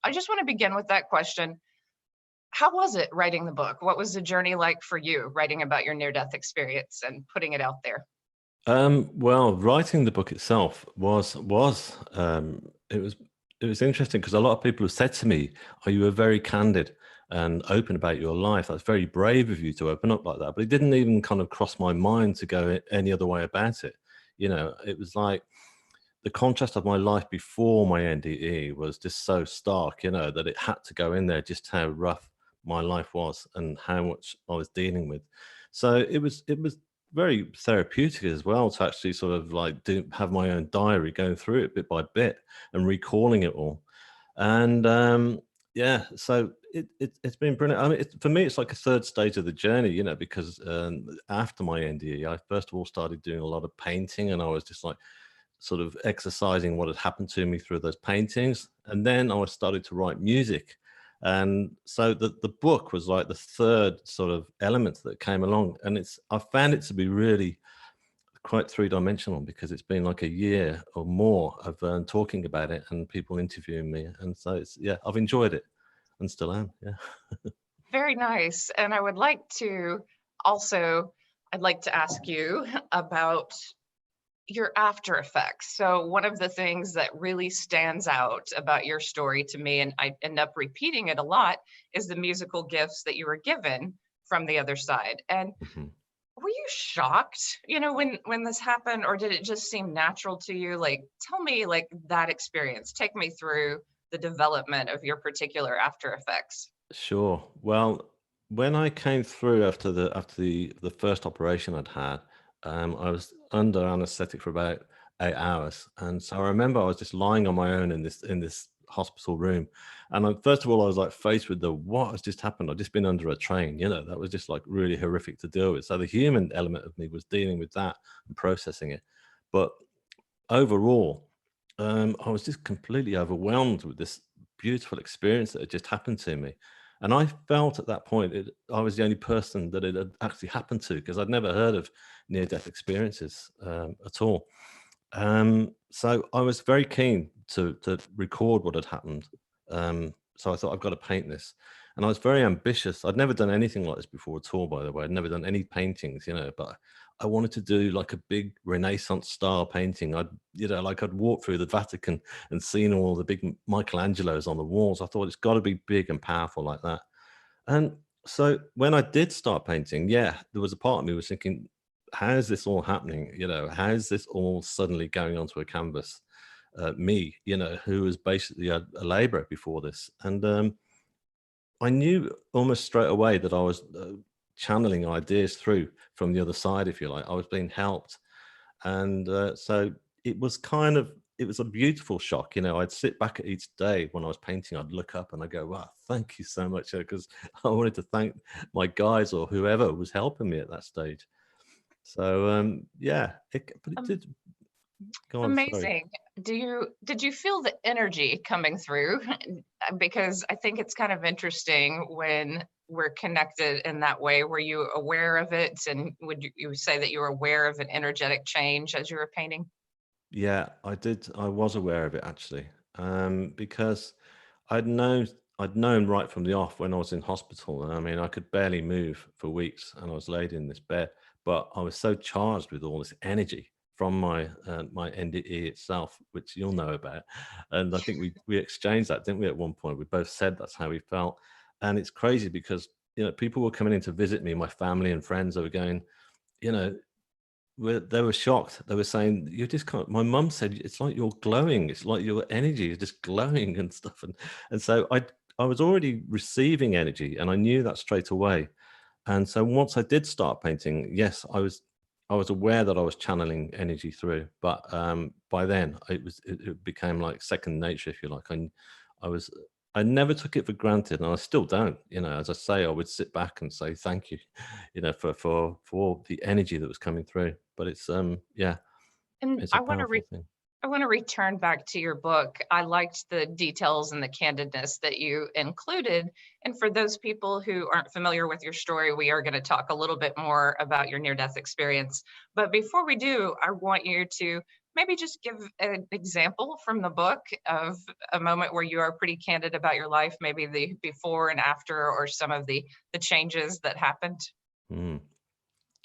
I just want to begin with that question. How was it writing the book? What was the journey like for you, writing about your near-death experience and putting it out there? Well, writing the book itself it was interesting because a lot of people have said to me, "Oh, you were very candid and open about your life. That's very brave of you to open up like that." But it didn't even kind of cross my mind to go any other way about it. It was like the contrast of my life before my NDE was just so stark, that it had to go in there, just how rough my life was and how much I was dealing with. So it was very therapeutic as well to actually sort of like have my own diary, going through it bit by bit and recalling it all. And yeah, so it's been brilliant. I mean, for me, it's like a third stage of the journey, because after my NDE, I first of all started doing a lot of painting, and I was just like sort of exercising what had happened to me through those paintings. And then I started to write music. And so the book was like the third sort of element that came along. And I found it to be really quite three-dimensional, because it's been like a year or more of talking about it and people interviewing me. And so yeah, I've enjoyed it and still am. Yeah. Very nice. And I would like to also, I'd like to ask you about your after effects. So one of the things that really stands out about your story to me, and I end up repeating it a lot, is the musical gifts that you were given from the other side. And Mhm. were you shocked, when this happened, or did it just seem natural to you? Like, tell me, like, that experience. Take me through the development of your particular after effects. Sure. Well, when I came through after the first operation I'd had, I was under anaesthetic for about 8 hours, and so I remember I was just lying on my own in this hospital room, and first of all I was like faced with what has just happened. I'd just been under a train, that was just like really horrific to deal with. So the human element of me was dealing with that and processing it, but overall, I was just completely overwhelmed with this beautiful experience that had just happened to me. And I felt at that point I was the only person that it had actually happened to, because I'd never heard of near-death experiences at all. So I was very keen to record what had happened. So I thought, I've got to paint this. And I was very ambitious. I'd never done anything like this before at all, by the way. I'd never done any paintings, but I wanted to do like a big Renaissance style painting. I'd walked through the Vatican and seen all the big Michelangelos on the walls. I thought it's got to be big and powerful like that. And so when I did start painting, yeah, there was a part of me was thinking, how is this all happening? How is this all suddenly going onto a canvas? Me, who was basically a laborer before this. And I knew almost straight away that I was channeling ideas through from the other side, if you like. I was being helped. And so it was a beautiful shock. I'd sit back at each day when I was painting, I'd look up and I'd go, wow, thank you so much. Because I wanted to thank my guys or whoever was helping me at that stage. So yeah, but it Um, did go on. Sorry. Amazing. Did you feel the energy coming through? Because I think it's kind of interesting when we're connected in that way. Were you aware of it? And would you say that you were aware of an energetic change as you were painting? Yeah, I did. I was aware of it actually, because I'd known I'd known right from the off when I was in hospital. I mean, I could barely move for weeks, and I was laid in this bed. But I was so charged with all this energy from my NDE itself, which you'll know about. And I think we exchanged that, didn't we? At one point, we both said that's how we felt. And it's crazy because people were coming in to visit me, my family and friends. They were going, you know, they were shocked. They were saying, "You just can't." My mum said, "It's like you're glowing. It's like your energy is just glowing and stuff." And so I was already receiving energy, and I knew that straight away. And so once I did start painting, yes, I was aware that I was channeling energy through. But by then, it became like second nature, if you like. I was I never took it for granted, and I still don't. As I say, I would sit back and say thank you, for the energy that was coming through. But it's yeah, And it's a powerful thing. I want to return back to your book. I liked the details and the candidness that you included. And for those people who aren't familiar with your story, we are going to talk a little bit more about your near death experience. But before we do, I want you to maybe just give an example from the book of a moment where you are pretty candid about your life, maybe the before and after, or some of the changes that happened. Mm.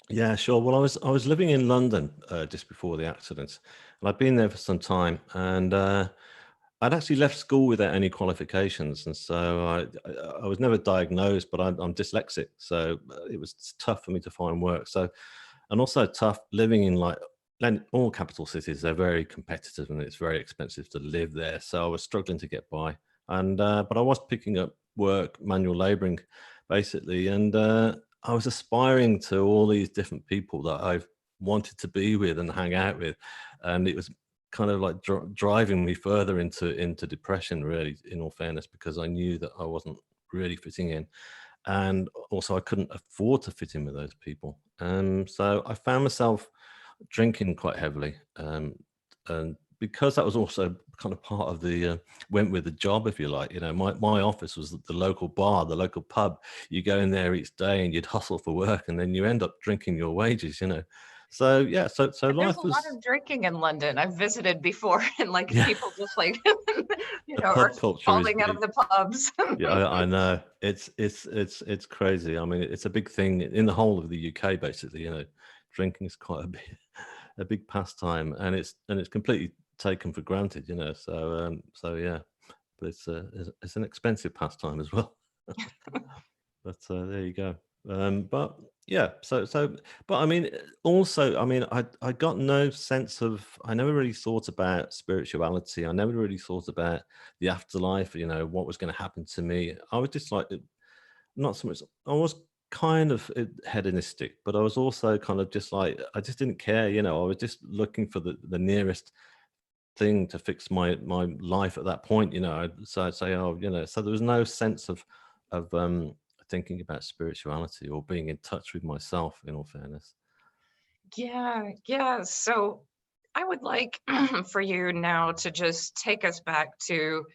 Yeah, sure. Well, I was living in London just before the accident, and I'd been there for some time, and I'd actually left school without any qualifications, and so I was never diagnosed, but I'm dyslexic, so it was tough for me to find work. So, and also tough living in like all capital cities. They're very competitive, and it's very expensive to live there. So I was struggling to get by, and but I was picking up work, manual labouring, basically, and I was aspiring to all these different people that I've wanted to be with and hang out with, and it was kind of like driving me further into depression, really, in all fairness, because I knew that I wasn't really fitting in, and also I couldn't afford to fit in with those people. So I found myself drinking quite heavily, and because that was also kind of part of the went with the job, if you like. My office was the local bar, the local pub. You go in there each day and you'd hustle for work, and then you end up drinking your wages. So yeah, so There's life a lot was, of drinking in London. I've visited before, and like yeah. people just like, The are pub culture is falling out of big. the pubs. Yeah, I know. It's crazy. I mean, it's a big thing in the whole of the UK, basically. Drinking is quite a big pastime, and it's completely taken for granted. So yeah, but it's an expensive pastime as well. But there you go. But yeah, but I mean, also, I mean, I got no sense of. I never really thought about spirituality. I never really thought about the afterlife. What was going to happen to me. I was just like, not so much. I was kind of hedonistic, but I was also kind of just like, I just didn't care. I was just looking for the nearest thing to fix my life at that point. So I'd say, oh, so there was no sense of thinking about spirituality or being in touch with myself, in all fairness. Yeah, yeah. So I would like for you now to just take us back to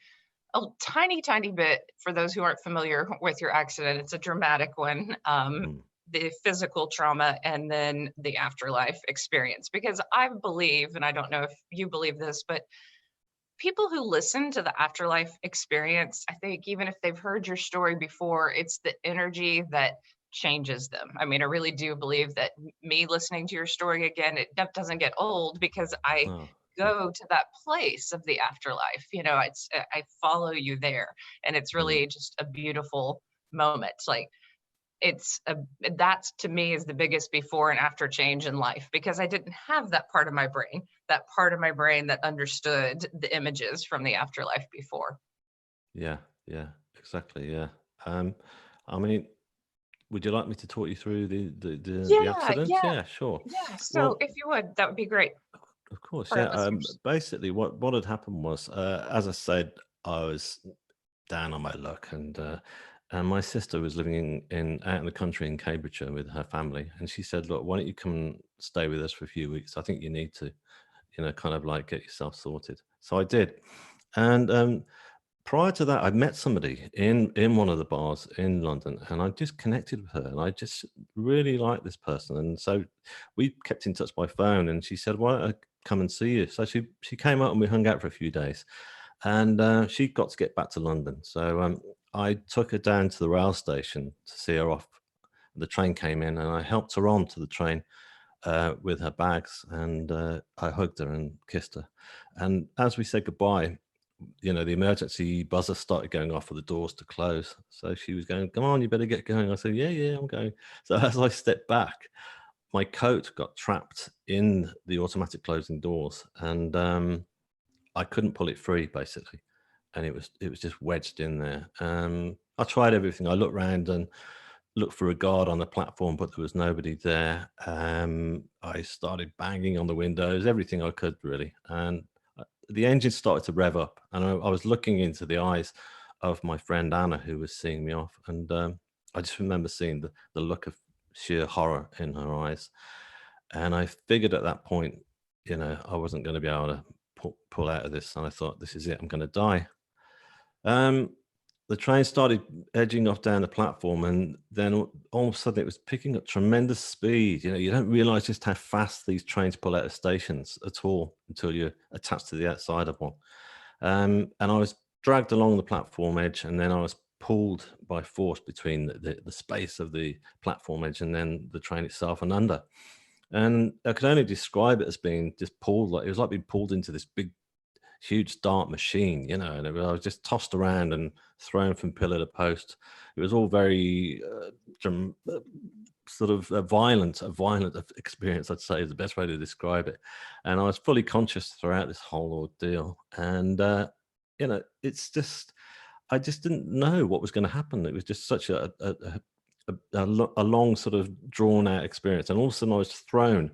a tiny, tiny bit for those who aren't familiar with your accident. It's a dramatic one. Mm. The physical trauma and then the afterlife experience. Because I believe, and I don't know if you believe this, but people who listen to the afterlife experience, I think even if they've heard your story before, it's the energy that changes them. I mean, I really do believe that me listening to your story again, it doesn't get old because I Oh, good. go to that place of the afterlife. I follow you there, and it's Mm. really just a beautiful moment. Like it's a that's to me is the biggest before and after change in life, because I didn't have that part of my brain that understood the images from the afterlife before. Yeah, yeah, exactly. Yeah. Um, I mean, would you like me to talk you through the Yeah, accident? yeah, Yeah, sure. yeah. So Well, if you would, that would be great of course, for yeah. our listeners. Basically, what had happened was, as I said, I was down on my luck, and my sister was living in out in the country in Cambridgeshire with her family, and she said, "Look, why don't you come and stay with us for a few weeks? I think you need to, kind of like get yourself sorted." So I did, and prior to that, I'd met somebody in one of the bars in London, and I just connected with her, and I just really liked this person, and so we kept in touch by phone. And she said, "Why don't I come and see you?" So she came out and we hung out for a few days, and she got to get back to London. So I took her down to the rail station to see her off. The train came in, and I helped her on to the train with her bags, and I hugged her and kissed her. And as we said goodbye, the emergency buzzer started going off for the doors to close. So she was going, "Come on, you better get going." I said, "Yeah, yeah, I'm going." So as I stepped back, my coat got trapped in the automatic closing doors, and I couldn't pull it free, basically, and it was just wedged in there. I tried everything. I looked around and looked for a guard on the platform, but there was nobody there. I started banging on the windows, everything I could, really, and the engine started to rev up, and I was looking into the eyes of my friend Anna, who was seeing me off, and I just remember seeing the look of sheer horror in her eyes, and I figured at that point, I wasn't going to be able to pull out of this, and I thought, this is it, I'm going to die. Um, the train started edging off down the platform, and then all of a sudden it was picking up tremendous speed. You know, you don't realize just how fast these trains pull out of stations at all until you're attached to the outside of one. And I was dragged along the platform edge, and then I was pulled by force between the space of the platform edge and then the train itself and under. And I could only describe it as being just pulled, like it was like being pulled into this big huge dark machine, you know, and I was just tossed around and thrown from pillar to post. It was all very sort of a violent experience, I'd say is the best way to describe it. And I was fully conscious throughout this whole ordeal. And, you know, it's just, I just didn't know what was going to happen. It was just such a long sort of drawn out experience. And all of a sudden I was thrown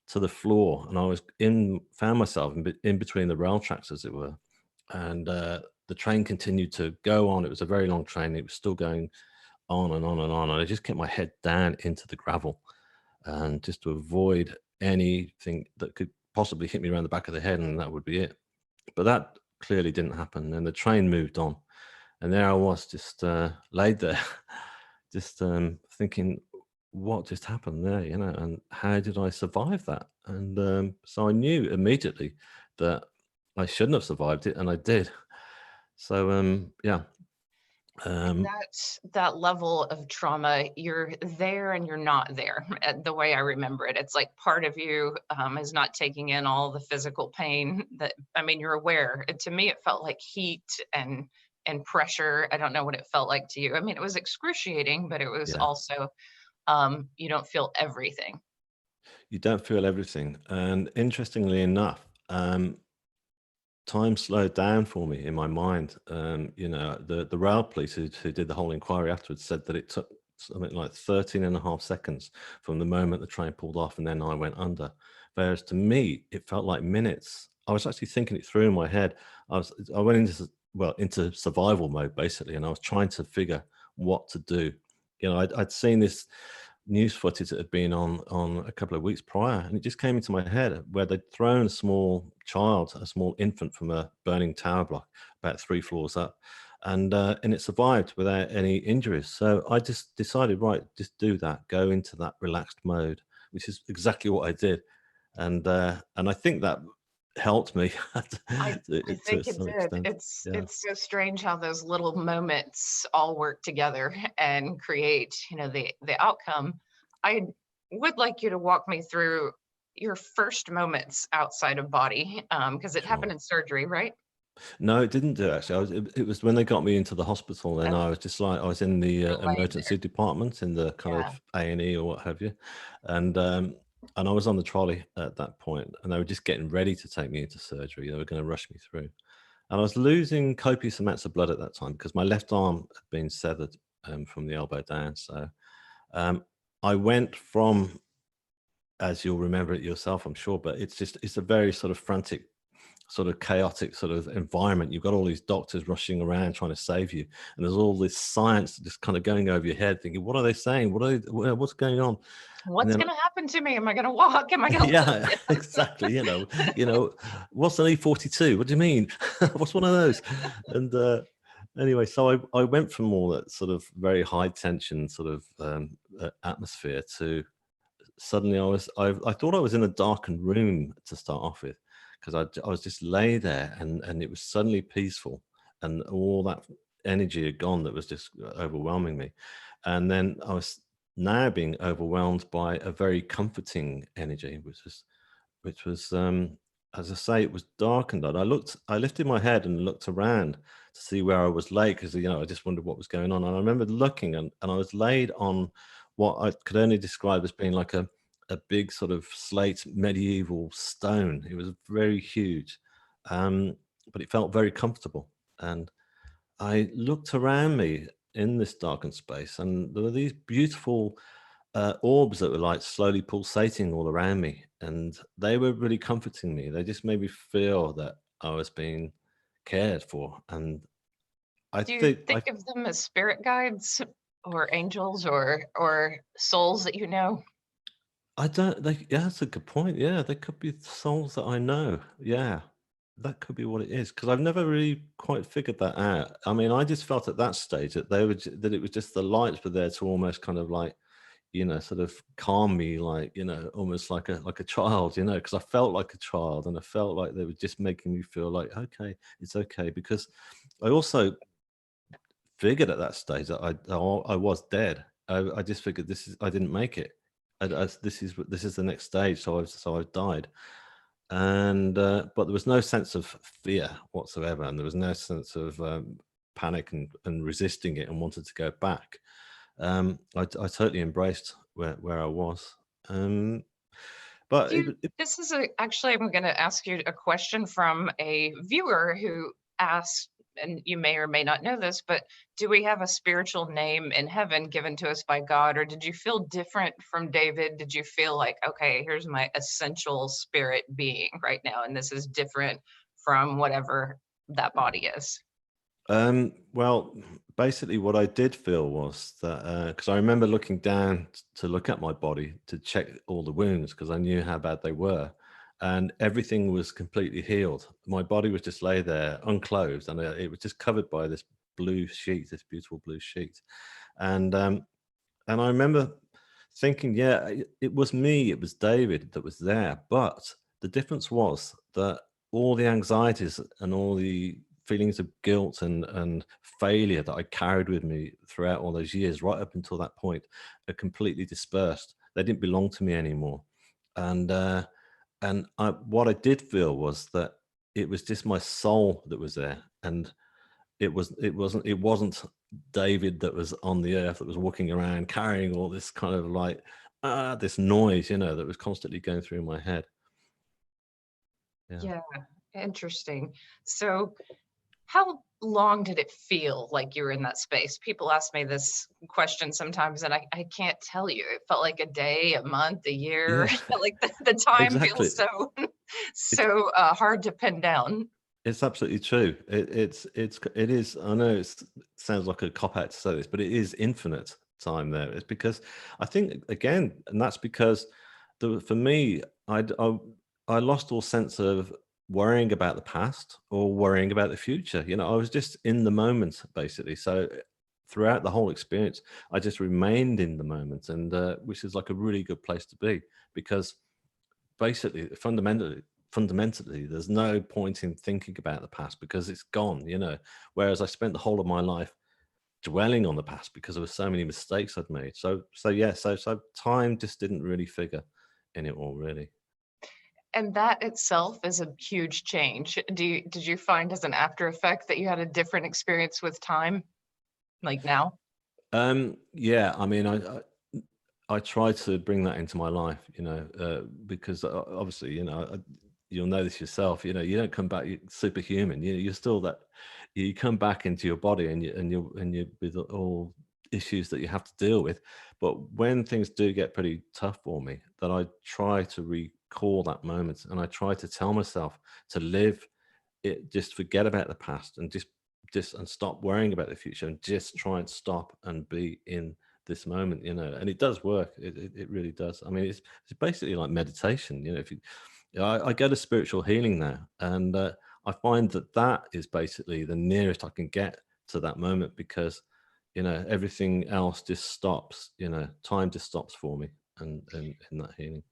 to the floor, and I was found myself in between the rail tracks, as it were. And the train continued to go on. It was a very long train. It was still going on and on and on. And I just kept my head down into the gravel, and just to avoid anything that could possibly hit me around the back of the head, and that would be it. But that clearly didn't happen. And the train moved on, and there I was, just laid there, just thinking, what just happened there, you know, and how did I survive that? And so I knew immediately that I shouldn't have survived it, and I did. So yeah. That level of trauma, you're there and you're not there. The way I remember it, it's like part of you is not taking in all the physical pain that, I mean, you're aware. And to me, it felt like heat and pressure. I don't know what it felt like to you. I mean, it was excruciating, but it was Yeah, also, you don't feel everything. you don't feel everything. And interestingly enough, time slowed down for me in my mind. You know, the rail police who did the whole inquiry afterwards said that it took something like 13 and a half seconds from the moment the train pulled off and then I went under. Whereas to me, it felt like minutes. I was actually thinking it through in my head. I went into survival mode basically, and I was trying to figure what to do. You know, I'd seen this news footage that had been on a couple of weeks prior, and it just came into my head where they'd thrown a small child, a small infant, from a burning tower block about 3 floors up, and it survived without any injuries. So I just decided, right, just do that, go into that relaxed mode, which is exactly what I did. And I think that helped me I to think it some did. extent. It's Yeah. it's so strange how those little moments all work together and create, the outcome. I would like you to walk me through your first moments outside of body, because it Sure. happened in surgery, right? No, it didn't do actually. It was when they got me into the hospital, and Oh, I was just like, I was in the you're laying emergency there. department in the kind Yeah. of A&E or what have you, and I was on the trolley at that point, and they were just getting ready to take me into surgery. They were going to rush me through, and I was losing copious amounts of blood at that time because my left arm had been severed from the elbow down. So um, I went from, as you'll remember it yourself, I'm sure, but it's a very sort of frantic, sort of chaotic sort of environment. You've got all these doctors rushing around trying to save you, and there's all this science just kind of going over your head, thinking, "What are they saying? What's going on?" And What's then, gonna happen to me? Am I gonna walk? Am I gonna yeah, live? exactly. What's an E42? What do you mean? What's one of those? And anyway, so I went from all that sort of very high tension sort of atmosphere to suddenly I thought I was in a darkened room to start off with, because I was just lay there, and it was suddenly peaceful, and all that energy had gone that was just overwhelming me. And then I was now being overwhelmed by a very comforting energy, which was as I say, it was darkened. And I lifted my head and looked around to see where I was laid, because I just wondered what was going on. And I remember looking, and I was laid on what I could only describe as being like a big sort of slate medieval stone. It was very huge, um, but it felt very comfortable. And I looked around me in this darkened space, and there were these beautiful orbs that were like slowly pulsating all around me, and they were really comforting me. They just made me feel that I was being cared for, and I Do you think think of them as spirit guides or angels or souls that you know? I don't. Yeah, that's a good point. Yeah, they could be souls that I know. Yeah, that could be what it is, because I've never really quite figured that out. I mean, I just felt at that stage that that it was just the lights were there to almost kind of like, sort of calm me, like, almost like a child, because I felt like a child, and I felt like they were just making me feel like, okay, it's okay. Because I also figured at that stage that I was dead. I just figured I didn't make it. This is the next stage, so I've died. And but there was no sense of fear whatsoever, and there was no sense of panic and resisting it and wanted to go back. I totally embraced where I was. But This is actually, I'm going to ask you a question from a viewer who asked, and you may or may not know this, but do we have a spiritual name in heaven given to us by God? Or did you feel different from David? Did you feel like, okay, here's my essential spirit being right now, and this is different from whatever that body is? well, basically what I did feel was that, because I remember looking down to look at my body to check all the wounds, because I knew how bad they were, and everything was completely healed. My body was just lay there unclothed, and it was just covered by this blue sheet, this beautiful blue sheet. And I remember thinking, yeah, it was me, it was David that was there. But the difference was that all the anxieties and all the feelings of guilt and failure that I carried with me throughout all those years, right up until that point, are completely dispersed. They didn't belong to me anymore. And what I did feel was that it was just my soul that was there, and it wasn't David that was on the earth that was walking around carrying all this kind of like this noise, that was constantly going through my head. Yeah. Yeah, interesting. So how long did it feel like you were in that space? People ask me this question sometimes, and I can't tell you. It felt like a day, a month, a year. Yeah, Like the time exactly. feels so It's hard to pin down. it's absolutely true. It is. I know it sounds like a cop out to say this, but it is infinite time there. It's because I think again, and that's because for me, I lost all sense of worrying about the past or worrying about the future. I was just in the moment basically. So throughout the whole experience, I just remained in the moment, and which is like a really good place to be, because basically fundamentally there's no point in thinking about the past because it's gone, whereas I spent the whole of my life dwelling on the past because there were so many mistakes I'd made. So time just didn't really figure in it all, really. And that itself is a huge change. Did you find as an after effect that you had a different experience with time, like now? Yeah, I mean, I try to bring that into my life, because obviously, you'll know this yourself. You don't come back superhuman. You're still that. You come back into your body, and you with all issues that you have to deal with. But when things do get pretty tough for me, that I try to recall that moment, and I try to tell myself to live it, just forget about the past, and just and stop worrying about the future, and just try and stop and be in this moment, and it does work. It really does. I mean, it's basically like meditation. If I go to spiritual healing now, and I find that is basically the nearest I can get to that moment, because everything else just stops. Time just stops for me, and in that healing.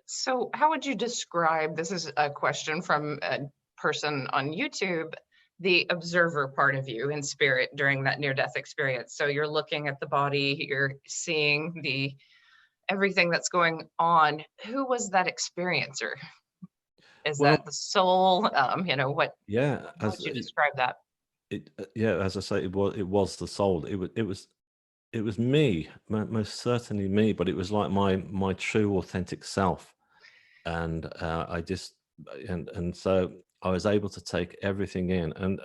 So how would you describe, this is a question from a person on YouTube, the observer part of you in spirit during that near-death experience? So you're looking at the body, you're seeing everything that's going on. Who was that experiencer? Is that Well, the soul? yeah, How would you describe that? yeah, as I say, it was the soul. It was me, most certainly me, but it was like my true authentic self. And and so I was able to take everything in, and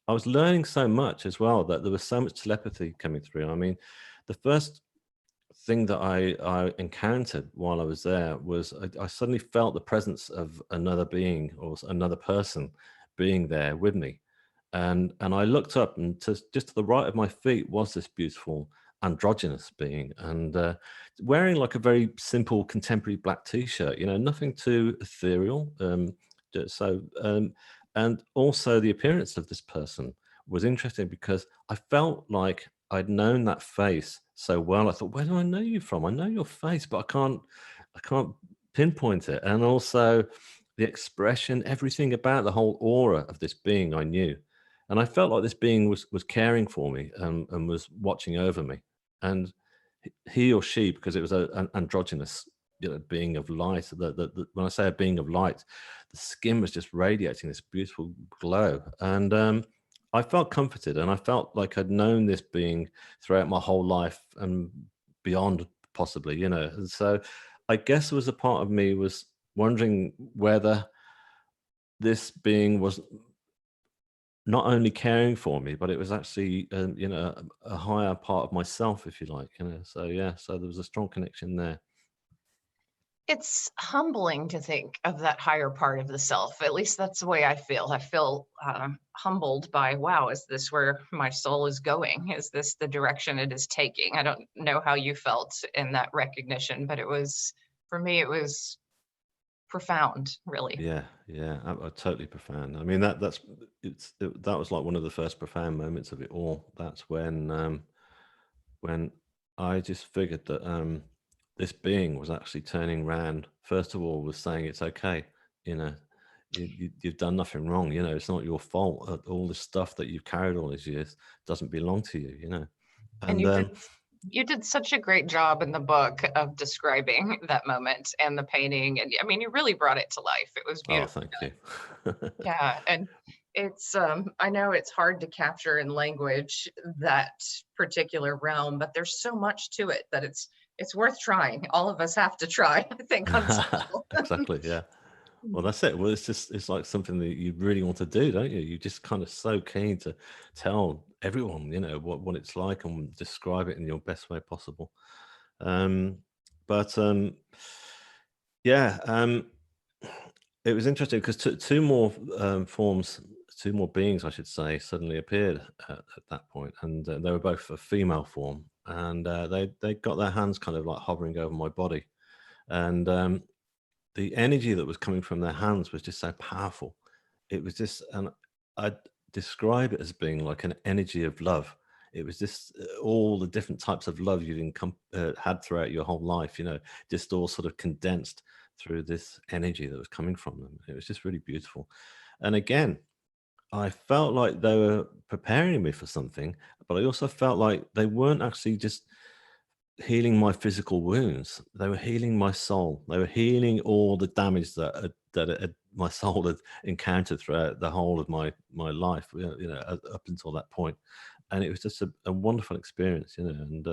I was learning so much as well, that there was so much telepathy coming through. I mean, the first thing that I encountered while I was there was I suddenly felt the presence of another being, or another person being there with me. And I looked up, and just to the right of my feet was this beautiful androgynous being, and wearing like a very simple contemporary black t-shirt, nothing too ethereal, So, and also the appearance of this person was interesting because I felt like I'd known that face so well. I thought, where do I know you from? I know your face, but I can't pinpoint it. And also the expression, everything about the whole aura of this being I knew. And I felt like this being was caring for me, and was watching over me. And he or she, because it was an androgynous, being of light. When I say a being of light, the skin was just radiating this beautiful glow, and I felt comforted, and I felt like I'd known this being throughout my whole life and beyond, possibly. And so I guess there was a part of me was wondering whether this being was not only caring for me, but it was actually, a higher part of myself, if you like. So yeah, so there was a strong connection there. It's humbling to think of that higher part of the self. At least that's the way I feel. I feel humbled by, wow, is this where my soul is going? Is this the direction it is taking? I don't know how you felt in that recognition, but for me, it was profound, really. Yeah, yeah, totally profound. I mean, that was like one of the first profound moments of it all. That's when I just figured that this being was actually turning round. First of all, was saying it's okay, you know, you've done nothing wrong. It's not your fault. All the stuff that you've carried all these years doesn't belong to you. And And you did such a great job in the book of describing that moment and the painting. And I mean, you really brought it to life. It was oh, beautiful. thank you. Yeah, and it's I know it's hard to capture in language that particular realm, but there's so much to it that it's worth trying. All of us have to try, I think, on some level. Exactly. Yeah. Well, that's it. Well, it's like something that you really want to do, don't you? You're just kind of so keen to tell everyone, what it's like, and describe it in your best way possible. But yeah, it was interesting because two more forms, two more beings, I should say, suddenly appeared at that point, and they were both a female form, and they got their hands kind of like hovering over my body, and the energy that was coming from their hands was just so powerful. It was just, and I'd describe it as being like an energy of love. It was just all the different types of love you've had throughout your whole life, just all sort of condensed through this energy that was coming from them. It was just really beautiful. And again, I felt like they were preparing me for something, but I also felt like they weren't actually just healing my physical wounds. They were healing my soul. They were healing all the damage my soul had encountered throughout the whole of my life, up until that point. And it was just a wonderful experience, and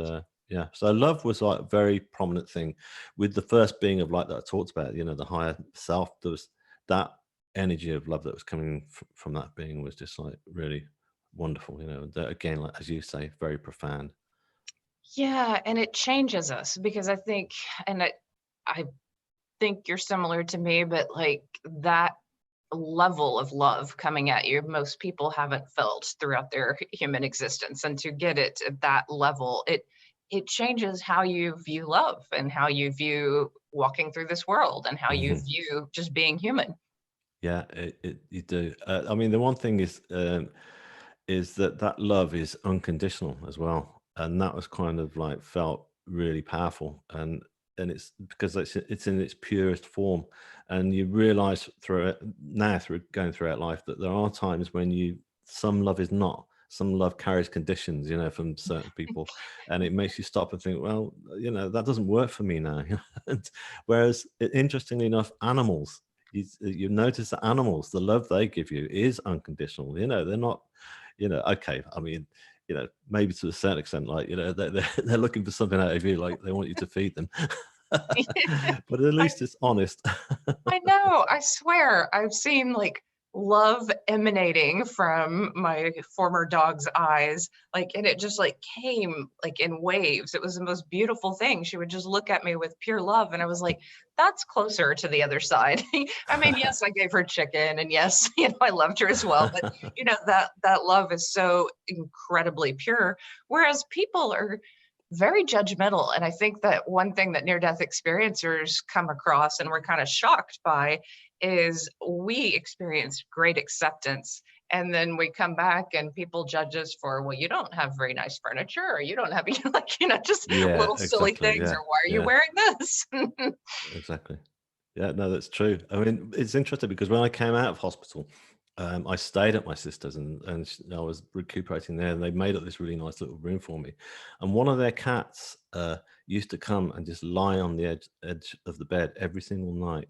yeah. So love was like a very prominent thing, with the first being of light that I talked about, the higher self. There was that energy of love that was coming from that being was just like really wonderful, that, again, like as you say, very profound. Yeah, and it changes us because I think, and I think you're similar to me, but like that level of love coming at you, most people haven't felt throughout their human existence. And to get it at that level, it changes how you view love and how you view walking through this world and how you Mhm. view just being human. Yeah, you do. I mean, the one thing is that love is unconditional as well, and that was kind of like felt really powerful, and it's because it's in its purest form, and you realize through it now, through going throughout life, that there are times when some love is not. Some love carries conditions, from certain people, and it makes you stop and think, well, that doesn't work for me now. And whereas, interestingly enough, animals, you notice that animals, the love they give you is unconditional. They're not, okay. I mean, maybe to a certain extent, like, they're looking for something out of you, like they want you to feed them. But at I least it's honest. I know. I swear I've seen like love emanating from my former dog's eyes. Like, and it just like came like in waves. It was the most beautiful thing. She would just look at me with pure love. And I was like, that's closer to the other side. I mean, yes, I gave her chicken and yes, I loved her as well. But that love is so incredibly pure. Whereas people are very judgmental. And I think that one thing that near death experiencers come across and we're kind of shocked by is we experience great acceptance, and then we come back and people judge us for, well, you don't have very nice furniture, or you don't have, just Yeah, little silly exactly. things, Yeah, or why are you yeah, wearing this? exactly. Yeah, no, that's true. I mean, it's interesting because when I came out of hospital, I stayed at my sister's, and I was recuperating there, and they made up this really nice little room for me. And one of their cats used to come and just lie on the edge of the bed every single night,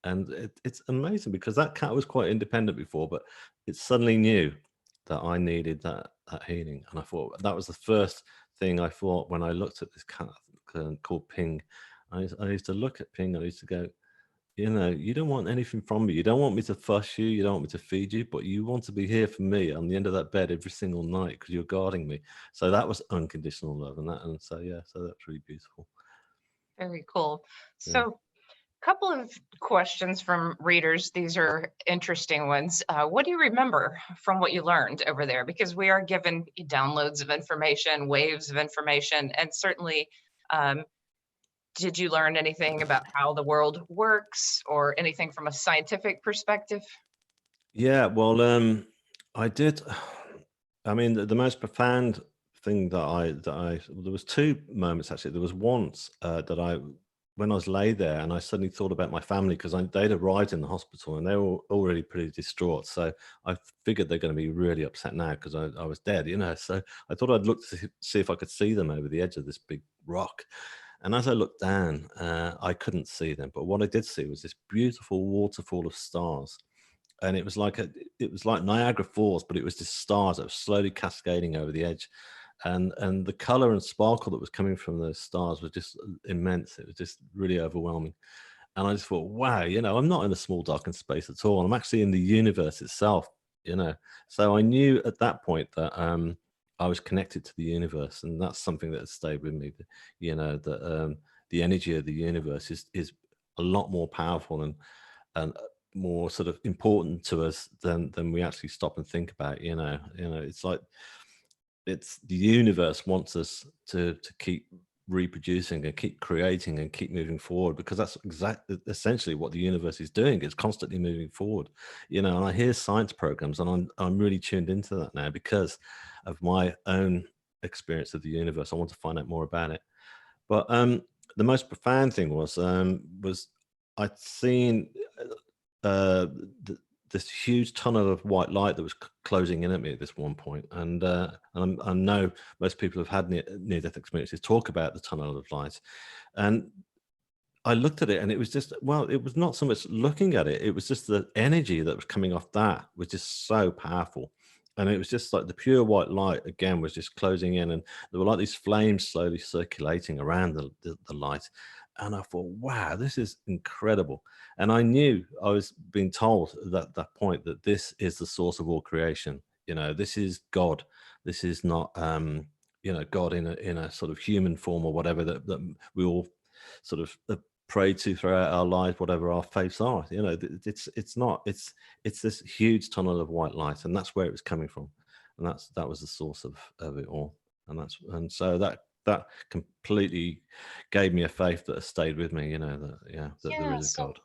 And it's amazing because that cat was quite independent before, but it suddenly knew that I needed that healing. And I thought that was the first thing I thought when I looked at this cat called Ping. I used to look at Ping. I used to go, you don't want anything from me. You don't want me to fuss you. You don't want me to feed you, but you want to be here for me on the end of that bed every single night because you're guarding me. So that was unconditional love, and so yeah, so that's really beautiful. Very cool. Yeah. So, couple of questions from readers. These are interesting ones. What do you remember from what you learned over there? Because we are given downloads of information, waves of information, and certainly, um, did you learn anything about how the world works or anything from a scientific perspective? Yeah, well, I did. I mean, the most profound thing there was two moments actually. There was once that when I was laid there, and I suddenly thought about my family because they'd arrived in the hospital and they were already pretty distraught. So I figured they're going to be really upset now because I was dead, So I thought I'd look to see if I could see them over the edge of this big rock. And as I looked down, I couldn't see them, but what I did see was this beautiful waterfall of stars, and it was like Niagara Falls, but it was just stars that were slowly cascading over the edge, and the color and sparkle that was coming from those stars was just immense. It was just really overwhelming, and I just thought, wow, I'm not in a small darkened space at all. I'm actually in the universe itself, So I knew at that point that I was connected to the universe, and that's something that has stayed with me. That the energy of the universe is a lot more powerful and more sort of important to us than we actually stop and think about. It's like it's the universe wants us to keep reproducing and keep creating and keep moving forward, because that's exactly essentially what the universe is doing. It's constantly moving forward, and I hear science programs, and I'm really tuned into that now because of my own experience of the universe. I want to find out more about it. But the most profound thing was I'd seen uh, this huge tunnel of white light that was closing in at me at this one point, and I know most people have had near-death experiences talk about the tunnel of light, and I looked at it, and it was just, well, it was not so much looking at it; it was just the energy that was coming off that was just so powerful. And it was just like the pure white light again was just closing in, and there were like these flames slowly circulating around the light. And I thought, wow, this is incredible. And I knew, I was being told at that point, that this is the source of all creation. This is God. This is not God in a sort of human form or whatever that we all sort of pray to throughout our lives, whatever our faiths are. It's not. It's this huge tunnel of white light, and that's where it was coming from, and that was the source of it all. And so that completely gave me a faith that has stayed with me. That there Yeah. is a So, God.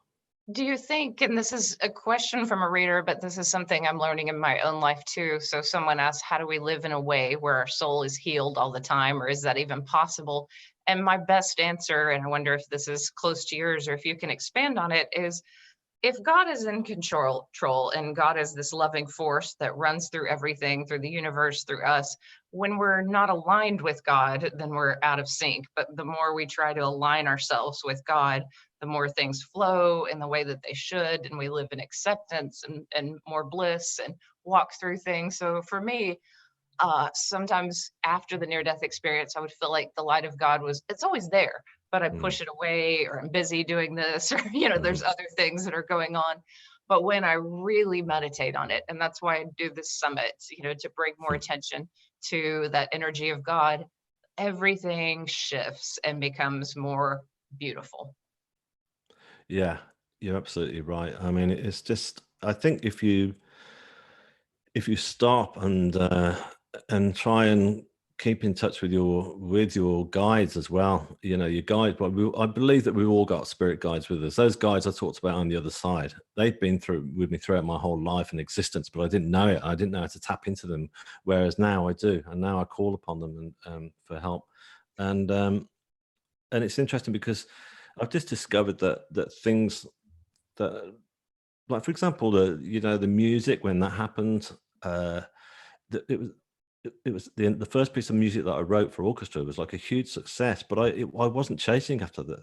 do you think, and this is a question from a reader, but this is something I'm learning in my own life too. So, someone asked, how do we live in a way where our soul is healed all the time, or is that even possible? And my best answer, and I wonder if this is close to yours or if you can expand on it, is if God is in control and God is this loving force that runs through everything, through the universe, through us, when we're not aligned with God, then we're out of sync. But the more we try to align ourselves with God, the more things flow in the way that they should, and we live in acceptance and more bliss and walk through things. So for me, sometimes after the near death experience, I would feel like the light of God it's always there, but I Mm, push it away, or I'm busy doing this, or, mhm, there's other things that are going on. But when I really meditate on it, and that's why I do this summit, to bring more mm. attention to that energy of God, everything shifts and becomes more beautiful. Yeah, you're absolutely right. I mean, it's just, I think if you stop and try and keep in touch with your guides as well. You know, your guide. But I believe that we've all got spirit guides with us. Those guides I talked about on the other side, they've been with me throughout my whole life and existence, but I didn't know it. I didn't know how to tap into them. Whereas now I do, and now I call upon them and for help. And it's interesting because I've just discovered that things that, like for example, the music when that happened. It was the first piece of music that I wrote for orchestra was like a huge success, but I wasn't chasing after the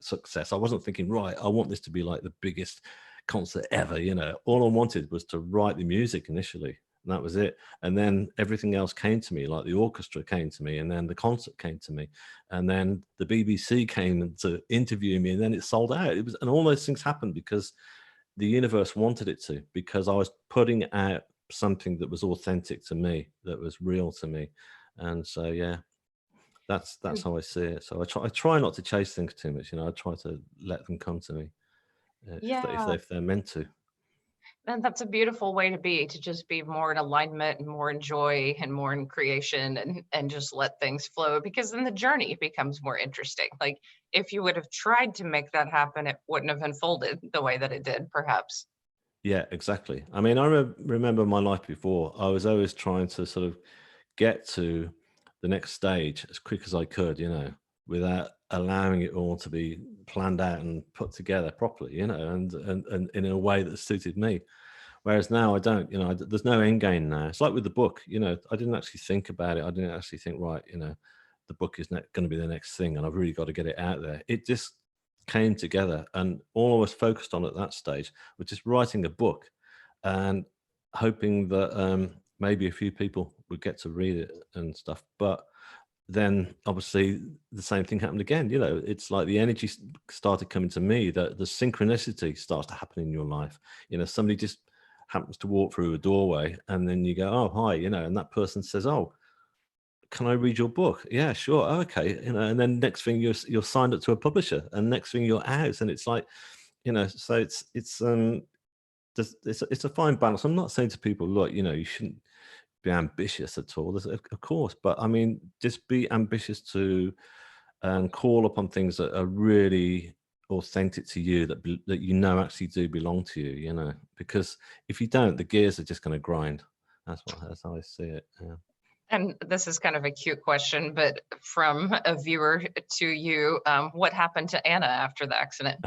success. I wasn't thinking, right, I want this to be like the biggest concert ever. You know, all I wanted was to write the music initially, and that was it. And then everything else came to me, like the orchestra came to me, and then the concert came to me, and then the BBC came to interview me, and then it sold out. And all those things happened because the universe wanted it to, because I was putting out something that was authentic to me, that was real to me. And so yeah, that's how I see it. So I try not to chase things too much. You know, I try to let them come to me Yeah, if they're meant to. and that's a beautiful way to just be more in alignment and more in joy and more in creation, and just let things flow, because then the journey becomes more interesting. Like if you would have tried to make that happen, it wouldn't have unfolded the way that it did, perhaps. Yeah, exactly. I mean, I remember my life before. I was always trying to sort of get to the next stage as quick as I could, you know, without allowing it all to be planned out and put together properly, you know, and in a way that suited me. Whereas now I don't, you know, there's no end game now. It's like with the book, you know, I didn't actually think about it. I didn't actually think, right, you know, the book is going to be the next thing and I've really got to get it out there. It just came together, and all I was focused on at that stage was just writing a book and hoping that maybe a few people would get to read it and stuff. But then obviously the same thing happened again. You know, it's like the energy started coming to me, that the synchronicity starts to happen in your life. You know, somebody just happens to walk through a doorway and then you go, oh, hi, you know, and that person says, oh, can I read your book? Yeah, sure. Oh, okay. You know, and then next thing you're signed up to a publisher, and next thing you're out. And it's like, you know, so it's a fine balance. I'm not saying to people, look, you know, you shouldn't be ambitious at all. Of course, but I mean, just be ambitious to call upon things that are really authentic to you, that you know actually do belong to you. You know, because if you don't, the gears are just going to grind. That's how I see it. Yeah. And this is kind of a cute question, but from a viewer to you, what happened to Anna after the accident?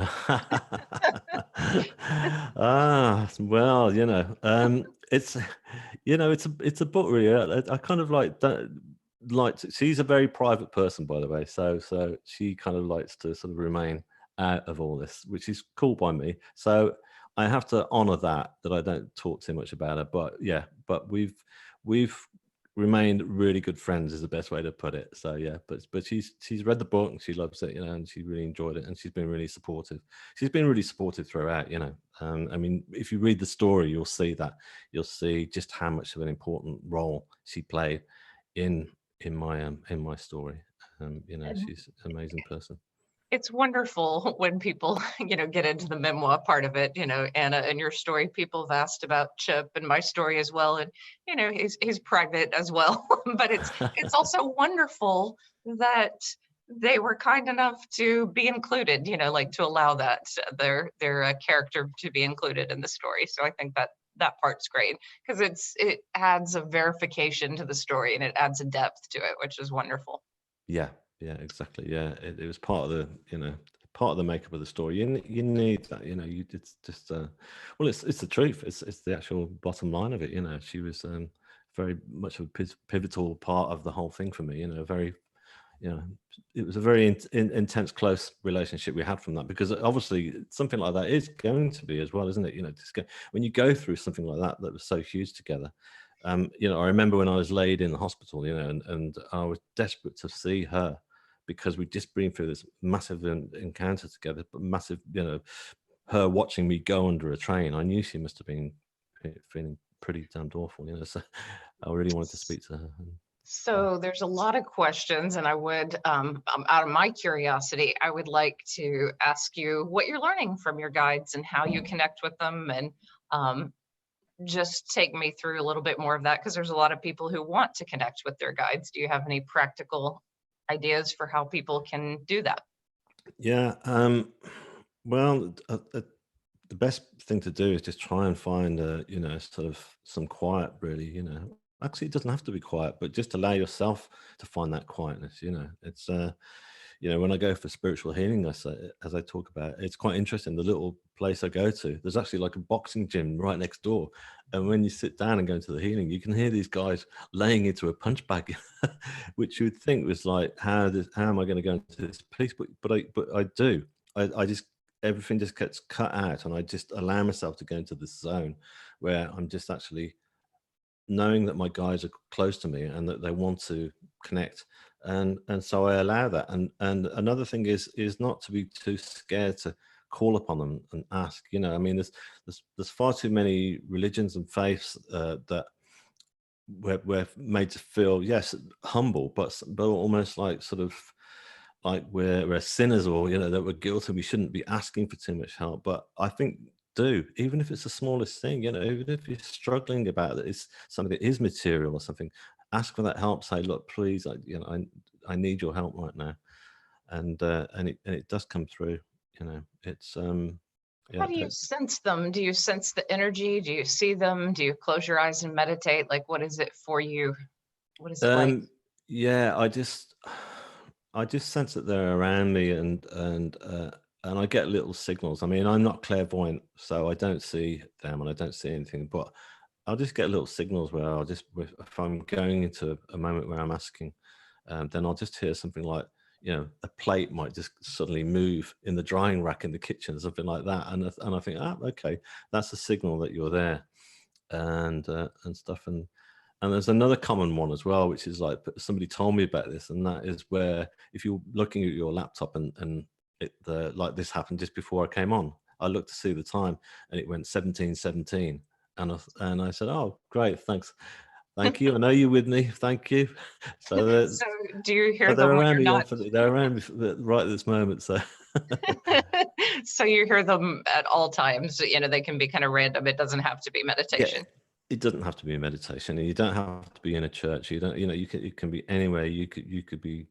Well, you know, it's, you know, it's a book really. I kind of she's a very private person, by the way. So she kind of likes to sort of remain out of all this, which is cool by me. So I have to honor that I don't talk too much about her. But yeah, but we've remained really good friends is the best way to put it. So yeah, but she's read the book and she loves it, you know, and she really enjoyed it, and she's been really supportive. She's been really supportive throughout, you know. I mean, if you read the story, you'll see just how much of an important role she played in my story. You know, And she's an amazing person. it's wonderful when people, get into the memoir part of it. Anna, and your story, people have asked about Chip and my story as well. And, he's private as well. But it's also wonderful that they were kind enough to be included, like to allow that their character to be included in the story. So I think that part's great, because it adds a verification to the story and it adds a depth to it, which is wonderful. Yeah, yeah, exactly. Yeah, it was part of the, part of the makeup of the story. You need that, it's just well, it's the truth. It's the actual bottom line of it. She was very much a pivotal part of the whole thing for me. Very, you know, it was a very intense, close relationship we had from that, because obviously something like that is going to be as well, isn't it? When you go through something like that was so huge together. I remember when I was laid in the hospital, and I was desperate to see her, because we'd just been through this massive encounter together, but massive, her watching me go under a train. I knew she must have been feeling pretty damned awful, so I really wanted to speak to her. So there's a lot of questions, and I would, out of my curiosity, I would like to ask you what you're learning from your guides and how you connect with them, and just take me through a little bit more of that, because there's a lot of people who want to connect with their guides. Do you have any practical ideas for how people can do that? Yeah. Well, the best thing to do is just try and find, sort of some quiet, really, Actually, it doesn't have to be quiet, but just allow yourself to find that quietness, It's, when I go for spiritual healing, as I talk about, it's quite interesting. The little place I go to, there's actually like a boxing gym right next door. And when you sit down and go into the healing, you can hear these guys laying into a punch bag, which you would think was like, how am I going to go into this place? But I do. I just, everything just gets cut out, and I just allow myself to go into this zone where I'm just actually knowing that my guides are close to me and that they want to connect, and so I allow that. And another thing is not to be too scared to call upon them and ask. I mean, there's far too many religions and faiths that we're made to feel, yes, humble, but almost like sort of like we're sinners, or that we're guilty, we shouldn't be asking for too much help. But I think, do, even if it's the smallest thing, even if you're struggling about it, it's something that is material or something, ask for that help. Say, look, please, I need your help right now. And it does come through. It's How yeah. do you sense them? Do you sense the energy? Do you see them? Do you close your eyes and meditate? Like, what is it for you? What is it like? Yeah, I just sense that they're around me, and I get little signals. I mean, I'm not clairvoyant, so I don't see them and I don't see anything, but I'll just get little signals where if I'm going into a moment where I'm asking, then I'll just hear something like, a plate might just suddenly move in the drying rack in the kitchen, something like that, and I think, okay, that's a signal that you're there, and stuff. And there's another common one as well, which is like, somebody told me about this, and that is where if you're looking at your laptop and like this happened just before I came on, I looked to see the time and it went 17:17, and I said, oh, great, thank you, I know you're with me, thank you. So So do you hear they're them when around you're me not? they're around me right at this moment. So So you hear them at all times. They can be kind of random. It doesn't have to be yeah, meditation. it doesn't have to be a meditation, and you don't have to be in a church. You don't, it can be anywhere. You could be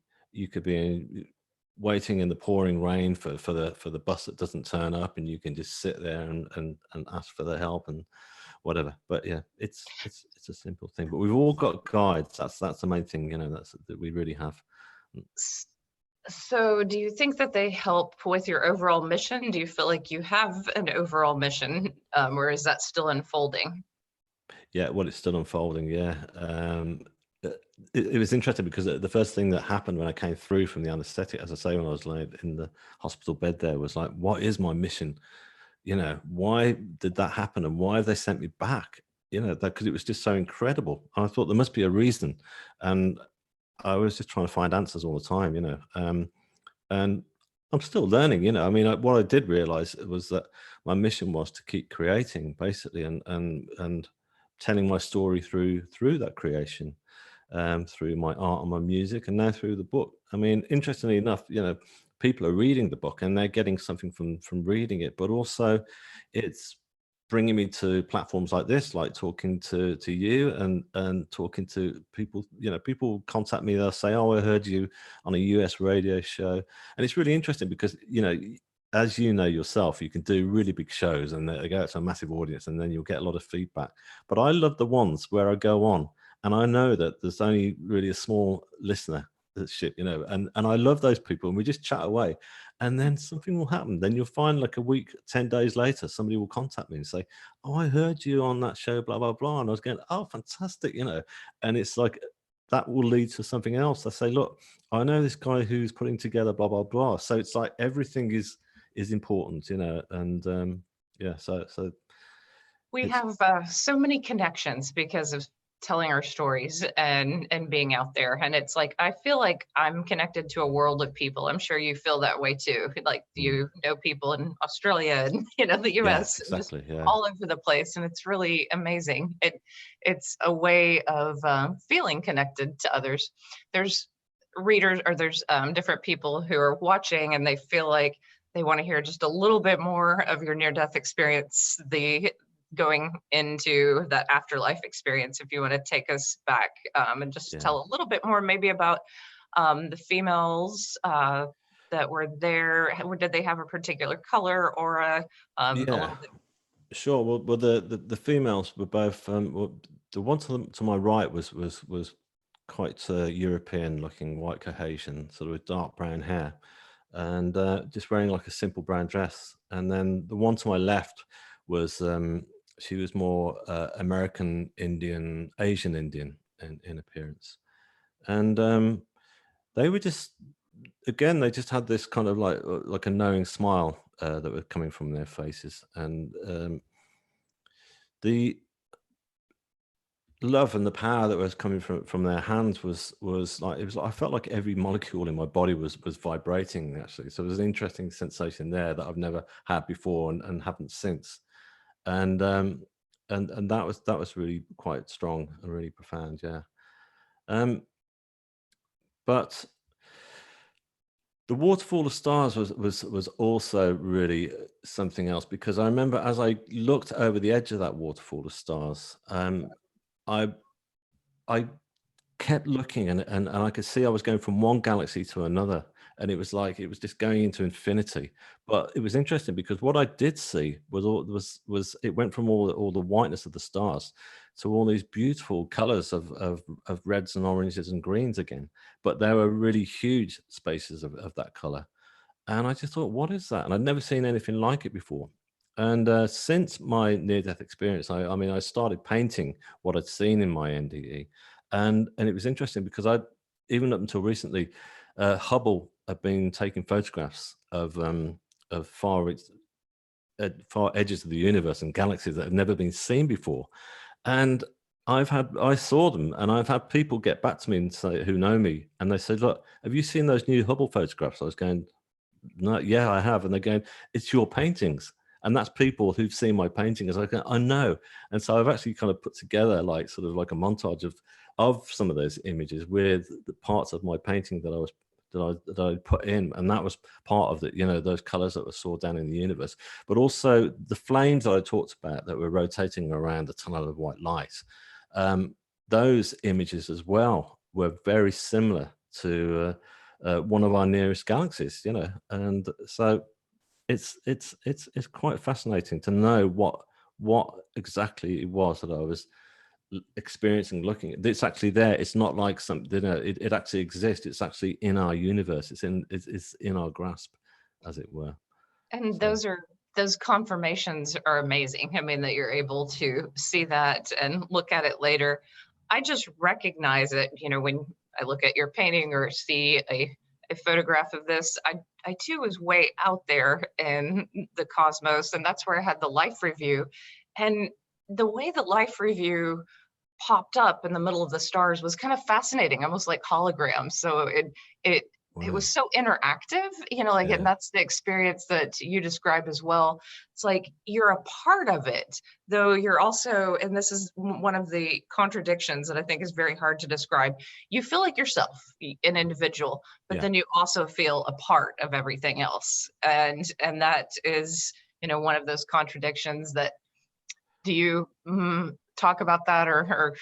waiting in the pouring rain for the bus that doesn't turn up, and you can just sit there and ask for the help and whatever. But yeah, it's a simple thing. But we've all got guides. That's the main thing. That we really have. So do you think that they help with your overall mission? Do you feel like you have an overall mission, or is that still unfolding? Yeah, well, it's still unfolding. Yeah. It was interesting because the first thing that happened when I came through from the anesthetic, as I say, when I was laid in the hospital bed there, was like, what is my mission? Why did that happen, and why have they sent me back? Because it was just so incredible. And I thought there must be a reason. And I was just trying to find answers all the time, and I'm still learning. I mean, what I did realize was that my mission was to keep creating, basically, and telling my story through that creation, through my art and my music, and now through the book. I mean, interestingly enough, people are reading the book and they're getting something from reading it, but also it's bringing me to platforms like this, like talking to you and talking to people. People contact me, they'll say, oh, I heard you on a US radio show. And it's really interesting because as you know yourself, you can do really big shows and they go out to a massive audience, and then you'll get a lot of feedback. But I love the ones where I go on and I know that there's only really a small listenership, and I love those people, and we just chat away, and then something will happen. Then you'll find, like, a week, 10 days later, somebody will contact me and say, oh, I heard you on that show, blah, blah, blah. And I was going, oh, fantastic, and it's like, that will lead to something else. I say, look, I know this guy who's putting together blah, blah, blah. So it's like everything is important, and yeah, so We it's, have so many connections because of telling our stories and being out there. And it's like, I feel like I'm connected to a world of people. I'm sure you feel that way too. Like, you know people in Australia and the yeah, US, and just exactly, yeah. all over the place. And it's really amazing. It's a way of feeling connected to others. There's readers, or there's different people who are watching, and they feel like they want to hear just a little bit more of your near-death experience. going into that afterlife experience, if you want to take us back and just Yeah. tell a little bit more maybe about the females that were there. Did they have a particular color, aura, a Yeah, little bit? sure. Well, the females were both. Well, the one to my right was quite European looking, white Caucasian, sort of with dark brown hair, and just wearing like a simple brown dress. And then the one to my left was she was more American Indian, Asian Indian in appearance, and they were just, again, they just had this kind of like a knowing smile that were coming from their faces, and the love and the power that was coming from their hands was like, it was like, I felt like every molecule in my body was vibrating, actually. So it was an interesting sensation there that I've never had before and haven't since. And and that was really quite strong and really profound. Yeah. But the waterfall of stars was also really something else, because I remember as I looked over the edge of that waterfall of stars, I I kept looking, and I could see I was going from one galaxy to another, and it was like it was just going into infinity. But it was interesting because what I did see was it went from all the whiteness of the stars to all these beautiful colors of reds and oranges and greens again. But there were really huge spaces of that color. And I just thought, what is that? And I'd never seen anything like it before. And since my near-death experience, I mean, I started painting what I'd seen in my NDE, and it was interesting because I, even up until recently, Hubble had been taking photographs of far edges of the universe and galaxies that had never been seen before, and I saw them, and I've had people get back to me and say, who know me, and they said, "Look, have you seen those new Hubble photographs?" I was going, "No, yeah, I have." And they're going, "It's your paintings." And that's people who've seen my paintings. I go, "I know." And so I've actually kind of put together like sort of like a montage of some of those images with the parts of my painting that I put in, and that was part of the, you know, those colors that were saw down in the universe, but also the flames that I talked about that were rotating around a tunnel of white light. Those images as well were very similar to one of our nearest galaxies, you know, and so it's quite fascinating to know what exactly it was that I was experiencing, looking at. It's actually there. It's not like something, you know, it actually exists. It's actually in our universe. It's in our grasp, as it were. And So those confirmations are amazing. I mean, that you're able to see that and look at it later. I just recognize it, you know, when I look at your painting or see a photograph of this, I too was way out there in the cosmos, and that's where I had the life review. And the way the life review popped up in the middle of the stars was kind of fascinating, almost like holograms. So it it was wow. so interactive, you know, like, and Yeah, that's the experience that you describe as well. It's like you're a part of it, though you're also, and this is one of the contradictions that I think is very hard to describe. You feel like yourself, an individual, but yeah. then you also feel a part of everything else. And that is, you know, one of those contradictions that, do you talk about that, or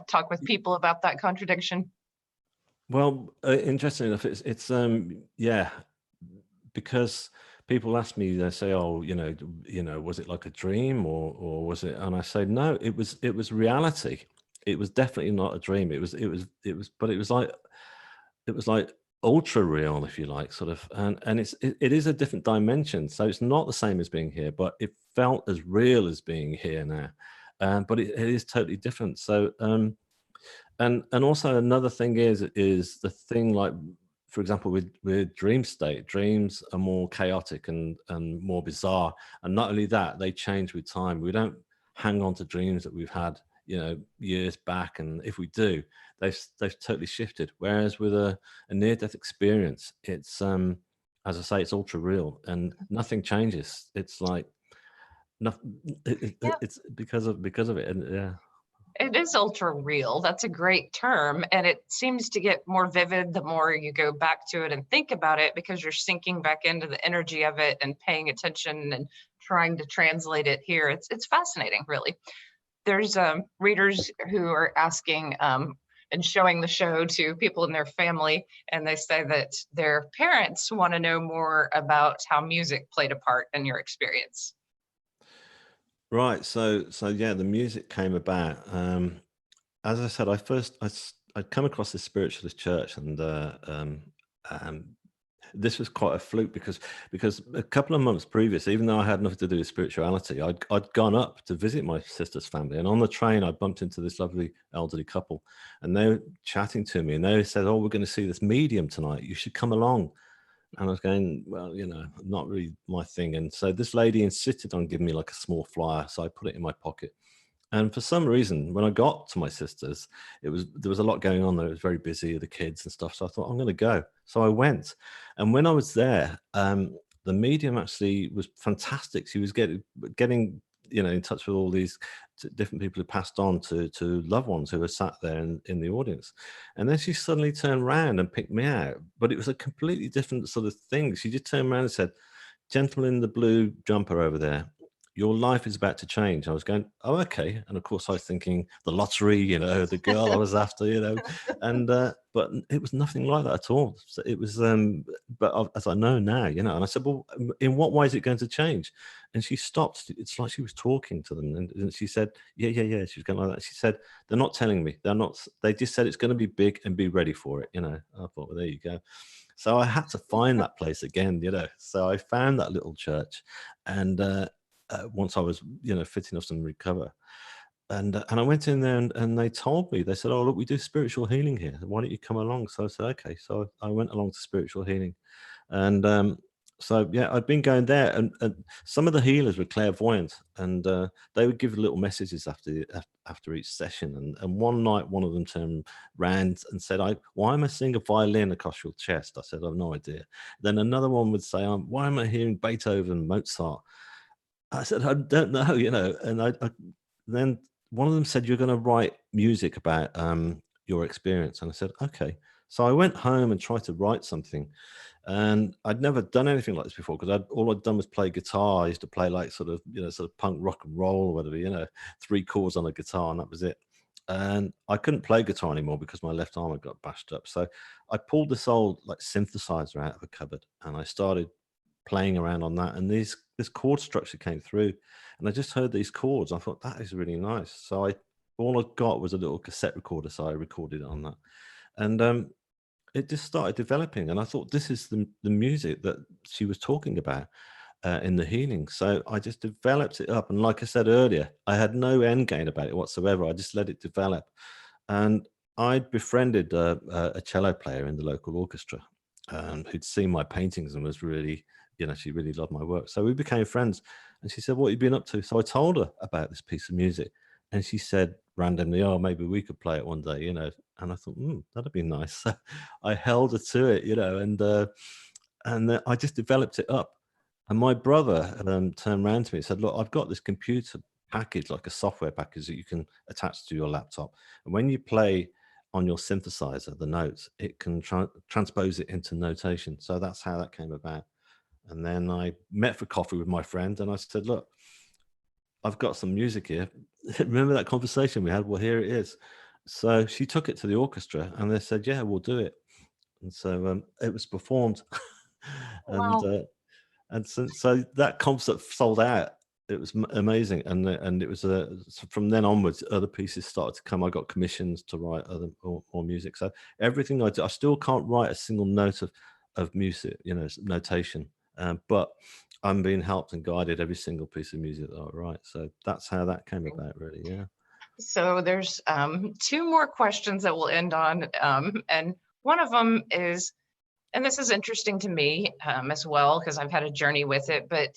talk with people about that contradiction? Well, interesting enough, it's yeah, because people ask me, they say, "Oh, you know, was it like a dream, or was it?" And I say, "No, it was reality. It was definitely not a dream. But it was like ultra real, if you like, sort of, and it is a different dimension. So it's not the same as being here, but it felt as real as being here now, but it is totally different. So and also another thing is the thing, like, for example, with dream state, dreams are more chaotic and more bizarre, and not only that, they change with time. We don't hang on to dreams that we've had, you know, years back, and if we do, they've totally shifted. Whereas with a near death experience, it's as I say, it's ultra real and nothing changes. It's like nothing. Yeah. It's because of it, and yeah. It is ultra real. That's a great term. And it seems to get more vivid the more you go back to it and think about it, because you're sinking back into the energy of it and paying attention and trying to translate it here. It's fascinating, really. There's readers who are asking and showing the show to people in their family, and they say that their parents want to know more about how music played a part in your experience. Right. So yeah, the music came about. As I said, I'd come across this spiritualist church, and um, this was quite a fluke because a couple of months previous, even though I had nothing to do with spirituality, I'd gone up to visit my sister's family, and on the train I bumped into this lovely elderly couple, and they were chatting to me, and they said, "Oh, we're going to see this medium tonight. You should come along." And I was going, well, not really my thing. And so this lady insisted on giving me like a small flyer, so I put it in my pocket. And for some reason, when I got to my sister's, there was a lot going on there. It was very busy, the kids and stuff. So I thought, I'm going to go. So I went, and when I was there, the medium actually was fantastic. She was getting in touch with all these different people who passed on to loved ones who were sat there in the audience. And then she suddenly turned around and picked me out, but it was a completely different sort of thing. She just turned around and said, "Gentleman in the blue jumper over there, your life is about to change." I was going, "Oh, okay." And of course, I was thinking the lottery, the girl I was after, and but it was nothing like that at all. So it was, as I know now, and I said, "Well, in what way is it going to change?" And she stopped. It's like she was talking to them, and she said, "Yeah, yeah, yeah." She was going like that. She said, "They're not telling me. They're not. They just said it's going to be big and be ready for it." I thought, well, there you go. So I had to find that place again, So I found that little church, and once I was, fit enough to recover, and I went in there, and they told me, they said, "Oh, look, we do spiritual healing here. Why don't you come along?" So I said, "Okay." So I went along to spiritual healing, and so yeah, I'd been going there, and some of the healers were clairvoyant, and they would give little messages after each session. And one night, one of them turned round and said, "Why am I seeing a violin across your chest?" I said, "I've no idea." Then another one would say, "Why am I hearing Beethoven, Mozart?" I said, "I don't know," and then one of them said, "You're going to write music about your experience." And I said, "Okay." So I went home and tried to write something, and I'd never done anything like this before, because all I'd done was play guitar. I used to play like sort of punk rock and roll or whatever, 3 chords on a guitar, and that was it. And I couldn't play guitar anymore because my left arm had got bashed up. So I pulled this old like synthesizer out of a cupboard, and I started playing around on that, and this chord structure came through, and I just heard these chords. I thought, that is really nice. So I all I got was a little cassette recorder, so I recorded it on that, and it just started developing. And I thought, this is the music that she was talking about in the healing. So I just developed it up, and like I said earlier, I had no end game about it whatsoever. I just let it develop, and I'd befriended a cello player in the local orchestra, who'd seen my paintings and was really, she really loved my work. So we became friends, and she said, "What have you been up to?" So I told her about this piece of music, and she said randomly, "Oh, maybe we could play it one day," And I thought, that'd be nice. So I held her to it, and I just developed it up. And my brother turned around to me and said, "Look, I've got this computer package, like a software package that you can attach to your laptop. And when you play on your synthesizer, the notes, it can transpose it into notation." So that's how that came about. And then I met for coffee with my friend, and I said, "Look, I've got some music here. Remember that conversation we had? Well, here it is." So she took it to the orchestra, and they said, "Yeah, we'll do it." And so it was performed, and Wow. so that concert sold out. It was amazing, and it was so from then onwards, other pieces started to come. I got commissions to write other more music. So everything I do, I still can't write a single note of music, notation, but I'm being helped and guided every single piece of music that I write. So that's how that came about, really. Yeah. So there's two more questions that we'll end on. And one of them is, and this is interesting to me as well, because I've had a journey with it, but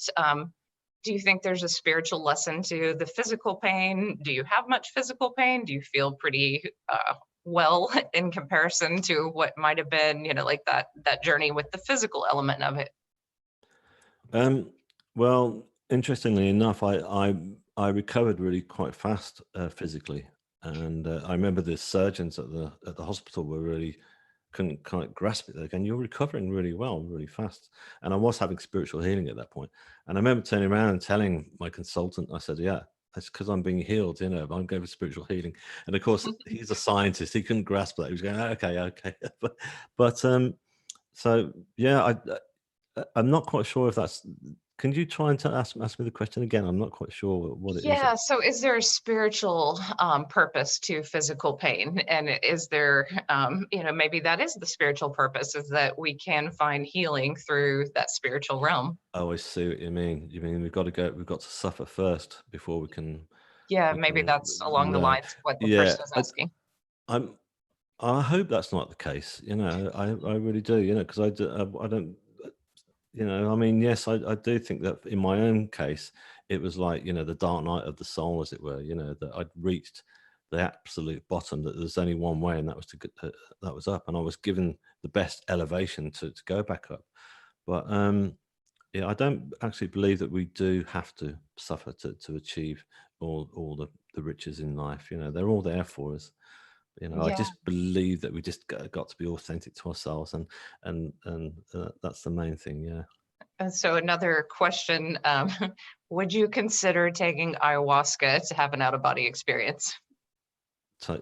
do you think there's a spiritual lesson to the physical pain? Do you have much physical pain? Do you feel pretty well in comparison to what might have been, like that journey with the physical element of it? Well, interestingly enough, I recovered really quite fast physically. And I remember the surgeons at the hospital were really couldn't quite grasp it. They're going, "You're recovering really well, really fast." And I was having spiritual healing at that point. And I remember turning around and telling my consultant, I said, "Yeah, that's because I'm being healed. You know, I'm going for spiritual healing." And of course, he's a scientist. He couldn't grasp that. He was going, "Okay, okay." but so yeah, I'm not quite sure if that's. Can you try and ask me the question again? I'm not quite sure what it is. Yeah, so is there a spiritual purpose to physical pain? And is there, maybe that is the spiritual purpose, is that we can find healing through that spiritual realm. Oh, I see what you mean. You mean we've got to suffer first before Yeah, we maybe can that's along the learn. lines of what the Yeah, person is asking. I'm. I hope that's not the case. I really do. Because I don't. I mean, yes, I do think that in my own case, it was like, the dark night of the soul, as it were, that I'd reached the absolute bottom, that there's only one way, and that was that was up. And I was given the best elevation to go back up. But yeah, I don't actually believe that we do have to suffer to achieve all the riches in life. They're all there for us. I Yeah. just believe that we just got to be authentic to ourselves, and that's the main thing. Yeah. And so another question, would you consider taking ayahuasca to have an out-of-body experience?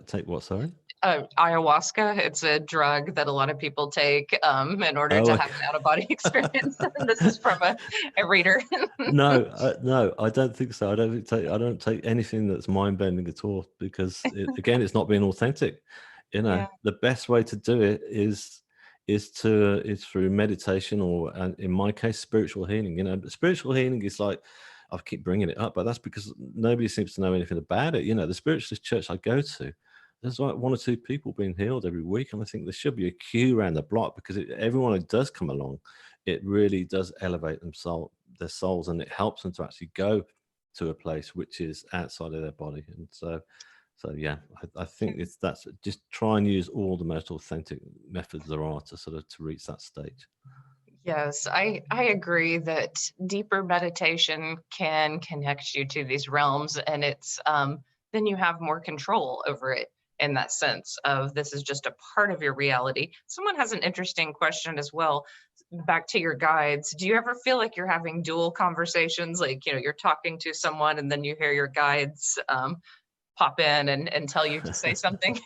Take what? Sorry. Ayahuasca, it's a drug that a lot of people take in order Oh, to okay. have an out-of-body experience. And this is from a reader. No, no, I don't think so. I don't take anything that's mind bending at all, because again, it's not being authentic. Yeah. The best way to do it is through meditation, or in my case, spiritual healing. Spiritual healing is like, I keep bringing it up, but that's because nobody seems to know anything about it. The spiritualist church I go to, there's like one or two people being healed every week, and I think there should be a queue around the block, because everyone who does come along, it really does elevate their souls, and it helps them to actually go to a place which is outside of their body. And so yeah, I think that's just try and use all the most authentic methods there are to sort of to reach that stage. Yes, I agree that deeper meditation can connect you to these realms, and it's then you have more control over it in that sense of this is just a part of your reality. Someone has an interesting question as well. Back to your guides, do you ever feel like you're having dual conversations? Like, you're talking to someone and then you hear your guides pop in and tell you to say something?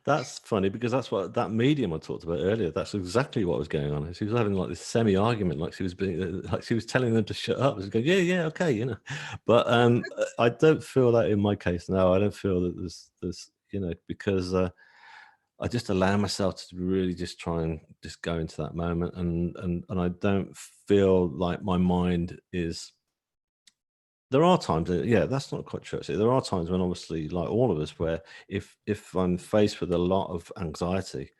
That's funny, because that's what that medium I talked about earlier. That's exactly what was going on. She was having like this semi-argument, like she was telling them to shut up. She was going, "Yeah, yeah, okay." But I don't feel that in my case. No, I don't feel that there's because I just allow myself to really just try and just go into that moment, and I don't feel like my mind is. There are times, yeah, that's not quite true. Actually, there are times when, obviously, like all of us, where if I'm faced with a lot of anxiety,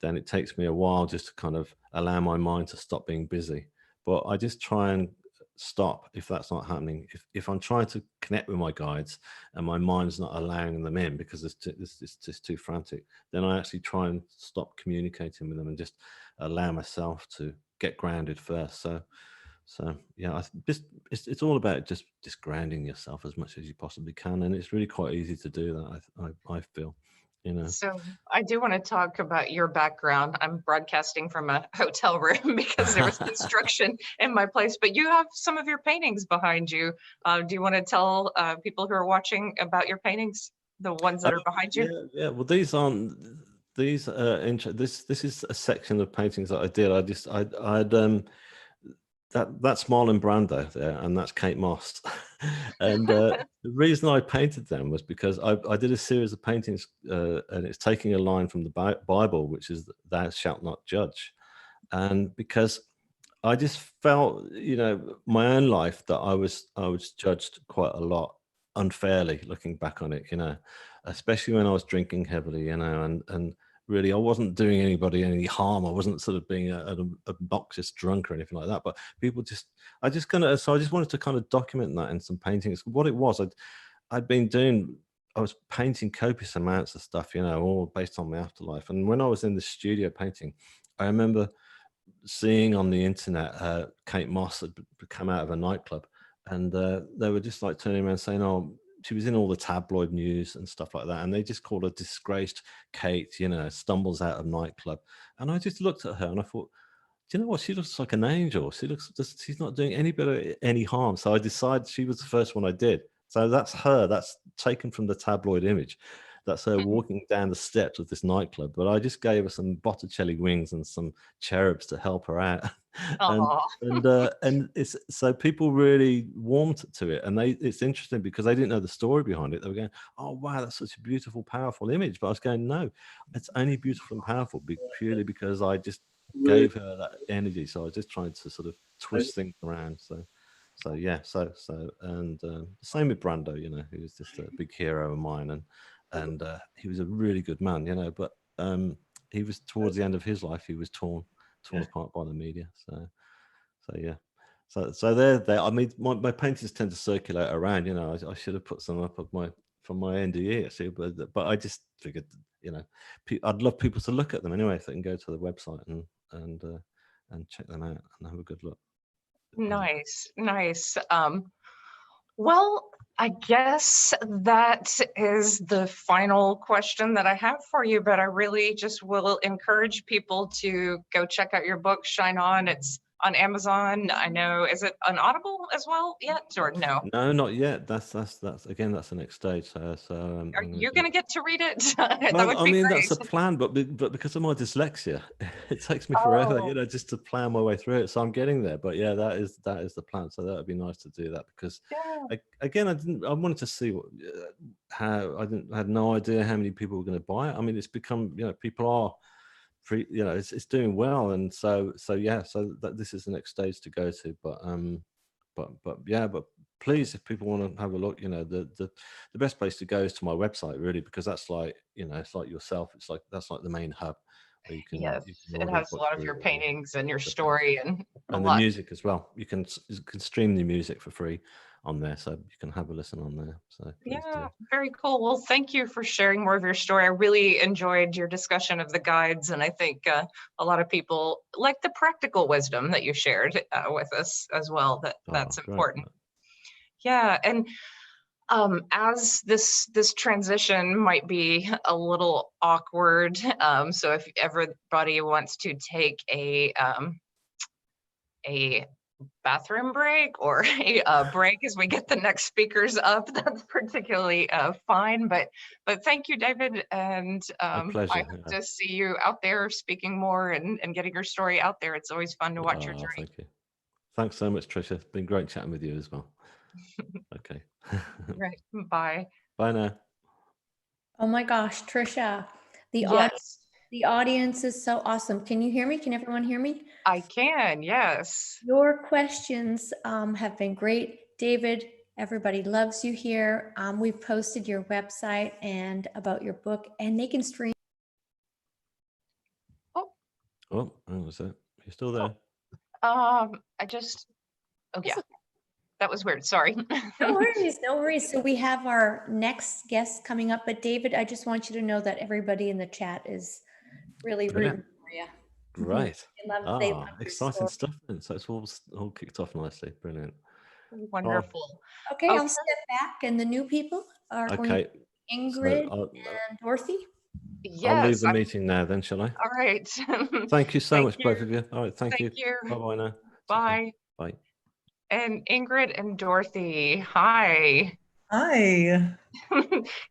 then it takes me a while just to kind of allow my mind to stop being busy. But I just try and stop if that's not happening. If I'm trying to connect with my guides and my mind's not allowing them in because it's just too frantic, then I actually try and stop communicating with them and just allow myself to get grounded first. So yeah, it's all about just grounding yourself as much as you possibly can, and it's really quite easy to do that. I feel, you know. So I do want to talk about your background. I'm broadcasting from a hotel room because there was construction in my place, but you have some of your paintings behind you. Do you want to tell people who are watching about your paintings, the ones that are behind you? Yeah, yeah. Well, these aren't these. This is a section of paintings that I did. I'd that's Marlon Brando there, and that's Kate Moss. And the reason I painted them was because I did a series of paintings, and it's taking a line from the Bible, which is "Thou shalt not judge," and because I just felt, my own life, that I was judged quite a lot unfairly, looking back on it, especially when I was drinking heavily, and really I wasn't doing anybody any harm. I wasn't sort of being an obnoxious drunk or anything like that. But people I just wanted to kind of document that in some paintings. What it was, I'd been doing. I was painting copious amounts of stuff, all based on my afterlife. And when I was in the studio painting, I remember seeing on the internet Kate Moss had come out of a nightclub, and they were just like turning around saying, "Oh, she was in all the tabloid news and stuff like that, and they just called her disgraced Kate, you know, stumbles out of nightclub. And I just looked at her and I thought, do you know what? She looks like an angel. She looks just, she's not doing any harm. So I decided she was the first one I did. So that's her. That's taken from the tabloid image. That's her walking down the steps of this nightclub. But I just gave her some Botticelli wings and some cherubs to help her out. and Aw. and it's so people really warmed to it. And it's interesting because they didn't know the story behind it. They were going, oh wow, that's such a beautiful, powerful image. But I was going, no, it's only beautiful and powerful purely because I just gave her that energy. So I was just trying to sort of twist things around. So yeah, and same with Brando, you know, he was just a big hero of mine, and he was a really good man, you know, but he was towards the end of his life, he was torn apart by the media. So yeah. So there. I mean, my paintings tend to circulate around. You know, I should have put some up of from my NDE actually, but I just figured, you know, I'd love people to look at them anyway, if they can go to the website and check them out and have a good look. Nice. Well, I guess that is the final question that I have for you, but I really just will encourage people to go check out your book, Shine On. It's on Amazon. I know, is it on Audible as well yet, or no? No, not yet. That's again, that's the next stage. So Are you going to get to read it? That would I be mean, great. that's a plan, but because of my dyslexia, it takes me forever, Oh. you know, just to plan my way through it. So I'm getting there, but yeah, that is the plan. So that would be nice to do that because, Yeah. again, I wanted to see how I had no idea how many people were going to buy it. I mean, it's become, you know, people are you know, it's doing well, and so yeah, so that this is the next stage to go to, but yeah, but please, if people want to have a look, you know, the best place to go is to my website, really, because that's like, you know, it's like yourself, it's like that's like the main hub where you can Yes, it order a has a book lot of through your paintings and your the story and a the lot. music as well. You can stream the music for free on there, so you can have a listen on there. So please do. Yeah, very cool. Well, thank you for sharing more of your story. I really enjoyed your discussion of the guides, and I think a lot of people like the practical wisdom that you shared with us as well. That's Great. important. Yeah, and as this transition might be a little awkward, so if everybody wants to take a bathroom break or a break as we get the next speakers up, that's particularly fine. But thank you, David, and My pleasure. I hope to see you out there speaking more and getting your story out there. It's always fun to watch your journey. Thank you. Thanks so much, Tricia. It's been great chatting with you as well. Okay. Right. Bye. Bye now. Oh my gosh, Tricia, Yes, the audience is so awesome. Can you hear me? Can everyone hear me? I can. Yes. Your questions have been great. David, everybody loves you here. We've posted your website and about your book, and they can stream. Oh, hang on a sec. You're still there? Oh, yeah, that was weird. Sorry. No worries, no worries. So we have our next guest coming up, but David, I just want you to know that everybody in the chat is really rooting for you. Great. They love your exciting story. stuff then. So it's all kicked off nicely. Brilliant. Wonderful. Okay, I'll step back, and the new people are going to be Ingrid and Dorothy. Yes. I'll leave the meeting now then, shall I? All right. Thank you so much, both of you. All right, thank you. you. Bye-bye now. Bye. Bye. And Ingrid and Dorothy, hi. Hi.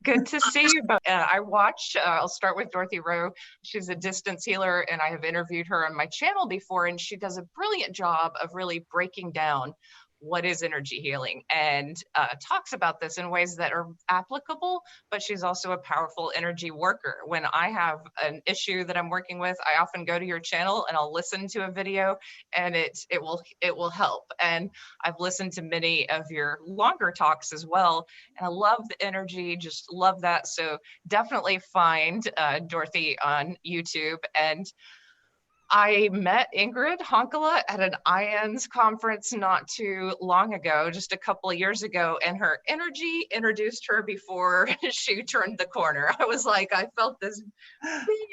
Good to see you. But I watch, I'll start with Dorothy Rowe. She's a distance healer, and I have interviewed her on my channel before, and she does a brilliant job of really breaking down what is energy healing and talks about this in ways that are applicable, but she's also a powerful energy worker. When I have an issue that I'm working with, I often go to your channel and I'll listen to a video, and it will help. And I've listened to many of your longer talks as well, and I love the energy, just love that. So definitely find Dorothy on YouTube. And I met Ingrid Honkola at an IANS conference not too long ago, just a couple of years ago, and her energy introduced her before she turned the corner. I was like, I felt this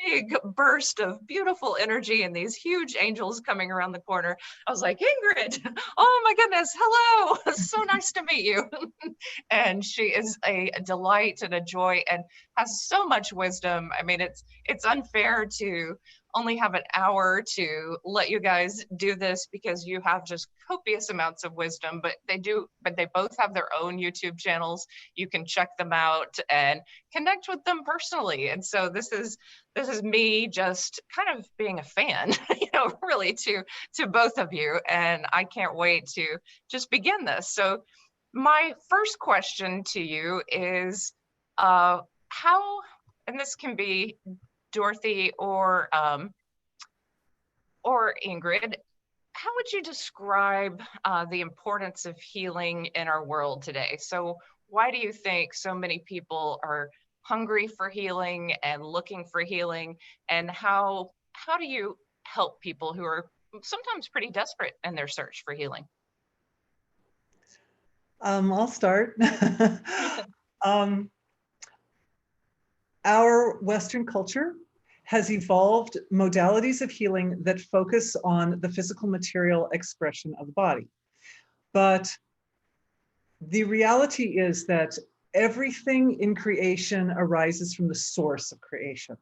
big burst of beautiful energy and these huge angels coming around the corner. I was like, Ingrid, oh my goodness, hello, so nice to meet you. And she is a delight and a joy and has so much wisdom. I mean, it's unfair to only have an hour to let you guys do this because you have just copious amounts of wisdom, but they both have their own YouTube channels. You can check them out and connect with them personally. And so this is me just kind of being a fan, really to both of you. And I can't wait to just begin this. So my first question to you is how, and this can be Dorothy or Ingrid, how would you describe the importance of healing in our world today? So why do you think so many people are hungry for healing and looking for healing? And how do you help people who are sometimes pretty desperate in their search for healing? I'll start. Our Western culture has evolved modalities of healing that focus on the physical material expression of the body. But the reality is that everything in creation arises from the source of creation.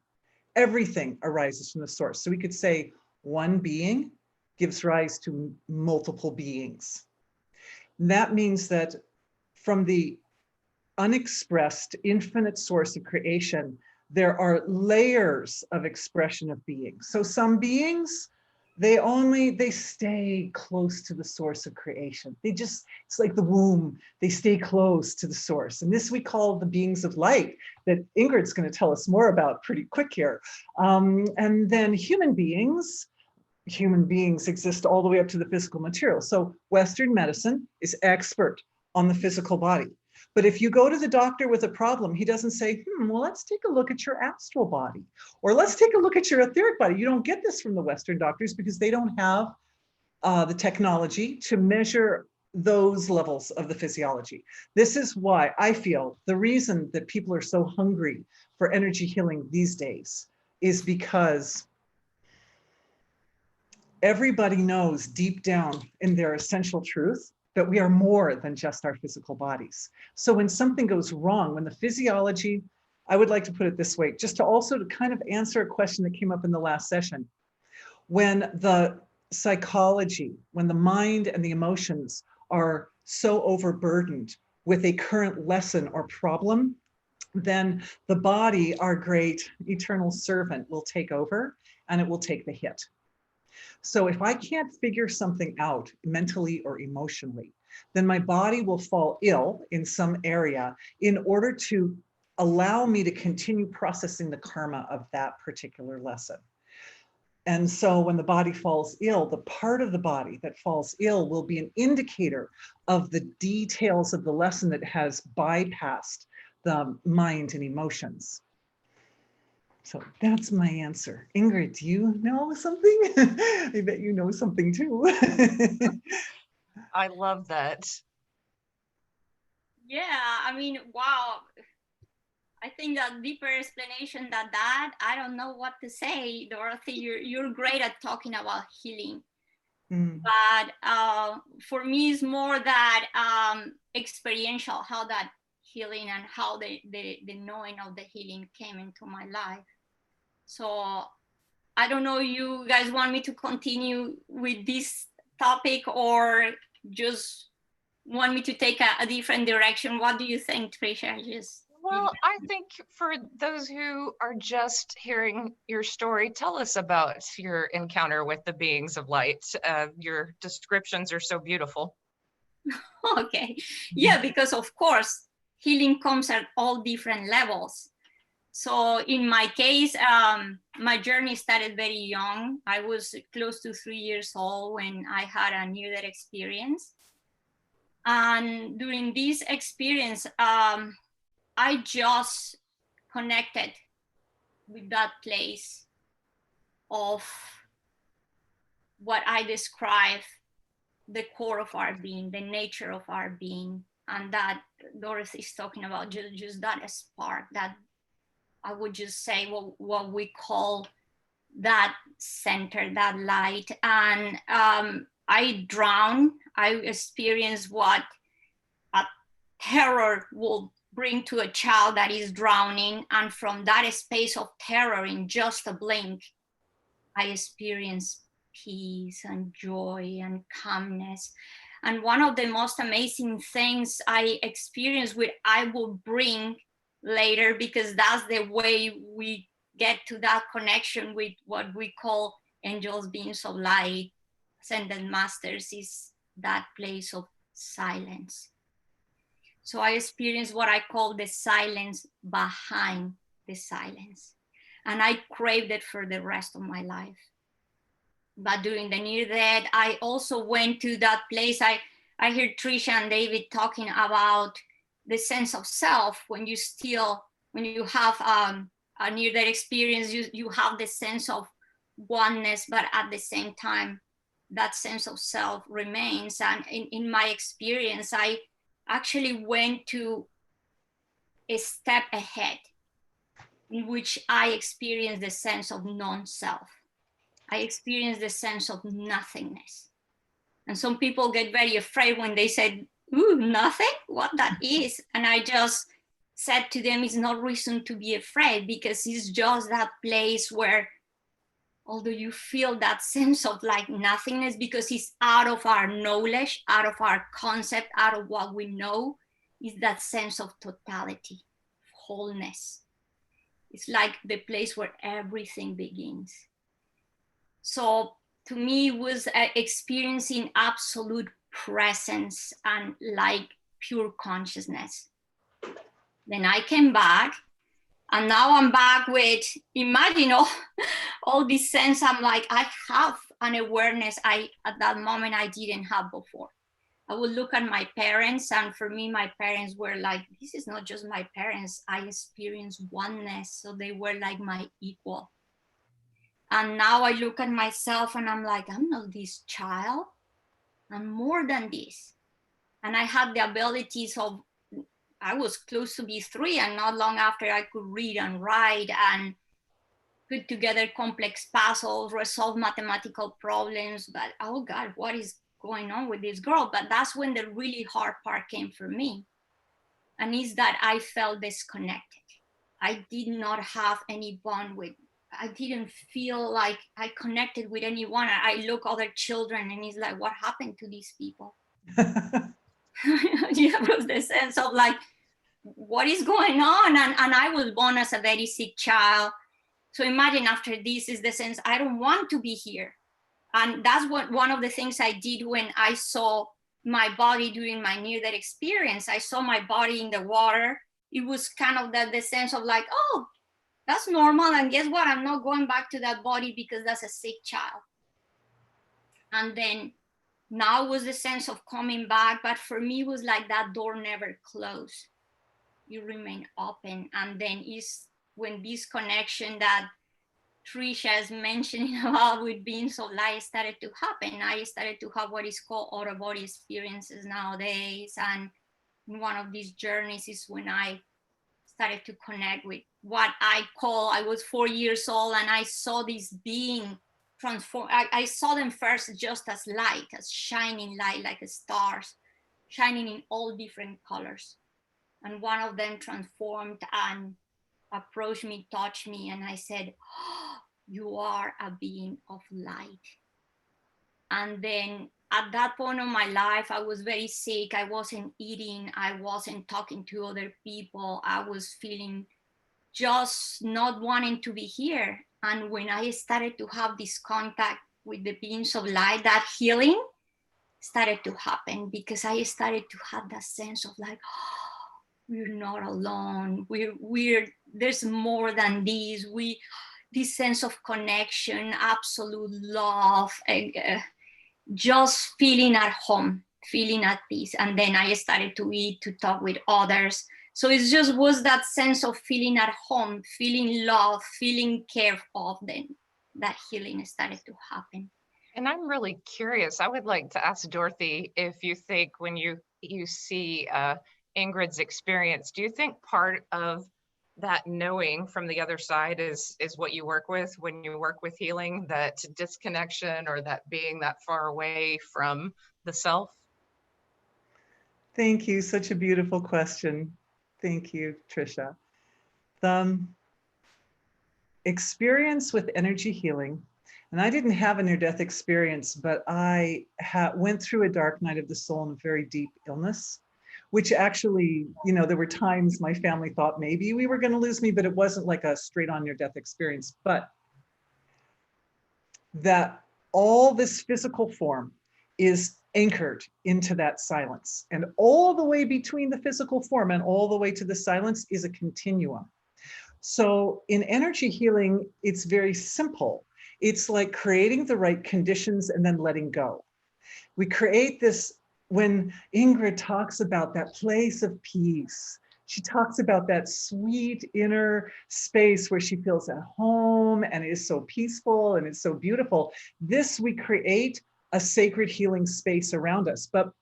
Everything arises from the source. So we could say one being gives rise to multiple beings. That means that from the unexpressed infinite source of creation, there are layers of expression of beings. So some beings, they stay close to the source of creation. It's like the womb, they stay close to the source. And this we call the beings of light that Ingrid's going to tell us more about pretty quick here. And then human beings exist all the way up to the physical material. So Western medicine is expert on the physical body. But if you go to the doctor with a problem, he doesn't say, well, let's take a look at your astral body, or let's take a look at your etheric body. You don't get this from the Western doctors because they don't have the technology to measure those levels of the physiology. This is why I feel the reason that people are so hungry for energy healing these days is because everybody knows deep down in their essential truth that we are more than just our physical bodies. So when something goes wrong, when the physiology, I would like to put it this way, just to kind of answer a question that came up in the last session. When the psychology, when the mind and the emotions are so overburdened with a current lesson or problem, then the body, our great eternal servant, will take over and it will take the hit. So if I can't figure something out mentally or emotionally, then my body will fall ill in some area in order to allow me to continue processing the karma of that particular lesson. And so when the body falls ill, the part of the body that falls ill will be an indicator of the details of the lesson that has bypassed the mind and emotions. So that's my answer. Ingrid, do you know something? I bet you know something too. I love that. Yeah, I mean, wow. I think that deeper explanation than that, I don't know what to say, Dorothy. You're great at talking about healing. But for me, it's more that experiential, how that healing and how the knowing of the healing came into my life. So I don't know, you guys want me to continue with this topic or just want me to take a different direction? What do you think, Tricia? Well, I think for those who are just hearing your story, tell us about your encounter with the beings of light. Your descriptions are so beautiful. Okay, yeah, because of course, healing comes at all different levels. So in my case, my journey started very young. I was close to 3 years old when I had a near-death experience. And during this experience, I just connected with that place of what I describe the core of our being, the nature of our being, and that Dorothy is talking about, just that spark, that I would just say what we call that center, that light. And I drown. I experience what a terror will bring to a child that is drowning. And from that space of terror, in just a blink, I experience peace and joy and calmness. And one of the most amazing things I experienced, which I will bring later, because that's the way we get to that connection with what we call angels, beings of light, ascended masters, is that place of silence. So I experienced what I call the silence behind the silence. And I craved it for the rest of my life. But during the near death, I also went to that place. I hear Tricia and David talking about the sense of self. When you have a near death experience, you have the sense of oneness, but at the same time, that sense of self remains. And in my experience, I actually went to a step ahead, in which I experienced the sense of non-self. I experienced the sense of nothingness. And some people get very afraid when they said, ooh, nothing, what that is. And I just said to them, it's no reason to be afraid, because it's just that place where, although you feel that sense of like nothingness, because it's out of our knowledge, out of our concept, out of what we know, is that sense of totality, wholeness. It's like the place where everything begins. So to me, it was experiencing absolute presence and like pure consciousness. Then I came back, and now I'm back with, imagine all this sense. I'm like, I have an awareness at that moment I didn't have before. I would look at my parents, and for me, my parents were like, this is not just my parents. I experienced oneness, so they were like my equal. And now I look at myself and I'm like, I'm not this child. I'm more than this. And I had the abilities of, I was close to be 3, and not long after I could read and write and put together complex puzzles, resolve mathematical problems. But oh God, what is going on with this girl? But that's when the really hard part came for me. And is that I felt disconnected. I did not have any bond with, I didn't feel like I connected with anyone. I look other children and it's like, what happened to these people? You have the sense of like, what is going on? And I was born as a very sick child. So imagine after this is the sense, I don't want to be here. And that's one of the things I did when I saw my body during my near-death experience. I saw my body in the water. It was kind of the sense of like, oh, that's normal. And guess what? I'm not going back to that body because that's a sick child. And then now was the sense of coming back. But for me, it was like that door never closed. You remain open. And then is when this connection that Tricia is mentioning about with beings of light started to happen. I started to have what is called out-of-body experiences nowadays. And one of these journeys is when I started to connect with what I was 4 years old, and I saw this being transform. I saw them first just as light, as shining light, like stars, shining in all different colors. And one of them transformed and approached me, touched me, and I said, oh, you are a being of light. And then at that point of my life, I was very sick. I wasn't eating. I wasn't talking to other people. I was feeling just not wanting to be here. And when I started to have this contact with the beings of light, that healing started to happen, because I started to have that sense of like, oh, we're not alone. There's more than this. This sense of connection, absolute love, just feeling at home, feeling at peace. And then I started to eat, to talk with others. So it just was that sense of feeling at home, feeling love, feeling cared of. Then that healing started to happen. And I'm really curious. I would like to ask Dorothy if you think when you see Ingrid's experience, do you think part of that knowing from the other side is what you work with when you work with healing, that disconnection or that being that far away from the self? Thank you. Such a beautiful question. Thank you, Tricia. The experience with energy healing, and I didn't have a near-death experience, but I went through a dark night of the soul and a very deep illness, which actually, you know, there were times my family thought maybe we were going to lose me, but it wasn't like a straight-on near-death experience. But that all this physical form is anchored into that silence. And all the way between the physical form and all the way to the silence is a continuum. So in energy healing, it's very simple. It's like creating the right conditions and then letting go. We create this, when Ingrid talks about that place of peace, she talks about that sweet inner space where she feels at home and is so peaceful and it's so beautiful. This, we create a sacred healing space around us. But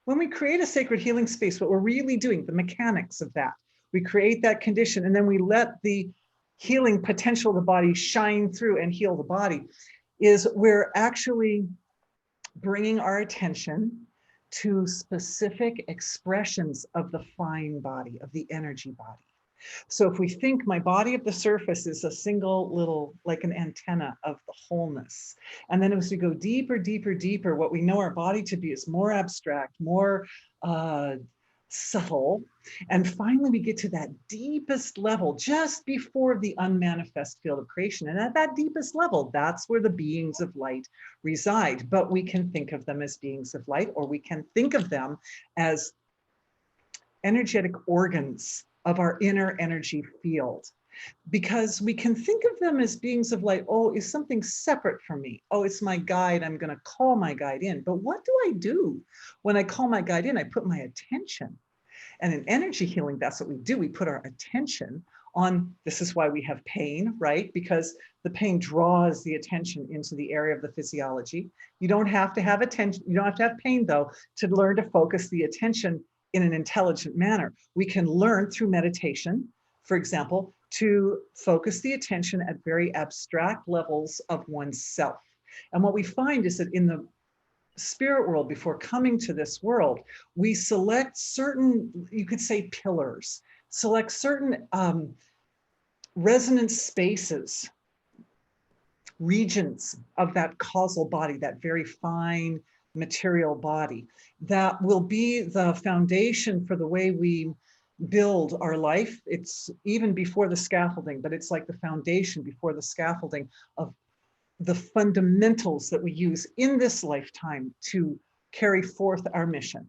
when we create a sacred healing space, what we're really doing, the mechanics of that, we create that condition and then we let the healing potential of the body shine through and heal the body, is we're actually bringing our attention to specific expressions of the fine body, of the energy body. So if we think my body of the surface is a single little, like an antenna of the wholeness. And then as we go deeper, deeper, deeper, what we know our body to be is more abstract, more subtle. And finally, we get to that deepest level just before the unmanifest field of creation. And at that deepest level, that's where the beings of light reside. But we can think of them as beings of light, or we can think of them as energetic organs of our inner energy field, because we can think of them as beings of light. Oh, is something separate from me? Oh, it's my guide. I'm going to call my guide in. But what do I do when I call my guide in? I put my attention. And in energy healing, that's what we do. We put our attention on, this is why we have pain, right? Because the pain draws the attention into the area of the physiology. You don't have to have attention. You don't have to have pain, though, to learn to focus the attention in an intelligent manner. We can learn through meditation, for example, to focus the attention at very abstract levels of oneself. And what we find is that in the spirit world, before coming to this world, we select certain, you could say pillars, select certain resonance spaces, regions of that causal body, that very fine material body, that will be the foundation for the way we build our life. It's even before the scaffolding, but it's like the foundation before the scaffolding of the fundamentals that we use in this lifetime to carry forth our mission.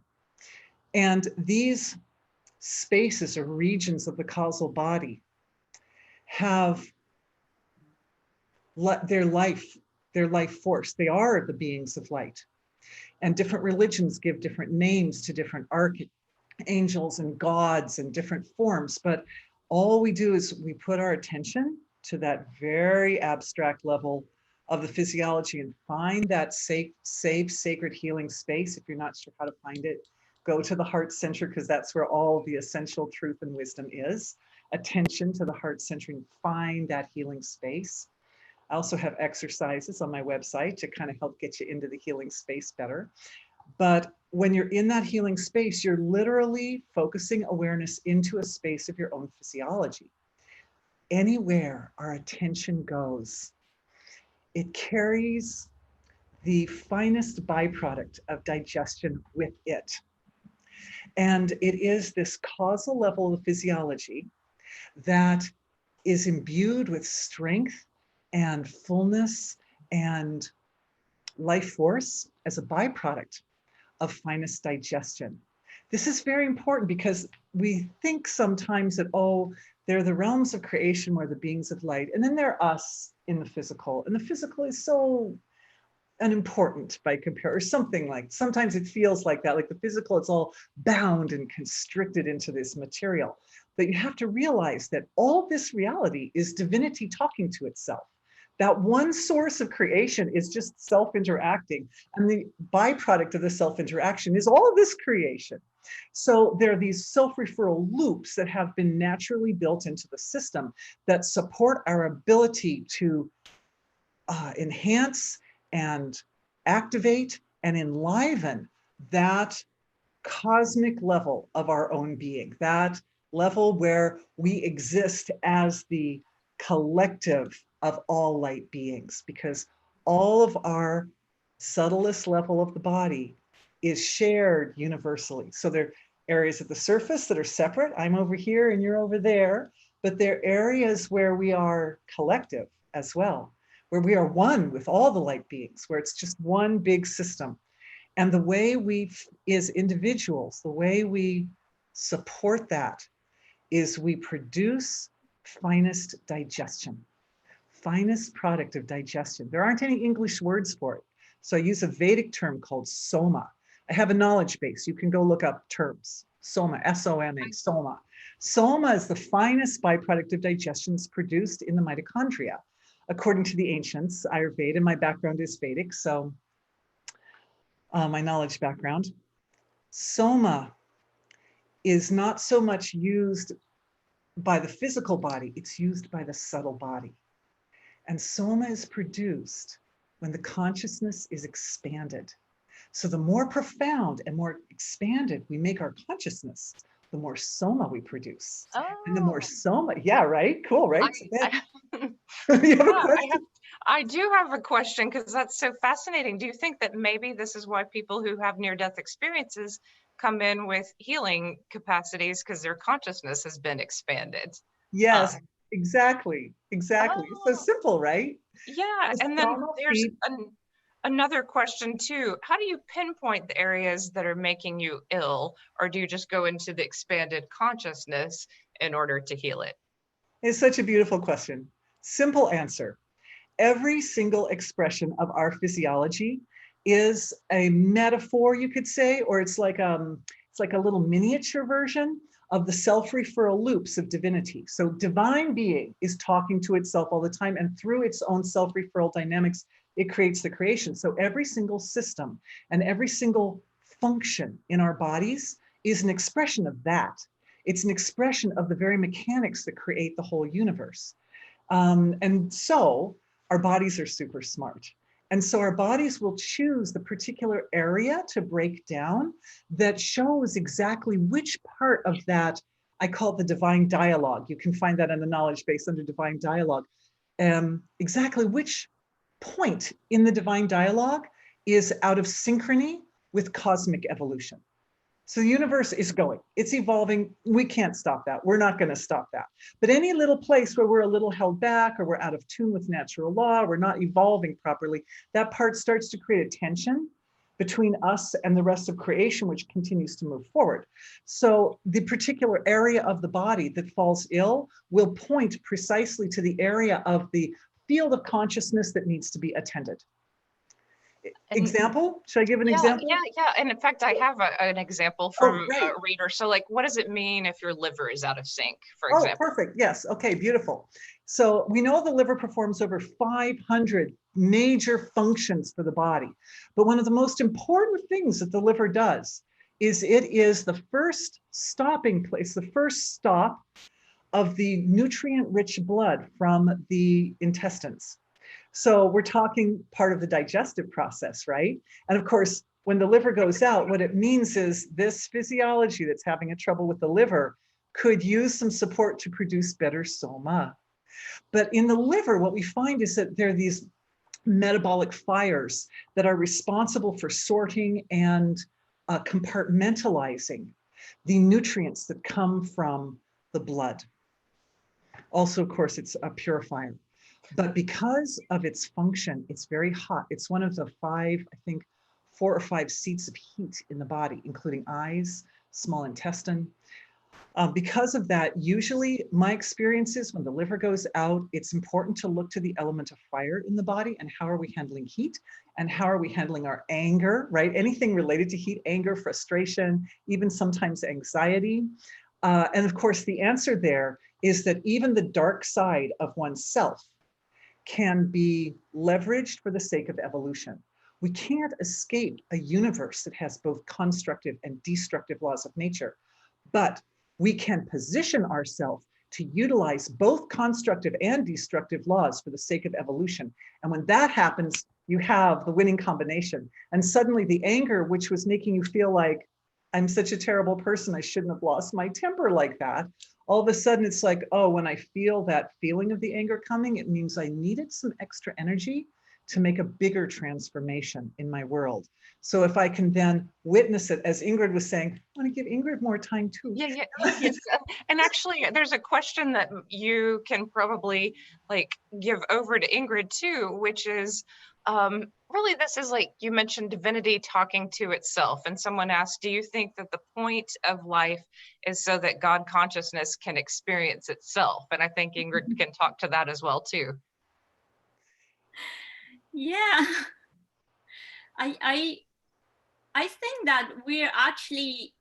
And these spaces or regions of the causal body have their life force. They are the beings of light. And different religions give different names to different archangels and gods and different forms. But all we do is we put our attention to that very abstract level of the physiology and find that safe, sacred healing space. If you're not sure how to find it, go to the heart center, because that's where all the essential truth and wisdom is. Attention to the heart center and find that healing space. I also have exercises on my website to kind of help get you into the healing space better. But when you're in that healing space, you're literally focusing awareness into a space of your own physiology. Anywhere our attention goes, it carries the finest byproduct of digestion with it. And it is this causal level of physiology that is imbued with strength and fullness and life force as a byproduct of finest digestion. This is very important because we think sometimes that, oh, they're the realms of creation where the beings of light, and then they're us in the physical. And the physical is so unimportant by comparison, or something like, sometimes it feels like that, like the physical, it's all bound and constricted into this material. But you have to realize that all this reality is divinity talking to itself. That one source of creation is just self-interacting. And the byproduct of the self-interaction is all of this creation. So there are these self-referral loops that have been naturally built into the system that support our ability to enhance and activate and enliven that cosmic level of our own being, that level where we exist as the collective of all light beings, because all of our subtlest level of the body is shared universally. So there are areas at the surface that are separate. I'm over here and you're over there, but there are areas where we are collective as well, where we are one with all the light beings, where it's just one big system. And the way we, as individuals, the way we support that is we produce finest digestion, finest product of digestion. There aren't any English words for it. So I use a Vedic term called soma. I have a knowledge base. You can go look up terms. Soma, S-O-M-A, soma. Soma is the finest byproduct of digestion that's produced in the mitochondria. According to the ancients, Ayurveda, my background is Vedic, so my knowledge background. Soma is not so much used by the physical body, it's used by the subtle body. And soma is produced when the consciousness is expanded. So the more profound and more expanded we make our consciousness, the more soma we produce. Oh. And the more soma, yeah, right? Cool, right? I do have a question, because that's so fascinating. Do you think that maybe this is why people who have near-death experiences come in with healing capacities, because their consciousness has been expanded? Yes, exactly. Exactly. Oh. It's so simple, right? Yeah, and then there's another question too. How do you pinpoint the areas that are making you ill, or do you just go into the expanded consciousness in order to heal it? It's such a beautiful question. Simple answer. Every single expression of our physiology is a metaphor, you could say, or it's like a little miniature version of the self-referral loops of divinity. So divine being is talking to itself all the time, and through its own self-referral dynamics, it creates the creation. So every single system and every single function in our bodies is an expression of that. It's an expression of the very mechanics that create the whole universe. And so our bodies are super smart. And so our bodies will choose the particular area to break down that shows exactly which part of that, I call it the divine dialogue. You can find that in the knowledge base under divine dialogue. Exactly which point in the divine dialogue is out of synchrony with cosmic evolution. So the universe is going, it's evolving. We can't stop that. We're not going to stop that. But any little place where we're a little held back, or we're out of tune with natural law, we're not evolving properly, that part starts to create a tension between us and the rest of creation, which continues to move forward. So the particular area of the body that falls ill will point precisely to the area of the field of consciousness that needs to be attended. Example? Should I give an example? Yeah. And in fact, I have an example from a reader. So like, what does it mean if your liver is out of sync, for example? Oh, perfect. Yes. Okay, beautiful. So we know the liver performs over 500 major functions for the body. But one of the most important things that the liver does is it is the first stopping place, the first stop of the nutrient-rich blood from the intestines. So we're talking part of the digestive process, right? And of course, when the liver goes out, what it means is this physiology that's having a trouble with the liver could use some support to produce better soma. But in the liver, what we find is that there are these metabolic fires that are responsible for sorting and compartmentalizing the nutrients that come from the blood. Also, of course, it's a purifier. But because of its function, it's very hot. It's one of the 4 or 5 seats of heat in the body, including eyes, small intestine. Because of that, usually my experience is when the liver goes out, it's important to look to the element of fire in the body and how are we handling heat and how are we handling our anger, right? Anything related to heat, anger, frustration, even sometimes anxiety. And of course, the answer there is that even the dark side of oneself can be leveraged for the sake of evolution. We can't escape a universe that has both constructive and destructive laws of nature, but we can position ourselves to utilize both constructive and destructive laws for the sake of evolution. And when that happens, you have the winning combination. And suddenly the anger, which was making you feel like, I'm such a terrible person, I shouldn't have lost my temper like that. All of a sudden it's like, oh, when I feel that feeling of the anger coming, it means I needed some extra energy to make a bigger transformation in my world. So if I can then witness it, as Ingrid was saying, I want to give Ingrid more time too. Yeah. Yes. And actually, there's a question that you can probably like give over to Ingrid too, which is really, this is like you mentioned divinity talking to itself. And someone asked, do you think that the point of life is so that God consciousness can experience itself? And I think Ingrid can talk to that as well too. Yeah, I think that we're actually,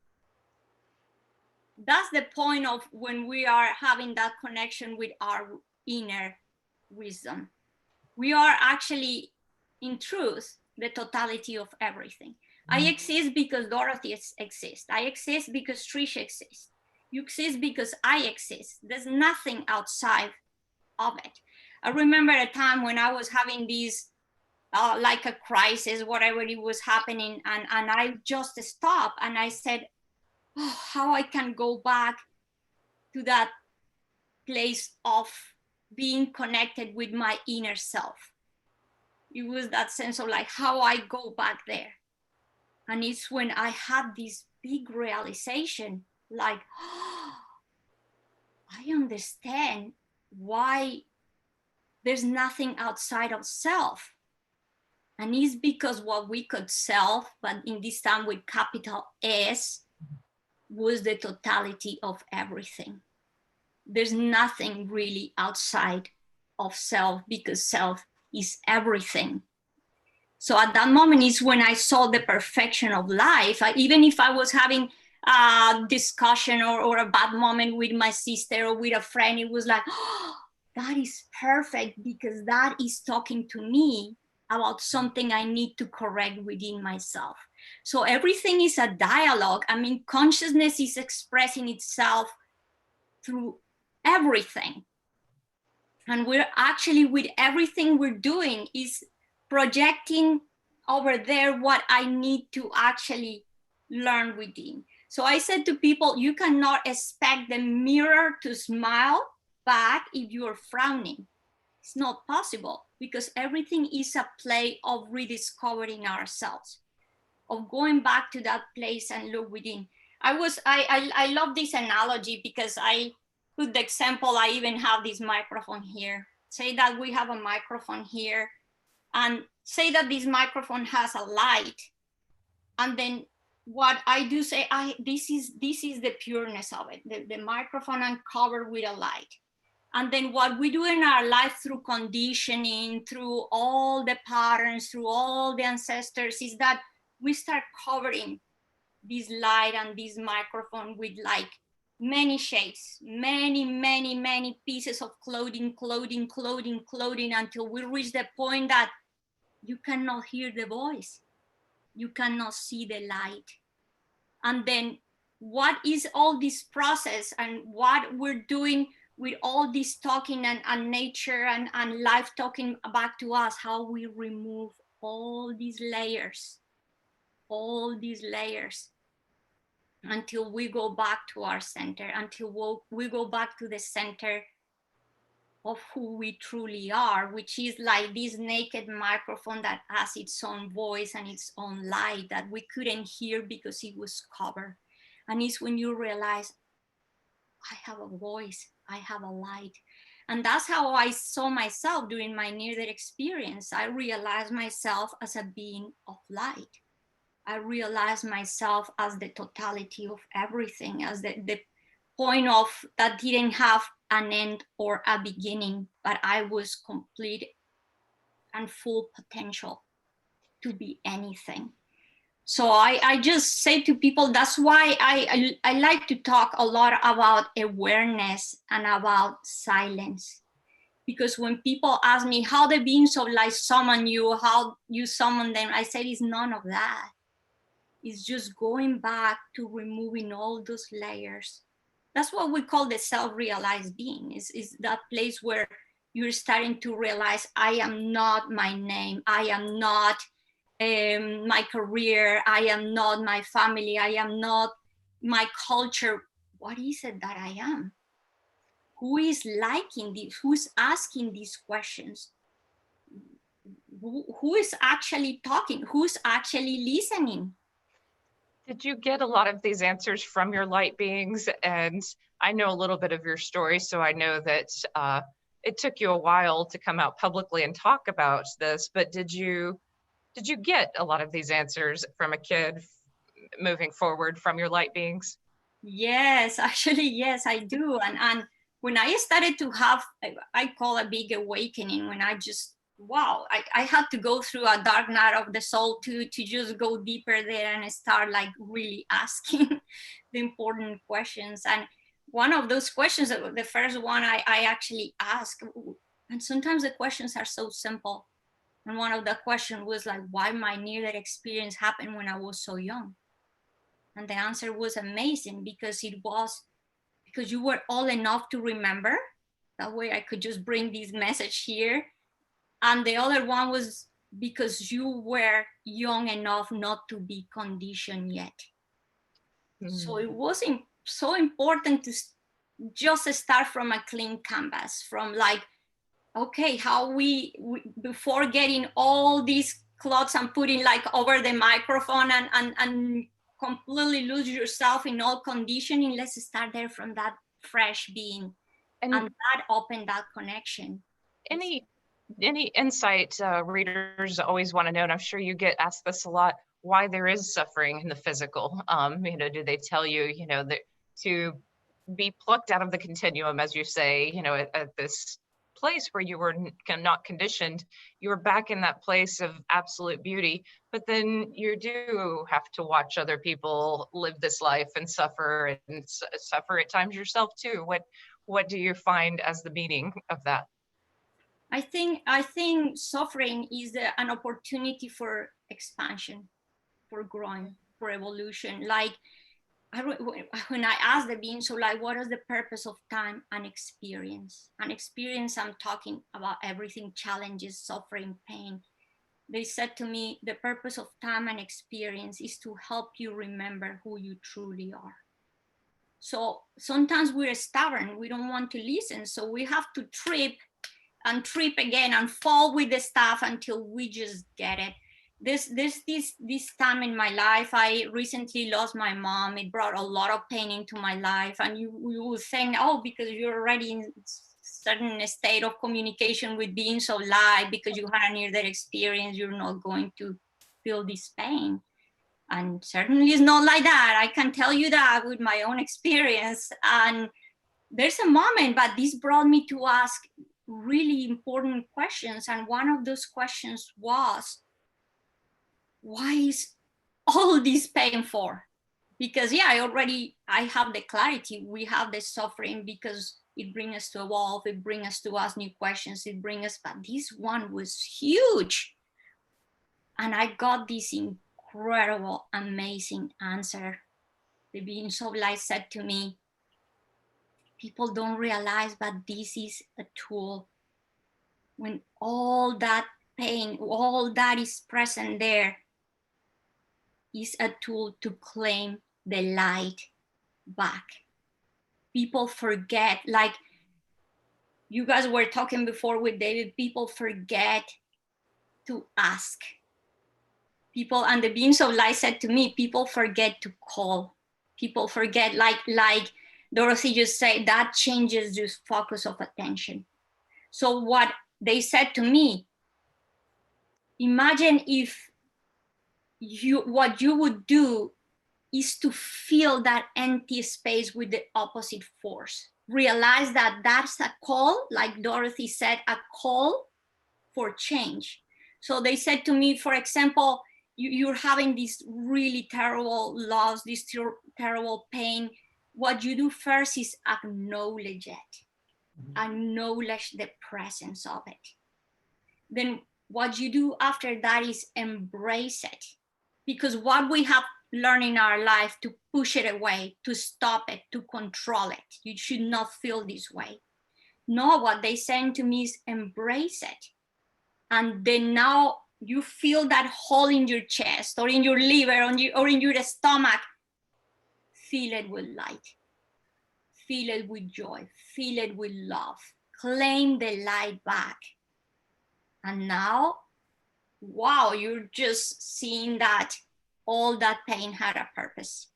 that's the point of when we are having that connection with our inner wisdom. We are actually, in truth, the totality of everything. I exist because Dorothy exists. I exist because Tricia exists. You exist because I exist. There's nothing outside of it. I remember a time when I was having these like a crisis, whatever it was happening, and I just stopped and I said, oh, how I can go back to that place of being connected with my inner self. It was that sense of like how I go back there. And it's when I had this big realization, like, oh, I understand why there's nothing outside of self. And it's because what we could self, but in this time with capital S, was the totality of everything. There's nothing really outside of self because self is everything. So at that moment is when I saw the perfection of life. Even if I was having a discussion or a bad moment with my sister or with a friend, it was like, oh, that is perfect because that is talking to me about something I need to correct within myself. So everything is a dialogue. I mean, consciousness is expressing itself through everything. And we're actually, with everything we're doing, is projecting over there what I need to actually learn within. So I said to people, you cannot expect the mirror to smile back if you're frowning. It's not possible because everything is a play of rediscovering ourselves, of going back to that place and look within. I love this analogy because I put the example, I even have this microphone here. Say that we have a microphone here and say that this microphone has a light. And then what I do say, this is the pureness of it, the microphone uncovered with a light. And then what we do in our life through conditioning, through all the patterns, through all the ancestors, is that we start covering this light and this microphone with like many shades, many pieces of clothing, until we reach the point that you cannot hear the voice. You cannot see the light. And then what is all this process and what we're doing with all this talking and nature and life talking back to us, how we remove all these layers until we go back to our center, until we go back to the center of who we truly are, which is like this naked microphone that has its own voice and its own light that we couldn't hear because it was covered. And it's when you realize, I have a voice, I have a light. And that's how I saw myself during my near-death experience. I realized myself as a being of light. I realized myself as the totality of everything, as the point of that didn't have an end or a beginning, but I was complete and full potential to be anything. So I just say to people, that's why I like to talk a lot about awareness and about silence, Because when people ask me how the beings of light summon you, how you summon them, I said it's none of that. It's just going back to removing all those layers. That's what we call the self-realized being, is that place where you're starting to realize, I am not my name, I am not my career, I am not my family, I am not my culture. What is it that I am? Who is liking this? Who's asking these questions? Who is actually talking? Who's actually listening? Did you get a lot of these answers from your light beings? And I know a little bit of your story, so I know that it took you a while to come out publicly and talk about this, but did you get a lot of these answers from a kid moving forward from your light beings? Yes, actually, yes, I do. And when I started to have, I call a big awakening, when I just, wow, I had to go through a dark night of the soul to just go deeper there and start like really asking the important questions. And one of those questions, the first one I actually asked, and sometimes the questions are so simple. And one of the questions was like, why my near-death experience happened when I was so young? And the answer was amazing, because it was because you were old enough to remember. That way I could just bring this message here. And the other one was because you were young enough not to be conditioned yet. So it was so important to just start from a clean canvas, from like, okay, how we before getting all these clothes and putting like over the microphone and completely lose yourself in all conditioning, let's start there from that fresh being, and that open that connection. Any insight readers always want to know, and I'm sure you get asked this a lot, why there is suffering in the physical? You know, do they tell you, you know, that to be plucked out of the continuum, as you say, you know, at this place where you were not conditioned, you were back in that place of absolute beauty, but then you do have to watch other people live this life and suffer at times yourself too. What do you find as the meaning of that? I think suffering is an opportunity for expansion, for growing, for evolution. Like when I asked the being, so like, what is the purpose of time and experience? And experience, I'm talking about everything, challenges, suffering, pain. They said to me, the purpose of time and experience is to help you remember who you truly are. So sometimes we're stubborn, we don't want to listen. So we have to trip and trip again and fall with the stuff until we just get it. This time in my life, I recently lost my mom. It brought a lot of pain into my life. And you would think, oh, because you're already in certain state of communication with beings of light, because you had a near-death experience, you're not going to feel this pain. And certainly it's not like that. I can tell you that with my own experience. And there's a moment, but this brought me to ask really important questions. And one of those questions was, why is all this pain for? Because yeah, I have the clarity. We have the suffering because it brings us to evolve. It brings us to ask new questions. It brings us, but this one was huge. And I got this incredible, amazing answer. The beings of light said to me, people don't realize, but this is a tool. When all that pain, all that is present there, is a tool to claim the light back. People forget, like you guys were talking before with David, people forget to ask. People, and the beings of light said to me, people forget to call. People forget, like Dorothy just said, that changes the focus of attention. So what they said to me, imagine if what you would do is to fill that empty space with the opposite force. Realize that that's a call, like Dorothy said, a call for change. So they said to me, for example, you're having this really terrible loss, this terrible pain. What you do first is acknowledge it. acknowledge the presence of it. Then what you do after that is embrace it. Because what we have learned in our life to push it away, to stop it, to control it. You should not feel this way. No, what they saying to me is embrace it. And then now you feel that hole in your chest or in your liver or in your stomach. Feel it with light. Feel it with joy. Feel it with love. Claim the light back. And now, wow, you're just seeing that all that pain had a purpose.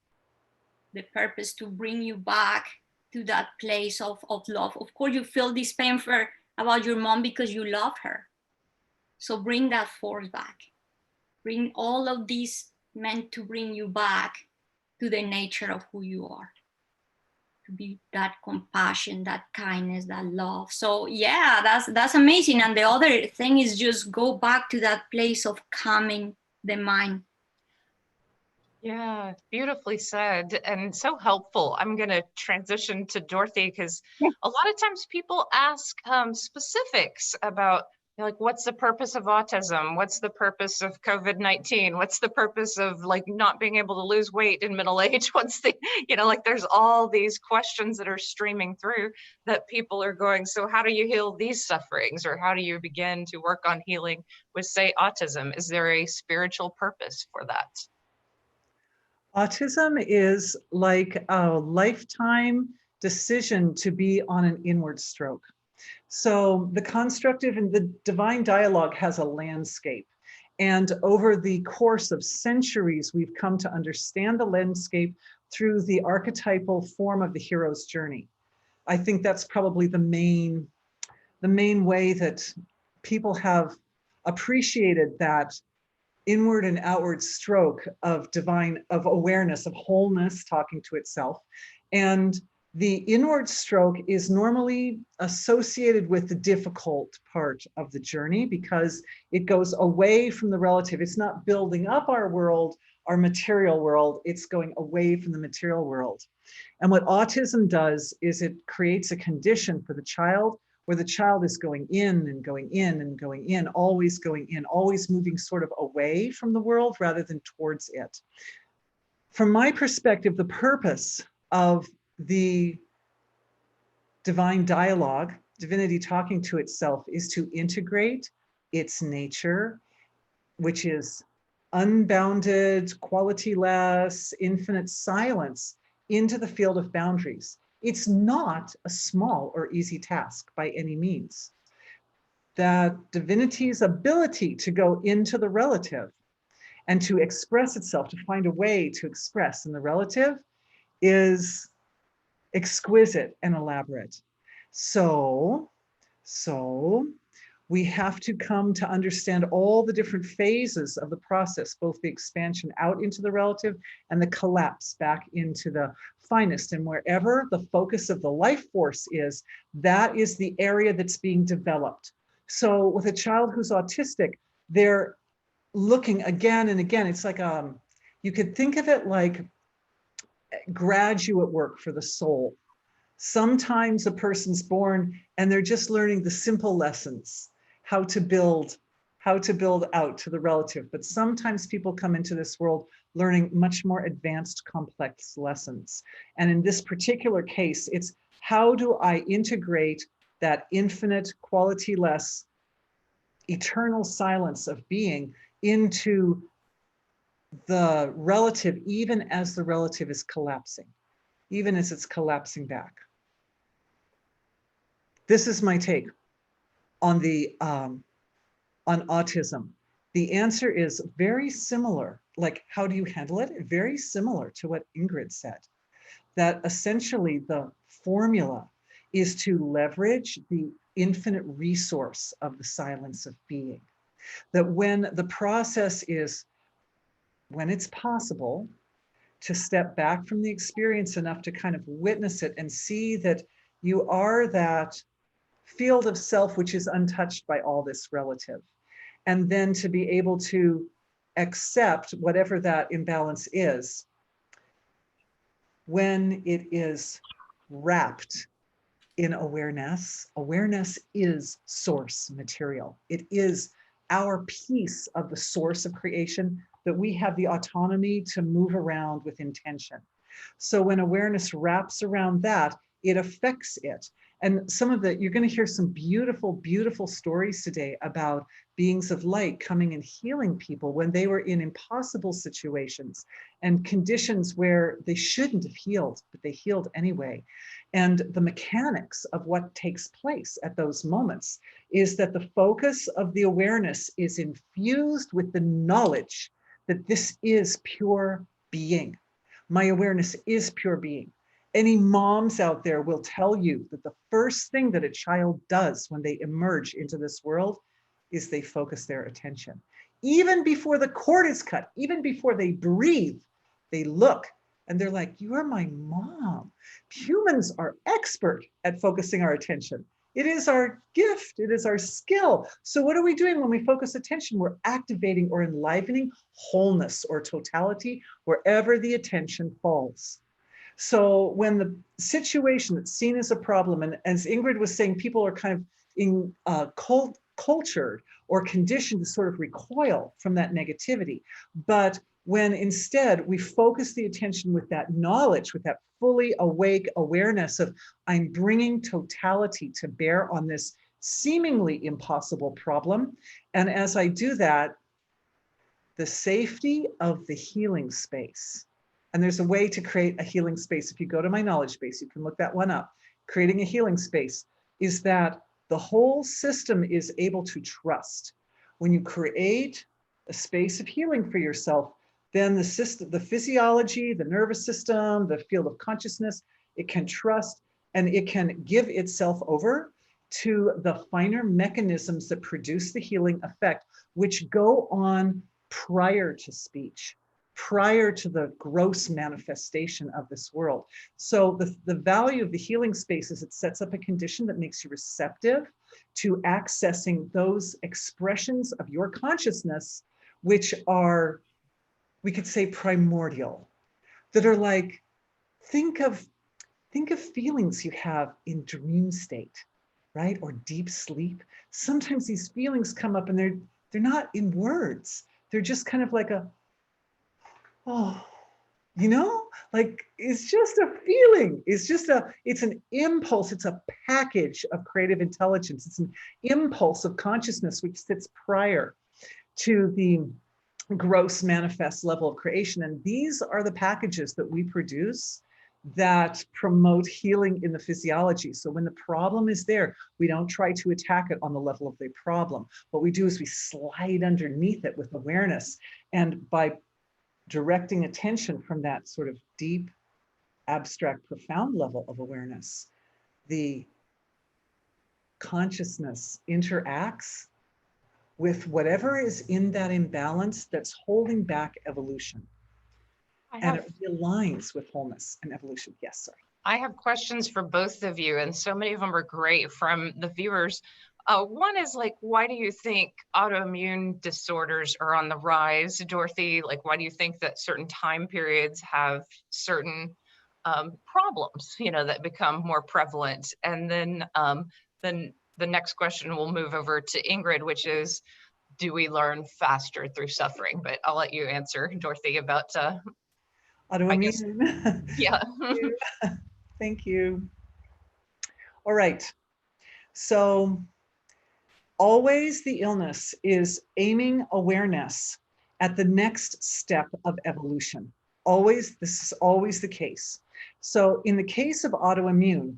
The purpose to bring you back to that place of love. Of course, you feel this pain about your mom because you love her. So bring that force back. Bring all of these meant to bring you back to the nature of who you are. To be that compassion, that kindness, that love. So yeah, that's amazing. And the other thing is just go back to that place of calming the mind. Yeah, beautifully said and so helpful. I'm going to transition to Dorothy because a lot of times people ask specifics about like, what's the purpose of autism? What's the purpose of COVID-19? What's the purpose of like not being able to lose weight in middle age? What's the, like there's all these questions that are streaming through that people are going, so how do you heal these sufferings? Or how do you begin to work on healing with, say, autism? Is there a spiritual purpose for that? Autism is like a lifetime decision to be on an inward stroke. So the constructive and the divine dialogue has a landscape. And over the course of centuries, we've come to understand the landscape through the archetypal form of the hero's journey. I think that's probably the main way that people have appreciated that inward and outward stroke of awareness, of wholeness, talking to itself. And the inward stroke is normally associated with the difficult part of the journey because it goes away from the relative. It's not building up our world, our material world, it's going away from the material world. And what autism does is it creates a condition for the child where the child is going in and going in and going in, always moving sort of away from the world rather than towards it. From my perspective, the purpose of the divine dialogue, divinity talking to itself, is to integrate its nature, which is unbounded, quality-less, infinite silence, into the field of boundaries. It's not a small or easy task by any means. That divinity's ability to go into the relative and to express itself, to find a way to express in the relative, is exquisite and elaborate. So we have to come to understand all the different phases of the process, both the expansion out into the relative and the collapse back into the finest. And wherever the focus of the life force is, that is the area that's being developed. So with a child who's autistic, they're looking again and again. It's like, you could think of it like graduate work for the soul. Sometimes a person's born and they're just learning the simple lessons, how to build out to the relative. But sometimes people come into this world learning much more advanced, complex lessons. And in this particular case, it's how do I integrate that infinite, quality-less, eternal silence of being into the relative, even as the relative is collapsing, even as it's collapsing back. This is my take on the on autism. The answer is very similar. Like, how do you handle it? Very similar to what Ingrid said, that essentially the formula is to leverage the infinite resource of the silence of being. That when the process is, when it's possible to step back from the experience enough to kind of witness it and see that you are that field of self which is untouched by all this relative. And then to be able to accept whatever that imbalance is when it is wrapped in awareness. Awareness is source material. It is our piece of the source of creation that we have the autonomy to move around with intention. So when awareness wraps around that, it affects it. And some of the, you're going to hear some beautiful, beautiful stories today about beings of light coming and healing people when they were in impossible situations and conditions where they shouldn't have healed, but they healed anyway. And the mechanics of what takes place at those moments is that the focus of the awareness is infused with the knowledge that this is pure being. My awareness is pure being. Any moms out there will tell you that the first thing that a child does when they emerge into this world is they focus their attention. Even before the cord is cut, even before they breathe, they look and they're like, you are my mom. Humans are expert at focusing our attention. It is our gift, it is our skill. So what are we doing when we focus attention? We're activating or enlivening wholeness or totality wherever the attention falls. So when the situation that's seen as a problem, and as Ingrid was saying, people are kind of in cultured or conditioned to sort of recoil from that negativity. But when instead we focus the attention with that knowledge, with that fully awake awareness of I'm bringing totality to bear on this seemingly impossible problem. And as I do that, the safety of the healing space. And there's a way to create a healing space. If you go to my knowledge base, you can look that one up. Creating a healing space is that the whole system is able to trust. When you create a space of healing for yourself, then the system, the physiology, the nervous system, the field of consciousness, it can trust and it can give itself over to the finer mechanisms that produce the healing effect, which go on prior to speech, prior to the gross manifestation of this world. So the value of the healing space is it sets up a condition that makes you receptive to accessing those expressions of your consciousness, which are, we could say, primordial, that are like, think of feelings you have in dream state, right? Or deep sleep. Sometimes these feelings come up and they're not in words. They're just kind of like a, oh, you know, like it's just a feeling. It's an impulse. It's a package of creative intelligence. It's an impulse of consciousness which sits prior to the gross manifest level of creation. And these are the packages that we produce that promote healing in the physiology. So when the problem is there, we don't try to attack it on the level of the problem. What we do is we slide underneath it with awareness. And by directing attention from that sort of deep, abstract, profound level of awareness, the consciousness interacts with whatever is in that imbalance that's holding back evolution. And it aligns with wholeness and evolution. Yes, sorry. I have questions for both of you, and so many of them are great from the viewers. One is like, why do you think autoimmune disorders are on the rise, Dorothy? Like, why do you think that certain time periods have certain problems, you know, that become more prevalent? And then the next question will move over to Ingrid, which is, do we learn faster through suffering? But I'll let you answer, Dorothy, about autoimmune. Yeah. Thank you. All right. So always the illness is aiming awareness at the next step of evolution. Always, this is always the case. So in the case of autoimmune,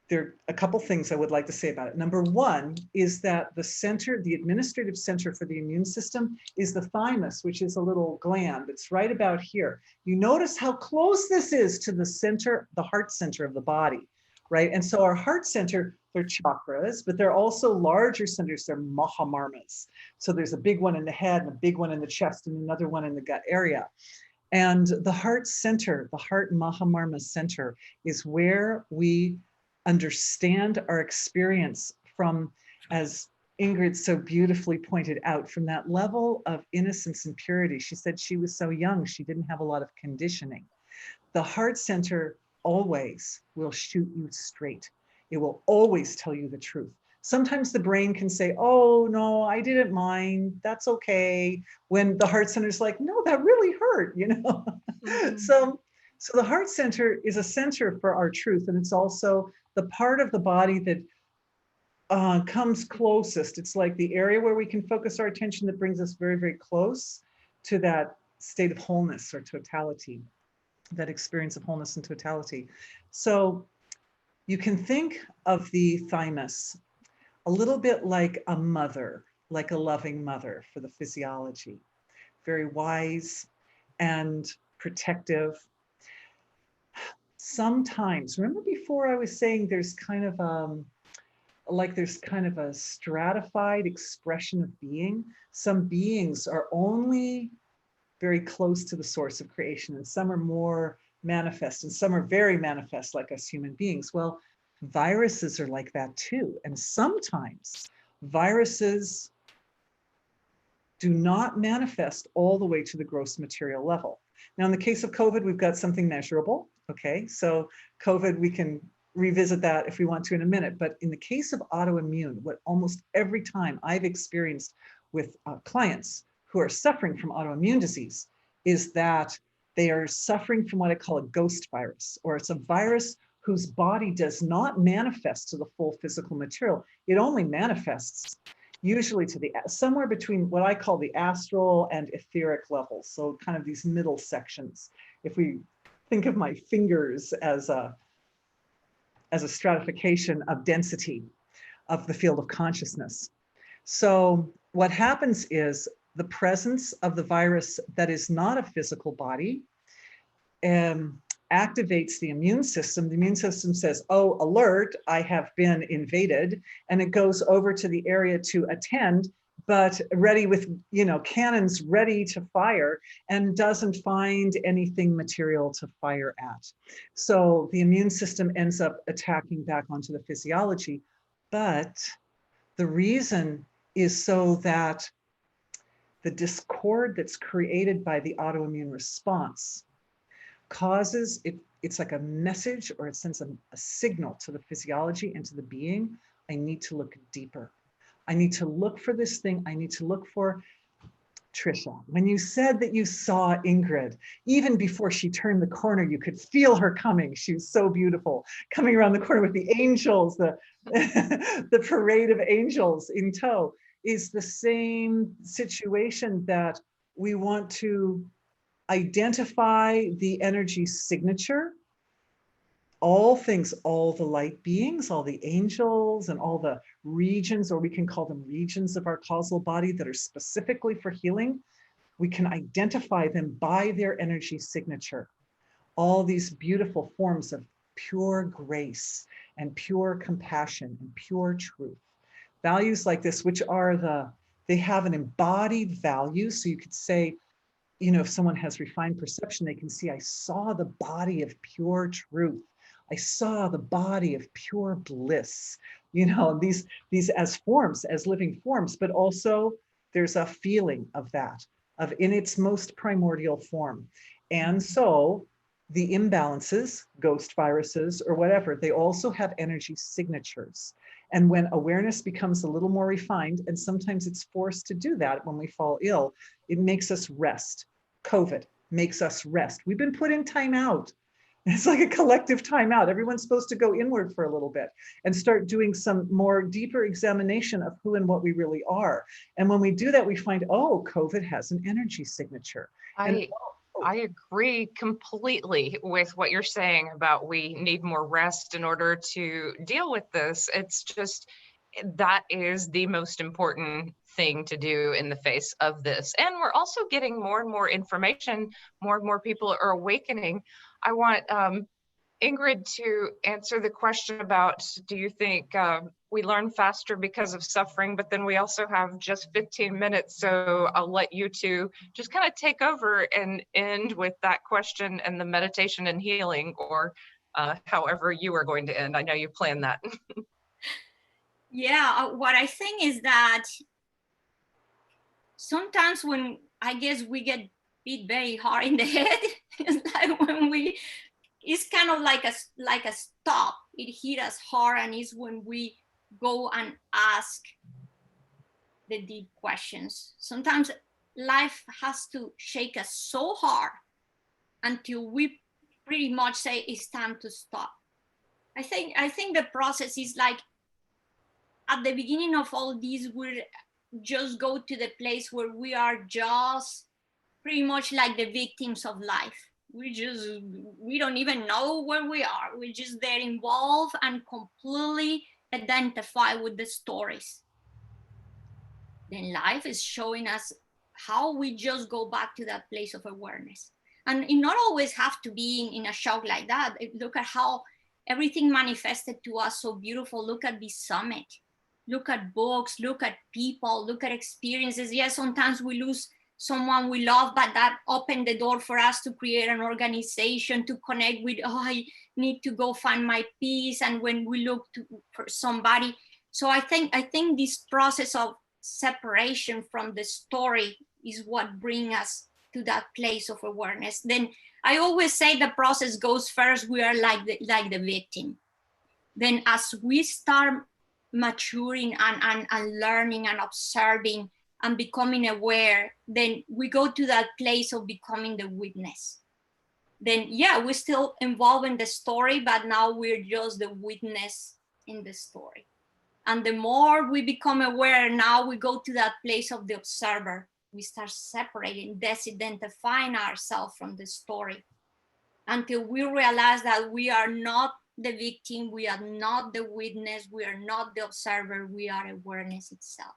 there are a couple things I would like to say about it. Number one is that the center, the administrative center for the immune system is the thymus, which is a little gland. It's right about here. You notice how close this is to the center, the heart center of the body, right? And so our heart center, they're chakras, but they're also larger centers, they're mahamarmas. So there's a big one in the head and a big one in the chest and another one in the gut area. And the heart center, the heart mahamarma center is where we understand our experience from, as Ingrid so beautifully pointed out, from that level of innocence and purity. She said she was so young, she didn't have a lot of conditioning. The heart center always will shoot you straight. It will always tell you the truth. Sometimes the brain can say, oh, no, I didn't mind. That's okay. When the heart center is like, no, that really hurt, you know? Mhm. So the heart center is a center for our truth. And it's also the part of the body that comes closest. It's like the area where we can focus our attention that brings us very, very close to that state of wholeness or totality, that experience of wholeness and totality. So you can think of the thymus a little bit like a mother, like a loving mother for the physiology, very wise and protective. Sometimes, remember before I was saying there's kind of a stratified expression of being. Some beings are only very close to the source of creation, and some are more manifest, and some are very manifest like us human beings. Well, viruses are like that too. And sometimes viruses do not manifest all the way to the gross material level. Now, in the case of COVID, we've got something measurable. Okay, so COVID, we can revisit that if we want to in a minute. But in the case of autoimmune, what almost every time I've experienced with clients who are suffering from autoimmune disease is that they are suffering from what I call a ghost virus, or it's a virus whose body does not manifest to the full physical material. It only manifests usually to the somewhere between what I call the astral and etheric levels. So kind of these middle sections. If we think of my fingers as a stratification of density of the field of consciousness. So what happens is the presence of the virus that is not a physical body activates the immune system. The immune system says, oh, alert, I have been invaded. And it goes over to the area to attend, but ready with, cannons ready to fire, and doesn't find anything material to fire at. So the immune system ends up attacking back onto the physiology. But the reason is so that the discord that's created by the autoimmune response causes it. It's like a message, or it sends a signal to the physiology and to the being. I need to look deeper. I need to look for this thing. I need to look for Tricia. When you said that you saw Ingrid, even before she turned the corner, you could feel her coming. She was so beautiful, coming around the corner with the angels, the parade of angels in tow. Is the same situation that we want to identify the energy signature, all things, all the light beings, all the angels, and all the regions, or we can call them regions of our causal body that are specifically for healing. We can identify them by their energy signature. All these beautiful forms of pure grace and pure compassion and pure truth. Values like this, which are they have an embodied value. So you could say, if someone has refined perception, they can see, I saw the body of pure truth. I saw the body of pure bliss, these as forms, as living forms, but also there's a feeling of that, of in its most primordial form. And so the imbalances, ghost viruses or whatever, they also have energy signatures. And when awareness becomes a little more refined, and sometimes it's forced to do that when we fall ill, it makes us rest. COVID makes us rest. We've been put in timeout. It's like a collective timeout. Everyone's supposed to go inward for a little bit and start doing some more deeper examination of who and what we really are. And when we do that, we find, oh, COVID has an energy signature. I agree completely with what you're saying about we need more rest in order to deal with this. It's just, that is the most important thing to do in the face of this. And we're also getting more and more information, more and more people are awakening. I want Ingrid to answer the question about, do you think we learn faster because of suffering? But then we also have just 15 minutes. So I'll let you two just kind of take over and end with that question and the meditation and healing, or however you are going to end. I know you planned that. Yeah, what I think is that sometimes when I guess we get beat very hard in the head, it's like when we it's kind of like a stop. It hit us hard, and it's when we go and ask the deep questions. Sometimes life has to shake us so hard until we pretty much say it's time to stop. I think the process is like, at the beginning of all these, we just go to the place where we are just pretty much like the victims of life. We don't even know where we are. We're just there involved and completely identify with the stories. Then life is showing us how we just go back to that place of awareness. And it not always have to be in a shock like that. Look at how everything manifested to us so beautiful. Look at this summit. Look at books, look at people, look at experiences. Yes, sometimes we lose someone we love, but that opened the door for us to create an organization, to connect with, oh, I need to go find my peace. And when we look for somebody. So I think this process of separation from the story is what brings us to that place of awareness. Then I always say the process goes first, we are like the victim. Then as we start maturing and learning and observing and becoming aware, then we go to that place of becoming the witness. Then yeah, we're still involved in the story, but now we're just the witness in the story. And the more we become aware, now we go to that place of the observer. We start separating, disidentifying ourselves from the story until we realize that we are not the victim, we are not the witness, we are not the observer, we are awareness itself.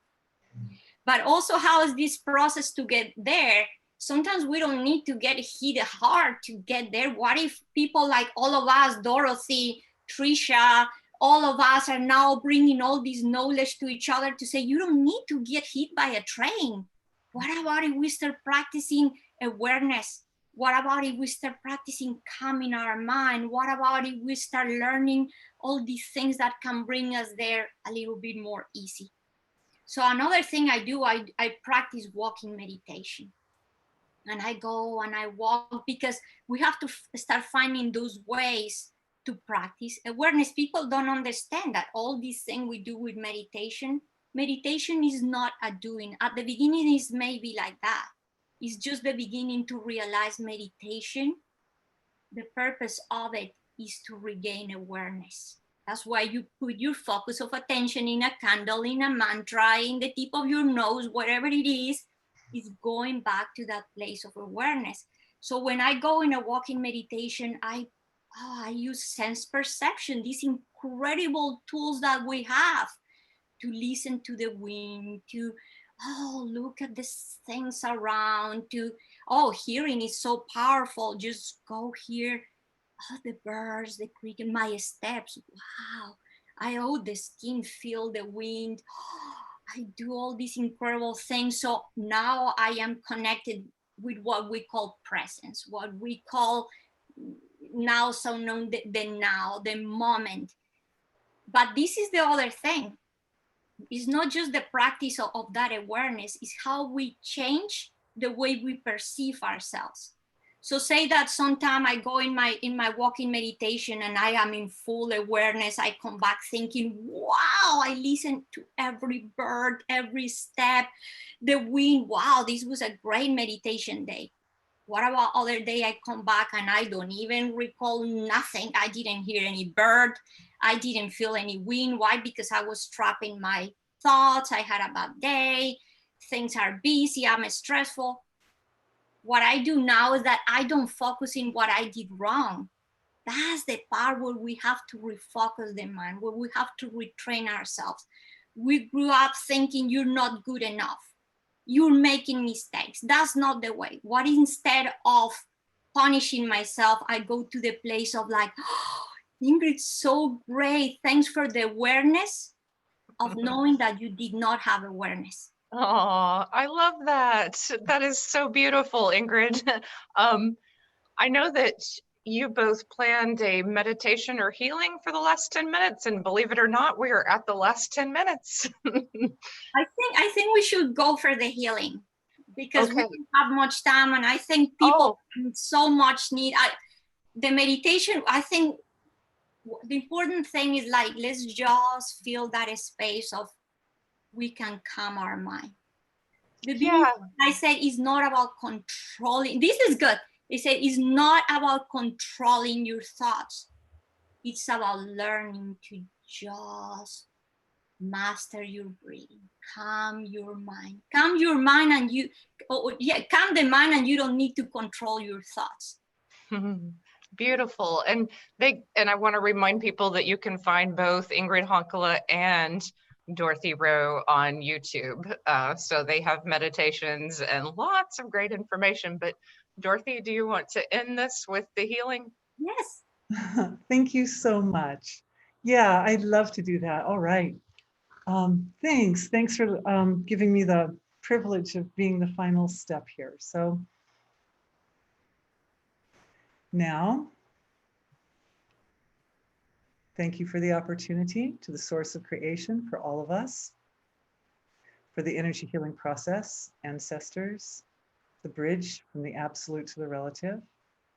But also, how is this process to get there? Sometimes we don't need to get hit hard to get there. What if people like all of us, Dorothy, Tricia, all of us are now bringing all this knowledge to each other to say, you don't need to get hit by a train. What about if we start practicing awareness? What about if we start practicing calming our mind? What about if we start learning all these things that can bring us there a little bit more easy? So another thing I do, I practice walking meditation. And I go and I walk because we have to start finding those ways to practice awareness. People don't understand that all these things we do with meditation is not a doing. At the beginning, it's maybe like that. It's just the beginning to realize meditation. The purpose of it is to regain awareness. That's why you put your focus of attention in a candle, in a mantra, in the tip of your nose, whatever it is going back to that place of awareness. So when I go in a walking meditation, I use sense perception, these incredible tools that we have to listen to the wind, to look at the things around, to hearing is so powerful. Just go hear the birds, the cricket, my steps. Wow, the skin, feel the wind. I do all these incredible things. So now I am connected with what we call presence, what we call now so known the now, the moment. But this is the other thing. It's not just the practice of that awareness, it's how we change the way we perceive ourselves. So say that sometime I go in my walking meditation and I am in full awareness. I come back thinking, wow, I listen to every bird, every step, the wind. Wow, this was a great meditation day. What about other day I come back and I don't even recall nothing. I didn't hear any bird. I didn't feel any wind. Why? Because I was trapped in my thoughts. I had a bad day. Things are busy. I'm stressful. What I do now is that I don't focus in what I did wrong. That's the part where we have to refocus the mind, where we have to retrain ourselves. We grew up thinking you're not good enough. You're making mistakes. That's not the way. What instead of punishing myself, I go to the place of like, Ingrid, so great. Thanks for the awareness of knowing that you did not have awareness. Oh, I love that. That is so beautiful, Ingrid. I know that you both planned a meditation or healing for the last 10 minutes, and believe it or not, we are at the last 10 minutes. I think we should go for the healing because we don't have much time, and I think people so much need. the meditation, I think the important thing is like, let's just feel that space of we can calm our mind. The Yeah. I said is not about controlling. This is good. They said it's not about controlling your thoughts. It's about learning to just master your breathing, calm your mind, and you, calm the mind, and you don't need to control your thoughts. Beautiful. And I want to remind people that you can find both Ingrid Honkola and Dorothy Rowe on YouTube. So they have meditations and lots of great information. But Dorothy, do you want to end this with the healing? Yes. Thank you so much. Yeah, I'd love to do that. All right. Thanks for giving me the privilege of being the final step here. So now, thank you for the opportunity to the source of creation for all of us, for the energy healing process, ancestors, the bridge from the absolute to the relative,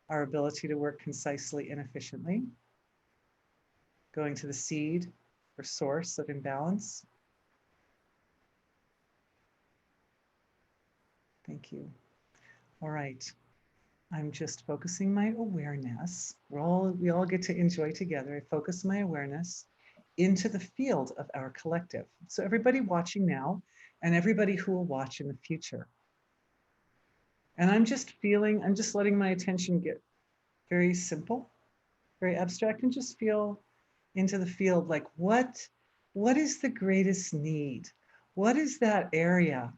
our ability to work concisely and efficiently, going to the seed or source of imbalance. Thank you. All right. I'm just focusing my awareness. We all get to enjoy together. I focus my awareness into the field of our collective. So everybody watching now and everybody who will watch in the future. And I'm just letting my attention get very simple, very abstract, and just feel into the field like what is the greatest need? What is that area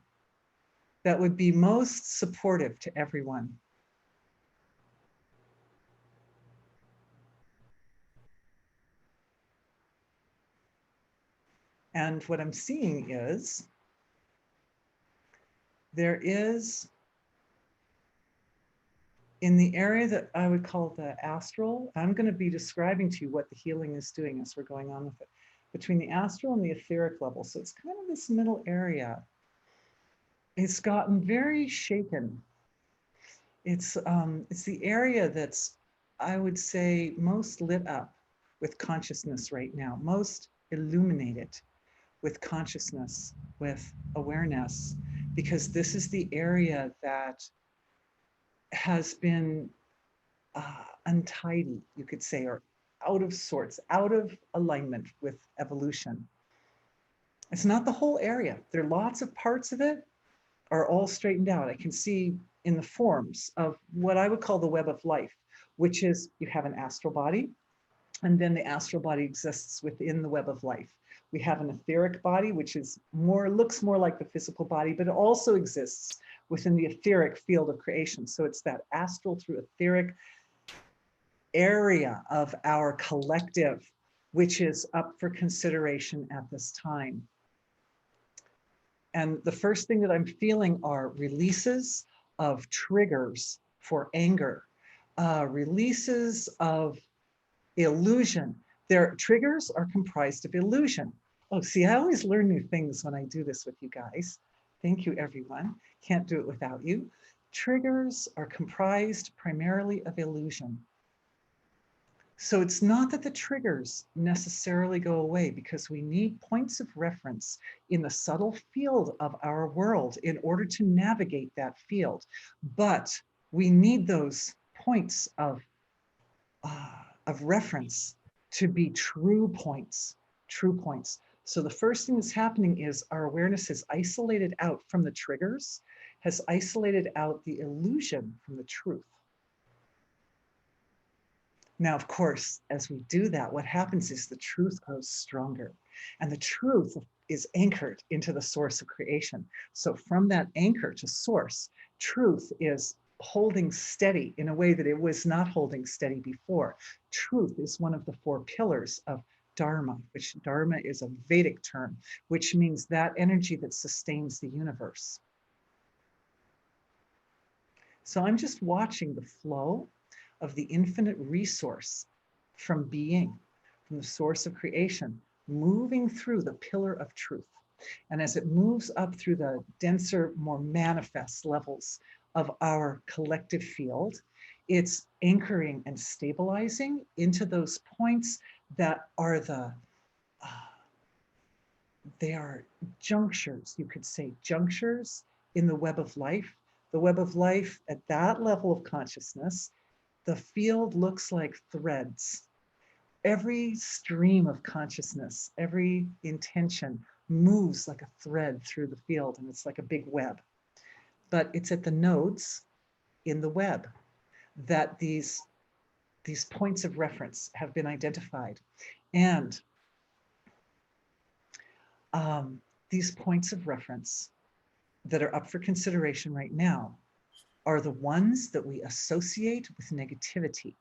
that would be most supportive to everyone? And what I'm seeing is there is, in the area that I would call the astral, I'm going to be describing to you what the healing is doing as we're going on with it, between the astral and the etheric level. So it's kind of this middle area. It's gotten very shaken. It's the area that's, I would say, most lit up with consciousness right now, most illuminated with consciousness, with awareness, because this is the area that has been untidy, you could say, or out of sorts, out of alignment with evolution. It's not the whole area. There are lots of parts of it are all straightened out. I can see in the forms of what I would call the web of life, which is you have an astral body, and then the astral body exists within the web of life. We have an etheric body, which is looks more like the physical body, but it also exists within the etheric field of creation. So it's that astral through etheric area of our collective, which is up for consideration at this time. And the first thing that I'm feeling are releases of triggers for anger, releases of illusion. Their triggers are comprised of illusion. Oh, see, I always learn new things when I do this with you guys. Thank you, everyone. Can't do it without you. Triggers are comprised primarily of illusion. So it's not that the triggers necessarily go away, because we need points of reference in the subtle field of our world in order to navigate that field. But we need those points of reference to be true points. So the first thing that's happening is our awareness is isolated out from the triggers, has isolated out the illusion from the truth. Now, of course, as we do that, what happens is the truth grows stronger, and the truth is anchored into the source of creation. So from that anchor to source, truth is holding steady in a way that it was not holding steady before. Truth is one of the 4 pillars of Dharma, which Dharma is a Vedic term, which means that energy that sustains the universe. So I'm just watching the flow of the infinite resource from being, from the source of creation, moving through the pillar of truth. And as it moves up through the denser, more manifest levels of our collective field, it's anchoring and stabilizing into those points that are they are junctures, you could say, junctures in the web of life. The web of life at that level of consciousness, the field looks like threads. Every stream of consciousness, every intention moves like a thread through the field, and it's like a big web. But it's at the nodes in the web that these points of reference have been identified. And these points of reference that are up for consideration right now are the ones that we associate with negativity.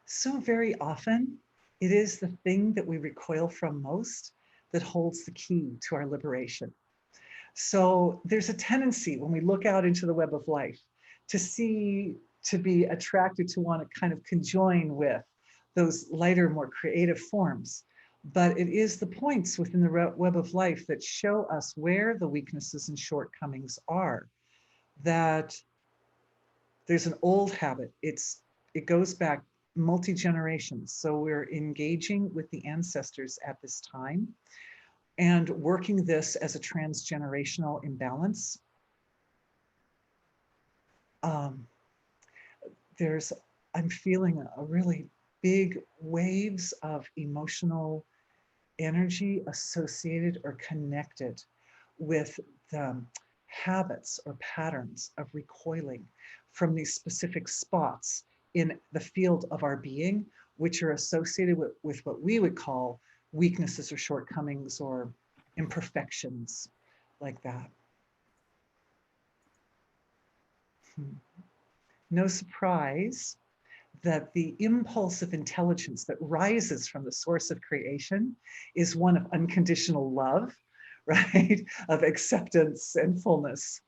So very often, it is the thing that we recoil from most that holds the key to our liberation. So there's a tendency when we look out into the web of life to be attracted to want to kind of conjoin with those lighter, more creative forms. But it is the points within the web of life that show us where the weaknesses and shortcomings are. That there's an old habit. It goes back multi-generations. So we're engaging with the ancestors at this time and working this as a transgenerational imbalance. I'm feeling a really big waves of emotional energy associated or connected with the habits or patterns of recoiling from these specific spots in the field of our being, which are associated with what we would call weaknesses or shortcomings or imperfections, like that. No surprise that the impulse of intelligence that rises from the source of creation is one of unconditional love, right? Of acceptance and fullness.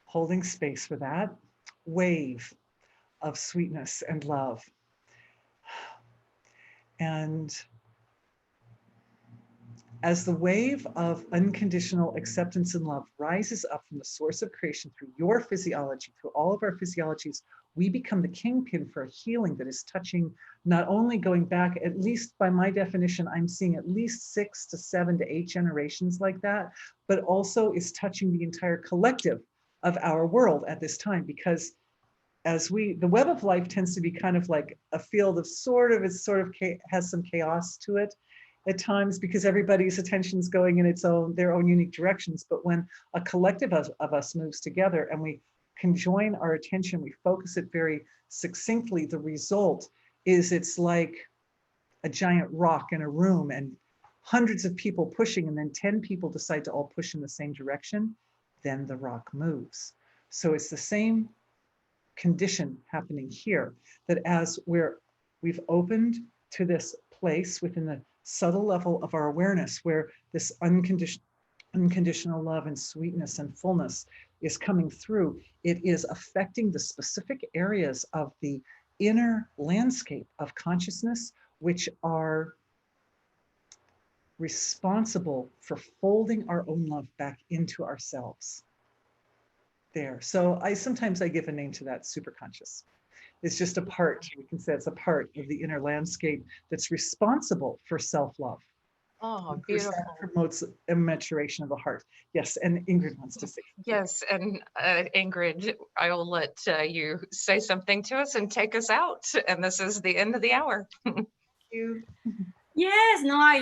Holding space for that wave of sweetness and love. And as the wave of unconditional acceptance and love rises up from the source of creation through your physiology, through all of our physiologies, we become the kingpin for a healing that is touching, not only going back, at least by my definition, I'm seeing at least 6 to 7 to 8 generations like that, but also is touching the entire collective of our world at this time, because the web of life tends to be kind of like a field of has some chaos to it at times, because everybody's attention's going in their own unique directions. But when a collective of us moves together and we conjoin our attention, we focus it very succinctly, the result is it's like a giant rock in a room and hundreds of people pushing, and then 10 people decide to all push in the same direction, then the rock moves. So it's the same condition happening here, that as we've opened to this place within the subtle level of our awareness where this unconditional love and sweetness and fullness is coming through, it is affecting the specific areas of the inner landscape of consciousness, which are responsible for folding our own love back into ourselves. There. So sometimes I give a name to that, superconscious. It's just a part, we can say it's a part of the inner landscape that's responsible for self-love. Oh, beautiful. That promotes a maturation of the heart. Yes, and Ingrid wants to say. Yes, and Ingrid, I will let you say something to us and take us out. And this is the end of the hour. Thank you. Yes, no, I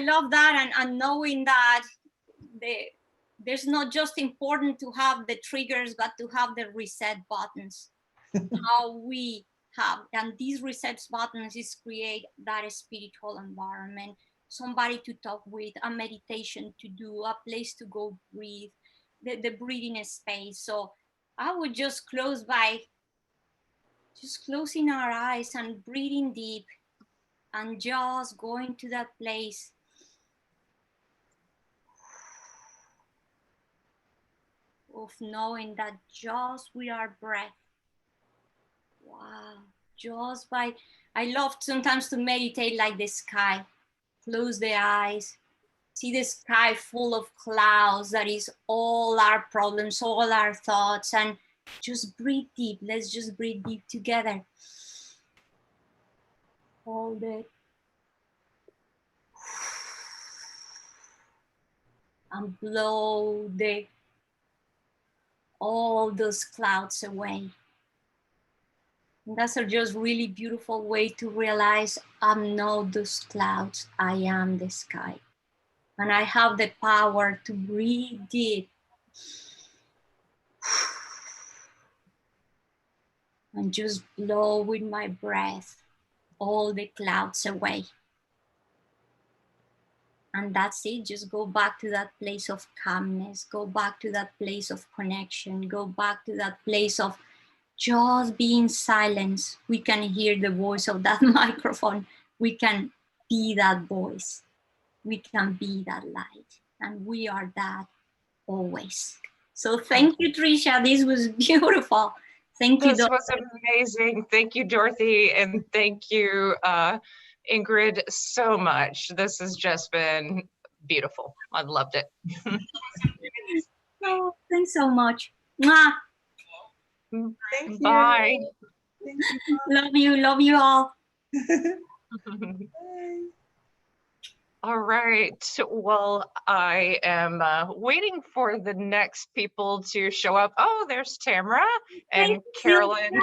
love that, and knowing that there's not just important to have the triggers, but to have the reset buttons. How we have, and these reset buttons is create that spiritual environment, somebody to talk with, a meditation to do, a place to go breathe, the breathing space. So I would just close by just closing our eyes and breathing deep and just going to that place. Of knowing that just with our breath, wow, just by, I love sometimes to meditate like the sky, close the eyes, see the sky full of clouds. That is all our problems, all our thoughts. And just breathe deep. Let's just breathe deep together. Hold it. And blow all those clouds away. And that's a just really beautiful way to realize I'm not those clouds, I am the sky. And I have the power to breathe deep and just blow with my breath all the clouds away. And that's it. Just go back to that place of calmness. Go back to that place of connection. Go back to that place of just being silent. We can hear the voice of that microphone. We can be that voice. We can be that light. And we are that always. So thank you, Tricia. This was beautiful. Thank you. This was amazing. Thank you, Dorothy. And thank you, Ingrid, so much. This has just been beautiful. I loved it. Oh, thanks so much. Mwah. Thank you. Bye. Thank you. Love you all. Bye. All right. Well, I am waiting for the next people to show up. Oh, there's Tamara and Carolyn.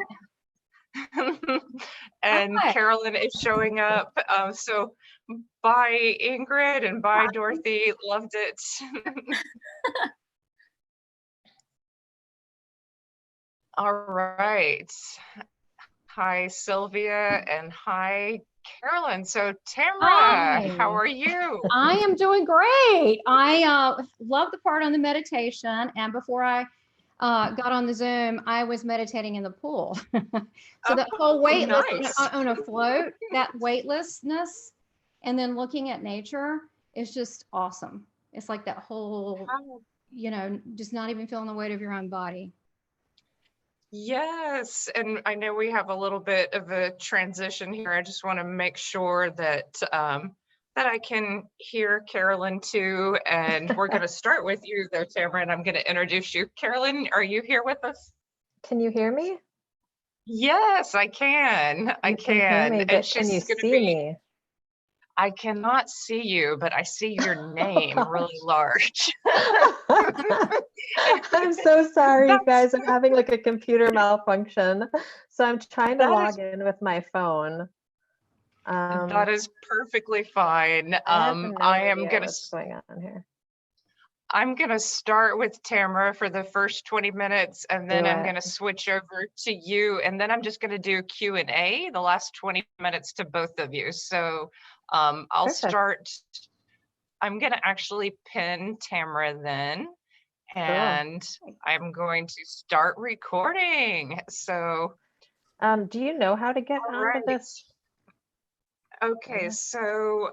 And Hi. Carolyn is showing up. So bye, Ingrid, and bye, Dorothy. Loved it. All right. Hi, Sylvia, and hi, Carolyn. So Tamara, Hi. how are you? I am doing great. I love the part on the meditation. And before I got on the Zoom, I was meditating in the pool. So the whole weightless nice. on a float, that weightlessness, and then looking at nature is just awesome. It's like that whole, you know, just not even feeling the weight of your own body. Yes, and I know we have a little bit of a transition here. I just want to make sure that that I can hear Carolyn too. And we're going to start with you though, Tamara, and I'm going to introduce you. Carolyn, are you here with us? Can you hear me? Yes, I can. I You can hear me, And but she's can you going to see be. me? I cannot see you, but I see your name really large. I'm so sorry, you guys. I'm having like a computer malfunction. So I'm trying to log in with my phone. That is perfectly fine. I have no I am idea going to. what's going on here. I'm going to start with Tamara for the first 20 minutes, and then Do I'm it. going to switch over to you, and then I'm just going to do Q&A, the last 20 minutes to both of you. So I'll Perfect. start. I'm going to actually pin Tamara then, and I'm going to start recording. So Do you know how to get all onto right. this? Okay, so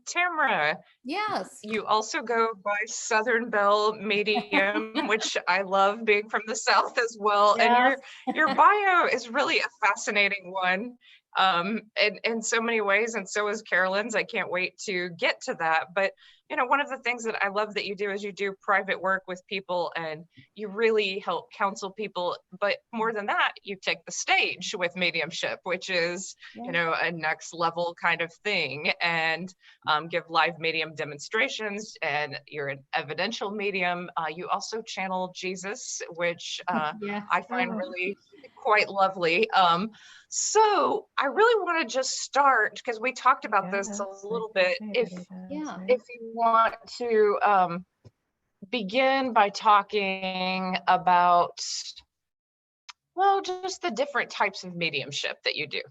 Tamara, Yes. you also go by Southern Belle Medium, which I love being from the South as well. Yes. And your bio is really a fascinating one in so many ways, and so is Carolyn's. I can't wait to get to that. But you know, one of the things that I love that you do is you do private work with people, and you really help counsel people. But more than that, you take the stage with mediumship, which is you know, a next level kind of thing, and give live medium demonstrations. And you're an evidential medium. You also channel Jesus, which Yeah. I find really quite lovely. So I really want to just start, because we talked about this Yes, a little I bit. think everybody does, right? If you want to begin by talking about, well, just the different types of mediumship that you do.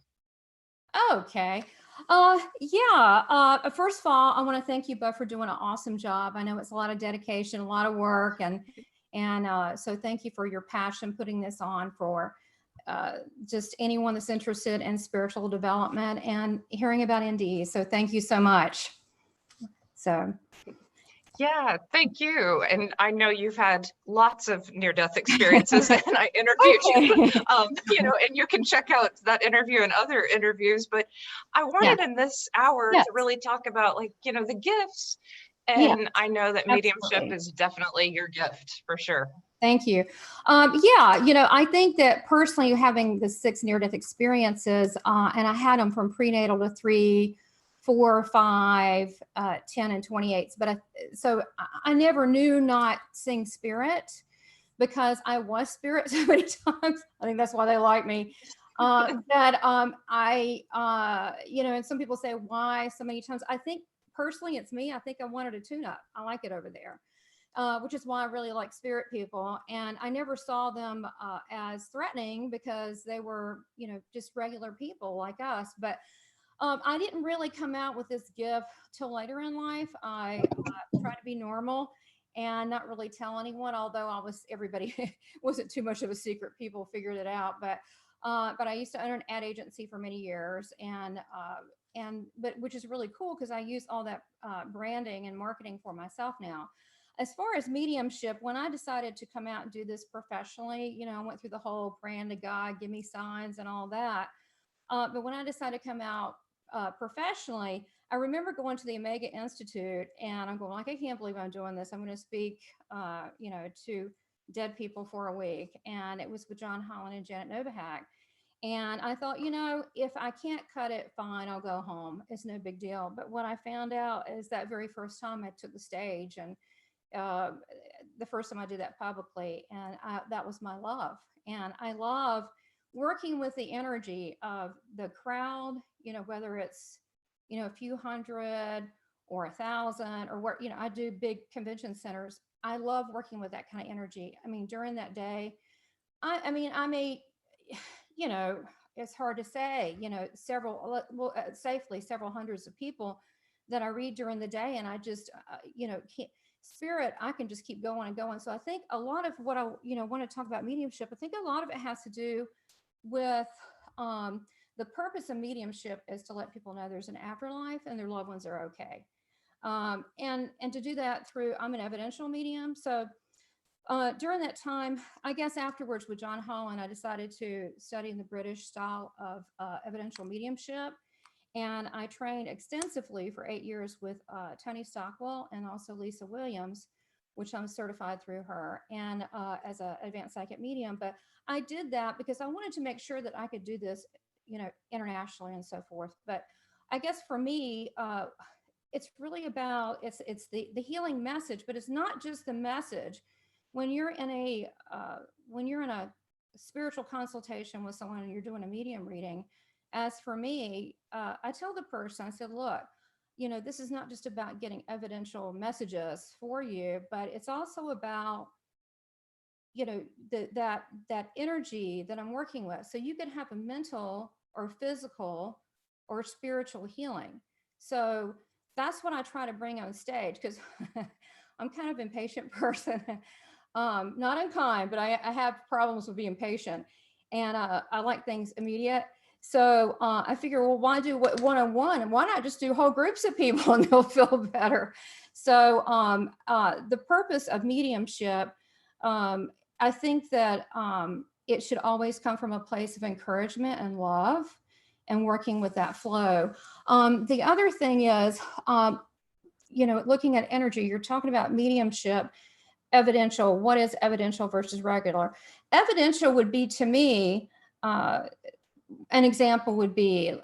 Okay. First of all, I want to thank you both for doing an awesome job. I know it's a lot of dedication, a lot of work, and so thank you for your passion putting this on for just anyone that's interested in spiritual development and hearing about NDEs. So thank you so much. So. Yeah, thank you. And I know you've had lots of near-death experiences, and I interviewed you, you know, and you can check out that interview and other interviews. But I wanted in this hour to really talk about, like, you know, the gifts And I know that mediumship absolutely. is definitely your gift for sure. Thank you. Yeah, I think that personally having the 6 near-death experiences, and I had them from prenatal to 3, 4, 5, 10, and 28. But so I never knew not seeing spirit because I was spirit so many times. I think that's why they like me. That and some people say, why so many times? I think personally it's me. I think I wanted a tune-up. I like it over there. Which is why I really like spirit people. And I never saw them as threatening because they were, just regular people like us. But I didn't really come out with this gift till later in life. I tried to be normal and not really tell anyone, although everybody wasn't too much of a secret. People figured it out. But I used to own an ad agency for many years, but which is really cool because I use all that branding and marketing for myself now. As far as mediumship, when I decided to come out and do this professionally, I went through the whole brand of God, give me signs and all that. But when I decided to come out professionally, I remember going to the Omega Institute and I'm going like, I can't believe I'm doing this. I'm going to speak, to dead people for a week. And it was with John Holland and Janet Novak. And I thought, if I can't cut it, fine, I'll go home. It's no big deal. But what I found out is that very first time I took the stage and the first time I did that publicly, and that was my love. And I love working with the energy of the crowd, whether it's, a few hundred or 1,000 or what, I do big convention centers. I love working with that kind of energy. I mean, during that day, I may, it's hard to say, safely several hundreds of people that I read during the day. And I just, can't, spirit, I can just keep going and going. So I think a lot of what I, want to talk about mediumship, I think a lot of it has to do with the purpose of mediumship is to let people know there's an afterlife and their loved ones are okay. And to do that through, I'm an evidential medium. So during that time, I guess afterwards with John Holland, I decided to study in the British style of evidential mediumship. And I trained extensively for 8 years with Tony Stockwell and also Lisa Williams, which I'm certified through her, and as an advanced psychic medium. But I did that because I wanted to make sure that I could do this, internationally and so forth. But I guess for me, it's really about, it's the healing message, but it's not just the message. When you're in a spiritual consultation with someone and you're doing a medium reading, as for me, I tell the person, I said, look, this is not just about getting evidential messages for you, but it's also about, that energy that I'm working with. So you can have a mental or physical or spiritual healing. So that's what I try to bring on stage because I'm kind of an impatient person, not unkind, but I have problems with being patient and I like things immediate. So I figure, well, why do one-on-one and why not just do whole groups of people and they'll feel better? So the purpose of mediumship, I think that it should always come from a place of encouragement and love and working with that flow. The other thing is, looking at energy, you're talking about mediumship, evidential. What is evidential versus regular? Evidential would be, to me, an example would be,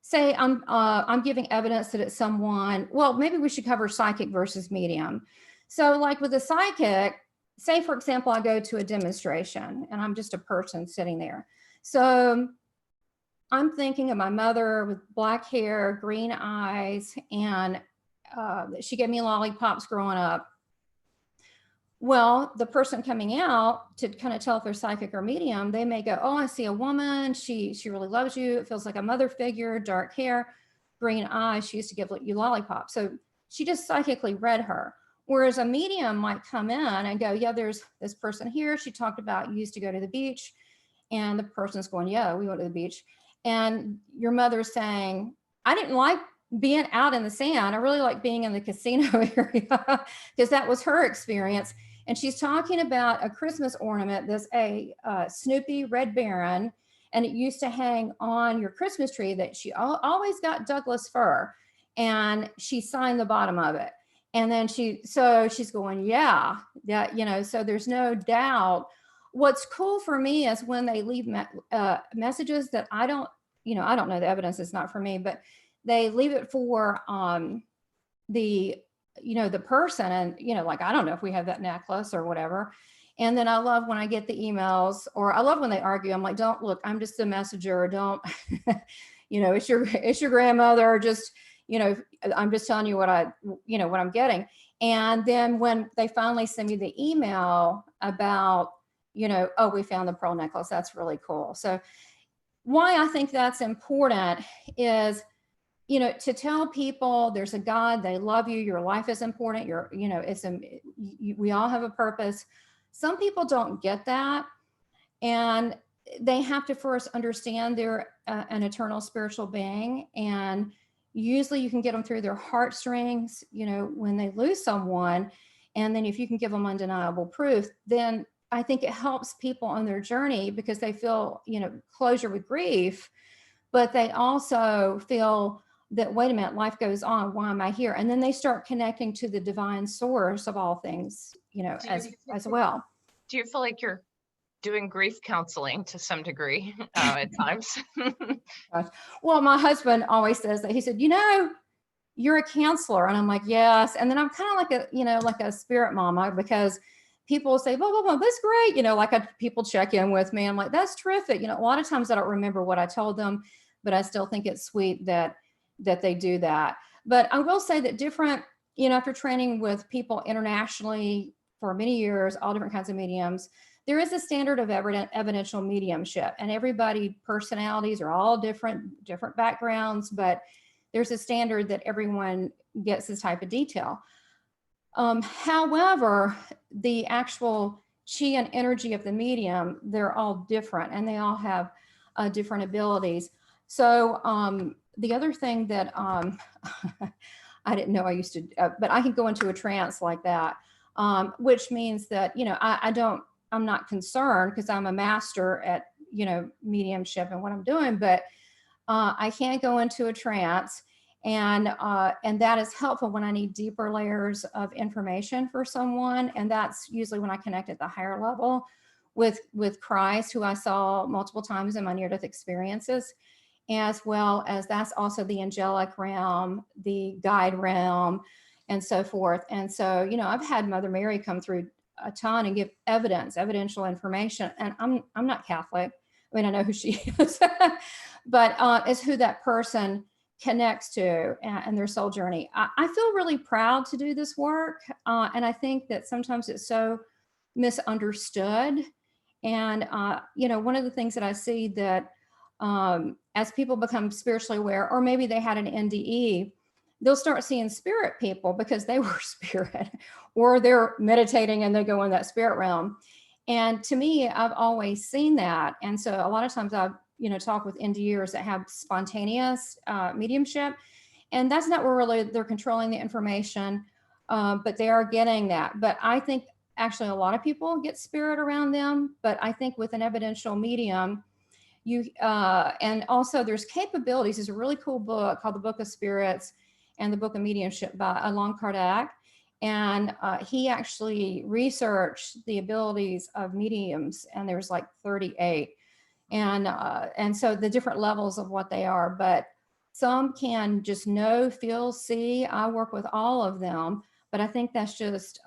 say I'm giving evidence that it's someone, well, maybe we should cover psychic versus medium. So like with a psychic, say, for example, I go to a demonstration and I'm just a person sitting there. So I'm thinking of my mother with black hair, green eyes, and she gave me lollipops growing up. Well, the person coming out to kind of tell if they're psychic or medium, they may go, oh, I see a woman. She really loves you. It feels like a mother figure, dark hair, green eyes. She used to give you lollipops. So she just psychically read her. Whereas a medium might come in and go, yeah, there's this person here. She talked about you used to go to the beach. And the person's going, yeah, we went to the beach. And your mother's saying, I didn't like being out in the sand. I really like being in the casino area because that was her experience. And she's talking about a Christmas ornament that's a Snoopy Red Baron, and it used to hang on your Christmas tree that she always got Douglas fir. And she signed the bottom of it. And then she's going, yeah, you know, so there's no doubt. What's cool for me is when they leave messages that I don't know, the evidence is not for me, but they leave it for the person, and, you know, like, I don't know if we have that necklace or whatever. And then I love when I get the emails, or I love when they argue. I'm like, don't look, I'm just a messenger. Don't, you know, it's your grandmother. Just, you know, I'm just telling you what I'm getting. And then when they finally send me the email about, you know, oh, we found the pearl necklace, that's really cool. So why I think that's important is, you know, to tell people there's a God, they love you, your life is important, we all have a purpose. Some people don't get that, and they have to first understand they're an eternal spiritual being. And usually you can get them through their heartstrings, you know, when they lose someone. And then if you can give them undeniable proof, then I think it helps people on their journey, because they feel, you know, closure with grief, but they also feel that, wait a minute, life goes on. Why am I here? And then they start connecting to the divine source of all things, you know, as well. Do you feel like you're doing grief counseling to some degree at times? Well, my husband always says that. He said, you know, you're a counselor. And I'm like, yes. And then I'm kind of like a spirit mama, because people will say, blah, blah, blah, that's great. You know, like people check in with me. I'm like, that's terrific. You know, a lot of times I don't remember what I told them, but I still think it's sweet that they do that. But I will say that different, you know, after training with people internationally for many years, all different kinds of mediums, there is a standard of evidential mediumship, and everybody personalities are all different backgrounds, but there's a standard that everyone gets this type of detail. However, the actual chi and energy of the medium, they're all different, and they all have different abilities. So the other thing that I didn't know I used to, but I can go into a trance like that, which means that, you know, I'm not concerned, because I'm a master at, you know, mediumship and what I'm doing, but I can't go into a trance. And that is helpful when I need deeper layers of information for someone. And that's usually when I connect at the higher level with Christ, who I saw multiple times in my near-death experiences, as well as that's also the angelic realm, the guide realm, and so forth. And so, you know, I've had Mother Mary come through a ton and give evidential information. And I'm not Catholic. I mean, I know who she is, but it's who that person connects to and their soul journey. I feel really proud to do this work. And I think that sometimes it's so misunderstood. And, you know, one of the things that I see that as people become spiritually aware, or maybe they had an NDE, they'll start seeing spirit people because they were spirit, or they're meditating and they go in that spirit realm. And to me, I've always seen that. And so a lot of times I've, you know, talk with NDEs that have spontaneous mediumship, and that's not where really they're controlling the information, but they are getting that. But I think actually a lot of people get spirit around them, but I think with an evidential medium, and also there's capabilities. There's a really cool book called The Book of Spirits and The Book of Mediumship by Allan Kardec. And he actually researched the abilities of mediums, and there's like 38. And so the different levels of what they are, but some can just know, feel, see. I work with all of them, but I think that's just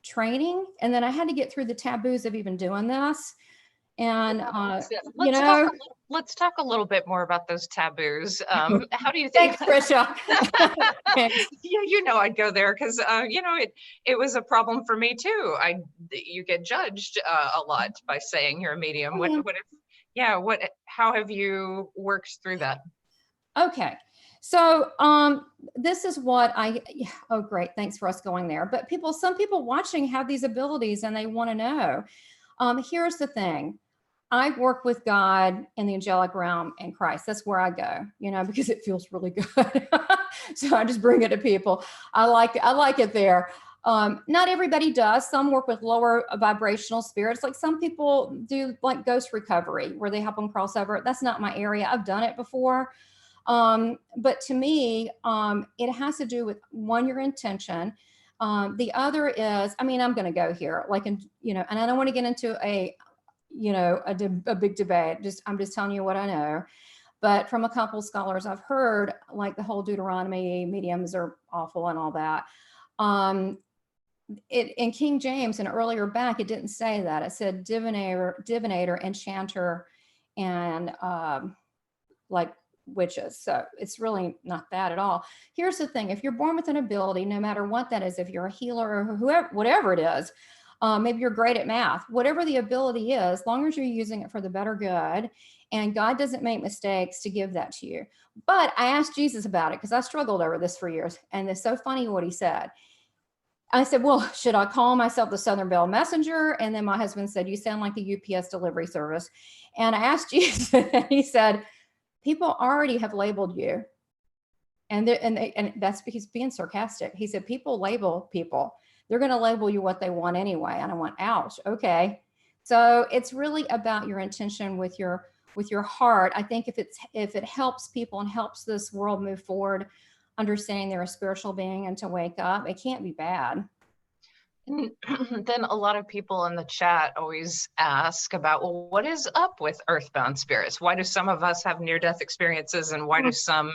training. And then I had to get through the taboos of even doing this. And, you know, let's talk a little bit more about those taboos. How do you think? Thanks, Tricia. Yeah, you know, I'd go there because, you know, it was a problem for me too. You get judged a lot by saying you're a medium. How have you worked through that? Okay. So this is what oh, great. Thanks for us going there. But some people watching have these abilities and they want to know. Here's the thing. I work with God in the angelic realm and Christ. That's where I go, you know, because it feels really good. So I just bring it to people. I like it there. Not everybody does. Some work with lower vibrational spirits. Like some people do like ghost recovery where they help them cross over. That's not my area. I've done it before. But to me, it has to do with one, your intention. The other is, I mean, I'm going to go here, like, and I don't want to get into a big debate. I'm just telling you what I know. But from a couple of scholars I've heard, like the whole Deuteronomy, mediums are awful and all that. In King James and earlier back, it didn't say that. It said divinator, enchanter, and like witches. So it's really not that at all. Here's the thing. If you're born with an ability, no matter what that is, if you're a healer or whoever, whatever it is, maybe you're great at math, whatever the ability is, as long as you're using it for the better good, and God doesn't make mistakes to give that to you. But I asked Jesus about it because I struggled over this for years. And it's so funny what he said. I said, well, should I call myself the Southern Belle Messenger? And then my husband said, you sound like the UPS delivery service. And I asked Jesus, and he said, people already have labeled you. And that's because he's being sarcastic. He said, people label people. They're going to label you what they want anyway. And I went, ouch, okay. So it's really about your intention with your heart. I think if it helps people and helps this world move forward, understanding they're a spiritual being and to wake up, it can't be bad. And then a lot of people in the chat always ask about, well, what is up with earthbound spirits? Why do some of us have near-death experiences, and why do some,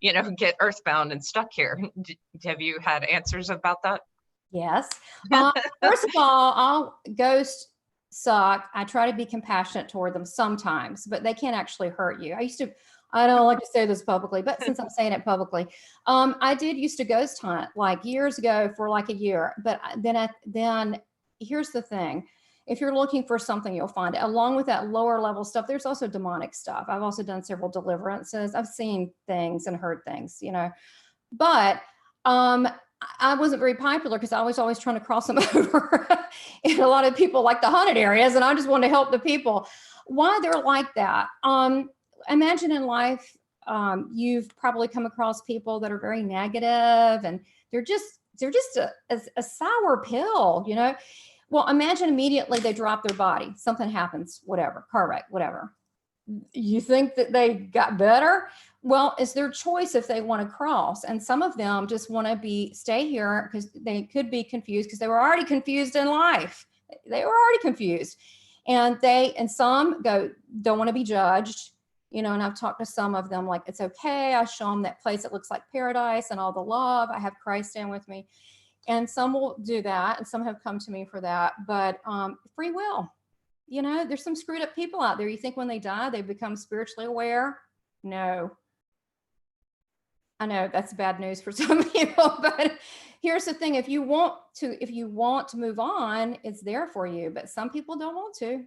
get earthbound and stuck here? Have you had answers about that? Yes. First of all, ghosts suck. I try to be compassionate toward them sometimes, but they can't actually hurt you. I don't like to say this publicly, but since I'm saying it publicly, I did used to ghost hunt like years ago for like a year. But then here's the thing. If you're looking for something, you'll find it. Along with that lower level stuff, there's also demonic stuff. I've also done several deliverances. I've seen things and heard things, but I wasn't very popular because I was always trying to cross them over. And a lot of people like the haunted areas, and I just wanted to help the people. Why they're like that? Imagine in life, you've probably come across people that are very negative, and they're just a sour pill, Well, imagine immediately they drop their body, something happens, whatever, car wreck, whatever. You think that they got better? Well, it's their choice if they want to cross. And some of them just want to stay here because they could be confused because they were already confused in life. They were already confused. And some don't want to be judged, and I've talked to some of them like, it's okay. I show them that place that looks like paradise and all the love. I have Christ stand with me. And some will do that. And some have come to me for that. But free will, there's some screwed up people out there. You think when they die, they become spiritually aware? No. I know that's bad news for some people, but here's the thing. If you want to move on, it's there for you, but some people don't want to.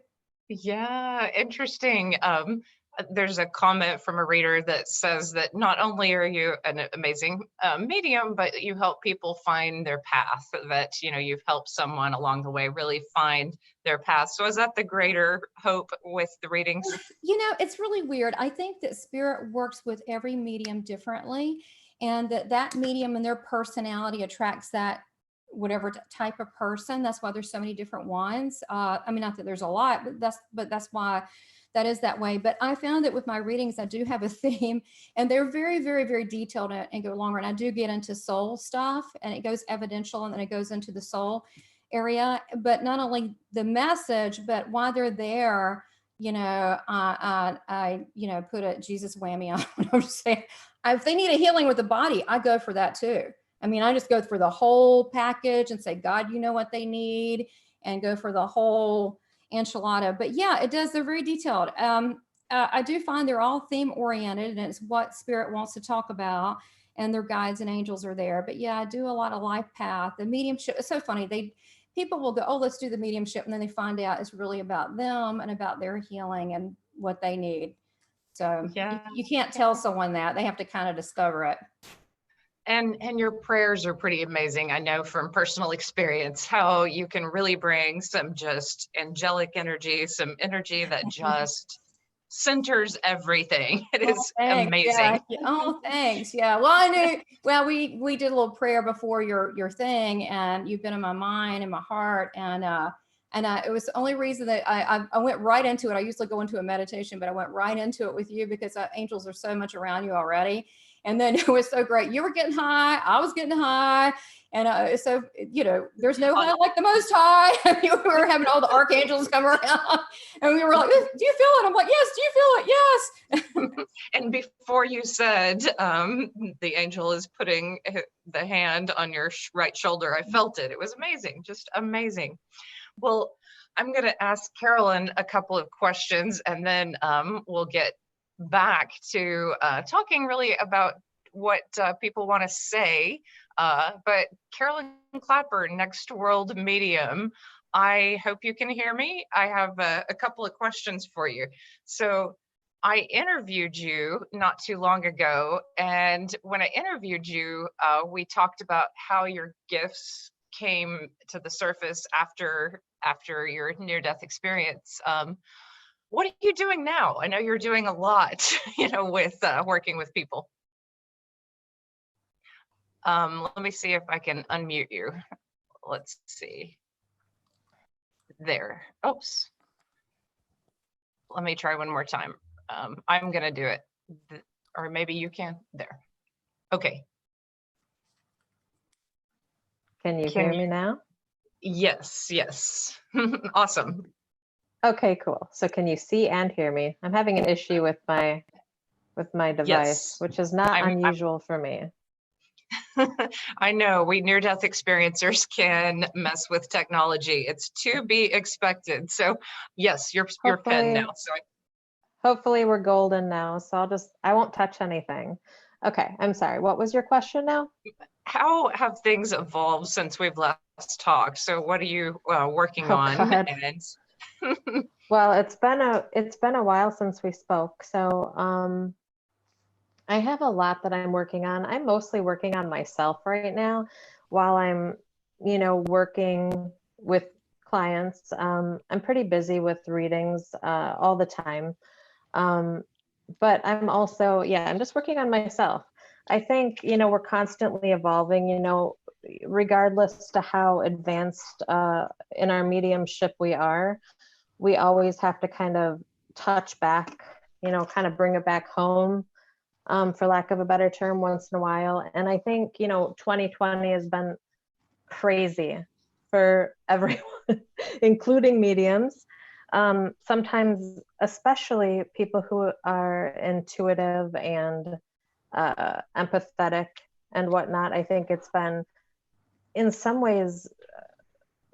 Yeah, interesting. There's a comment from a reader that says that not only are you an amazing medium, but you help people find their path, that, you've helped someone along the way really find their path. So is that the greater hope with the readings? It's really weird. I think that spirit works with every medium differently, and that medium and their personality attracts that whatever type of person. That's why there's so many different ones. I mean, not that there's a lot, but that's why that is that way. But I found that with my readings, I do have a theme, and they're very, very, very detailed and go longer. And I do get into soul stuff, and it goes evidential, and then it goes into the soul area. But not only the message, but why they're there, I put a Jesus whammy on. I'm just saying, if they need a healing with the body, I go for that too. I mean, I just go for the whole package and say, God, you know what they need, and go for the whole enchilada. But yeah, it does. They're very detailed. I do find they're all theme oriented, and it's what spirit wants to talk about, and their guides and angels are there. But yeah, I do a lot of life path. The mediumship, it's so funny. People will go, oh, let's do the mediumship. And then they find out it's really about them and about their healing and what they need. So yeah, you can't tell someone that. They have to kind of discover it. And your prayers are pretty amazing. I know from personal experience how you can really bring some just angelic energy, some energy that just centers everything. It is amazing. Yeah. Oh, thanks. Yeah. Well, I knew. Well, we did a little prayer before your thing, and you've been in my mind and my heart, and And it was the only reason that I went right into it. I usually go into a meditation, but I went right into it with you because angels are so much around you already. And then it was so great. You were getting high, I was getting high. And so, you know, there's no high like the Most High. We were having all the archangels come around and we were like, do you feel it? I'm like, yes, do you feel it? Yes. And before you said the angel is putting the hand on your right shoulder, I felt it. It was amazing, just amazing. Well, I'm going to ask Carolyn a couple of questions and then we'll get back to talking really about what people want to say. But Carolyn Clapper, Next World Medium, I hope you can hear me. I have a couple of questions for you. So I interviewed you not too long ago, and when I interviewed you, we talked about how your gifts came to the surface after your near-death experience. What are you doing now? I know you're doing a lot, you know, with working with people. Let me see if I can unmute you. Let's see. There. Oops. Let me try one more time. I'm gonna do it, or maybe you can. There. Okay. Can you hear me now? Yes, yes. Awesome. Okay, cool. So can you see and hear me? I'm having an issue with my device, Yes. which is not unusual for me. I know we near-death experiencers can mess with technology. It's to be expected. So yes, you're pinned now. So hopefully we're golden now. So I won't touch anything. Okay, I'm sorry. What was your question now? How have things evolved since we've last talked? So what are you working on? And well, it's been a while since we spoke. So I have a lot that I'm working on. I'm mostly working on myself right now while I'm, you know, working with clients. I'm pretty busy with readings all the time. But I'm also, I'm just working on myself. I think, you know, we're constantly evolving, you know, regardless to how advanced in our mediumship we are, we always have to kind of touch back, you know, kind of bring it back home, for lack of a better term, once in a while. And I think, you know, 2020 has been crazy for everyone, including mediums. Sometimes, especially people who are intuitive and empathetic and whatnot, I think it's been, in some ways,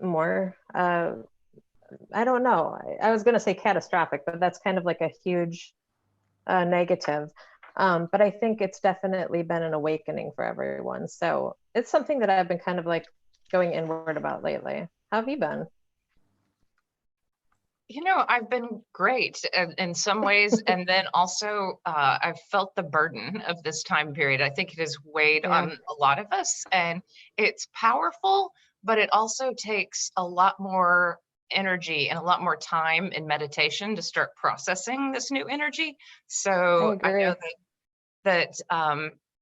more, I don't know. I was going to say catastrophic, but that's kind of like a huge negative. But I think it's definitely been an awakening for everyone. So it's something that I've been kind of like going inward about lately. How have you been? You know, I've been great in some ways. And then also I've felt the burden of this time period. I think it has weighed on a lot of us, and it's powerful, but it also takes a lot more energy and a lot more time in meditation to start processing this new energy. So I know that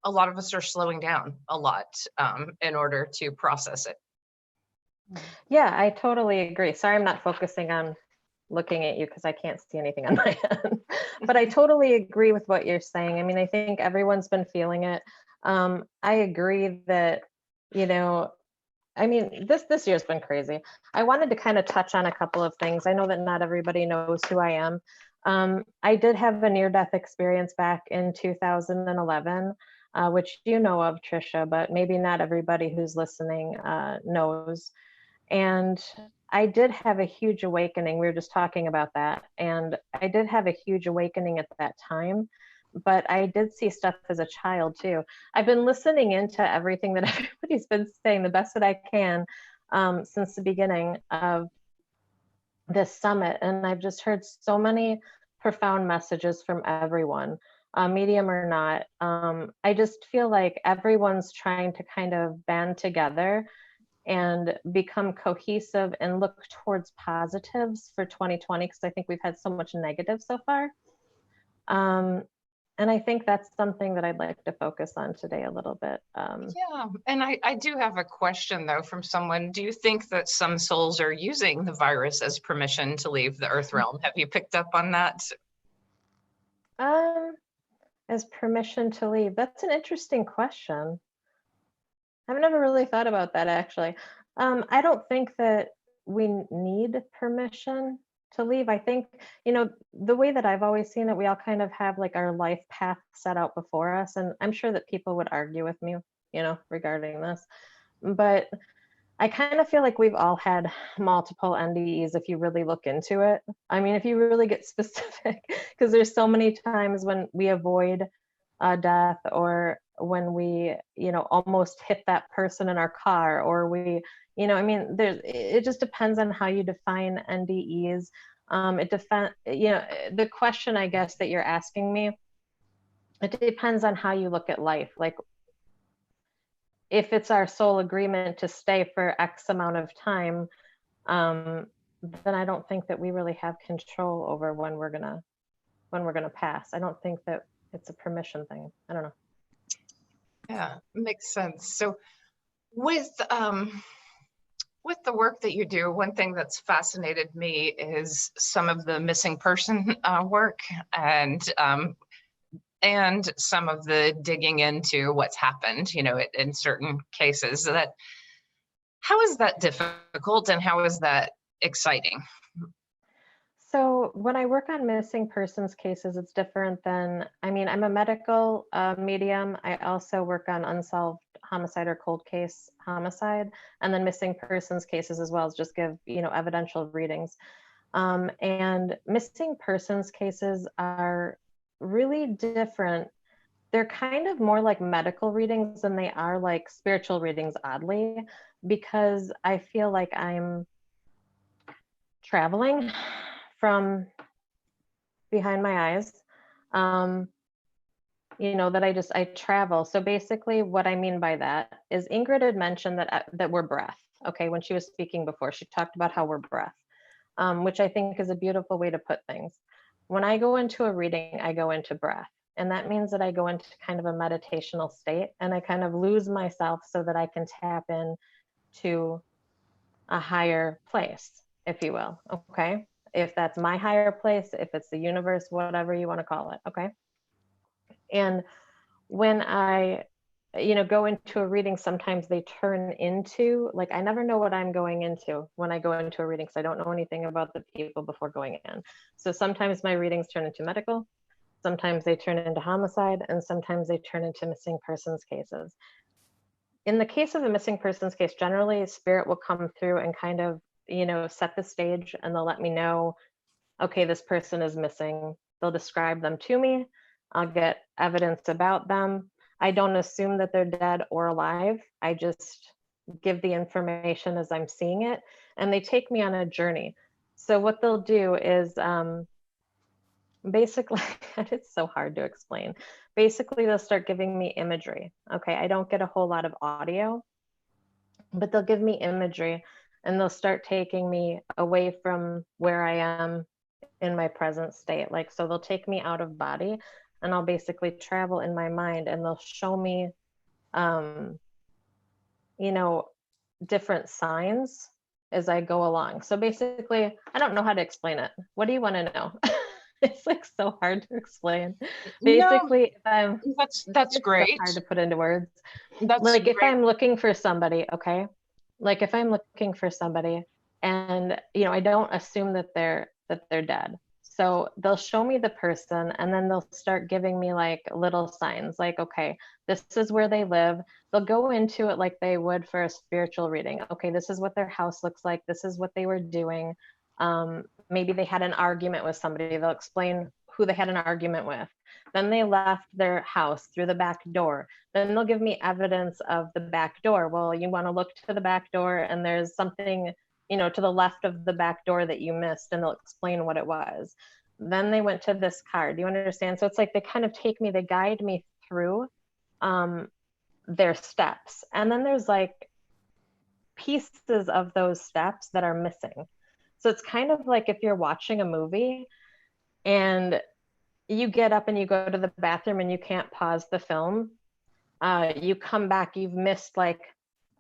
a lot of us are slowing down a lot in order to process it. Yeah, I totally agree. Sorry, I'm not focusing on looking at you because I can't see anything on my end. But I totally agree with what you're saying. I mean, I think everyone's been feeling it. I agree that, you know, I mean, this year's been crazy. I wanted to kind of touch on a couple of things. I know that not everybody knows who I am. I did have a near-death experience back in 2011, which you know of, Tricia, but maybe not everybody who's listening knows. And I did have a huge awakening. We were just talking about that. And I did have a huge awakening at that time, but I did see stuff as a child too. I've been listening into everything that everybody's been saying the best that I can since the beginning of this summit. And I've just heard so many profound messages from everyone, medium or not. I just feel like everyone's trying to kind of band together and become cohesive and look towards positives for 2020, because I think we've had so much negative so far. And I think that's something that I'd like to focus on today a little bit. Yeah, and I do have a question though from someone. Do you think that some souls are using the virus as permission to leave the Earth realm? Have you picked up on that? As permission to leave? That's an interesting question. I've never really thought about that actually. I don't think that we need permission to leave. I think, you know, the way that I've always seen it, we all kind of have like our life path set out before us. And I'm sure that people would argue with me, you know, regarding this. But I kind of feel like we've all had multiple NDEs if you really look into it. I mean, if you really get specific, because there's so many times when we avoid death, or when we, you know, almost hit that person in our car, or we, you know, I mean, it just depends on how you define NDEs. You know, the question I guess that you're asking me, it depends on how you look at life. Like, if it's our sole agreement to stay for X amount of time, then I don't think that we really have control over when we're gonna pass. I don't think that it's a permission thing. I don't know. Yeah, makes sense. So with the work that you do, one thing that's fascinated me is some of the missing person work, and some of the digging into what's happened, you know, in certain cases. That, how is that difficult and how is that exciting? So when I work on missing persons cases, it's different than, I mean, I'm a medical medium. I also work on unsolved homicide or cold case homicide, and then missing persons cases as well as just give, you know, evidential readings. And missing persons cases are really different. They're kind of more like medical readings than they are like spiritual readings, oddly, because I feel like I'm traveling from behind my eyes. You know, that I travel. So basically what I mean by that is Ingrid had mentioned that we're breath. Okay, when she was speaking before, she talked about how we're breath, which I think is a beautiful way to put things. When I go into a reading, I go into breath. And that means that I go into kind of a meditational state, and I kind of lose myself so that I can tap in to a higher place, if you will. Okay, if that's my higher place, if it's the universe, whatever you want to call it. Okay. And when I, you know, go into a reading, sometimes they turn into, like, I never know what I'm going into when I go into a reading, because I don't know anything about the people before going in. So sometimes my readings turn into medical, sometimes they turn into homicide, and sometimes they turn into missing persons cases. In the case of a missing persons case, generally spirit will come through and kind of, you know, set the stage, and they'll let me know, okay, this person is missing. They'll describe them to me. I'll get evidence about them. I don't assume that they're dead or alive. I just give the information as I'm seeing it, and they take me on a journey. So what they'll do is basically, it's so hard to explain. Basically, they'll start giving me imagery. Okay, I don't get a whole lot of audio, but they'll give me imagery, and they'll start taking me away from where I am in my present state. Like, so they'll take me out of body, and I'll basically travel in my mind, and they'll show me, you know, different signs as I go along. So basically, I don't know how to explain it. What do you want to know? It's like so hard to explain. Basically, no, that's great. So hard to put into words. That's like great. If I'm looking for somebody, okay, like if I'm looking for somebody, and you know, I don't assume that they're dead. So they'll show me the person, and then they'll start giving me like little signs, like, okay, this is where they live. They'll go into it like they would for a spiritual reading. Okay, this is what their house looks like. This is what they were doing. Maybe they had an argument with somebody. They'll explain who they had an argument with. Then they left their house through the back door. Then they'll give me evidence of the back door. Well, you want to look to the back door, and there's something, you know, to the left of the back door that you missed, and they'll explain what it was. Then they went to this card. Do you understand? So it's like they kind of take me, they guide me through their steps. And then there's like pieces of those steps that are missing. So it's kind of like if you're watching a movie and you get up and you go to the bathroom and you can't pause the film. You come back, you've missed like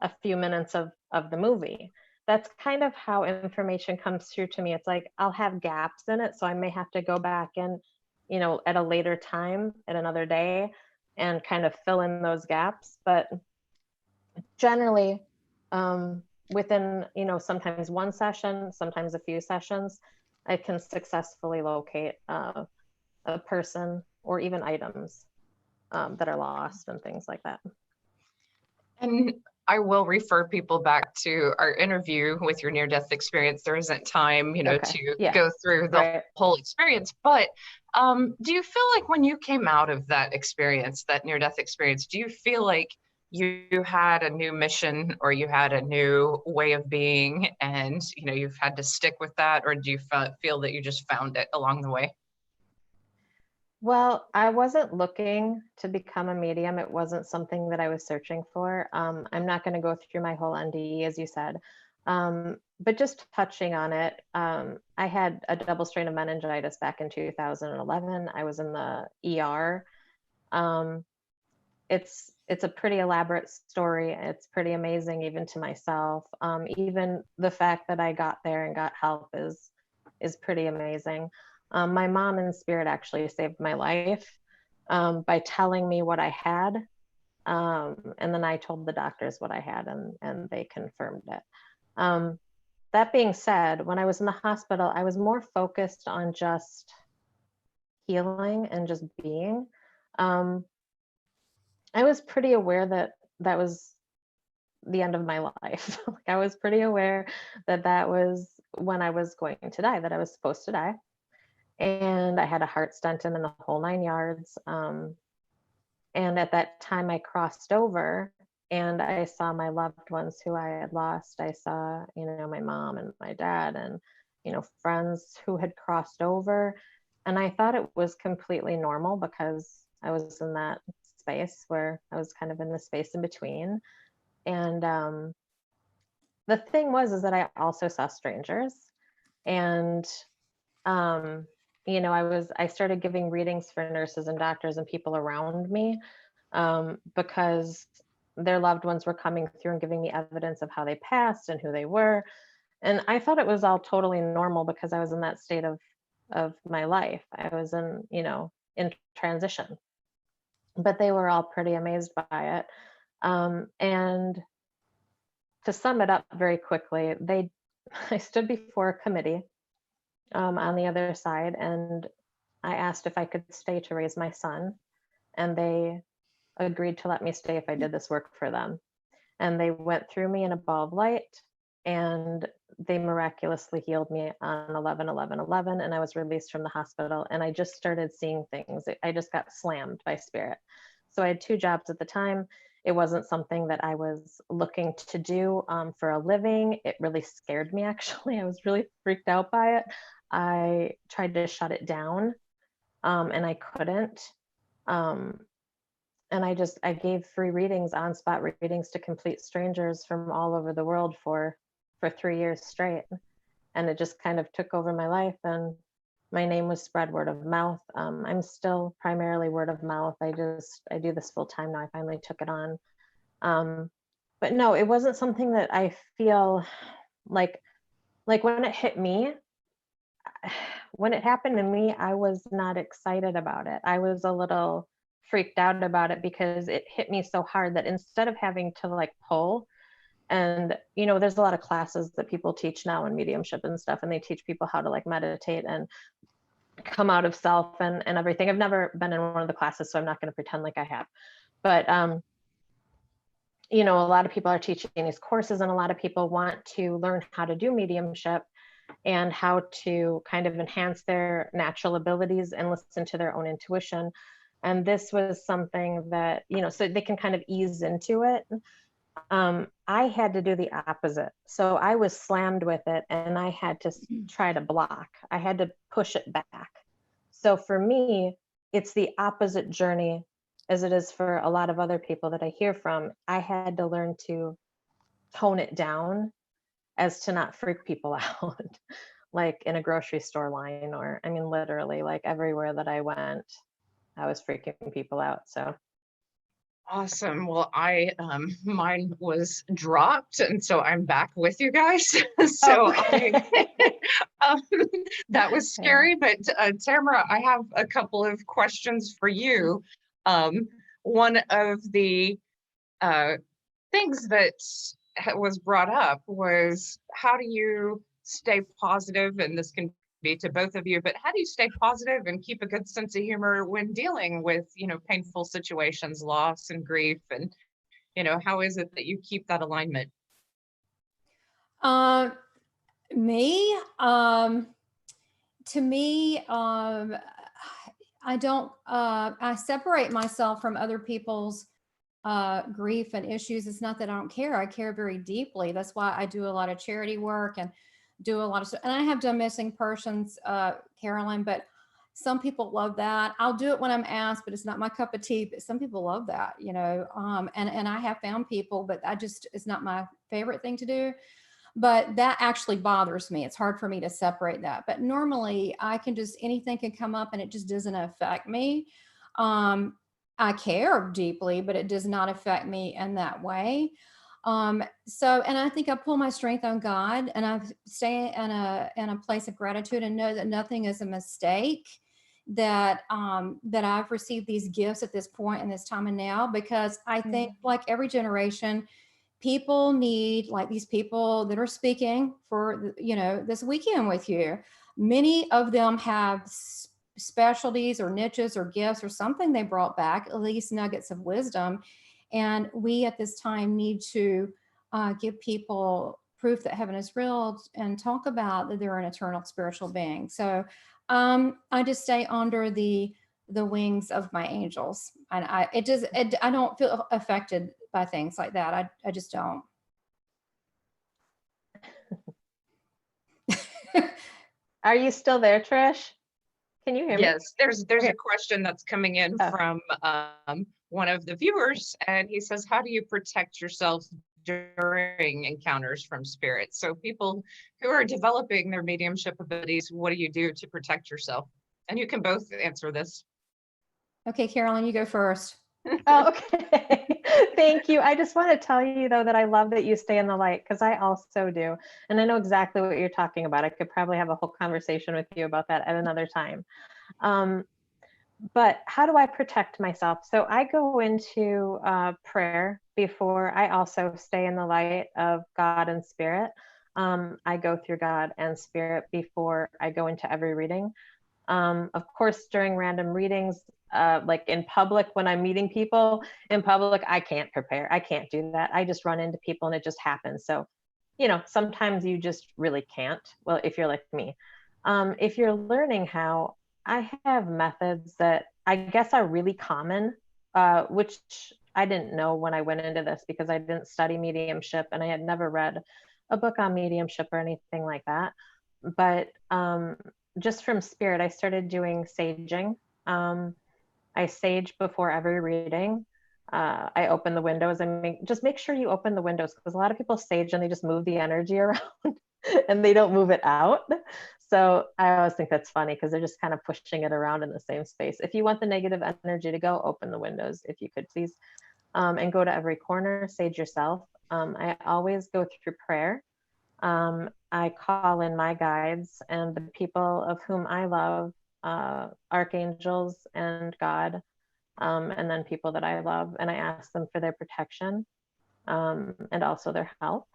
a few minutes of the movie. That's kind of how information comes through to me. It's like I'll have gaps in it, so I may have to go back and, you know, at a later time, at another day, and kind of fill in those gaps. But generally, within, you know, sometimes one session, sometimes a few sessions, I can successfully locate a person or even items that are lost and things like that. And I will refer people back to our interview with your near-death experience. There isn't time, you know, to go through the whole experience. But do you feel like when you came out of that experience, that near-death experience, do you feel like you had a new mission or you had a new way of being and, you know, you've had to stick with that? Or do you feel that you just found it along the way? Well, I wasn't looking to become a medium. It wasn't something that I was searching for. I'm not going to go through my whole NDE, as you said, but just touching on it. I had a double strain of meningitis back in 2011. I was in the ER. It's a pretty elaborate story. It's pretty amazing, even to myself. Even the fact that I got there and got help is pretty amazing. My mom in spirit actually saved my life by telling me what I had. And then I told the doctors what I had, and they confirmed it. That being said, when I was in the hospital, I was more focused on just healing and just being. I was pretty aware that that was the end of my life. I was pretty aware that that was when I was going to die, that I was supposed to die. And I had a heart stent in the whole 9 yards. And at that time I crossed over and I saw my loved ones who I had lost. I saw, you know, my mom and my dad and, you know, friends who had crossed over. And I thought it was completely normal because I was in that space where I was kind of in the space in between. And the thing was that I also saw strangers. And you know, I started giving readings for nurses and doctors and people around me because their loved ones were coming through and giving me evidence of how they passed and who they were. And I thought it was all totally normal because I was in that state of my life. I was in, you know, in transition, but they were all pretty amazed by it. And to sum it up very quickly, I stood before a committee on the other side, and I asked if I could stay to raise my son, and they agreed to let me stay if I did this work for them. And they went through me in a ball of light, and they miraculously healed me on 11/11/11, and I was released from the hospital, and I just started seeing things. I just got slammed by spirit. So I had 2 jobs at the time. It wasn't something that I was looking to do for a living. It really scared me, actually. I was really freaked out by it. I tried to shut it down and I couldn't. And I gave free readings, on-spot readings to complete strangers from all over the world for 3 years straight. And it just kind of took over my life, and my name was spread word of mouth. I'm still primarily word of mouth. I do this full time now. I finally took it on. But no, it wasn't something that I feel like when it hit me, when it happened to me, I was not excited about it. I was a little freaked out about it because it hit me so hard that instead of having to like pull, and you know, there's a lot of classes that people teach now in mediumship and stuff, and they teach people how to like meditate and come out of self and everything. I've never been in one of the classes, so I'm not going to pretend like I have. But you know, a lot of people are teaching these courses, and a lot of people want to learn how to do mediumship and how to kind of enhance their natural abilities and listen to their own intuition. And this was something that, you know, so they can kind of ease into it. I had to do the opposite. So I was slammed with it, and I had to try to block. I had to push it back. So for me, it's the opposite journey as it is for a lot of other people that I hear from. I had to learn to tone it down as to not freak people out. like in a grocery store line, or I mean, literally like everywhere that I went, I was freaking people out. So Awesome. Well, mine was dropped, and so I'm back with you guys. So um, that was scary, but Tamara, I have a couple of questions for you. One of the things that was brought up was, how do you stay positive? And this can be to both of you, but how do you stay positive and keep a good sense of humor when dealing with, painful situations, loss and grief? And, how is it that you keep that alignment? To me, I don't, I separate myself from other people's grief and issues. It's not that I don't care. I care very deeply. That's why I do a lot of charity work and do a lot of stuff. And I have done missing persons, Carolyn, but some people love that. I'll do it when I'm asked, but it's not my cup of tea. But some people love that, and I have found people, but it's not my favorite thing to do. But that actually bothers me. It's hard for me to separate that. But normally I can anything can come up and it just doesn't affect me. I care deeply, but it does not affect me in that way. And I think I pull my strength on God, and I stay in a place of gratitude and know that nothing is a mistake, that I've received these gifts at this point in this time and now, because I think like every generation, people need like these people that are speaking for, this weekend with you. Many of them have specialties or niches or gifts or something they brought back, at least nuggets of wisdom. And we at this time need to give people proof that heaven is real and talk about that they're an eternal spiritual being. So I just stay under the wings of my angels. And I don't feel affected by things like that. I just don't. are you still there, Trish? Can you hear me? Yes, there's a question that's coming in from one of the viewers, and he says, how do you protect yourself during encounters from spirits? So people who are developing their mediumship abilities, what do you do to protect yourself? And you can both answer this. Okay, Carolyn, you go first. Oh, okay. Thank you. I just want to tell you though that I love that you stay in the light, because I also do. And I know exactly what you're talking about. I could probably have a whole conversation with you about that at another time. But how do I protect myself? So I go into prayer before. I also stay in the light of God and spirit. I go through God and spirit before I go into every reading. Of course, during random readings, like in public, when I'm meeting people in public, I can't prepare. I can't do that. I just run into people and it just happens. So, sometimes you just really can't. Well, if you're like me, if you're learning how, I have methods that I guess are really common, which I didn't know when I went into this because I didn't study mediumship and I had never read a book on mediumship or anything like that. But just from spirit, I started doing saging. I sage before every reading. I open the windows. Just make sure you open the windows, because a lot of people sage and they just move the energy around and they don't move it out. So I always think that's funny because they're just kind of pushing it around in the same space. If you want the negative energy to go, open the windows, if you could please, and go to every corner, sage yourself. I always go through prayer. I call in my guides and the people of whom I love, archangels and God, and then people that I love, and I ask them for their protection, and also their help.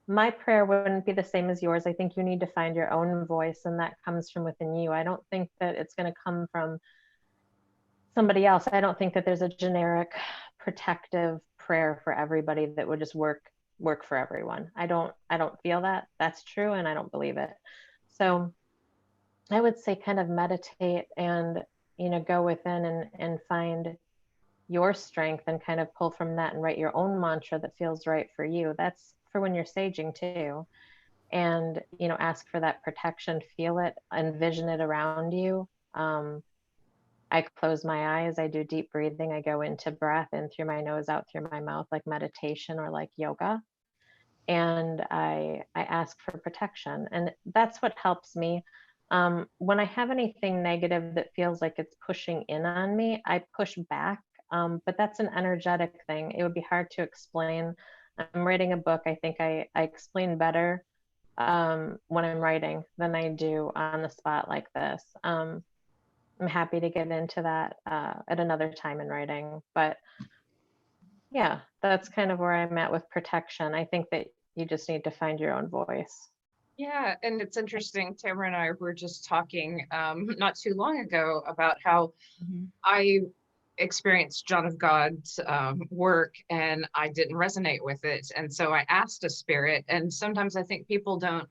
My prayer wouldn't be the same as yours. I think you need to find your own voice, and that comes from within you. I don't think that it's going to come from somebody else. I don't think that there's a generic protective prayer for everybody that would just work for everyone. I don't feel that that's true, and I don't believe it. So I would say kind of meditate and, go within and find your strength and kind of pull from that and write your own mantra that feels right for you. That's for when you're saging too. And, ask for that protection, feel it, envision it around you. I close my eyes, I do deep breathing, I go into breath in through my nose, out through my mouth, like meditation or like yoga. and I ask for protection. And that's what helps me. When I have anything negative that feels like it's pushing in on me, I push back. But that's an energetic thing. It would be hard to explain. I'm writing a book. I think I explain better when I'm writing than I do on the spot like this. I'm happy to get into that at another time in writing. But yeah, that's kind of where I'm at with protection. I think that you just need to find your own voice. Yeah, and it's interesting. Tamara and I were just talking not too long ago about how I experienced John of God's work and I didn't resonate with it. And so I asked a spirit, and sometimes I think people don't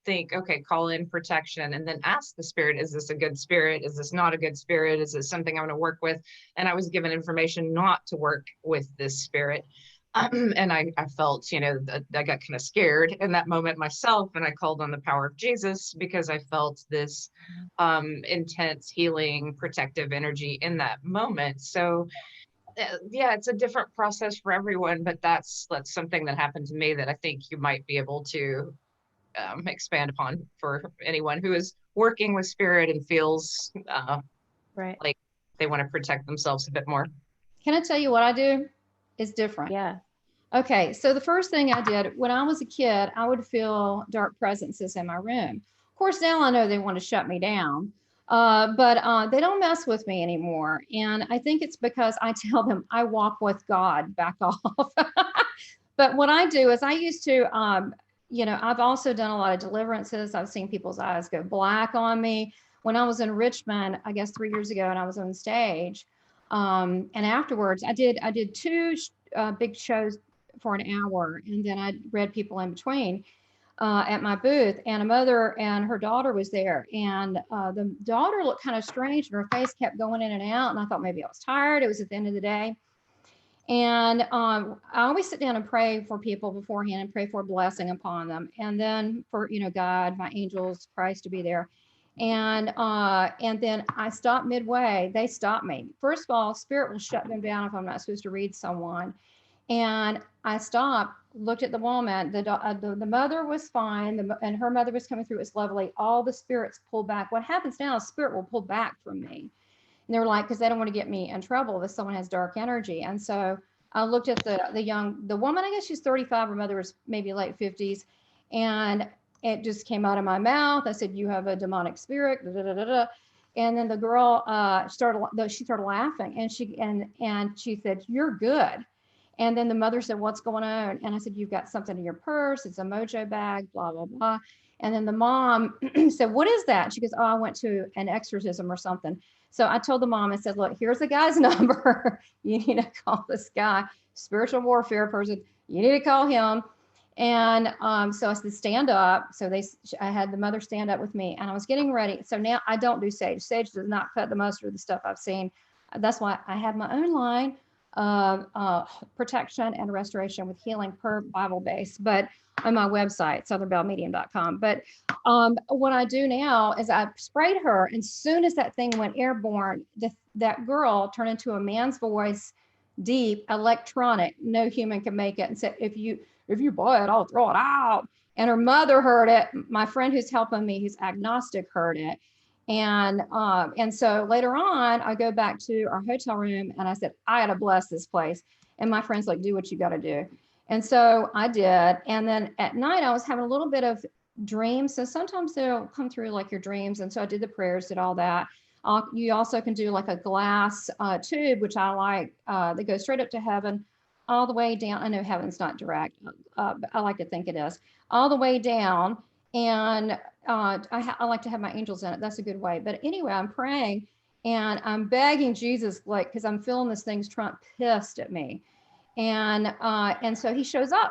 think, okay, call in protection and then ask the spirit, is this a good spirit? Is this not a good spirit? Is this something I'm going to work with? And I was given information not to work with this spirit. And I felt, you know, I got kind of scared in that moment myself, and I called on the power of Jesus because I felt this intense healing, protective energy in that moment. So yeah, it's a different process for everyone, but that's something that happened to me that I think you might be able to expand upon for anyone who is working with spirit and feels right, like they want to protect themselves a bit more. Can I tell you what I do? It's different. yeah. Okay, so the first thing I did when I was a kid, I would feel dark presences in my room. Of course, now I know they want to shut me down, but they don't mess with me anymore. And I think it's because I tell them I walk with God, back off. But what I do is I used to, you know, I've also done a lot of deliverances. I've seen people's eyes go black on me. When I was in Richmond, I guess 3 years ago, and I was on stage, and afterwards I did 2 big shows for an hour, and then I read people in between at my booth, and a mother and her daughter was there, and the daughter looked kind of strange and her face kept going in and out, and I thought maybe I was tired. It was at the end of the day. And I always sit down and pray for people beforehand and pray for a blessing upon them, and then for, you know, God, my angels, Christ to be there. And then I stopped midway. They stopped me. First of all, spirit will shut them down if I'm not supposed to read someone. And I stopped, looked at the woman. The mother was fine, and her mother was coming through. It was lovely. All the spirits pulled back. What happens now is spirit will pull back from me. And they were like, because they don't want to get me in trouble if someone has dark energy. And so I looked at the woman, I guess she's 35, her mother was maybe late 50s. And it just came out of my mouth. I said, you have a demonic spirit. Da, da, da, da, da. And then the girl started laughing, and she said, you're good. And then the mother said, what's going on? And I said, you've got something in your purse. It's a mojo bag, blah, blah, blah. And then the mom said, what is that? She goes, oh, I went to an exorcism or something. So I told the mom, I said, look, here's the guy's number. You need to call this guy, spiritual warfare person. You need to call him. And so I said, stand up. So I had the mother stand up with me, and I was getting ready. So now I don't do sage. Sage does not cut the mustard of the stuff I've seen. That's why I have my own line of protection and restoration with healing per Bible base, but on my website, southernbellmedium.com. But what I do now is I sprayed her, and as soon as that thing went airborne, that girl turned into a man's voice, deep, electronic, no human can make it, and said, if you buy it, I'll throw it out. And her mother heard it. My friend who's helping me, who's agnostic, heard it. And so later on, I go back to our hotel room, and I said, I gotta bless this place. And my friend's like, do what you gotta do. And so I did. And then at night, I was having a little bit of dreams. So sometimes they'll come through like your dreams. And so I did the prayers, did all that. You also can do like a glass tube, which I like, that goes straight up to heaven, all the way down. I know heaven's not direct, but I like to think it is, all the way down. And I like to have my angels in it. That's a good way. But anyway, I'm praying and I'm begging Jesus, like, because I'm feeling this thing's Trump pissed at me. And so he shows up,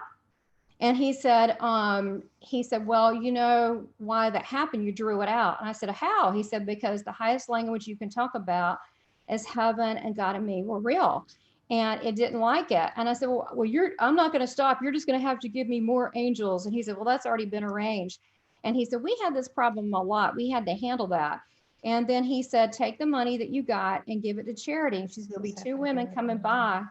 and he said, well, you know why that happened? You drew it out. And I said, how? He said, because the highest language you can talk about is heaven, and God and me were real. And it didn't like it. And I said, well, I'm not going to stop. You're just going to have to give me more angels. And he said, well, that's already been arranged. And he said, we had this problem a lot. We had to handle that. And then he said, take the money that you got and give it to charity. She's going to be 2 women coming by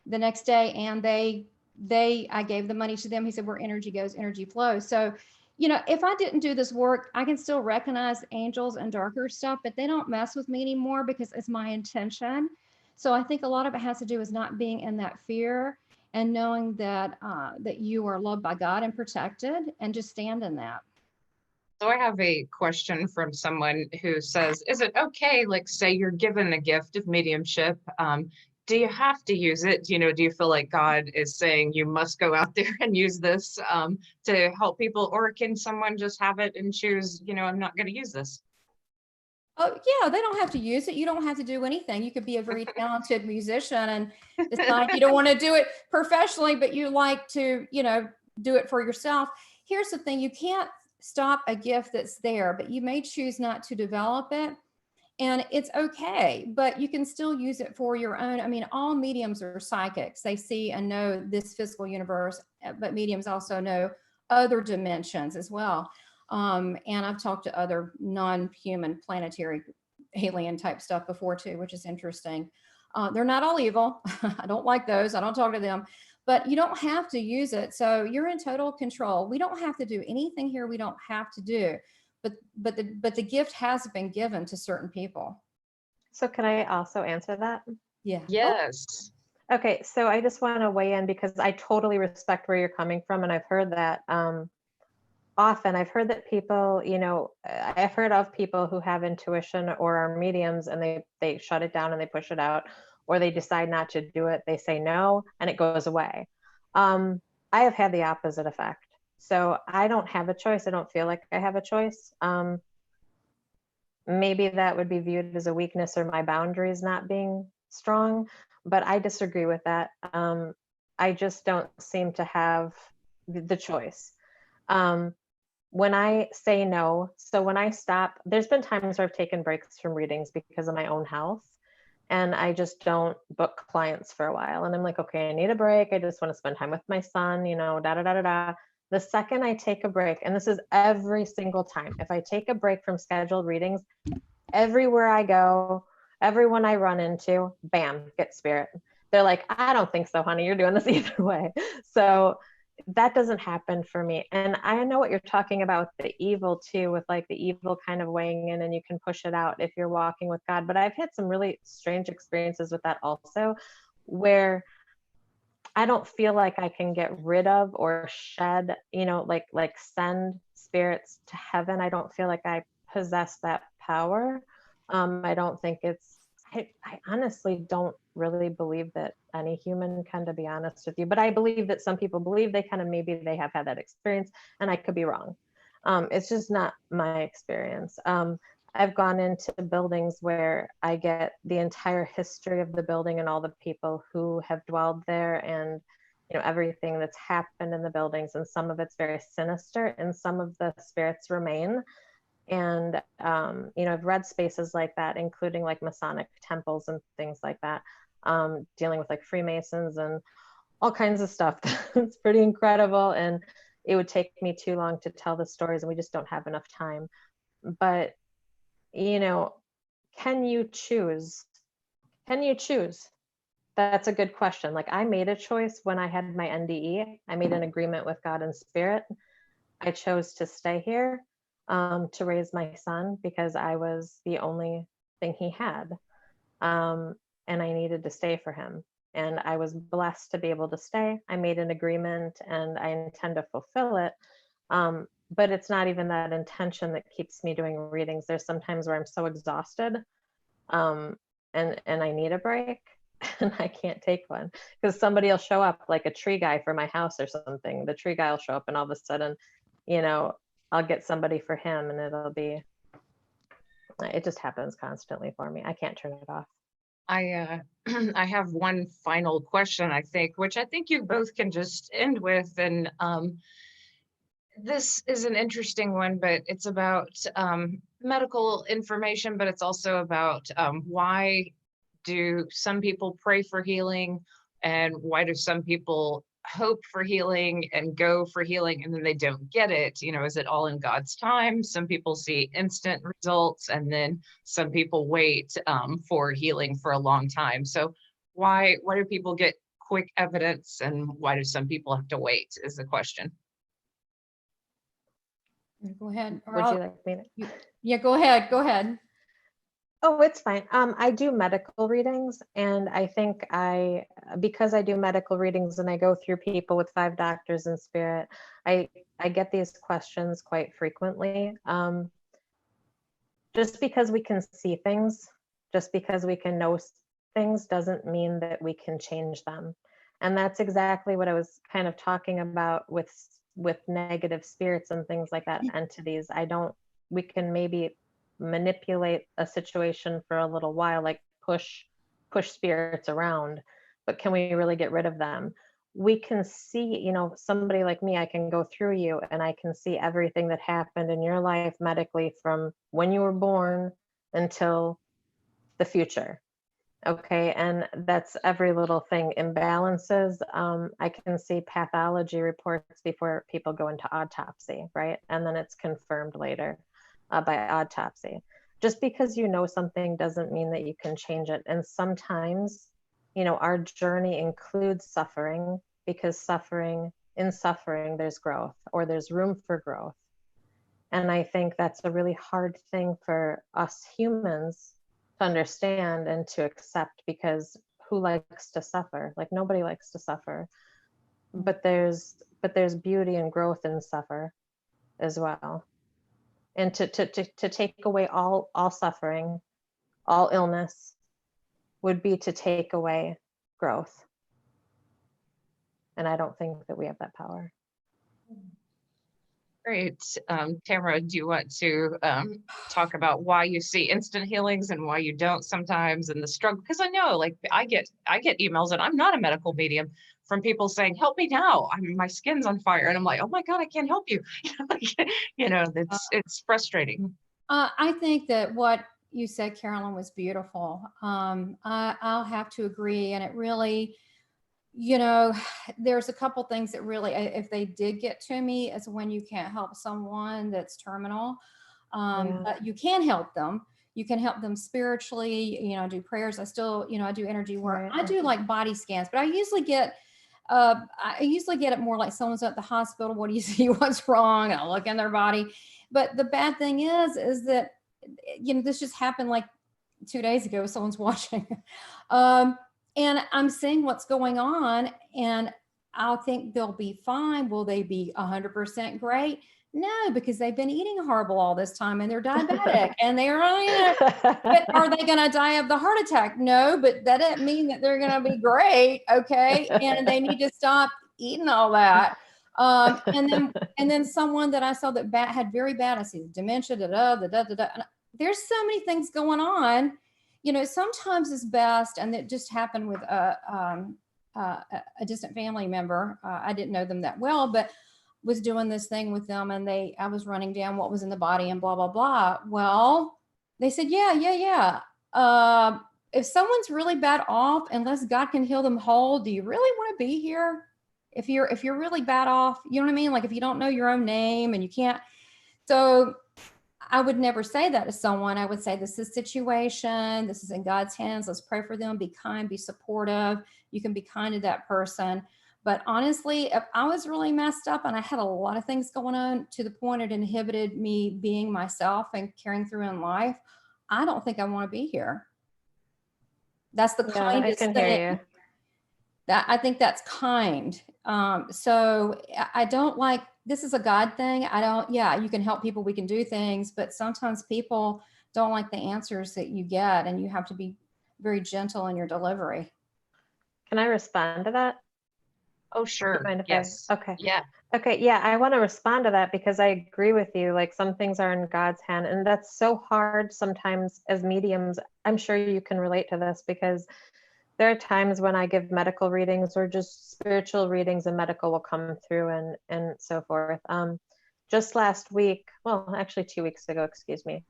the next day, and they I gave the money to them. He said, where energy goes, energy flows. So, you know, if I didn't do this work, I can still recognize angels and darker stuff, but they don't mess with me anymore because it's my intention. So I think a lot of it has to do with not being in that fear and knowing that that you are loved by God and protected, and just stand in that. So I have a question from someone who says, is it okay, like say you're given a gift of mediumship, do you have to use it? You know, do you feel like God is saying you must go out there and use this to help people, or can someone just have it and choose, you know, I'm not going to use this? Oh yeah, they don't have to use it. You don't have to do anything. You could be a very talented musician and decide you don't want to do it professionally, but you like to, you know, do it for yourself. Here's the thing, you can't stop a gift that's there, but you may choose not to develop it. And it's okay, but you can still use it for your own. I mean, all mediums are psychics. They see and know this physical universe, but mediums also know other dimensions as well. And I've talked to other non-human planetary alien type stuff before too, which is interesting. They're not all evil. I don't like those. I don't talk to them, but you don't have to use it. So you're in total control. We don't have to do anything here we don't have to do. But the gift has been given to certain people. So can I also answer that? Yeah. Yes. Okay, so I just want to weigh in because I totally respect where you're coming from, and I've heard that often. I've heard that people, you know, I've heard of people who have intuition or are mediums, and they shut it down and they push it out, or they decide not to do it. They say no, and it goes away. I have had the opposite effect. So I don't have a choice. I don't feel like I have a choice. Maybe that would be viewed as a weakness or my boundaries not being strong, but I disagree with that. I just don't seem to have the choice. When I say no, so when I stop, there's been times where I've taken breaks from readings because of my own health, and I just don't book clients for a while. And I'm like, okay, I need a break. I just want to spend time with my son, you know, da da da da da. The second I take a break, and this is every single time, if I take a break from scheduled readings, everywhere I go, everyone I run into, bam, get spirit. They're like, I don't think so, honey, you're doing this either way. So that doesn't happen for me. And I know what you're talking about with the evil too, with like the evil kind of weighing in, and you can push it out if you're walking with God. But I've had some really strange experiences with that also, where I don't feel like I can get rid of or shed, you know, like send spirits to heaven. I don't feel like I possess that power. I don't think I honestly don't really believe that any human can, to be honest with you, but I believe that some people believe they can, and maybe they have had that experience, and I could be wrong. It's just not my experience. I've gone into buildings where I get the entire history of the building and all the people who have dwelled there, and you know, everything that's happened in the buildings, and some of it's very sinister and some of the spirits remain. And you know, I've read spaces like that, including like Masonic temples and things like that, dealing with like Freemasons and all kinds of stuff. It's pretty incredible, and it would take me too long to tell the stories, and we just don't have enough time. But you know, can you choose? Can you choose? That's a good question. Like, I made a choice when I had my NDE. I made an agreement with God and spirit. I chose to stay here to raise my son because I was the only thing he had. And I needed to stay for him. And I was blessed to be able to stay. I made an agreement and I intend to fulfill it. But it's not even that intention that keeps me doing readings. There's sometimes where I'm so exhausted and I need a break and I can't take one because somebody will show up, like a tree guy for my house or something. The tree guy will show up and all of a sudden, you know, I'll get somebody for him and it just happens constantly for me. I can't turn it off. I have one final question, I think, which I think you both can just end with. And this is an interesting one, but it's about medical information, but it's also about why do some people pray for healing, and why do some people hope for healing and go for healing and then they don't get it? You know, is it all in God's time? Some people see instant results, and then some people wait for healing for a long time. So why do people get quick evidence, and why do some people have to wait is the question. Go ahead. Or Would I'll- you like me to? Yeah, go ahead. Go ahead. Oh, it's fine. I do medical readings, and I think because I do medical readings and I go through people with 5 doctors in spirit, I get these questions quite frequently. Just because we can see things, just because we can know things doesn't mean that we can change them. And that's exactly what I was kind of talking about with negative spirits and things like that, entities. We can maybe manipulate a situation for a little while, like push spirits around, but can we really get rid of them? We can see, somebody like me, I can go through you and I can see everything that happened in your life medically from when you were born until the future. Okay, and that's every little thing. Imbalances, I can see pathology reports before people go into autopsy, right? And then it's confirmed later by autopsy. Just because you know something doesn't mean that you can change it. And sometimes, our journey includes suffering, because in suffering, there's growth, or there's room for growth. And I think that's a really hard thing for us humans to understand and to accept, because who likes to suffer? Like, nobody likes to suffer. But there's beauty and growth in suffer as well. And to take away all suffering, all illness, would be to take away growth. And I don't think that we have that power. Great. Tamara, do you want to talk about why you see instant healings and why you don't sometimes, and the struggle? Because I know, like, I get emails, and I'm not a medical medium, from people saying, help me now, my skin's on fire. And I'm like, oh my God, I can't help you. It's frustrating. I think that what you said, Carolyn, was beautiful. I'll have to agree. And it really, there's a couple things that really, if they did get to me, is when you can't help someone that's terminal. But you can help them. You can help them spiritually, do prayers. I still, I do energy work. Right. I do like body scans, but I usually get it more like someone's at the hospital. What do you see? What's wrong? And I'll look in their body. But the bad thing is that, this just happened like 2 days ago. Someone's watching. And I'm seeing what's going on, and I'll think they'll be fine. Will they be 100% great? No, because they've been eating horrible all this time, and they're diabetic, and they're, but are they going to die of the heart attack? No, but that doesn't mean that they're going to be great. Okay. And they need to stop eating all that. And then someone that I saw that had very bad, I see dementia, there's so many things going on. Sometimes it's best, and it just happened with a distant family member. I didn't know them that well, but was doing this thing with them, and I was running down what was in the body and blah, blah, blah. Well, they said, yeah. If someone's really bad off, unless God can heal them whole, do you really want to be here? If you're really bad off, you know what I mean? Like, if you don't know your own name and you can't, so I would never say that to someone. I would say, this is a situation. This is in God's hands. Let's pray for them. Be kind, be supportive. You can be kind to that person. But honestly, if I was really messed up and I had a lot of things going on to the point it inhibited me being myself and carrying through in life, I don't think I want to be here. That's the kindest thing. Hear you. That I think that's kind. So I don't like, this is a God thing. You can help people, we can do things, but sometimes people don't like the answers that you get, and you have to be very gentle in your delivery. Can I respond to that? Oh, sure. Yes. Okay. Yeah. Okay. Yeah. I want to respond to that, because I agree with you. Like, some things are in God's hand, and that's so hard sometimes as mediums. I'm sure you can relate to this, because there are times when I give medical readings or just spiritual readings, and medical will come through and so forth. Just last week, well, actually 2 weeks ago, excuse me,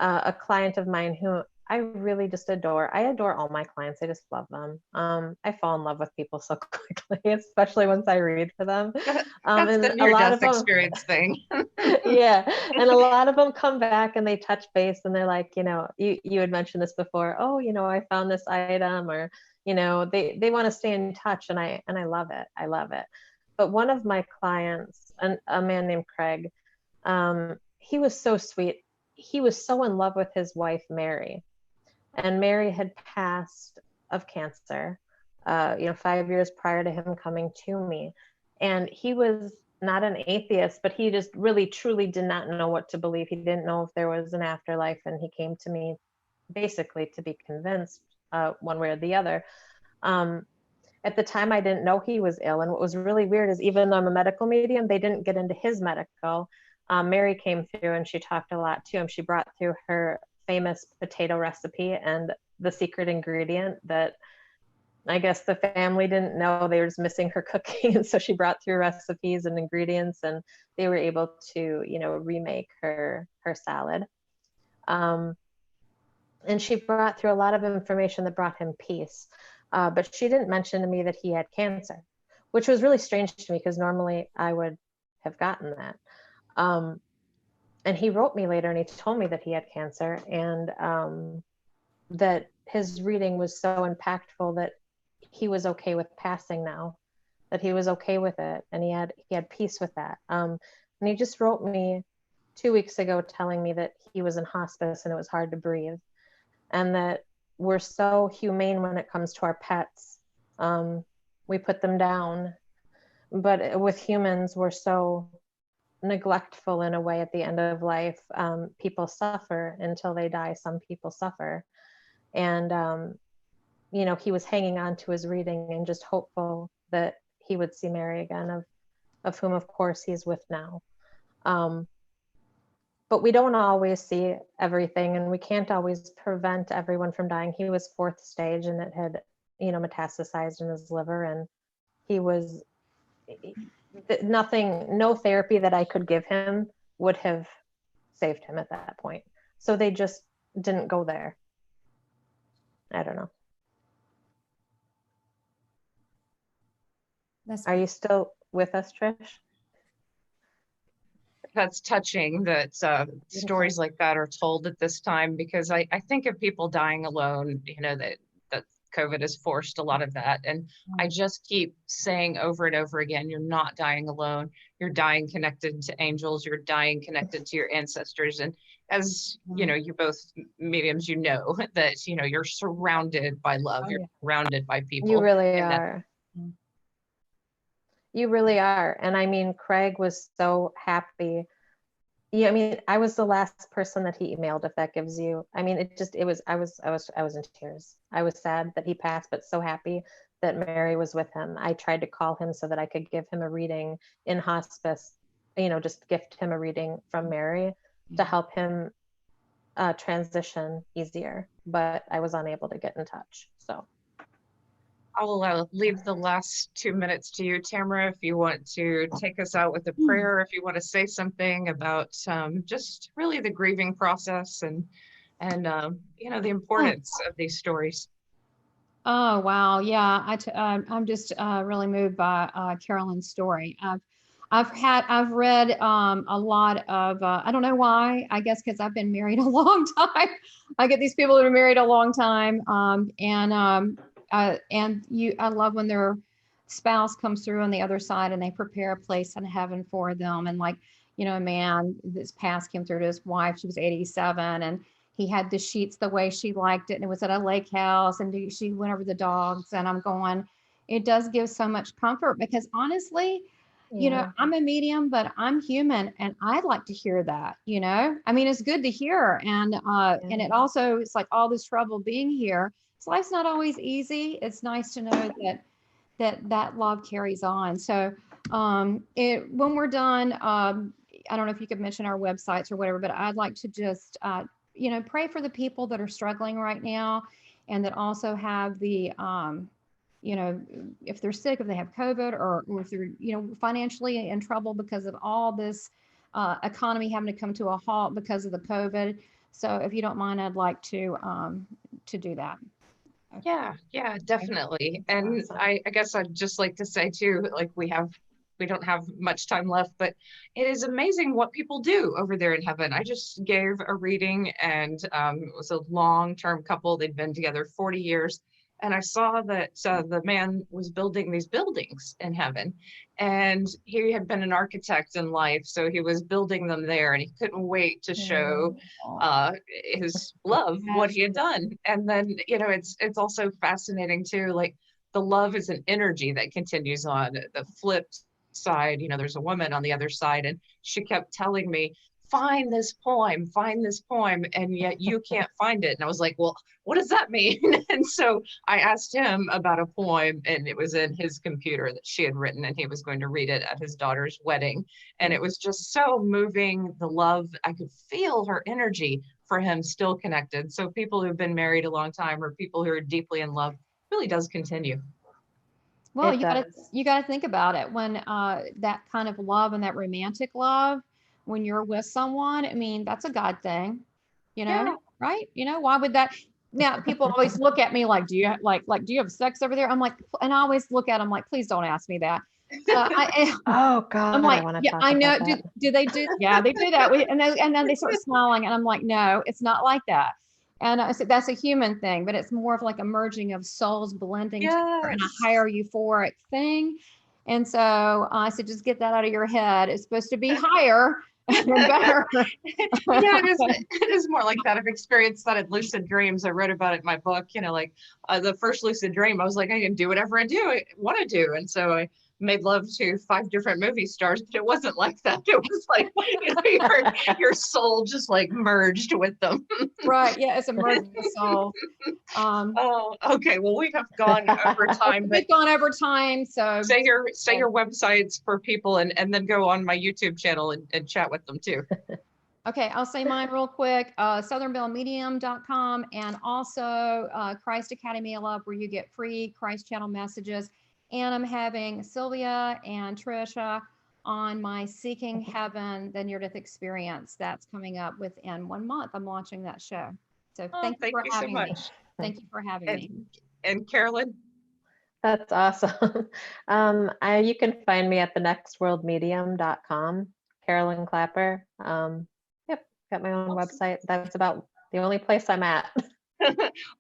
a client of mine who I really just adore. I adore all my clients. I just love them. I fall in love with people so quickly, especially once I read for them. That's And the near-death experience thing. Yeah. And a lot of them come back and they touch base, and they're like, you had mentioned this before. Oh, I found this item, or, you know, they want to stay in touch, and I love it. I love it. But one of my clients, a man named Craig, he was so sweet. He was so in love with his wife, Mary, and Mary had passed of cancer, 5 years prior to him coming to me. And he was not an atheist, but he just really, truly did not know what to believe. He didn't know if there was an afterlife. And he came to me basically to be convinced one way or the other. At the time, I didn't know he was ill. And what was really weird is, even though I'm a medical medium, they didn't get into his medical. Mary came through and she talked a lot to him. She brought through her famous potato recipe and the secret ingredient that I guess the family didn't know. They were just missing her cooking. And so she brought through recipes and ingredients, and they were able to, remake her salad. And she brought through a lot of information that brought him peace. But she didn't mention to me that he had cancer, which was really strange to me because normally I would have gotten that. And he wrote me later and he told me that he had cancer, and that his reading was so impactful that he was okay with passing now, that he was okay with it, and he had peace with that. And he just wrote me 2 weeks ago telling me that he was in hospice and it was hard to breathe, and that we're so humane when it comes to our pets. We put them down, but with humans, we're so neglectful in a way. At the end of life, people suffer until they die. Some people suffer. And, he was hanging on to his reading and just hopeful that he would see Mary again, of whom, of course, he's with now. But we don't always see everything, and we can't always prevent everyone from dying. He was 4th stage, and it had, metastasized in his liver, and he was no therapy that I could give him would have saved him at that point. So they just didn't go there. I don't know. Are you still with us, Trish? That's touching that stories like that are told at this time, because I think of people dying alone, that COVID has forced a lot of that. And I just keep saying over and over again, you're not dying alone. You're dying connected to angels. You're dying connected to your ancestors. And as you both mediums, that, you're surrounded by love. You're surrounded by people. You really are. You really are. And I mean, Craig was so happy. Yeah, I mean, I was the last person that he emailed, if that gives you, I mean, I was in tears. I was sad that he passed, but so happy that Mary was with him. I tried to call him so that I could give him a reading in hospice, just gift him a reading from Mary to help him transition easier, but I was unable to get in touch, so. I'll leave the last 2 minutes to you, Tamara, if you want to take us out with a prayer, if you want to say something about just really the grieving process and the importance of these stories. Oh, wow. Yeah, I'm just really moved by Carolyn's story. I've read a lot of, I don't know why, I guess because I've been married a long time. I get these people that are married a long time, I love when their spouse comes through on the other side and they prepare a place in heaven for them. And like, a man this past came through to his wife, she was 87, and he had the sheets the way she liked it. And it was at a lake house, and she went over the dogs, and I'm going, it does give so much comfort, because honestly, I'm a medium, but I'm human, and I'd like to hear that, I mean, it's good to hear. And it also, it's like all this trouble being here. So life's not always easy. It's nice to know that love carries on. So when we're done, I don't know if you could mention our websites or whatever, but I'd like to just, pray for the people that are struggling right now, and that also have the, if they're sick, if they have COVID, or if they're, financially in trouble because of all this economy having to come to a halt because of the COVID. So if you don't mind, I'd like to do that. Yeah, definitely. And I guess I'd just like to say too, like we don't have much time left, but it is amazing what people do over there in heaven. I just gave a reading, and it was a long-term couple. They'd been together 40 years, and I saw that the man was building these buildings in heaven, and he had been an architect in life, so he was building them there, and he couldn't wait to show his love, what he had done. And then, you know, it's also fascinating too, like the love is an energy that continues on. The flip side, you know, there's a woman on the other side, and she kept telling me, find this poem, and yet you can't find it. And I was like, well, what does that mean? And so I asked him about a poem, and it was in his computer that she had written, and he was going to read it at his daughter's wedding. And it was just so moving, the love. I could feel her energy for him still connected. So people who've been married a long time, or people who are deeply in love, really does continue. Well, you gotta think about it when that kind of love and that romantic love, when you're with someone, I mean, that's a God thing, you know, Yeah. right? You know, why would that? Now people always look at me like, do you do you have sex over there? I'm like, and I always look at them like, please don't ask me that. Oh God, I'm like, I want to yeah, talk I know. about that. Do they do? Yeah, they do that. And then they start smiling, and I'm like, no, it's not like that. And I said, that's a human thing, but it's more of like a merging of souls blending together in a higher euphoric thing. And so I said, just get that out of your head. It's supposed to be higher and better. Yeah, it is more like that. I've experienced that in lucid dreams. I wrote about it in my book, you know, like the first lucid dream, I was like, I can do whatever I want to do. And so I made love to 5 different movie stars, but it wasn't like that. It was like, you know, your soul just like merged with them. Right. Yeah, it's a merging of souls. Oh, okay. Well, we have gone over time. We've gone over time. So say your websites for people, and then go on my YouTube channel and chat with them too. Okay, I'll say mine real quick. southernbellemedium.com, and also Christ Academy of Love, where you get free Christ channel messages. And I'm having Sylvia and Tricia on my Seeking Heaven, the Near-Death Experience. That's coming up within 1 month. I'm launching that show. So thank you for having me. Thank you for having me. And Carolyn? That's awesome. You can find me at thenextworldmedium.com, Carolyn Clapper. Yep, got my own website. That's about the only place I'm at.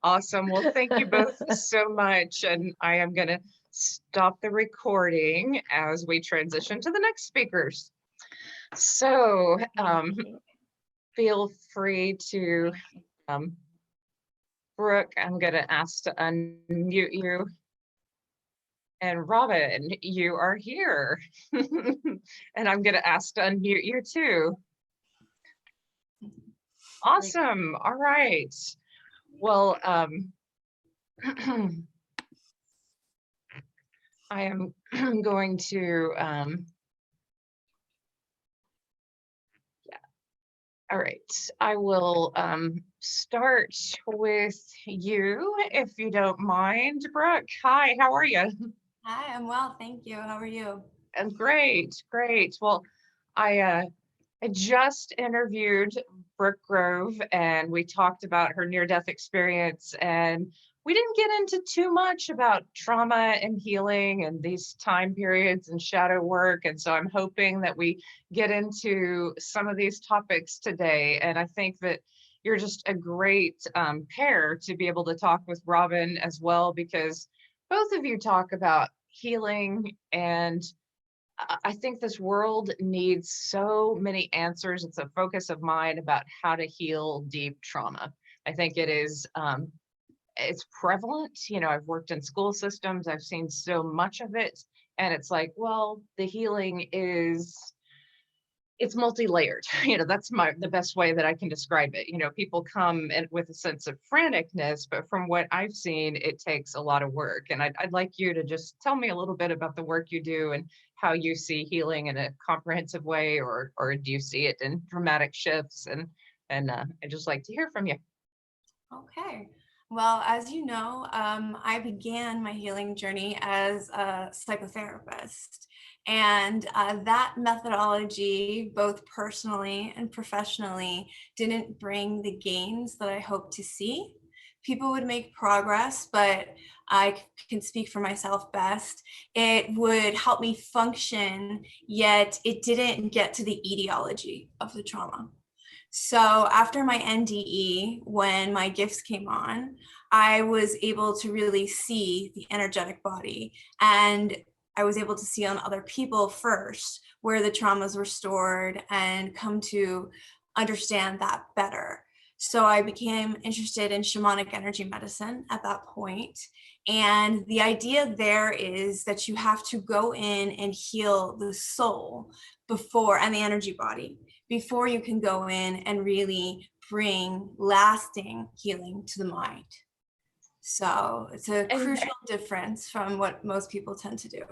Awesome. Well, thank you both so much. And I am going to stop the recording as we transition to the next speakers. So feel free to, Brooke, I'm going to ask to unmute you. And Robin, you are here. And I'm going to ask to unmute you too. Awesome. All right. Well, I am going to, all right, I will start with you, if you don't mind. Brooke, hi, how are you? Hi, I'm well, thank you. How are you? Great, great. Well, I just interviewed Brooke Grove, and we talked about her near-death experience, and we didn't get into too much about trauma and healing and these time periods and shadow work. And so I'm hoping that we get into some of these topics today. And I think that you're just a great pair to be able to talk with Robin as well, because both of you talk about healing, and I think this world needs so many answers. It's a focus of mine about how to heal deep trauma. I think it is, it's prevalent. You know, I've worked in school systems. I've seen so much of it. And it's like, well, the healing is, it's multi-layered. You know, that's the best way that I can describe it. You know, people come in with a sense of franticness, but from what I've seen, it takes a lot of work. And I'd like you to just tell me a little bit about the work you do and how you see healing in a comprehensive way, or do you see it in dramatic shifts? And I'd just like to hear from you. Okay. Well, as you know, I began my healing journey as a psychotherapist. And that methodology, both personally and professionally, didn't bring the gains that I hoped to see. People would make progress, but I can speak for myself best. It would help me function, yet it didn't get to the etiology of the trauma. So after my NDE, when my gifts came on, I was able to really see the energetic body, and I was able to see on other people first where the traumas were stored and come to understand that better. So I became interested in shamanic energy medicine at that point. And the idea there is that you have to go in and heal the soul before, and the energy body, before you can go in and really bring lasting healing to the mind. So it's a crucial difference from what most people tend to do.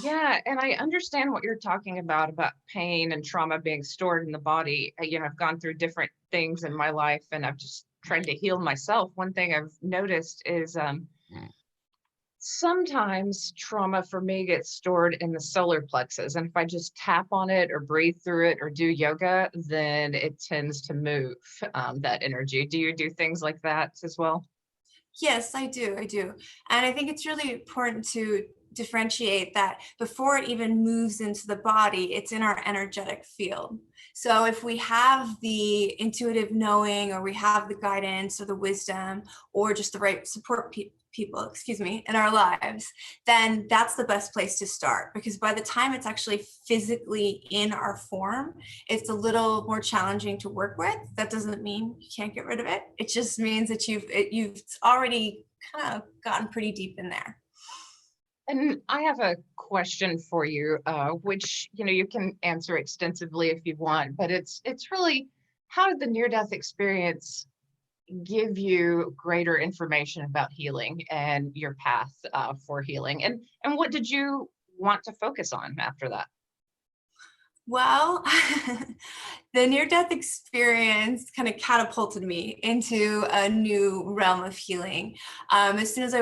Yeah, and I understand what you're talking about pain and trauma being stored in the body. You know, I've gone through different things in my life, and I've just tried to heal myself. One thing I've noticed is sometimes trauma for me gets stored in the solar plexus, and if I just tap on it or breathe through it or do yoga, then it tends to move that energy. Do you do things like that as well? Yes, I do. And I think it's really important to differentiate that before it even moves into the body, it's in our energetic field. So if we have the intuitive knowing, or we have the guidance or the wisdom, or just the right support people, in our lives, then that's the best place to start, because by the time it's actually physically in our form, it's a little more challenging to work with. That doesn't mean you can't get rid of it. It just means that you've already kind of gotten pretty deep in there. And I have a question for you, which, you know, you can answer extensively if you want, but it's really, how did the near-death experience give you greater information about healing and your path for healing? And what did you want to focus on after that? Well, the near-death experience kind of catapulted me into a new realm of healing. As soon as I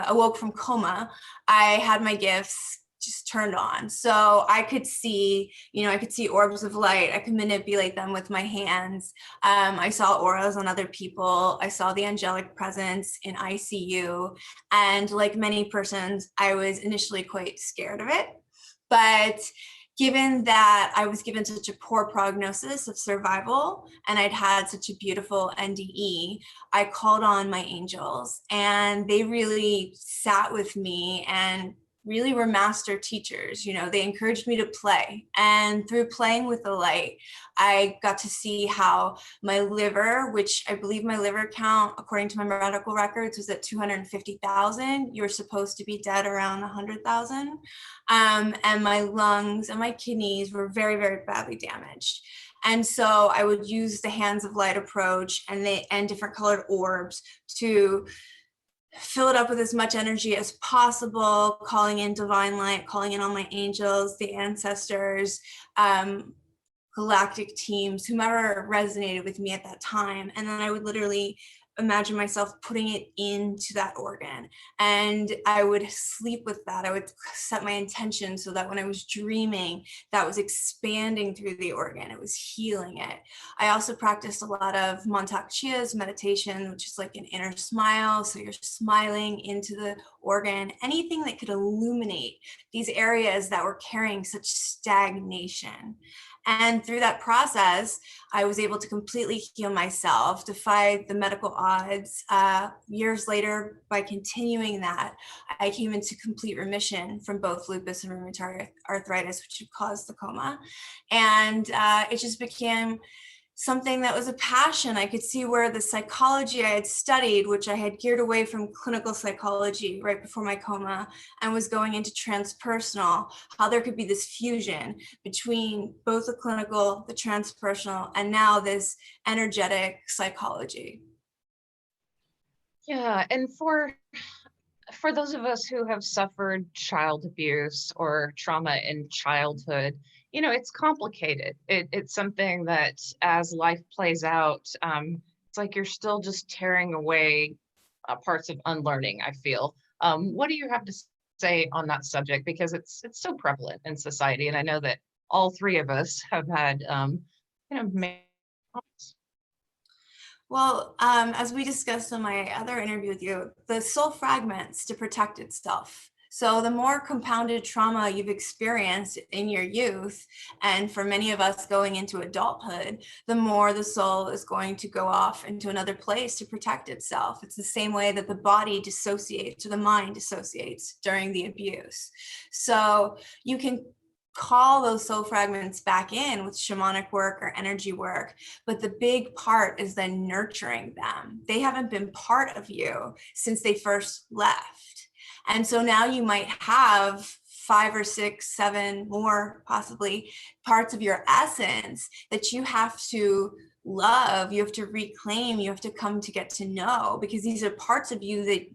awoke from coma, I had my gifts just turned on. So I could see, I could see orbs of light. I could manipulate them with my hands. I saw auras on other people. I saw the angelic presence in ICU. And like many persons, I was initially quite scared of it. But given that I was given such a poor prognosis of survival, and I'd had such a beautiful NDE, I called on my angels, and they really sat with me and really were master teachers. They encouraged me to play, and through playing with the light, I got to see how my liver, which I believe my liver count, according to my medical records, was at 250,000. You were supposed to be dead around 100,000. And my lungs and my kidneys were very, very badly damaged. And so I would use the hands of light approach and different colored orbs to fill it up with as much energy as possible, calling in divine light, calling in all my angels, the ancestors, galactic teams, whomever resonated with me at that time. And then I would literally imagine myself putting it into that organ, and I would sleep with that. I would set my intention so that when I was dreaming, that was expanding through the organ, it was healing it. I also practiced a lot of Montauk Chia's meditation, which is like an inner smile. So you're smiling into the organ, anything that could illuminate these areas that were carrying such stagnation. And through that process, I was able to completely heal myself, defy the medical odds. Years later, by continuing that, I came into complete remission from both lupus and rheumatoid arthritis, which had caused the coma. And it just became something that was a passion. I could see where the psychology I had studied, which I had geared away from clinical psychology right before my coma and was going into transpersonal, how there could be this fusion between both the clinical, the transpersonal, and now this energetic psychology. Yeah, and for those of us who have suffered child abuse or trauma in childhood, it's complicated. It's something that as life plays out, it's like you're still just tearing away parts of unlearning, I feel. What do you have to say on that subject? Because it's so prevalent in society. And I know that all three of us have had, Well, as we discussed in my other interview with you, the soul fragments to protect itself. So the more compounded trauma you've experienced in your youth, and for many of us going into adulthood, the more the soul is going to go off into another place to protect itself. It's the same way that the body dissociates or the mind dissociates during the abuse. So you can call those soul fragments back in with shamanic work or energy work, but the big part is then nurturing them. They haven't been part of you since they first left. And so now you might have 5 or 6, 7 more possibly parts of your essence that you have to love, you have to reclaim, you have to come to get to know, because these are parts of you that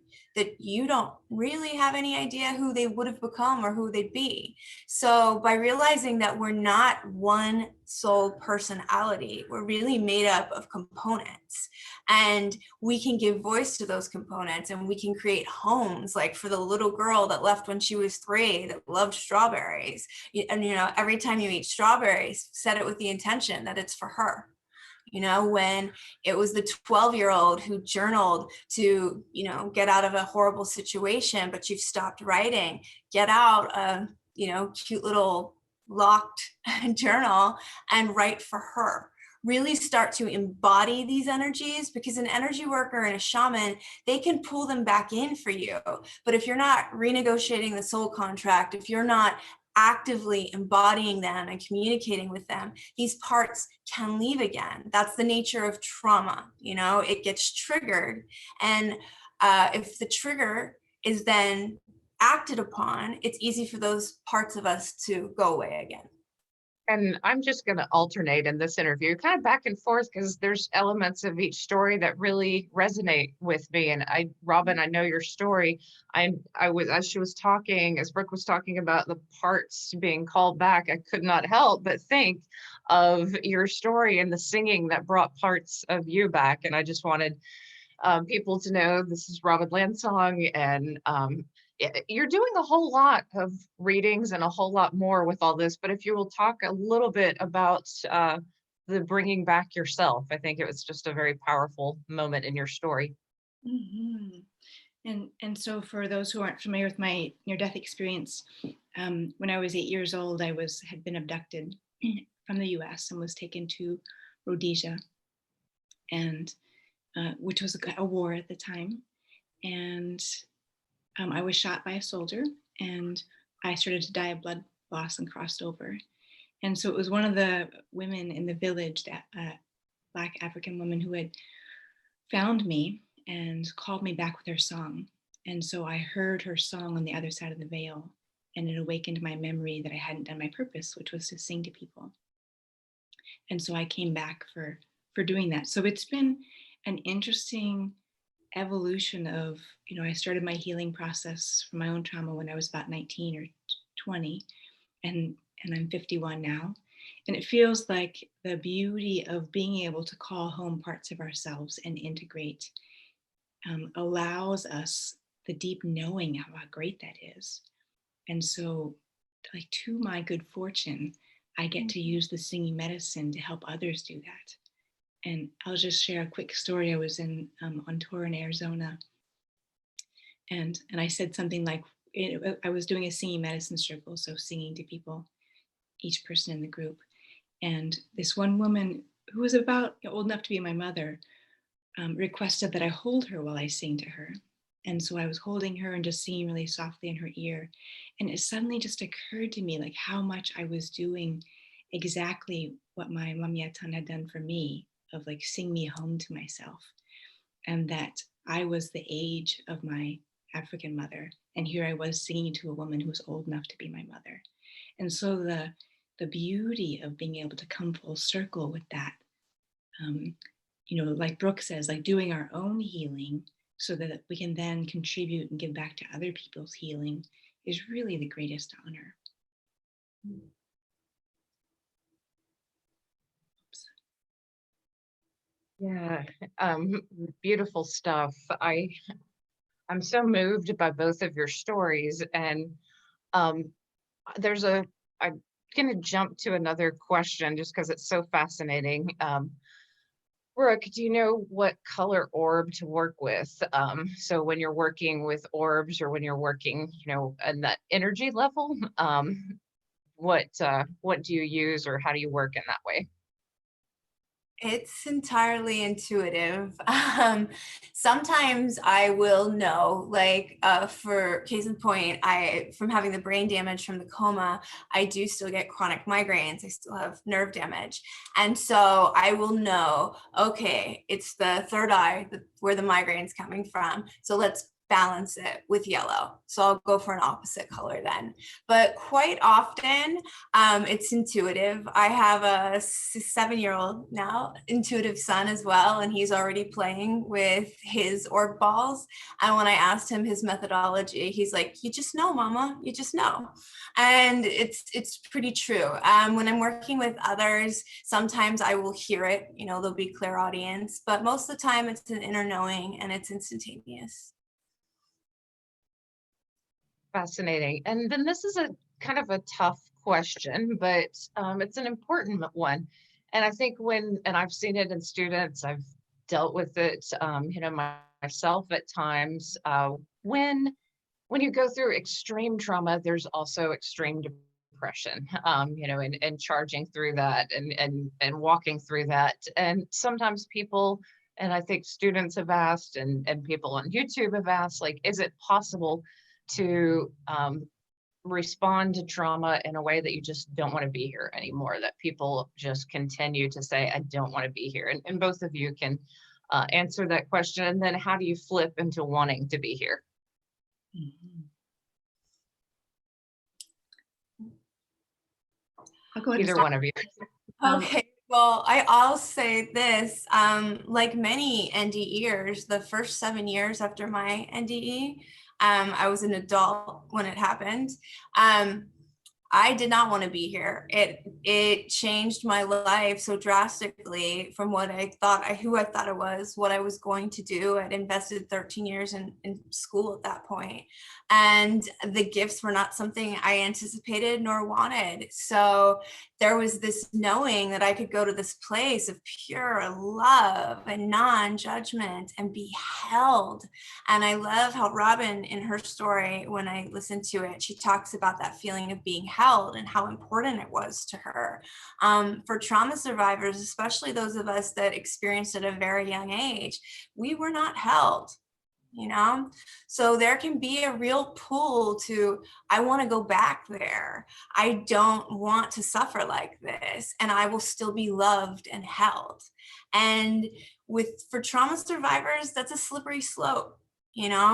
you don't really have any idea who they would have become or who they'd be. So by realizing that we're not one soul personality, we're really made up of components, and we can give voice to those components, and we can create homes, like for the little girl that left when she was 3 that loved strawberries. And every time you eat strawberries, set it with the intention that it's for her. When it was the 12-year-old who journaled to, get out of a horrible situation, but you've stopped writing, get out a, cute little locked journal and write for her. Really start to embody these energies, because an energy worker and a shaman, they can pull them back in for you. But if you're not renegotiating the soul contract, if you're not actively embodying them and communicating with them, these parts can leave again. That's the nature of trauma. It gets triggered. And if the trigger is then acted upon, it's easy for those parts of us to go away again. And I'm just going to alternate in this interview, kind of back and forth, because there's elements of each story that really resonate with me. And Robin, I know your story. I was, as she was talking, as Brooke was talking about the parts being called back, I could not help but think of your story and the singing that brought parts of you back. And I just wanted people to know this is Robin Landsong, and you're doing a whole lot of readings and a whole lot more with all this, but if you will talk a little bit about the bringing back yourself, I think it was just a very powerful moment in your story. Mm-hmm. And so for those who aren't familiar with my near-death experience, when I was 8 years old, I had been abducted from the US and was taken to Rhodesia, and which was a war at the time. And I was shot by a soldier, and I started to die of blood loss and crossed over. And so it was one of the women in the village, that Black African woman, who had found me and called me back with her song. And so I heard her song on the other side of the veil, and it awakened my memory that I hadn't done my purpose, which was to sing to people. And so I came back for doing that. So it's been an interesting evolution of, I started my healing process from my own trauma when I was about 19 or 20, and I'm 51 now. And it feels like the beauty of being able to call home parts of ourselves and integrate allows us the deep knowing of how great that is. And so, like, to my good fortune, I get to use the singing medicine to help others do that. And I'll just share a quick story. I was on tour in Arizona, and I said something like, I was doing a singing medicine circle, so singing to people, each person in the group. And this one woman, who was about old enough to be my mother, requested that I hold her while I sing to her. And so I was holding her and just singing really softly in her ear. And it suddenly just occurred to me, like, how much I was doing exactly what my Mamietan had done for me, of like, sing me home to myself. And that I was the age of my African mother. And here I was singing to a woman who was old enough to be my mother. And so the beauty of being able to come full circle with that, like Brooke says, like doing our own healing so that we can then contribute and give back to other people's healing, is really the greatest honor. Yeah, beautiful stuff. I'm so moved by both of your stories, and I'm going to jump to another question just because it's so fascinating. Brooke, do you know what color orb to work with? So when you're working with orbs, or when you're working, in that energy level, what do you use, or how do you work in that way? It's entirely intuitive. Sometimes I will know, like for case in point, from having the brain damage from the coma, I do still get chronic migraines. I still have nerve damage. And so I will know, okay, it's the third eye where the migraine's coming from. So let's balance it with yellow. So I'll go for an opposite color then. But quite often, it's intuitive. I have a 7-year-old now, intuitive son as well, and he's already playing with his orb balls. And when I asked him his methodology, he's like, "You just know, Mama, you just know." And it's pretty true. When I'm working with others, sometimes I will hear it, there'll be clairaudience, but most of the time it's an inner knowing and it's instantaneous. Fascinating. And then this is a kind of a tough question, but it's an important one. And I think and I've seen it in students, I've dealt with it, myself at times, when you go through extreme trauma, there's also extreme depression, and charging through that and walking through that. And sometimes people, and I think students have asked, and people on YouTube have asked, like, is it possible to respond to trauma in a way that you just don't want to be here anymore, that people just continue to say, I don't want to be here? And both of you can answer that question. And then how do you flip into wanting to be here? I'll go ahead. Either one of you. Okay. Well, I'll say this, like many NDEers, the first 7 years after my NDE, I was an adult when it happened. I did not want to be here. It changed my life so drastically from what I thought, who I thought I was, what I was going to do. I'd invested 13 years in school at that point. And the gifts were not something I anticipated nor wanted. So there was this knowing that I could go to this place of pure love and non-judgment and be held. And I love how Robin, in her story, when I listened to it, she talks about that feeling of being held and how important it was to her. For trauma survivors, especially those of us that experienced it at a very young age, we were not held. So there can be a real pull to, I want to go back there. I don't want to suffer like this, and I will still be loved and held. And for trauma survivors, that's a slippery slope,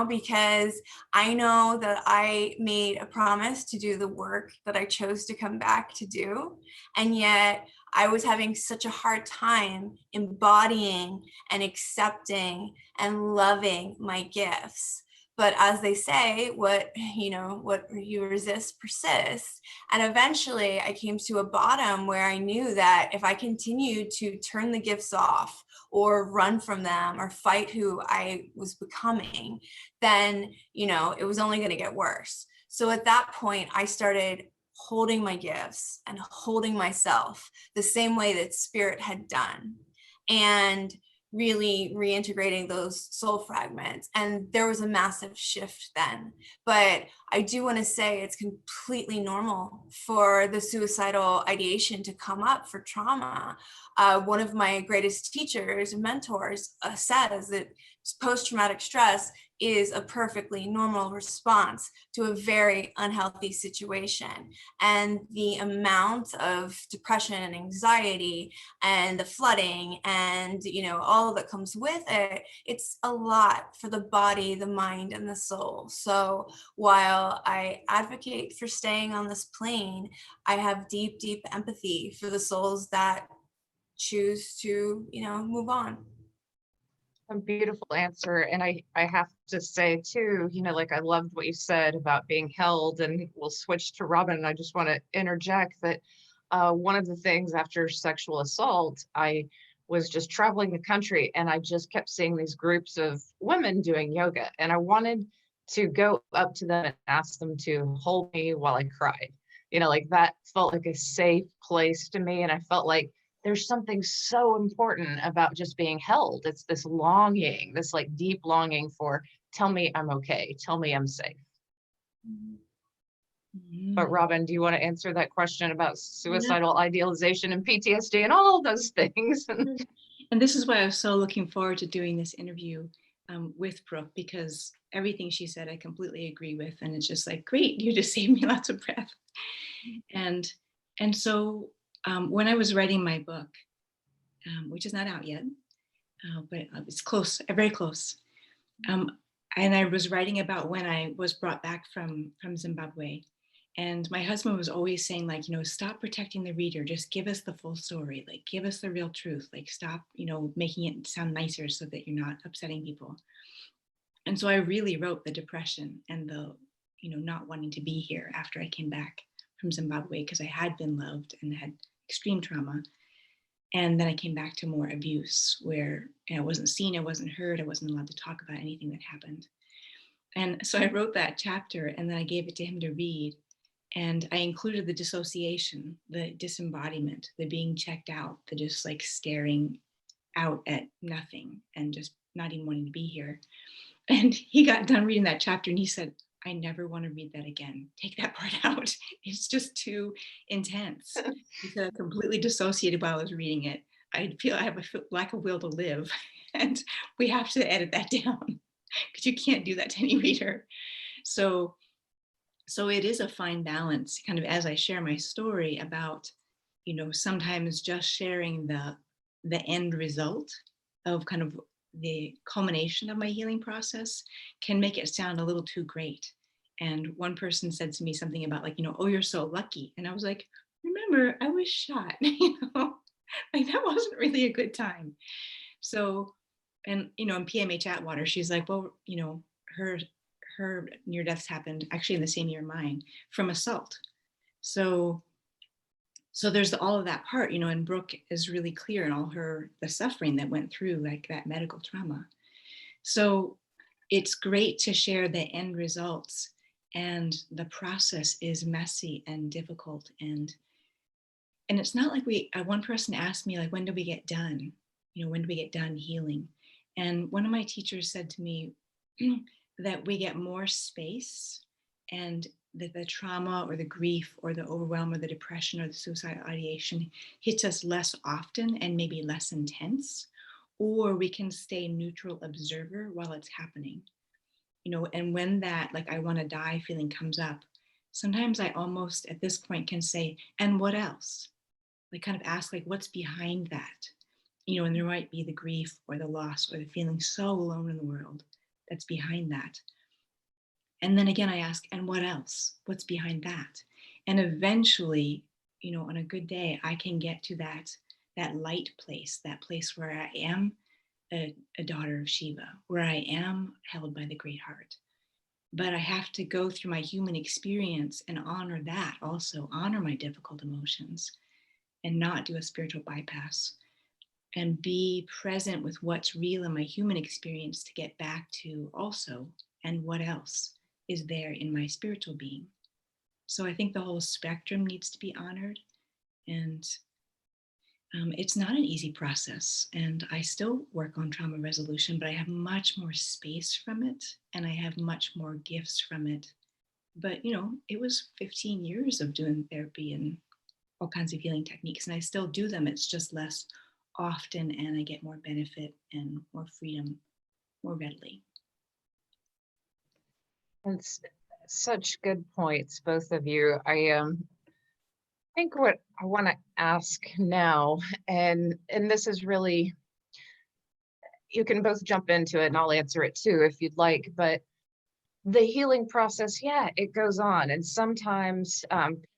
because I know that I made a promise to do the work that I chose to come back to do. And yet I was having such a hard time embodying and accepting and loving my gifts. But as they say, what you resist persists. And eventually I came to a bottom where I knew that if I continued to turn the gifts off or run from them or fight who I was becoming, then, it was only going to get worse. So at that point, I started holding my gifts and holding myself the same way that Spirit had done, and really reintegrating those soul fragments. And there was a massive shift then. But I do want to say it's completely normal for the suicidal ideation to come up for trauma. One of my greatest teachers and mentors says that post-traumatic stress is a perfectly normal response to a very unhealthy situation. And the amount of depression and anxiety and the flooding and, all that comes with it, it's a lot for the body, the mind, and the soul. So while I advocate for staying on this plane, I have deep, deep empathy for the souls that choose to, move on. A beautiful answer. And I have to say too, like, I loved what you said about being held, and we'll switch to Robin. And I just want to interject that one of the things after sexual assault, I was just traveling the country, and I just kept seeing these groups of women doing yoga, and I wanted to go up to them and ask them to hold me while I cried. Like, that felt like a safe place to me. And I felt like there's something so important about just being held. It's this longing, this like deep longing for, tell me I'm okay, tell me I'm safe. But Robin, do you want to answer that question about suicidal idealization and PTSD and all those things? And this is why I was so looking forward to doing this interview with Brooke, because everything she said I completely agree with, and it's just like, great, you just saved me lots of breath. And so when I was writing my book, which is not out yet, but it's close, very close. And I was writing about when I was brought back from Zimbabwe. And my husband was always saying, like, you know, stop protecting the reader, just give us the full story, like give us the real truth, like stop, you know, making it sound nicer so that you're not upsetting people. And so I really wrote the depression and the, you know, not wanting to be here after I came back from Zimbabwe, because I had been loved and had extreme trauma. And then I came back to more abuse where I wasn't seen, I wasn't heard, I wasn't allowed to talk about anything that happened. And so I wrote that chapter and then I gave it to him to read. And I included the dissociation, the disembodiment, the being checked out, the just like staring out at nothing and just not even wanting to be here. And he got done reading that chapter and he said, I never want to read that again. Take that part out. It's just too intense. He said, I completely dissociated while I was reading it. I feel I have a lack of will to live. And we have to edit that down because you can't do that to any reader. So it is a fine balance, kind of as I share my story about, you know, sometimes just sharing the end result of kind of the culmination of my healing process can make it sound a little too great. And one person said to me something about like, you know, oh, you're so lucky. And I was like, remember, I was shot, you know, like that wasn't really a good time. So, and, you know, in PMH Atwater, she's like, well, you know, her near deaths happened actually in the same year mine from assault. So there's all of that part, you know, and Brooke is really clear in all the suffering that went through, like that medical trauma. So it's great to share the end results, and the process is messy and difficult. And it's not like one person asked me, like, when do we get done? You know, when do we get done healing? And one of my teachers said to me that we get more space, and that the trauma or the grief or the overwhelm or the depression or the suicidal ideation hits us less often and maybe less intense, or we can stay neutral observer while it's happening. You know, and when that, like, I want to die feeling comes up, sometimes I almost at this point can say, and what else? Like kind of ask, like, what's behind that? You know, and there might be the grief or the loss or the feeling so alone in the world that's behind that. And then again, I ask, and what else? What's behind that? And eventually, you know, on a good day, I can get to that light place, that place where I am a daughter of Shiva, where I am held by the great heart. But I have to go through my human experience and honor that also, honor my difficult emotions and not do a spiritual bypass, and be present with what's real in my human experience to get back to also, and what else is there in my spiritual being. So I think the whole spectrum needs to be honored, and it's not an easy process. And I still work on trauma resolution, but I have much more space from it, and I have much more gifts from it. But, you know, it was 15 years of doing therapy and all kinds of healing techniques, and I still do them. It's just less often, and I get more benefit and more freedom more readily. That's such good points, both of you. I think what I want to ask now, and this is really, you can both jump into it and I'll answer it too if you'd like, but the healing process, yeah, it goes on. And sometimes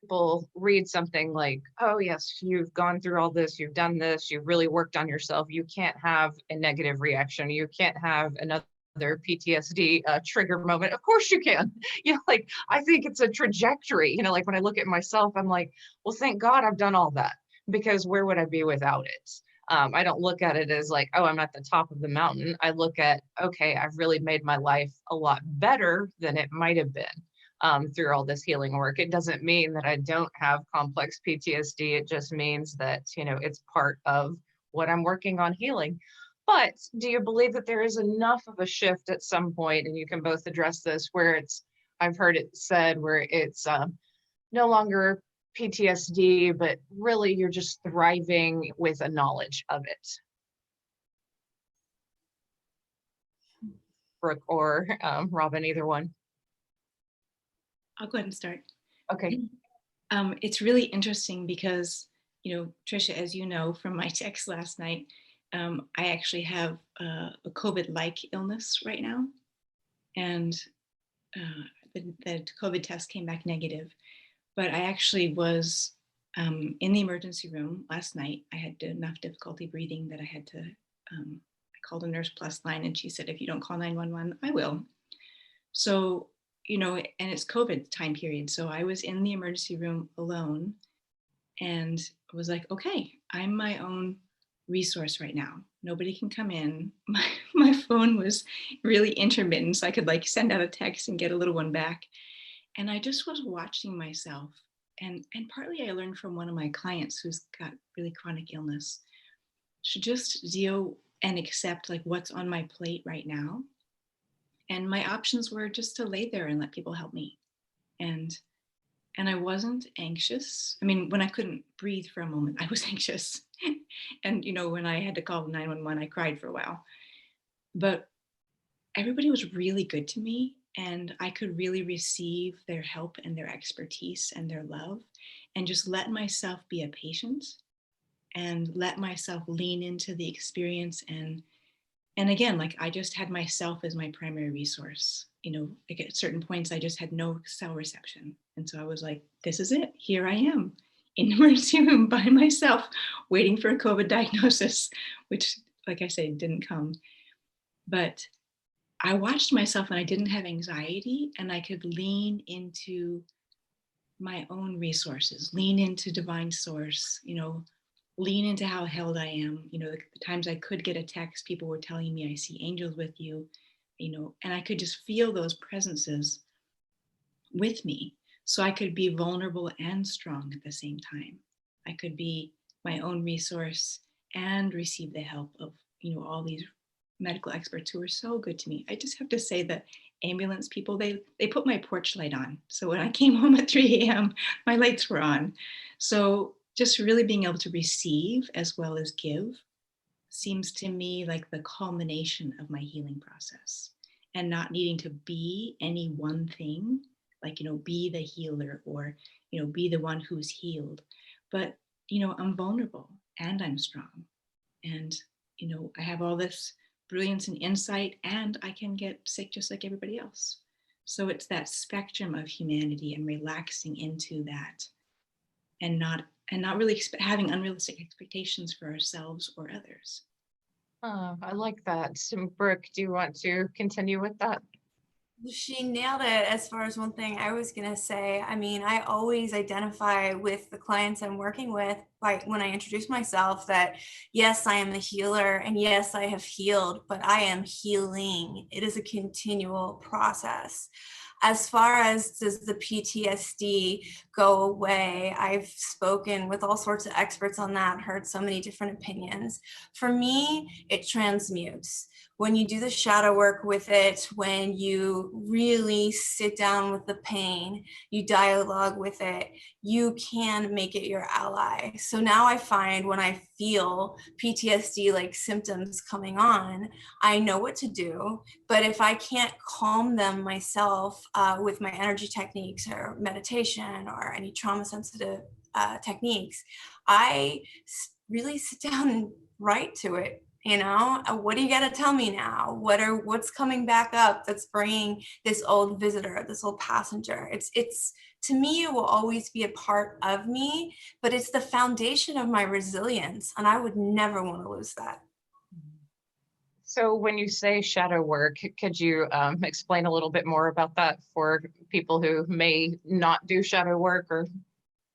people read something like, oh yes, you've gone through all this, you've done this, you've really worked on yourself. You can't have a negative reaction. You can't have another PTSD trigger moment. Of course you can. You know, like, I think it's a trajectory. You know, like when I look at myself, I'm like, well, thank God I've done all that, because where would I be without it? I don't look at it as like, oh, I'm at the top of the mountain. I look at, okay, I've really made my life a lot better than it might have been. through all this healing work. It doesn't mean that I don't have complex PTSD. It just means that, you know, it's part of what I'm working on healing. But do you believe that there is enough of a shift at some point, and you can both address this, where it's, I've heard it said, where it's no longer PTSD, but really you're just thriving with a knowledge of it? Brooke or Robin, either one. I'll go ahead and start. Okay. It's really interesting because, you know, Tricia, as you know from my text last night, I actually have a COVID-like illness right now. And the COVID test came back negative. But I actually was in the emergency room last night. I had enough difficulty breathing that I had to, I called a Nurse Plus line, and she said, if you don't call 911, I will. So, you know, and it's COVID time period. So I was in the emergency room alone and was like, okay, I'm my own resource right now. Nobody can come in. My phone was really intermittent, so I could like send out a text and get a little one back. And I just was watching myself. And partly I learned from one of my clients who's got really chronic illness to just deal and accept like what's on my plate right now. And my options were just to lay there and let people help me. And I wasn't anxious. I mean, when I couldn't breathe for a moment, I was anxious. And, you know, when I had to call 911, I cried for a while. But everybody was really good to me, and I could really receive their help and their expertise and their love, and just let myself be a patient and let myself lean into the experience. And again, like I just had myself as my primary resource. You know, like at certain points, I just had no cell reception. And so I was like, this is it. Here I am in the emergency room by myself, waiting for a COVID diagnosis, which, like I said, didn't come. But I watched myself and I didn't have anxiety, and I could lean into my own resources, lean into divine source, you know, lean into how held I am. You know, the times I could get a text, people were telling me, I see angels with you, you know, and I could just feel those presences with me. So I could be vulnerable and strong at the same time. I could be my own resource and receive the help of, you know, all these medical experts who are so good to me. I just have to say that ambulance people, they put my porch light on. So when I came home at 3 a.m., my lights were on. So just really being able to receive as well as give seems to me like the culmination of my healing process, and not needing to be any one thing, like, you know, be the healer or, you know, be the one who's healed. But, you know, I'm vulnerable and I'm strong. And, you know, I have all this brilliance and insight, and I can get sick just like everybody else. So it's that spectrum of humanity and relaxing into that, and not really having unrealistic expectations for ourselves or others. I like that. Brooke, do you want to continue with that? She nailed it. As far as one thing I was going to say, I mean, I always identify with the clients I'm working with by when I introduce myself that, yes, I am a healer, and yes, I have healed, but I am healing. It is a continual process. As far as does the PTSD go away, I've spoken with all sorts of experts on that, heard so many different opinions. For me, it transmutes. When you do the shadow work with it, when you really sit down with the pain, you dialogue with it, you can make it your ally. So now I find when I feel PTSD like symptoms coming on, I know what to do. But if I can't calm them myself with my energy techniques or meditation or any trauma sensitive techniques, I really sit down and write to it. You know, what do you got to tell me now? What's coming back up that's bringing this old visitor, this old passenger? It's to me, it will always be a part of me, but it's the foundation of my resilience, and I would never want to lose that. So when you say shadow work, could you explain a little bit more about that for people who may not do shadow work? Or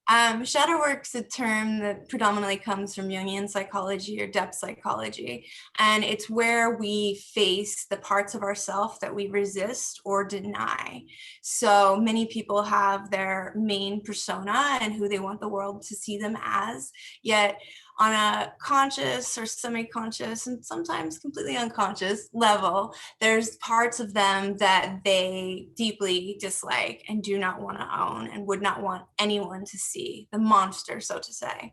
Shadow work's a term that predominantly comes from Jungian psychology or depth psychology, and it's where we face the parts of ourself that we resist or deny. So many people have their main persona and who they want the world to see them as, yet on a conscious or semi-conscious and sometimes completely unconscious level, there's parts of them that they deeply dislike and do not want to own and would not want anyone to see, the monster, so to say.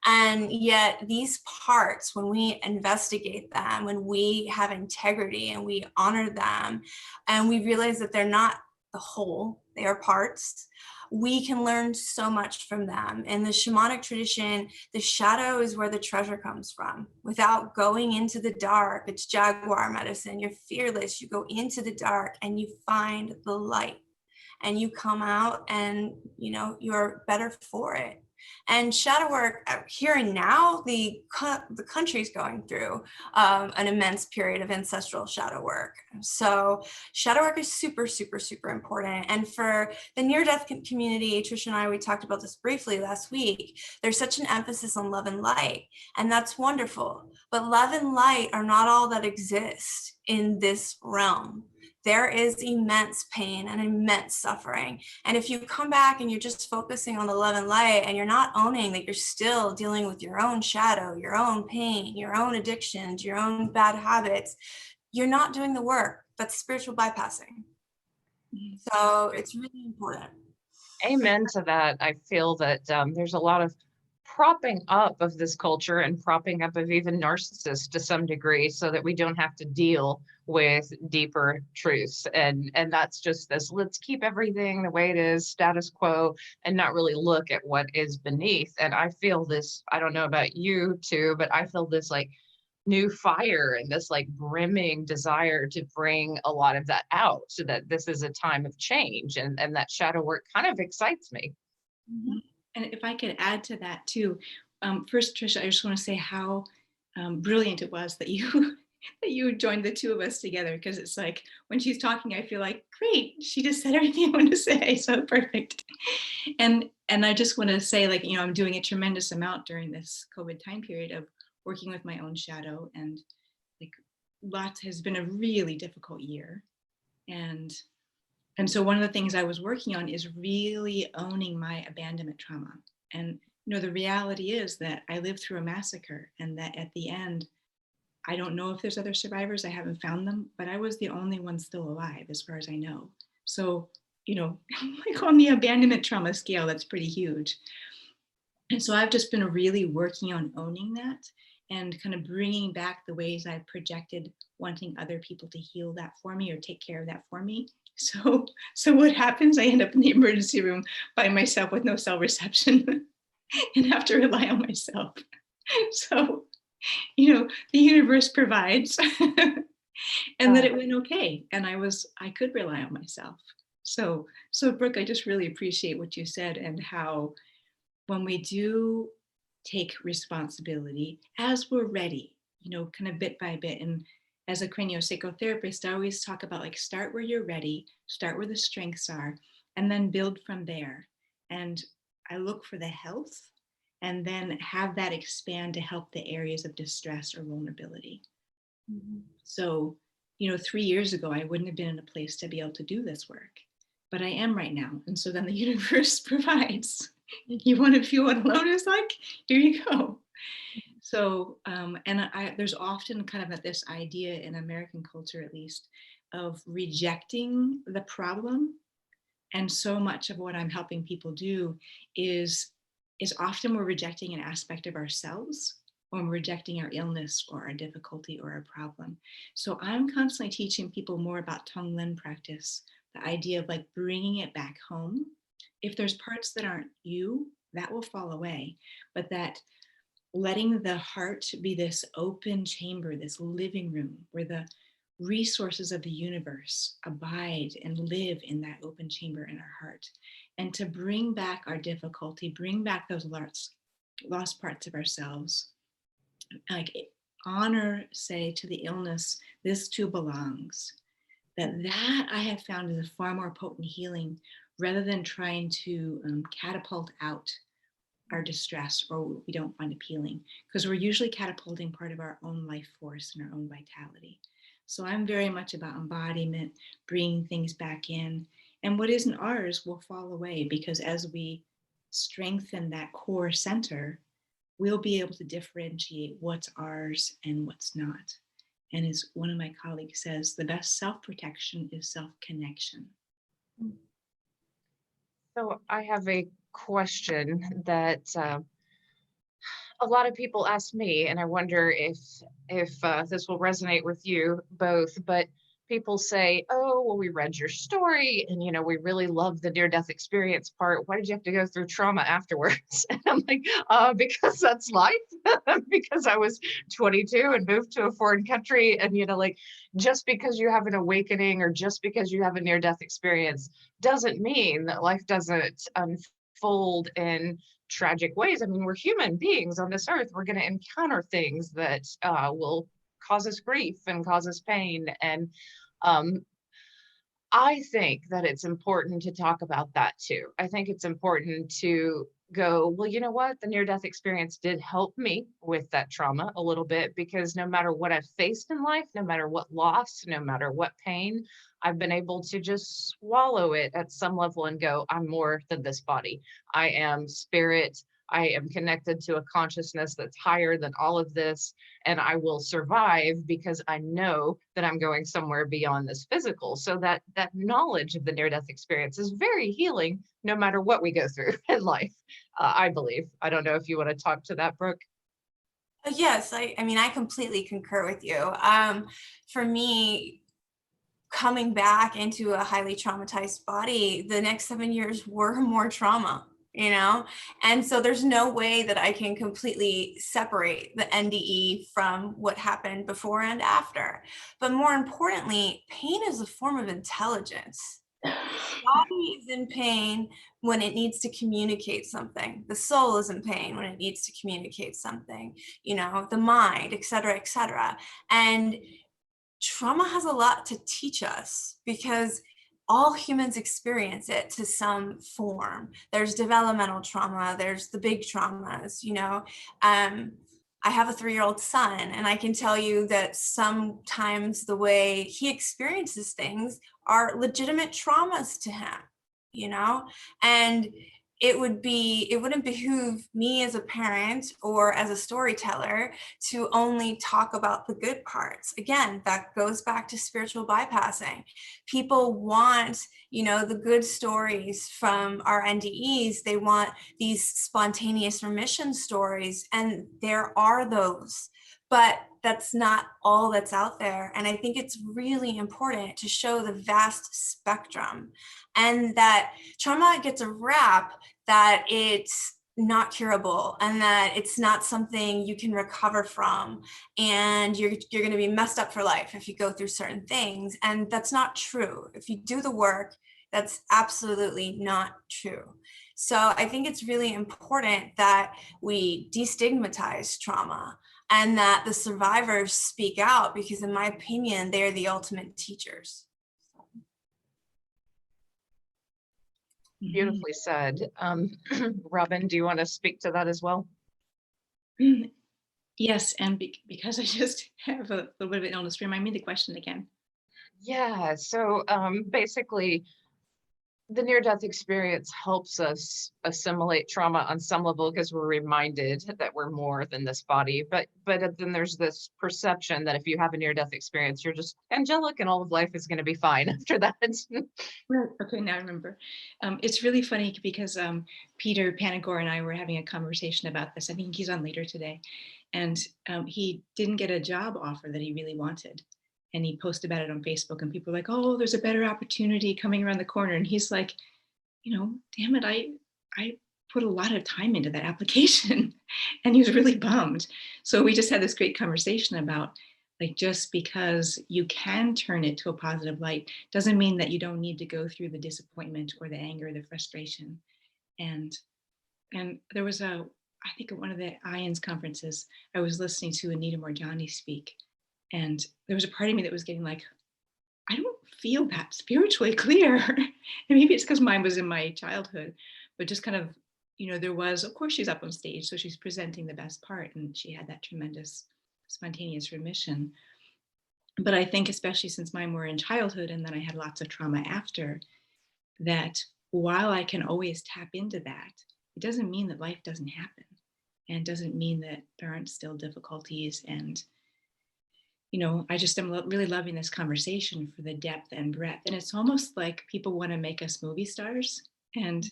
And yet these parts, when we investigate them, when we have integrity and we honor them, and we realize that they're not the whole, they are parts, we can learn so much from them. In the shamanic tradition, the shadow is where the treasure comes from. Without going into the dark, it's jaguar medicine. You're fearless. You go into the dark and you find the light, and you come out and, you know, you're better for it. And shadow work here and now, the country's going through an immense period of ancestral shadow work. So shadow work is super, super, super important. And for the near-death community, Tricia and I, we talked about this briefly last week, there's such an emphasis on love and light, and that's wonderful. But love and light are not all that exists in this realm. There is immense pain and immense suffering. And if you come back and you're just focusing on the love and light, and you're not owning that you're still dealing with your own shadow, your own pain, your own addictions, your own bad habits, you're not doing the work. That's spiritual bypassing. So it's really important. Amen to that. I feel that there's a lot of propping up of this culture and propping up of even narcissists to some degree, so that we don't have to deal with deeper truths. And that's just this, let's keep everything the way it is, status quo, and not really look at what is beneath. And I feel this, I don't know about you too, but I feel this like new fire and this like brimming desire to bring a lot of that out, so that this is a time of change, and that shadow work kind of excites me. Mm-hmm. And if I could add to that too, first, Tricia, I just want to say how brilliant it was that you that you joined the two of us together, because it's like when she's talking, I feel like, great, she just said everything I want to say, so perfect. And I just want to say, like, you know, I'm doing a tremendous amount during this COVID time period of working with my own shadow, and like lots has been a really difficult year. And so one of the things I was working on is really owning my abandonment trauma. And, you know, the reality is that I lived through a massacre, and that at the end, I don't know if there's other survivors, I haven't found them, but I was the only one still alive as far as I know. So, you know, like on the abandonment trauma scale, that's pretty huge. And so I've just been really working on owning that and kind of bringing back the ways I've projected wanting other people to heal that for me or take care of that for me. So what happens? I end up in the emergency room by myself with no cell reception and have to rely on myself. So, you know, the universe provides and that it went okay. And I could rely on myself. So Brooke, I just really appreciate what you said, and how when we do take responsibility as we're ready, you know, kind of bit by bit. And as a craniopsychotherapist, I always talk about like, start where you're ready, start where the strengths are, and then build from there. And I look for the health, and then have that expand to help the areas of distress or vulnerability. Mm-hmm. So, you know, 3 years ago, I wouldn't have been in a place to be able to do this work, but I am right now. And so then the universe provides. You want to feel what alone is like? Here you go. So, there's often kind of this idea in American culture, at least, of rejecting the problem. And so much of what I'm helping people do is often we're rejecting an aspect of ourselves, or we're rejecting our illness or our difficulty or our problem. So I'm constantly teaching people more about Tonglen practice, the idea of like bringing it back home. If there's parts that aren't you, that will fall away, but that letting the heart be this open chamber, this living room where the resources of the universe abide and live in that open chamber in our heart, and to bring back our difficulty, bring back those lost parts of ourselves, like honor, say, to the illness, this too belongs. That I have found is a far more potent healing, rather than trying to catapult out our distress, or we don't find appealing, because we're usually catapulting part of our own life force and our own vitality. So I'm very much about embodiment, bringing things back in, and what isn't ours will fall away, because as we strengthen that core center, we'll be able to differentiate what's ours and what's not. And as one of my colleagues says, the best self-protection is self-connection. So I have a question that a lot of people ask me, and I wonder if this will resonate with you both, but people say, oh, well, we read your story and, you know, we really love the near-death experience part. Why did you have to go through trauma afterwards? And I'm like, because that's life. Because I was 22 and moved to a foreign country. And, you know, like, just because you have an awakening or just because you have a near-death experience doesn't mean that life doesn't unfold in tragic ways. I mean, we're human beings on this earth. We're going to encounter things that will cause us grief and cause us pain. And I think that it's important to talk about that too. I think it's important to go, well, you know what? The near-death experience did help me with that trauma a little bit, because no matter what I've faced in life, no matter what loss, no matter what pain, I've been able to just swallow it at some level and go, I'm more than this body. I am spirit. I am connected to a consciousness that's higher than all of this, and I will survive because I know that I'm going somewhere beyond this physical. So that knowledge of the near-death experience is very healing, no matter what we go through in life, I believe. I don't know if you want to talk to that, Brooke. Yes, I mean, I completely concur with you. For me, coming back into a highly traumatized body, the next 7 years were more trauma, you know? And so there's no way that I can completely separate the NDE from what happened before and after. But more importantly, pain is a form of intelligence. The body is in pain when it needs to communicate something. The soul is in pain when it needs to communicate something, you know, the mind, et cetera, et cetera. And trauma has a lot to teach us, because all humans experience it to some form. There's developmental trauma, there's the big traumas, you know. I have a 3-year-old son, and I can tell you that sometimes the way he experiences things are legitimate traumas to him, you know. And it wouldn't behoove me as a parent or as a storyteller to only talk about the good parts. Again, that goes back to spiritual bypassing. People want, you know, the good stories from our NDEs. They want these spontaneous remission stories, and there are those, but that's not all that's out there. And I think it's really important to show the vast spectrum, and that trauma gets a rap that it's not curable and that it's not something you can recover from, and you're going to be messed up for life if you go through certain things. And that's not true. If you do the work, that's absolutely not true. So I think it's really important that we destigmatize trauma and that the survivors speak out, because in my opinion, they're the ultimate teachers. Beautifully said. Robin, do you want to speak to that as well? Yes, and because I just have a little bit of an illness, remind me the question again. Yeah, so basically, the near-death experience helps us assimilate trauma on some level, because we're reminded that we're more than this body. But then there's this perception that if you have a near-death experience, you're just angelic and all of life is going to be fine after that. Okay, now I remember. It's really funny because Peter Panagore and I were having a conversation about this. I think he's on later today. And he didn't get a job offer that he really wanted. And he posted about it on Facebook, and people were like, oh, there's a better opportunity coming around the corner. And he's like, you know, damn it, I put a lot of time into that application. And he was really bummed. So we just had this great conversation about, like, just because you can turn it to a positive light doesn't mean that you don't need to go through the disappointment or the anger, the frustration. And there was I think at one of the IONS conferences, I was listening to Anita Morjani speak. And there was a part of me that was getting like, I don't feel that spiritually clear. And maybe it's because mine was in my childhood, but just kind of you know, there was, of course, she's up on stage, so she's presenting the best part, and she had that tremendous spontaneous remission. But I think, especially since mine were in childhood and then I had lots of trauma after, that while I can always tap into that, it doesn't mean that life doesn't happen, and it doesn't mean that there aren't still difficulties. And, you know, I just am really loving this conversation for the depth and breadth. And it's almost like people want to make us movie stars and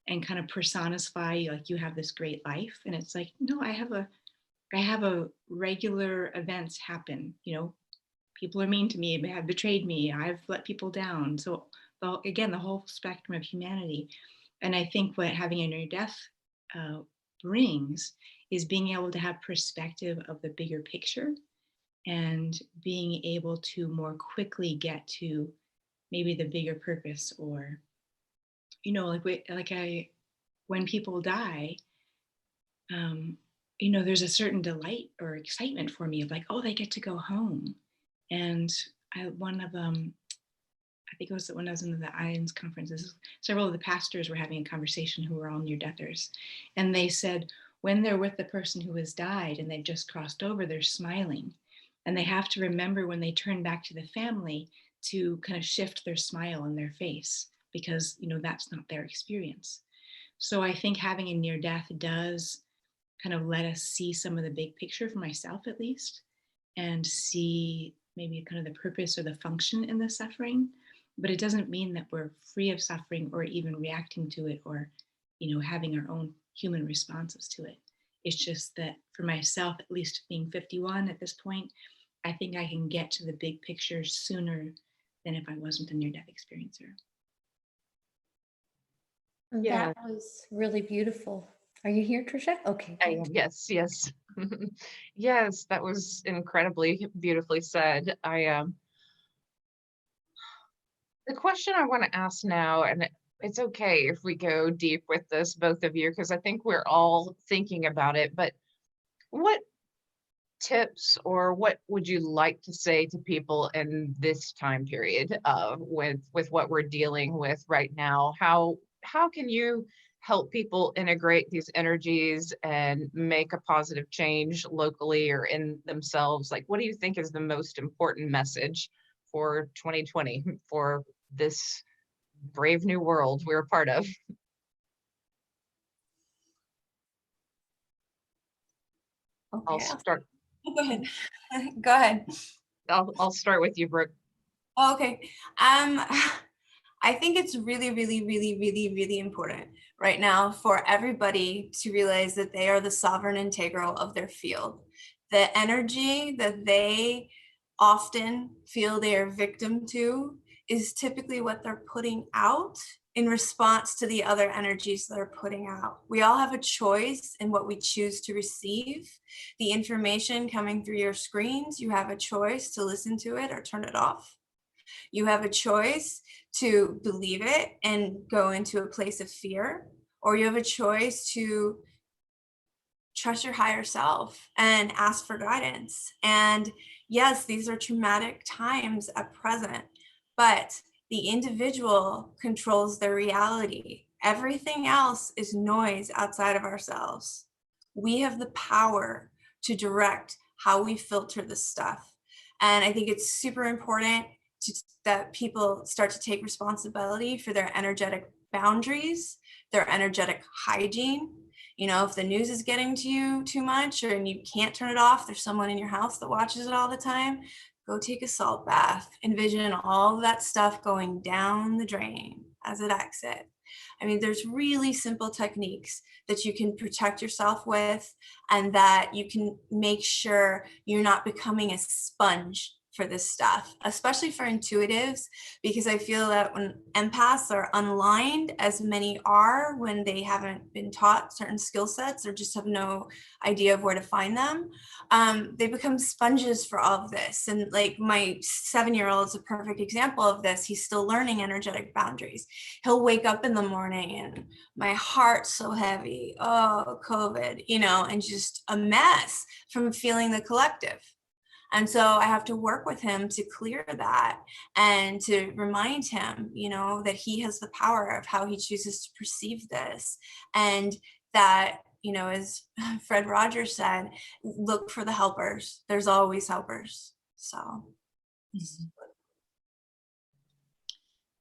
kind of personify, like, you have this great life. And it's like, no, I have a regular events happen, you know, people are mean to me, have betrayed me, I've let people down. So again, the whole spectrum of humanity. And I think what having a near death brings is being able to have perspective of the bigger picture, and being able to more quickly get to maybe the bigger purpose. Or, you know, when people die, you know, there's a certain delight or excitement for me of like, oh, they get to go home. And one of them, I think it was when I was in the IONS conferences, several of the pastors were having a conversation who were all near-deathers. And they said, when they're with the person who has died and they've just crossed over, they're smiling. And they have to remember when they turn back to the family to kind of shift their smile in their face, because, you know, that's not their experience. So I think having a near-death does kind of let us see some of the big picture, for myself at least, and see maybe kind of the purpose or the function in the suffering. But it doesn't mean that we're free of suffering or even reacting to it, or, you know, having our own human responses to it. It's just that for myself, at least being 51 at this point, I think I can get to the big picture sooner than if I wasn't a near-death experiencer. Yeah. That was really beautiful. Are you here, Tricia? Okay. I am. Yes, yes. Yes, that was incredibly beautifully said. The question I want to ask now, and it's okay if we go deep with this, both of you, because I think we're all thinking about it, but what tips or what would you like to say to people in this time period with what we're dealing with right now? How can you help people integrate these energies and make a positive change locally or in themselves? Like, what do you think is the most important message for 2020, for this brave new world we're a part of? Okay, I'll start. go ahead. Go ahead. I'll start with you, Brooke. Oh, okay. I think it's really, really, really, really, really important right now for everybody to realize that they are the sovereign integral of their field. The energy that they often feel they are victim to is typically what they're putting out in response to the other energies that are putting out. We all have a choice in what we choose to receive. The information coming through your screens, you have a choice to listen to it or turn it off. You have a choice to believe it and go into a place of fear, or you have a choice to trust your higher self and ask for guidance. And yes, these are traumatic times at present, but the individual controls their reality. Everything else is noise outside of ourselves. We have the power to direct how we filter this stuff. And I think it's super important that people start to take responsibility for their energetic boundaries, their energetic hygiene. You know, if the news is getting to you too much and you can't turn it off, there's someone in your house that watches it all the time, go take a salt bath. Envision all of that stuff going down the drain as it exits. I mean, there's really simple techniques that you can protect yourself with, and that you can make sure you're not becoming a sponge for this stuff, especially for intuitives, because I feel that when empaths are unaligned, as many are when they haven't been taught certain skill sets or just have no idea of where to find them, they become sponges for all of this. And like my 7-year-old is a perfect example of this. He's still learning energetic boundaries. He'll wake up in the morning and my heart's so heavy, oh, COVID, you know, and just a mess from feeling the collective. And so I have to work with him to clear that and to remind him, you know, that he has the power of how he chooses to perceive this. And that, you know, as Fred Rogers said, look for the helpers. There's always helpers. So.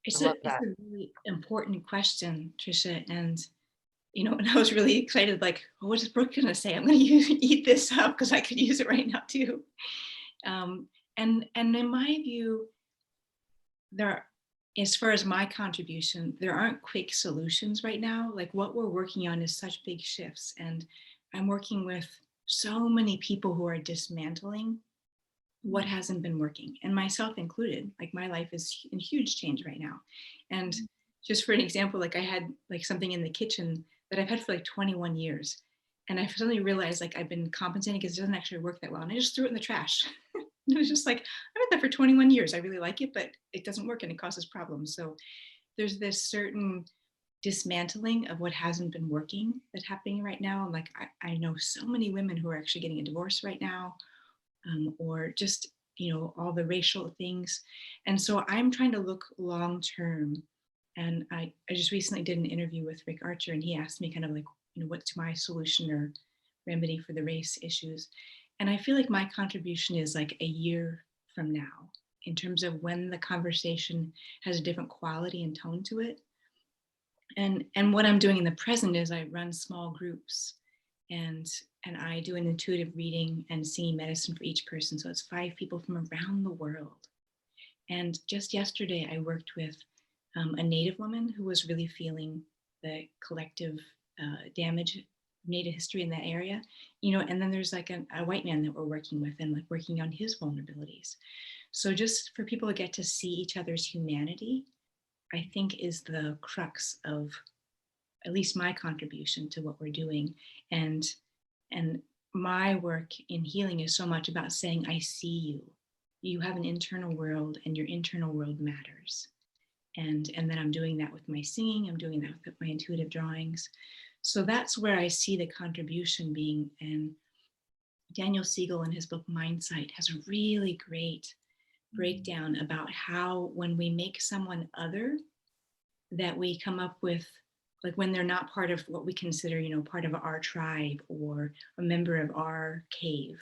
It's I love a that. really important question, Tricia. And, you know, and I was really excited, like, oh, what is Brooke going to say? I'm going to eat this up because I could use it right now too. And in my view, as far as my contribution, there aren't quick solutions right now. Like what we're working on is such big shifts. And I'm working with so many people who are dismantling what hasn't been working, and myself included. Like my life is in huge change right now. And just for an example, like I had like something in the kitchen that I've had for like 21 years. And I suddenly realized like I've been compensating because it doesn't actually work that well. And I just threw it in the trash. It was just like, I've had that for 21 years. I really like it, but it doesn't work and it causes problems. So there's this certain dismantling of what hasn't been working that's happening right now. And like, I know so many women who are actually getting a divorce right now, or just, you know, all the racial things. And so I'm trying to look long-term. And I just recently did an interview with Rick Archer, and he asked me kind of like, you know, what's my solution or remedy for the race issues? And I feel like my contribution is like a year from now, in terms of when the conversation has a different quality and tone to it. And what I'm doing in the present is I run small groups, and I do an intuitive reading and singing medicine for each person. So it's 5 people from around the world. And just yesterday, I worked with a Native woman who was really feeling the collective damage of Native history in that area, you know, and then there's like a white man that we're working with and like working on his vulnerabilities. So just for people to get to see each other's humanity, I think is the crux of at least my contribution to what we're doing. And my work in healing is so much about saying, I see you. You have an internal world, and your internal world matters. And then I'm doing that with my singing. I'm doing that with my intuitive drawings. So that's where I see the contribution being. And Daniel Siegel in his book Mindsight has a really great breakdown about how when we make someone other, that we come up with, like when they're not part of what we consider, you know, part of our tribe or a member of our cave.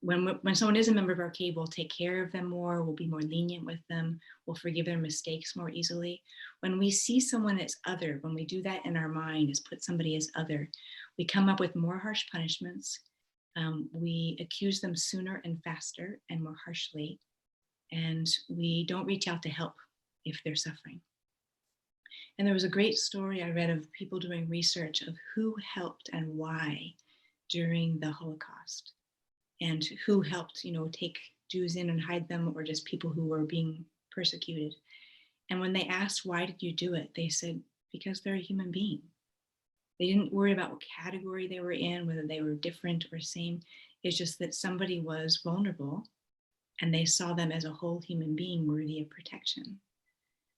When someone is a member of our cave, we'll take care of them more, we'll be more lenient with them, we'll forgive their mistakes more easily. When we see someone as other, when we do that in our mind, is put somebody as other, we come up with more harsh punishments. We accuse them sooner and faster and more harshly, and we don't reach out to help if they're suffering. And there was a great story I read of people doing research of who helped and why during the Holocaust, and who helped, you know, take Jews in and hide them, or just people who were being persecuted. And when they asked, why did you do it? They said, because they're a human being. They didn't worry about what category they were in, whether they were different or same. It's just that somebody was vulnerable and they saw them as a whole human being worthy of protection.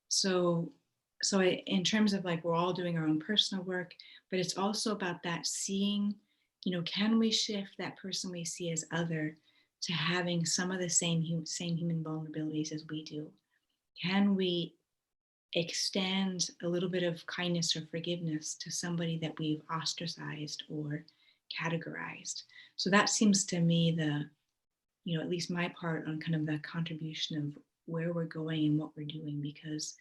So in terms of like, we're all doing our own personal work, but it's also about that seeing, you know, can we shift that person we see as other to having some of the same human vulnerabilities as we do? Can we extend a little bit of kindness or forgiveness to somebody that we've ostracized or categorized? So that seems to me the, you know, at least my part on kind of the contribution of where we're going and what we're doing, because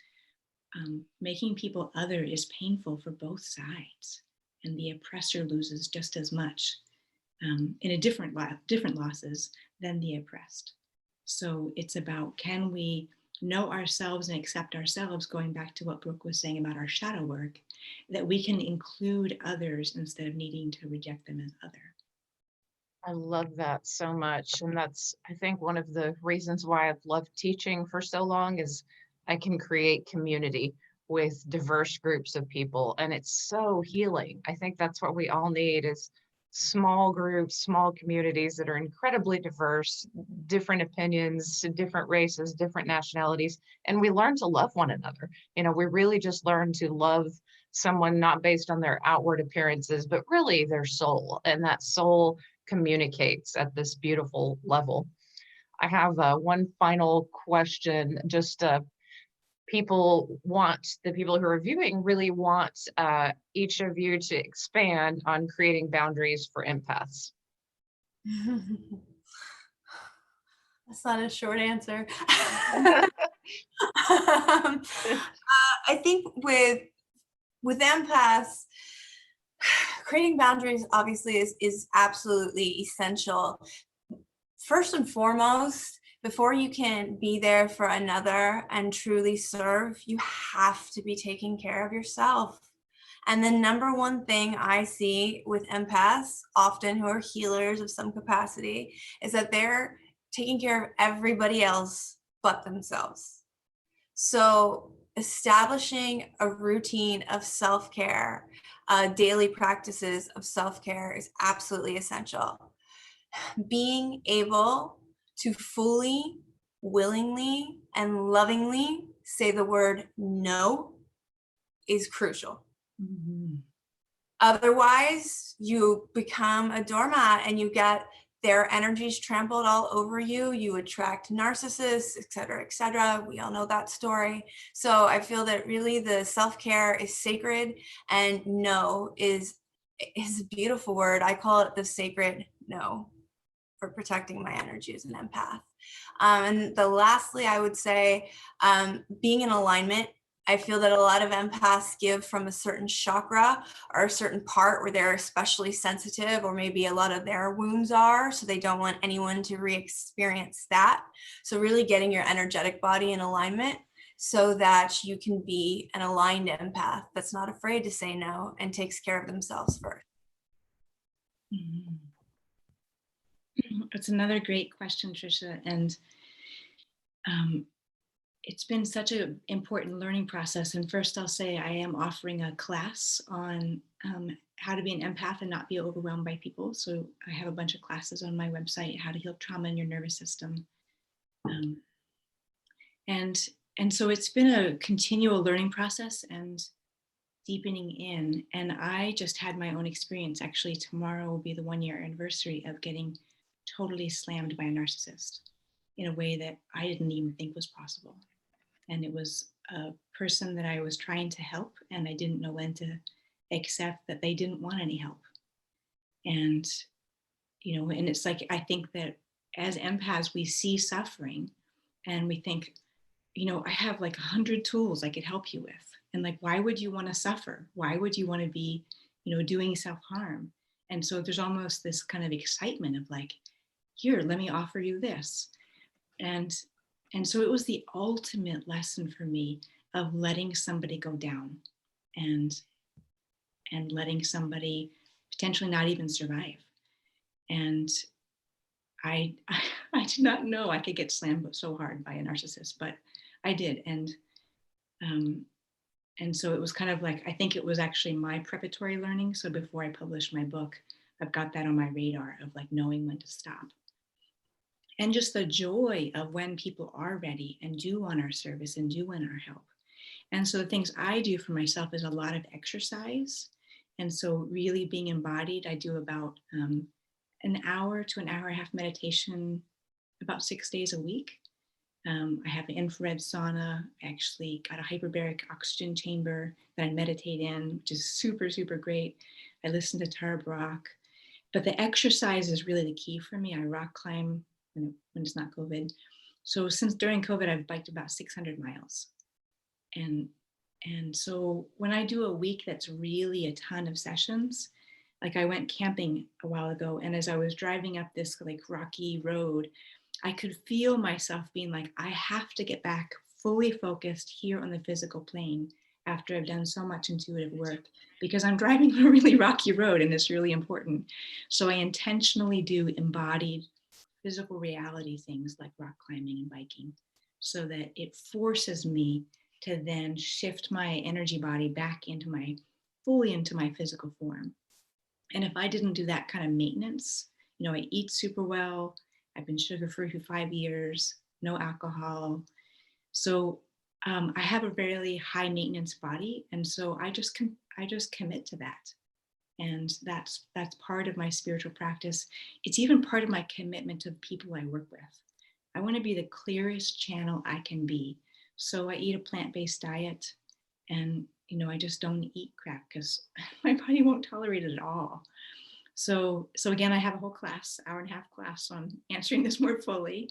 making people other is painful for both sides, and the oppressor loses just as much in a different losses than the oppressed. So it's about, can we know ourselves and accept ourselves, going back to what Brooke was saying about our shadow work, that we can include others instead of needing to reject them as other. I love that so much. And that's, I think, one of the reasons why I've loved teaching for so long is I can create community with diverse groups of people. And it's so healing. I think that's what we all need, is small groups, small communities that are incredibly diverse, different opinions, different races, different nationalities. And we learn to love one another. You know, we really just learn to love someone not based on their outward appearances, but really their soul. And that soul communicates at this beautiful level. I have one final question. Just the people who are viewing really want each of you to expand on creating boundaries for empaths. That's not a short answer. I think with empaths, creating boundaries obviously is absolutely essential. First and foremost, before you can be there for another and truly serve, you have to be taking care of yourself. And the number one thing I see with empaths, often who are healers of some capacity, is that they're taking care of everybody else but themselves. So establishing a routine of self-care, daily practices of self-care is absolutely essential. Being able to fully, willingly, and lovingly say the word no is crucial. Mm-hmm. Otherwise, you become a doormat and you get their energies trampled all over you. You attract narcissists, et cetera, et cetera. We all know that story. So I feel that really the self-care is sacred, and no is a beautiful word. I call it the sacred no for protecting my energy as an empath. And lastly, I would say being in alignment. I feel that a lot of empaths give from a certain chakra or a certain part where they're especially sensitive, or maybe a lot of their wounds are, so they don't want anyone to re-experience that. So really getting your energetic body in alignment so that you can be an aligned empath that's not afraid to say no and takes care of themselves first. Mm-hmm. It's another great question, Tricia. And it's been such an important learning process. And first I'll say I am offering a class on how to be an empath and not be overwhelmed by people. So I have a bunch of classes on my website, how to heal trauma in your nervous system. And so it's been a continual learning process and deepening in. And I just had my own experience. Actually, tomorrow will be the 1-year anniversary of getting totally slammed by a narcissist in a way that I didn't even think was possible. And it was a person that I was trying to help, and I didn't know when to accept that they didn't want any help. And, you know, and it's like, I think that as empaths, we see suffering and we think, you know, I have like 100 tools I could help you with. And like, why would you want to suffer? Why would you want to be, you know, doing self-harm? And so there's almost this kind of excitement of like, here, let me offer you this. And so it was the ultimate lesson for me of letting somebody go down and letting somebody potentially not even survive. And I did not know I could get slammed so hard by a narcissist, but I did. And so it was kind of like, I think it was actually my preparatory learning. So before I published my book, I've got that on my radar of like knowing when to stop. And just the joy of when people are ready and do want our service and do want our help. And so the things I do for myself is a lot of exercise. And so really being embodied, I do about an hour to an hour and a half meditation about 6 days a week. I have an infrared sauna. I actually got a hyperbaric oxygen chamber that I meditate in, which is super, super great. I listen to Tara Brach. But the exercise is really the key for me. I rock climb when it's not COVID. So since during COVID, I've biked about 600 miles. And so when I do a week that's really a ton of sessions, like I went camping a while ago, and as I was driving up this like rocky road, I could feel myself being like, I have to get back fully focused here on the physical plane after I've done so much intuitive work, because I'm driving on a really rocky road and it's really important. So I intentionally do embodied physical reality things like rock climbing and biking, so that it forces me to then shift my energy body back fully into my physical form. And if I didn't do that kind of maintenance, you know, I eat super well. I've been sugar-free for 5 years, no alcohol. So I have a very high maintenance body. And so I just commit to that. And that's part of my spiritual practice. It's even part of my commitment to the people I work with. I want to be the clearest channel I can be. So I eat a plant-based diet, and I just don't eat crap because my body won't tolerate it at all. So again, I have a whole class, hour-and-a-half class on answering this more fully,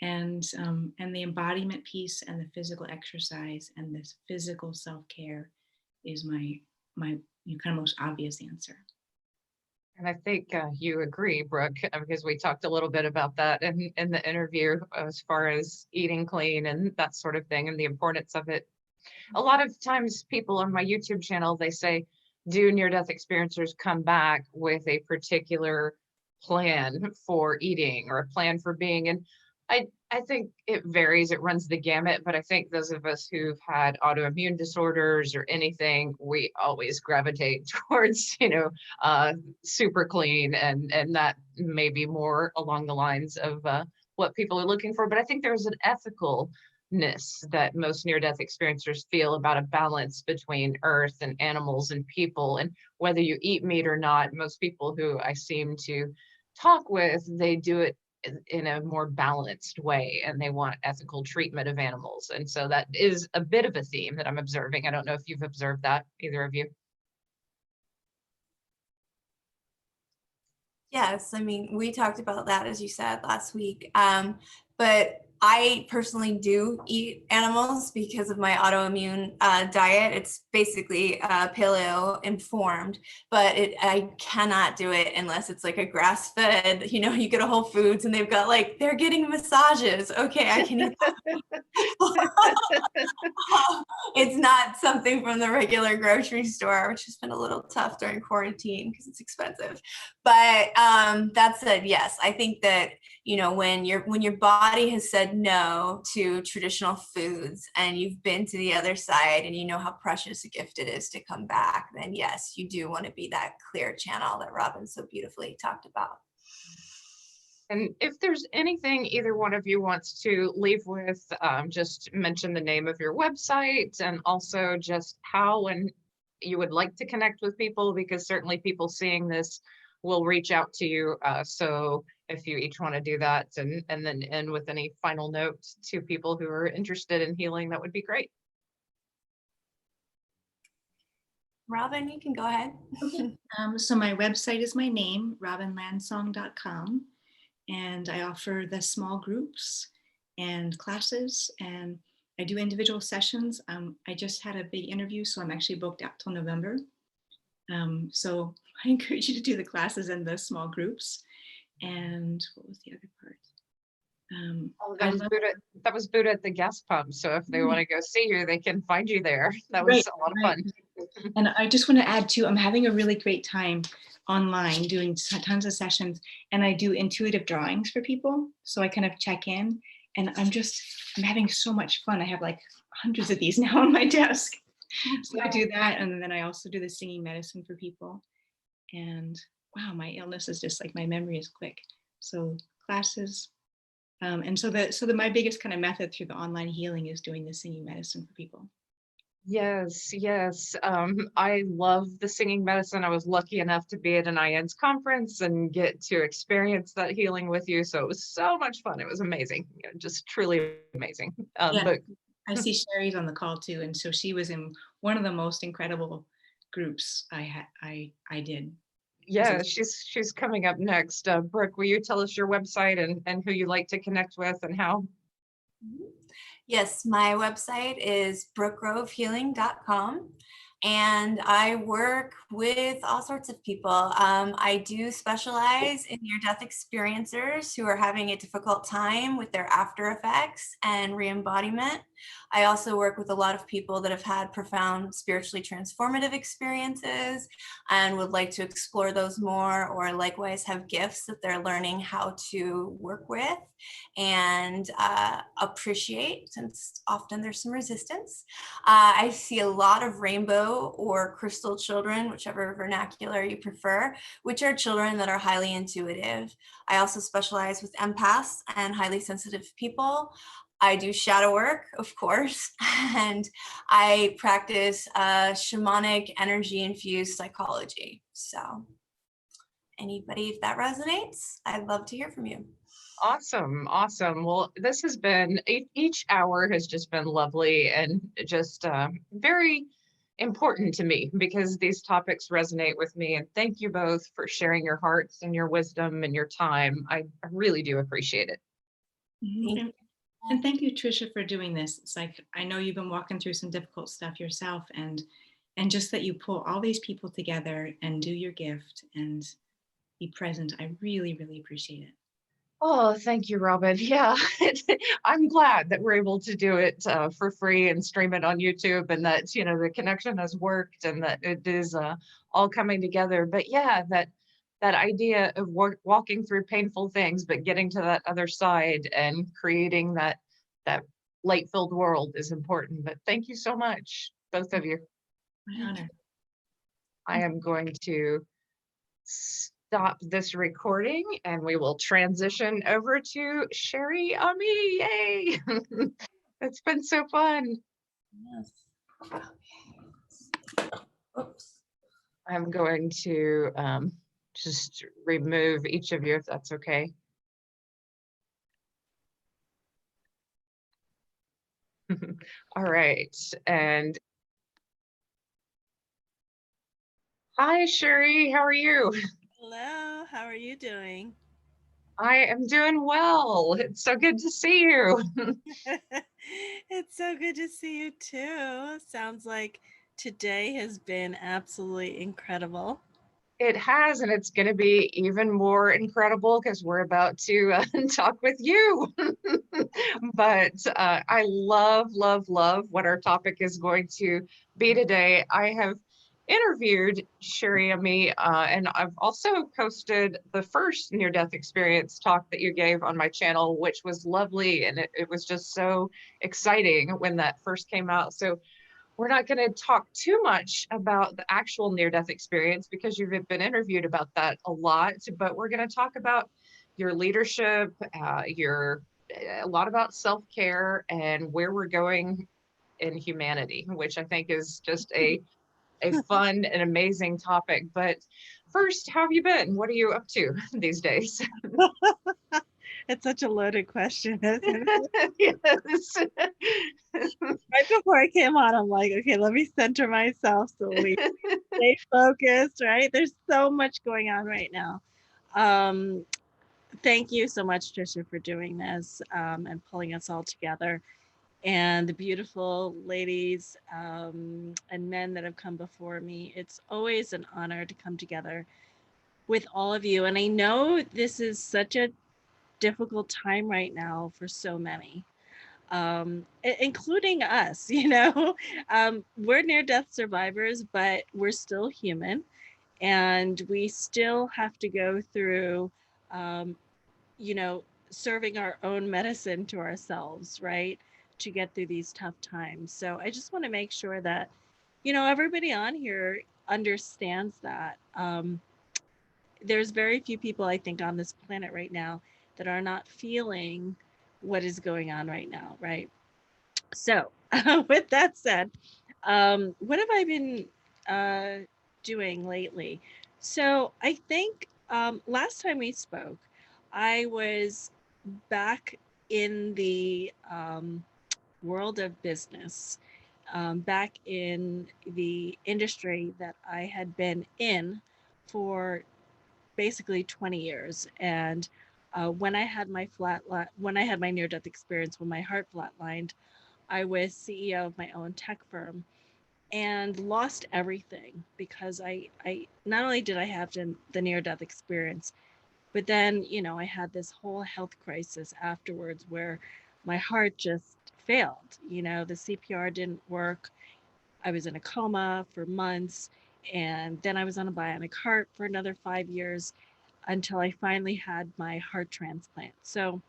and the embodiment piece and the physical exercise and this physical self-care is my kind of most obvious answer. And I think you agree, Brooke, because we talked a little bit about that in the interview as far as eating clean and that sort of thing and the importance of it. A lot of times people on my YouTube channel, they say, do near-death experiencers come back with a particular plan for eating or a plan for being? And I think it varies, it runs the gamut, but I think those of us who've had autoimmune disorders or anything, we always gravitate towards, super clean, and that may be more along the lines of what people are looking for. But I think there's an ethicalness that most near-death experiencers feel about a balance between earth and animals and people, and whether you eat meat or not. Most people who I seem to talk with, they do it in a more balanced way, and they want ethical treatment of animals. And so that is a bit of a theme that I'm observing. I don't know if you've observed that, either of you. Yes, I mean, we talked about that, as you said, last week. But I personally do eat animals because of my autoimmune diet. It's basically paleo informed, but I cannot do it unless it's like a grass fed, you go to Whole Foods and they've got they're getting massages. Okay, I can eat that. It's not something from the regular grocery store, which has been a little tough during quarantine because it's expensive. But that said, yes, I think that, when your body has said no to traditional foods and you've been to the other side and you know how precious a gift it is to come back, then yes, you do want to be that clear channel that Robin so beautifully talked about. And if there's anything either one of you wants to leave with, just mention the name of your website and also just how and you would like to connect with people, because certainly people seeing this will reach out to you. So if you each want to do that and then end with any final notes to people who are interested in healing, that would be great. Robin, you can go ahead. Okay. So my website is my name, robinlandsong.com. And I offer the small groups and classes, and I do individual sessions. I just had a big interview, so I'm actually booked out till November. So I encourage you to do the classes and the small groups. And what was the other part? That was Buddha at the gas pump. So if they want to go see you, they can find you there. That was a lot of fun. And I just want to add too, I'm having a really great time online doing tons of sessions, and I do intuitive drawings for people. So I kind of check in, and I'm having so much fun. I have hundreds of these now on my desk. So I do that, and then I also do the singing medicine for people. And wow, my illness is just my memory is quick. So classes, and so my biggest kind of method through the online healing is doing the singing medicine for people. Yes. I love the singing medicine. I was lucky enough to be at an IN's conference and get to experience that healing with you. So it was so much fun. It was amazing, just truly amazing. But I see Cherie's on the call too, and so she was in one of the most incredible groups I did. Yeah, she's coming up next. Brooke, will you tell us your website and who you like to connect with and how? Yes, my website is brookgrovehealing.com, and I work with all sorts of people. I do specialize in near-death experiencers who are having a difficult time with their after effects and re-embodiment. I also work with a lot of people that have had profound spiritually transformative experiences and would like to explore those more, or likewise have gifts that they're learning how to work with and appreciate, since often there's some resistance. I see a lot of rainbow or crystal children, whichever vernacular you prefer, which are children that are highly intuitive. I also specialize with empaths and highly sensitive people. I do shadow work, of course, and I practice shamanic energy-infused psychology. So anybody, if that resonates, I'd love to hear from you. Awesome. Awesome. Well, this has been, each hour has just been lovely and just very important to me because these topics resonate with me. And thank you both for sharing your hearts and your wisdom and your time. I really do appreciate it. And thank you, Tricia, for doing this. It's like, I know you've been walking through some difficult stuff yourself, and just that you pull all these people together and do your gift and be present. I really, really appreciate it. Oh, thank you, Robin. Yeah, I'm glad that we're able to do it for free and stream it on YouTube, and that, you know, the connection has worked and that it is all coming together. But yeah, that idea of walking through painful things, but getting to that other side and creating that light-filled world is important. But thank you so much, both of you. My honor. I am going to stop this recording and we will transition over to Cherie Aimee. Yay! It's been so fun. Yes. Oops. I'm going to just remove each of you if that's okay. All right. And hi, Cherie. How are you? Hello, how are you doing? I am doing well. It's so good to see you. It's so good to see you too. Sounds like today has been absolutely incredible. It has, and it's going to be even more incredible because we're about to talk with you. But I love what our topic is going to be today. I have interviewed Cherie Aimee, and I've also posted the first near-death experience talk that you gave on my channel, which was lovely, and it was just so exciting when that first came out. So we're not going to talk too much about the actual near-death experience because you've been interviewed about that a lot, but we're going to talk about your leadership, a lot about self-care and where we're going in humanity, which I think is just a fun and amazing topic. But first, how have you been? What are you up to these days? It's such a loaded question, isn't it? Yes. Right before I came on, I'm like, okay, let me center myself so we stay focused, right? There's so much going on right now. Thank you so much, Tricia, for doing this and pulling us all together. And the beautiful ladies and men that have come before me. It's always an honor to come together with all of you. And I know this is such a difficult time right now for so many, including us, you know. We're near-death survivors, but we're still human. And we still have to go through, you know, serving our own medicine to ourselves, right? To get through these tough times. So I just want to make sure that, you know, everybody on here understands that. There's very few people, I think, on this planet right now that are not feeling what is going on right now, right? So with that said, what have I been doing lately? So I think last time we spoke, I was back in the world of business, back in the industry that I had been in for basically 20 years. And when I had my near-death experience, when my heart flatlined, I was CEO of my own tech firm and lost everything because I not only did I have the near-death experience, but then, you know, I had this whole health crisis afterwards where my heart just failed. You know, the CPR didn't work. I was in a coma for months. And then I was on a bionic heart for another 5 years until I finally had my heart transplant. So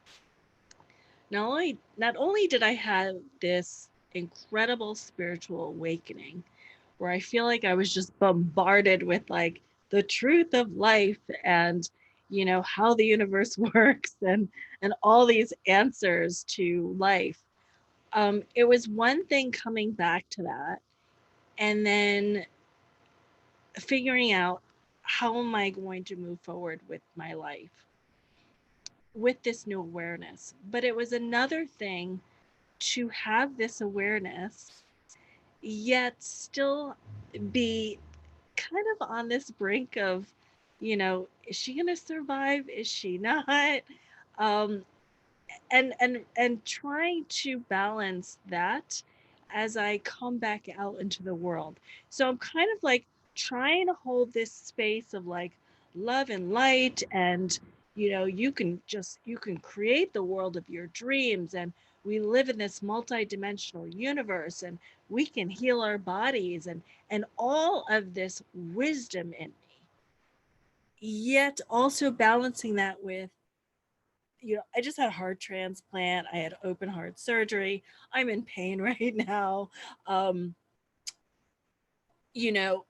not only did I have this incredible spiritual awakening where I feel like I was just bombarded with like the truth of life and, you know, how the universe works and all these answers to life. It was one thing coming back to that and then figuring out how am I going to move forward with my life. with this new awareness. But it was another thing to have this awareness, yet still be kind of on this brink of, you know, is she going to survive? Is she not? Um, and trying to balance that as I come back out into the world. So I'm kind of like trying to hold this space of like love and light, and you know, you can create the world of your dreams, and we live in this multi-dimensional universe, and we can heal our bodies, and all of this wisdom in me, yet also balancing that with, you know, I just had a heart transplant. I had open heart surgery. I'm in pain right now. You know,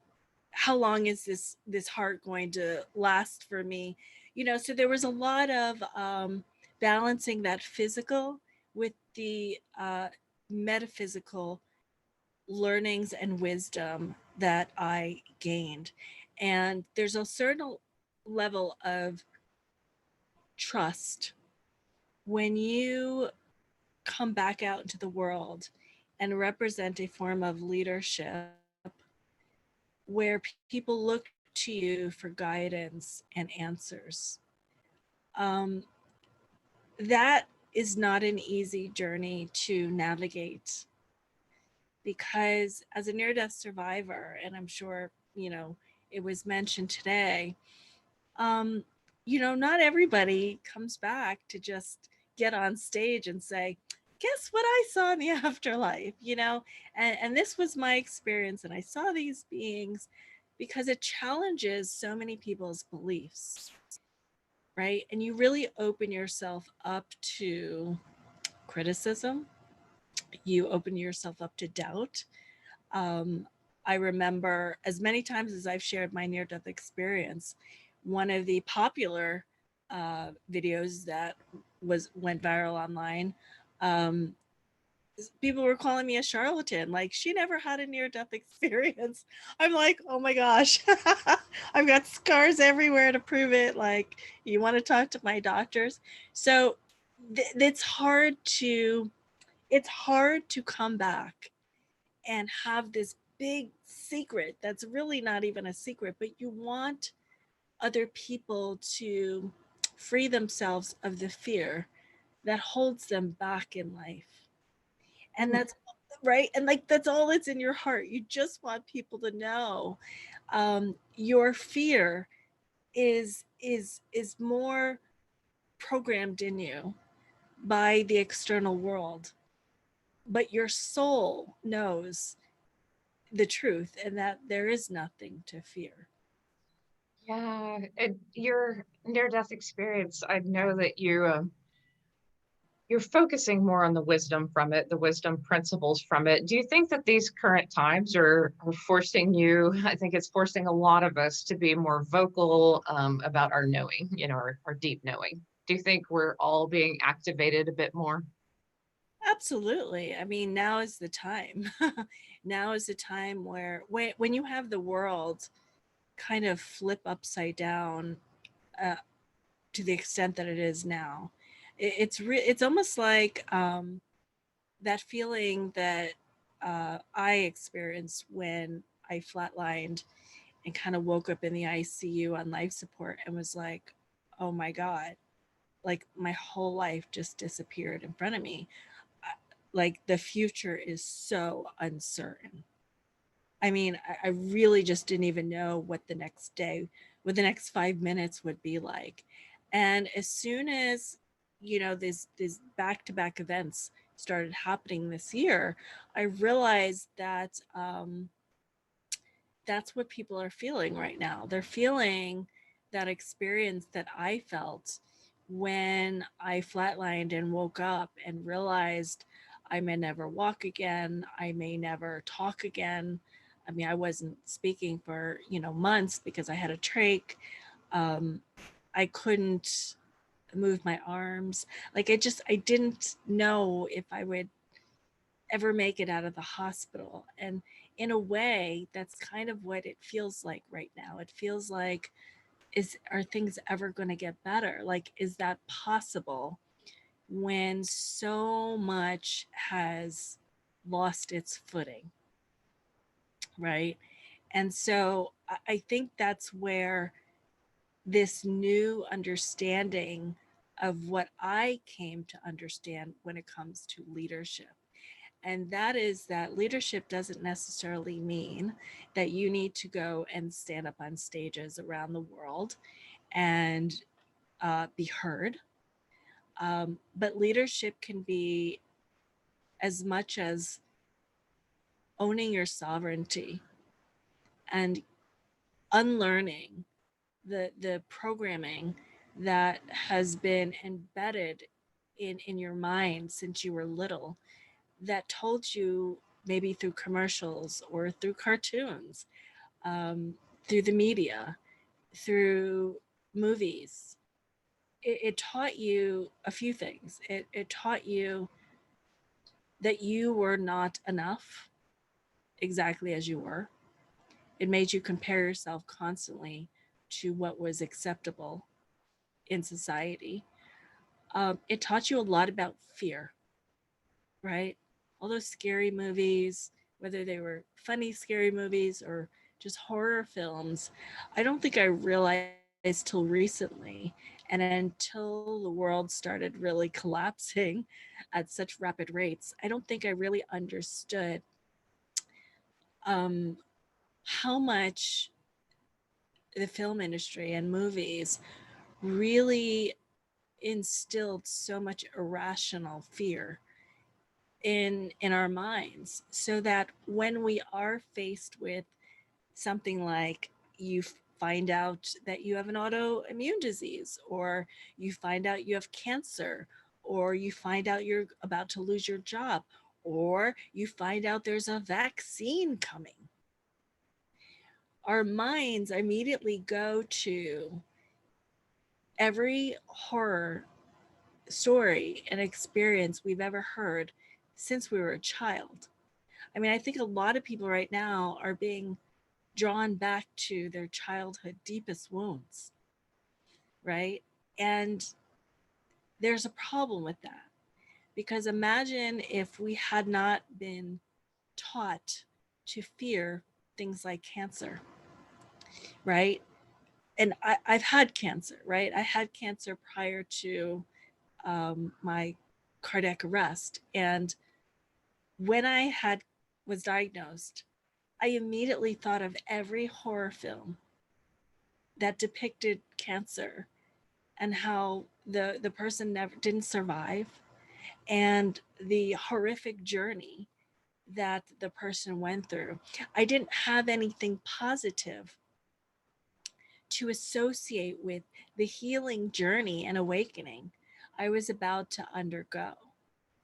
how long is this heart going to last for me? You know, so there was a lot of balancing that physical with the metaphysical learnings and wisdom that I gained. And there's a certain level of trust when you come back out into the world and represent a form of leadership where people look to you for guidance and answers. That is not an easy journey to navigate, because as a near-death survivor, and I'm sure, you know, it was mentioned today, you know, not everybody comes back to just get on stage and say, guess what I saw in the afterlife, you know, and this was my experience, and I saw these beings, because it challenges so many people's beliefs, right? And you really open yourself up to criticism. You open yourself up to doubt. I remember, as many times as I've shared my near-death experience, one of the popular videos that went viral online, people were calling me a charlatan, like she never had a near-death experience. I'm like, oh my gosh, I've got scars everywhere to prove it. Like, you want to talk to my doctors? So it's hard to come back and have this big secret that's really not even a secret, but you want other people to free themselves of the fear that holds them back in life. And that's right. And like, that's all that's in your heart. You just want people to know your fear is more programmed in you by the external world, but your soul knows the truth, and that there is nothing to fear. Yeah, and your near-death experience, I know that you're focusing more on the wisdom from it, the wisdom principles from it. Do you think that these current times are forcing you, I think it's forcing a lot of us to be more vocal about our knowing, you know, our deep knowing? Do you think we're all being activated a bit more? Absolutely. I mean, now is the time. Now is the time where when you have the world kind of flip upside down to the extent that it is now, it's almost like that feeling that I experienced when I flatlined and kind of woke up in the ICU on life support and was like, oh my God, like my whole life just disappeared in front of me. Like, the future is so uncertain. I mean, I really just didn't even know what the next day, what the next 5 minutes would be like. And as soon as, you know, these back-to-back events started happening this year, I realized that that's what people are feeling right now. They're feeling that experience that I felt when I flatlined and woke up and realized I may never walk again. I may never talk again. I mean, I wasn't speaking for, you know, months because I had a trach. I couldn't move my arms. Like, I didn't know if I would ever make it out of the hospital. And in a way, that's kind of what it feels like right now. It feels like are things ever going to get better? Like, is that possible when so much has lost its footing, right? And so I think that's where this new understanding of what I came to understand when it comes to leadership. And that is that leadership doesn't necessarily mean that you need to go and stand up on stages around the world and be heard. But leadership can be as much as owning your sovereignty and unlearning the programming that has been embedded in your mind since you were little, that told you, maybe through commercials or through cartoons, through the media, through movies. It taught you a few things. It taught you that you were not enough exactly as you were. It made you compare yourself constantly to what was acceptable in society. It taught you a lot about fear, right? All those scary movies, whether they were funny, scary movies or just horror films, I don't think I realized till recently, and until the world started really collapsing at such rapid rates, I don't think I really understood how much the film industry and movies really instilled so much irrational fear in our minds, so that when we are faced with something like, you find out that you have an autoimmune disease, or you find out you have cancer, or you find out you're about to lose your job, or you find out there's a vaccine coming, our minds immediately go to every horror story and experience we've ever heard since we were a child. I mean, I think a lot of people right now are being drawn back to their childhood deepest wounds, right? And there's a problem with that, because imagine if we had not been taught to fear things like cancer, right? And I've had cancer, right? I had cancer prior to my cardiac arrest. And when I was diagnosed, I immediately thought of every horror film that depicted cancer and how the person didn't survive, and the horrific journey that the person went through. I didn't have anything positive to associate with the healing journey and awakening I was about to undergo.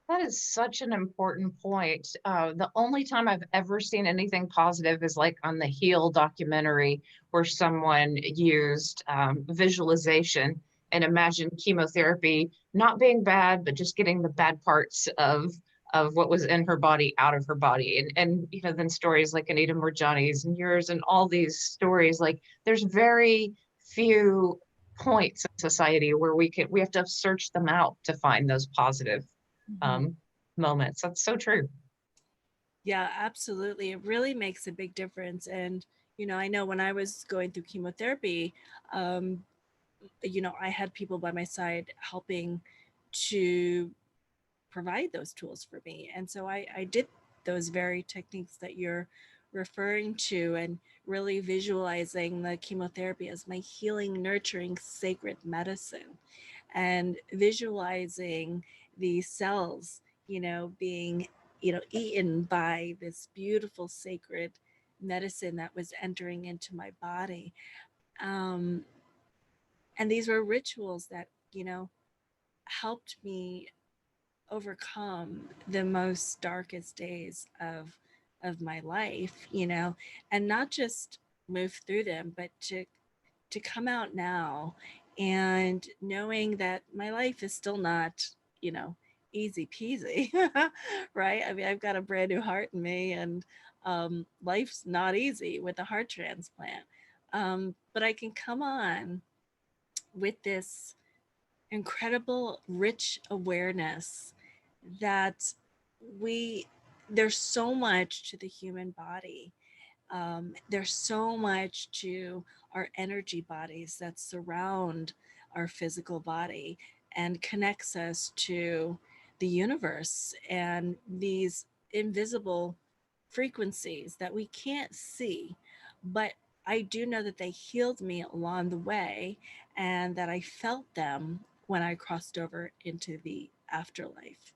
That is such an important point. The only time I've ever seen anything positive is like on the Heal documentary, where someone used visualization and imagined chemotherapy not being bad, but just getting the bad parts of what was in her body out of her body. And you know, then stories like Anita Moorjani's and yours and all these stories, like there's very few points in society where we have to search them out to find those positive moments. That's so true. Yeah, absolutely. It really makes a big difference. And, you know, I know when I was going through chemotherapy, you know, I had people by my side helping to provide those tools for me. And so I did those very techniques that you're referring to, and really visualizing the chemotherapy as my healing, nurturing, sacred medicine, and visualizing the cells, you know, being, you know, eaten by this beautiful sacred medicine that was entering into my body. And these were rituals that, you know, helped me overcome the most darkest days of my life, you know, and not just move through them, but to come out now and knowing that my life is still not, you know, easy peasy, right? I mean, I've got a brand new heart in me, and life's not easy with a heart transplant. But I can come on with this incredible, rich awareness that there's so much to the human body. There's so much to our energy bodies that surround our physical body and connects us to the universe and these invisible frequencies that we can't see. But I do know that they healed me along the way and that I felt them when I crossed over into the afterlife.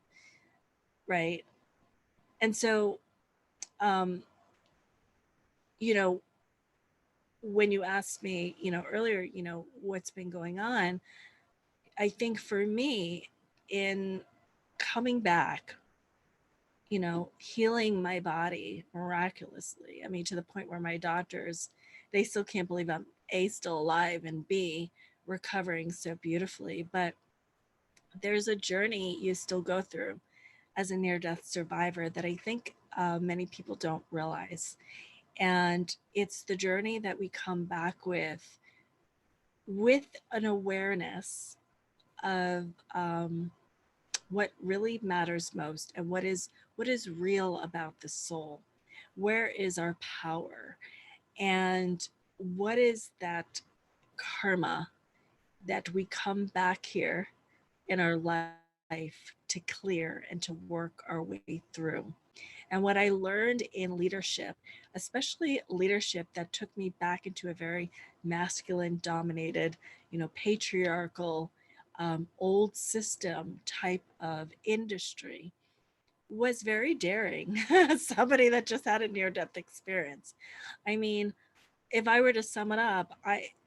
Right. And so, you know, when you asked me, earlier, what's been going on, I think for me in coming back, healing my body miraculously. I mean, to the point where my doctors, they still can't believe I'm A, still alive, and B, recovering so beautifully. But there's a journey you still go through as a near-death survivor that I think many people don't realize. And it's the journey that we come back with an awareness of what really matters most and what is real about the soul. Where is our power? And what is that karma that we come back here in our life to clear and to work our way through? And what I learned in leadership, especially leadership that took me back into a very masculine dominated, patriarchal, old system type of industry, was very daring. Somebody that just had a near-death experience. I mean, if I were to sum it up,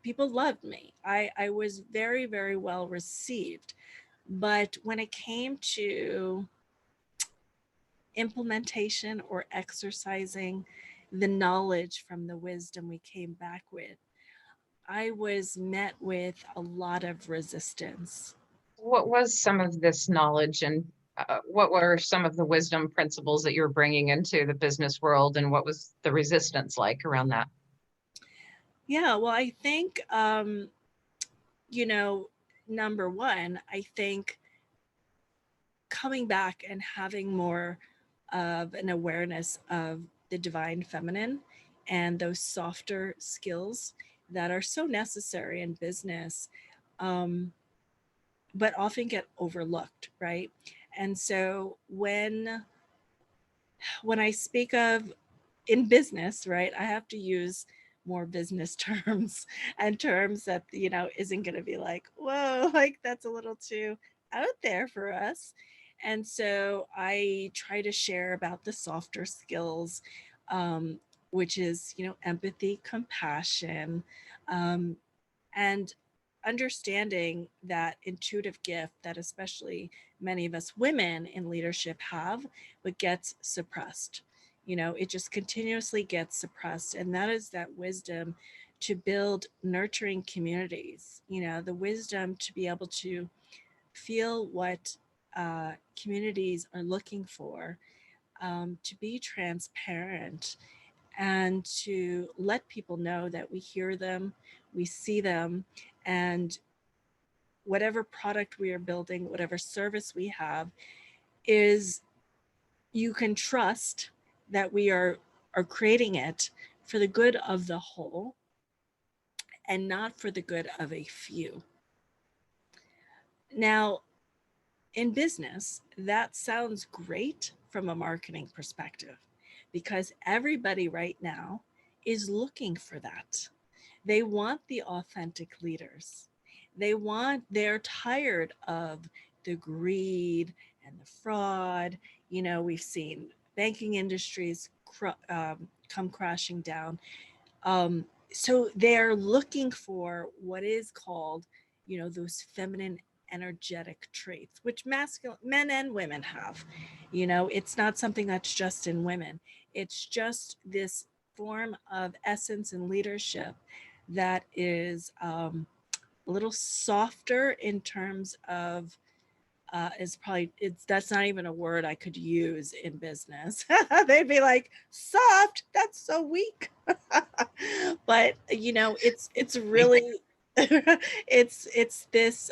people loved me. I was very, very well received. But when it came to implementation or exercising the knowledge from the wisdom we came back with, I was met with a lot of resistance. What was some of this knowledge, and what were some of the wisdom principles that you're bringing into the business world, and what was the resistance like around that? Yeah, well, I think, number one, I think coming back and having more of an awareness of the divine feminine and those softer skills that are so necessary in business, but often get overlooked, right? And so when I speak of in business, right, I have to use more business terms and terms that, isn't going to be like, whoa, like that's a little too out there for us. And so I try to share about the softer skills, which is, empathy, compassion, and understanding that intuitive gift that especially many of us women in leadership have, but gets suppressed. It just continuously gets suppressed. And that is that wisdom to build nurturing communities, the wisdom to be able to feel what communities are looking for, to be transparent, and to let people know that we hear them, we see them, and whatever product we are building, whatever service we have, is you can trust that we are creating it for the good of the whole and not for the good of a few. Now, in business, that sounds great from a marketing perspective because everybody right now is looking for that. They want the authentic leaders. They're tired of the greed and the fraud. We've seen banking industries come crashing down. So they're looking for what is called, those feminine energetic traits, which masculine men and women have. It's not something that's just in women. It's just this form of essence and leadership that is a little softer in terms of is probably, that's not even a word I could use in business. They'd be like, soft, that's so weak. But you know, it's really it's this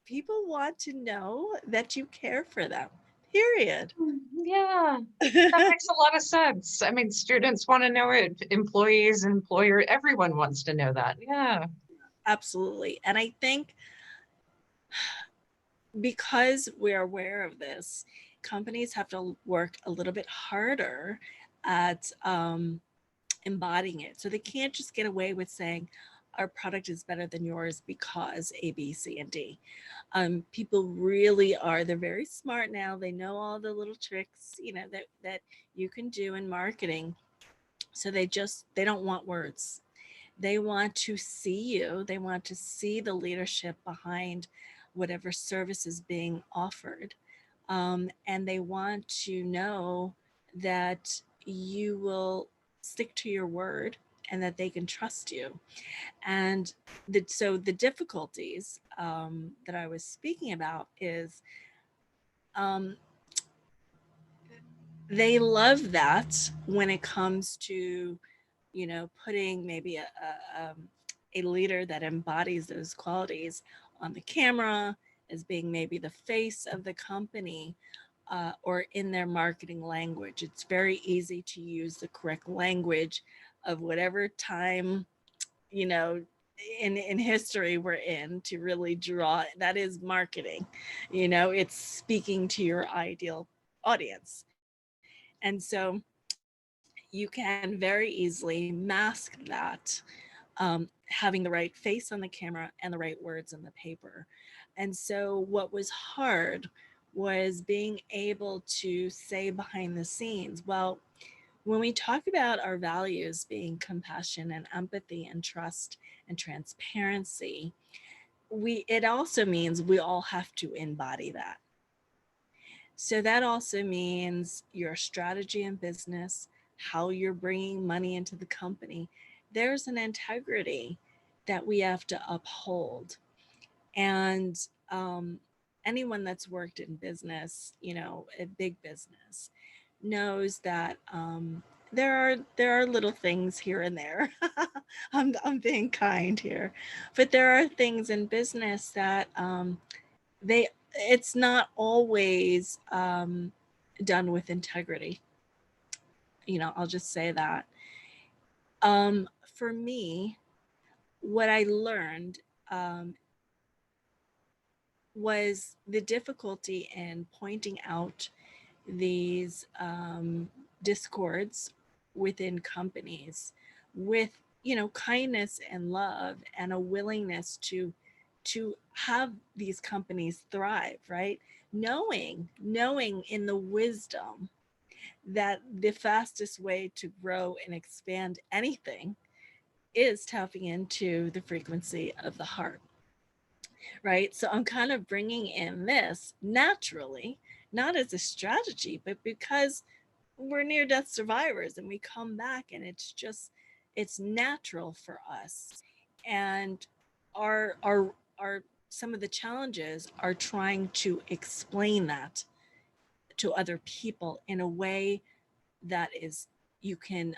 people want to know that you care for them, period. Yeah, that makes a lot of sense. I mean, students want to know it, employees, employer, everyone wants to know that. Yeah. Absolutely. And I think because we're aware of this, companies have to work a little bit harder at embodying it. So they can't just get away with saying our product is better than yours because A, B, C, and D. People really are, they're very smart now. They know all the little tricks, you know, that you can do in marketing. So they don't want words. They want to see you. They want to see the leadership behind whatever service is being offered. And they want to know that you will stick to your word and that they can trust you. And so the difficulties that I was speaking about is they love that when it comes to, you know, putting maybe a leader that embodies those qualities on the camera as being maybe the face of the company, or in their marketing language. It's very easy to use the correct language of whatever time, you know, in history we're in to really draw. That is marketing, you know, it's speaking to your ideal audience. And so you can very easily mask that, having the right face on the camera and the right words in the paper. And so what was hard was being able to say behind the scenes, well, when we talk about our values being compassion and empathy and trust and transparency, it also means we all have to embody that. So that also means your strategy in business, how you're bringing money into the company. There's an integrity that we have to uphold. And anyone that's worked in business, you know, a big business, knows that there are little things here and there. I'm being kind here, but there are things in business that it's not always done with integrity. You know, I'll just say that. For me, what I learned was the difficulty in pointing out these discords within companies with, you know, kindness and love and a willingness to have these companies thrive, right? Knowing in the wisdom that the fastest way to grow and expand anything is tapping into the frequency of the heart, right? So I'm kind of bringing in this naturally, not as a strategy, but because we're near-death survivors and we come back and it's natural for us. And our some of the challenges are trying to explain that to other people in a way that is you can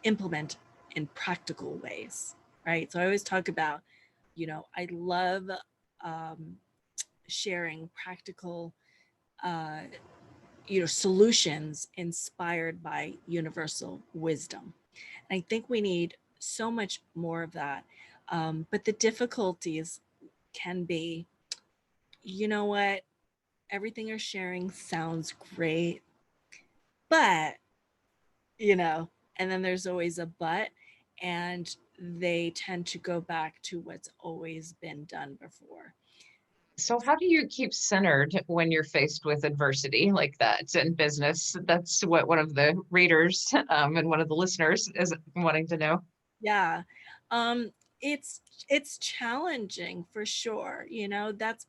implement in practical ways, right? So I always talk about, you know, I love sharing practical you know, solutions inspired by universal wisdom. And I think we need so much more of that. But the difficulties can be, you know what, everything you're sharing sounds great, but, you know, and then there's always a but, and they tend to go back to what's always been done before. So how do you keep centered when you're faced with adversity like that in business? That's what one of the readers and one of the listeners is wanting to know. Yeah, it's challenging for sure. You know, that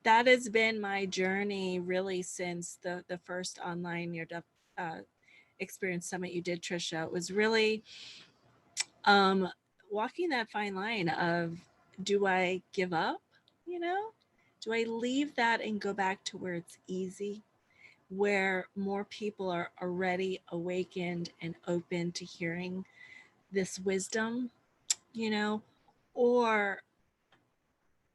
has been my journey really since the first online near-death experience summit you did, Tricia. It was really walking that fine line of, do I give up? You know, Do I leave that and go back to where it's easy, where more people are already awakened and open to hearing this wisdom, you know, or,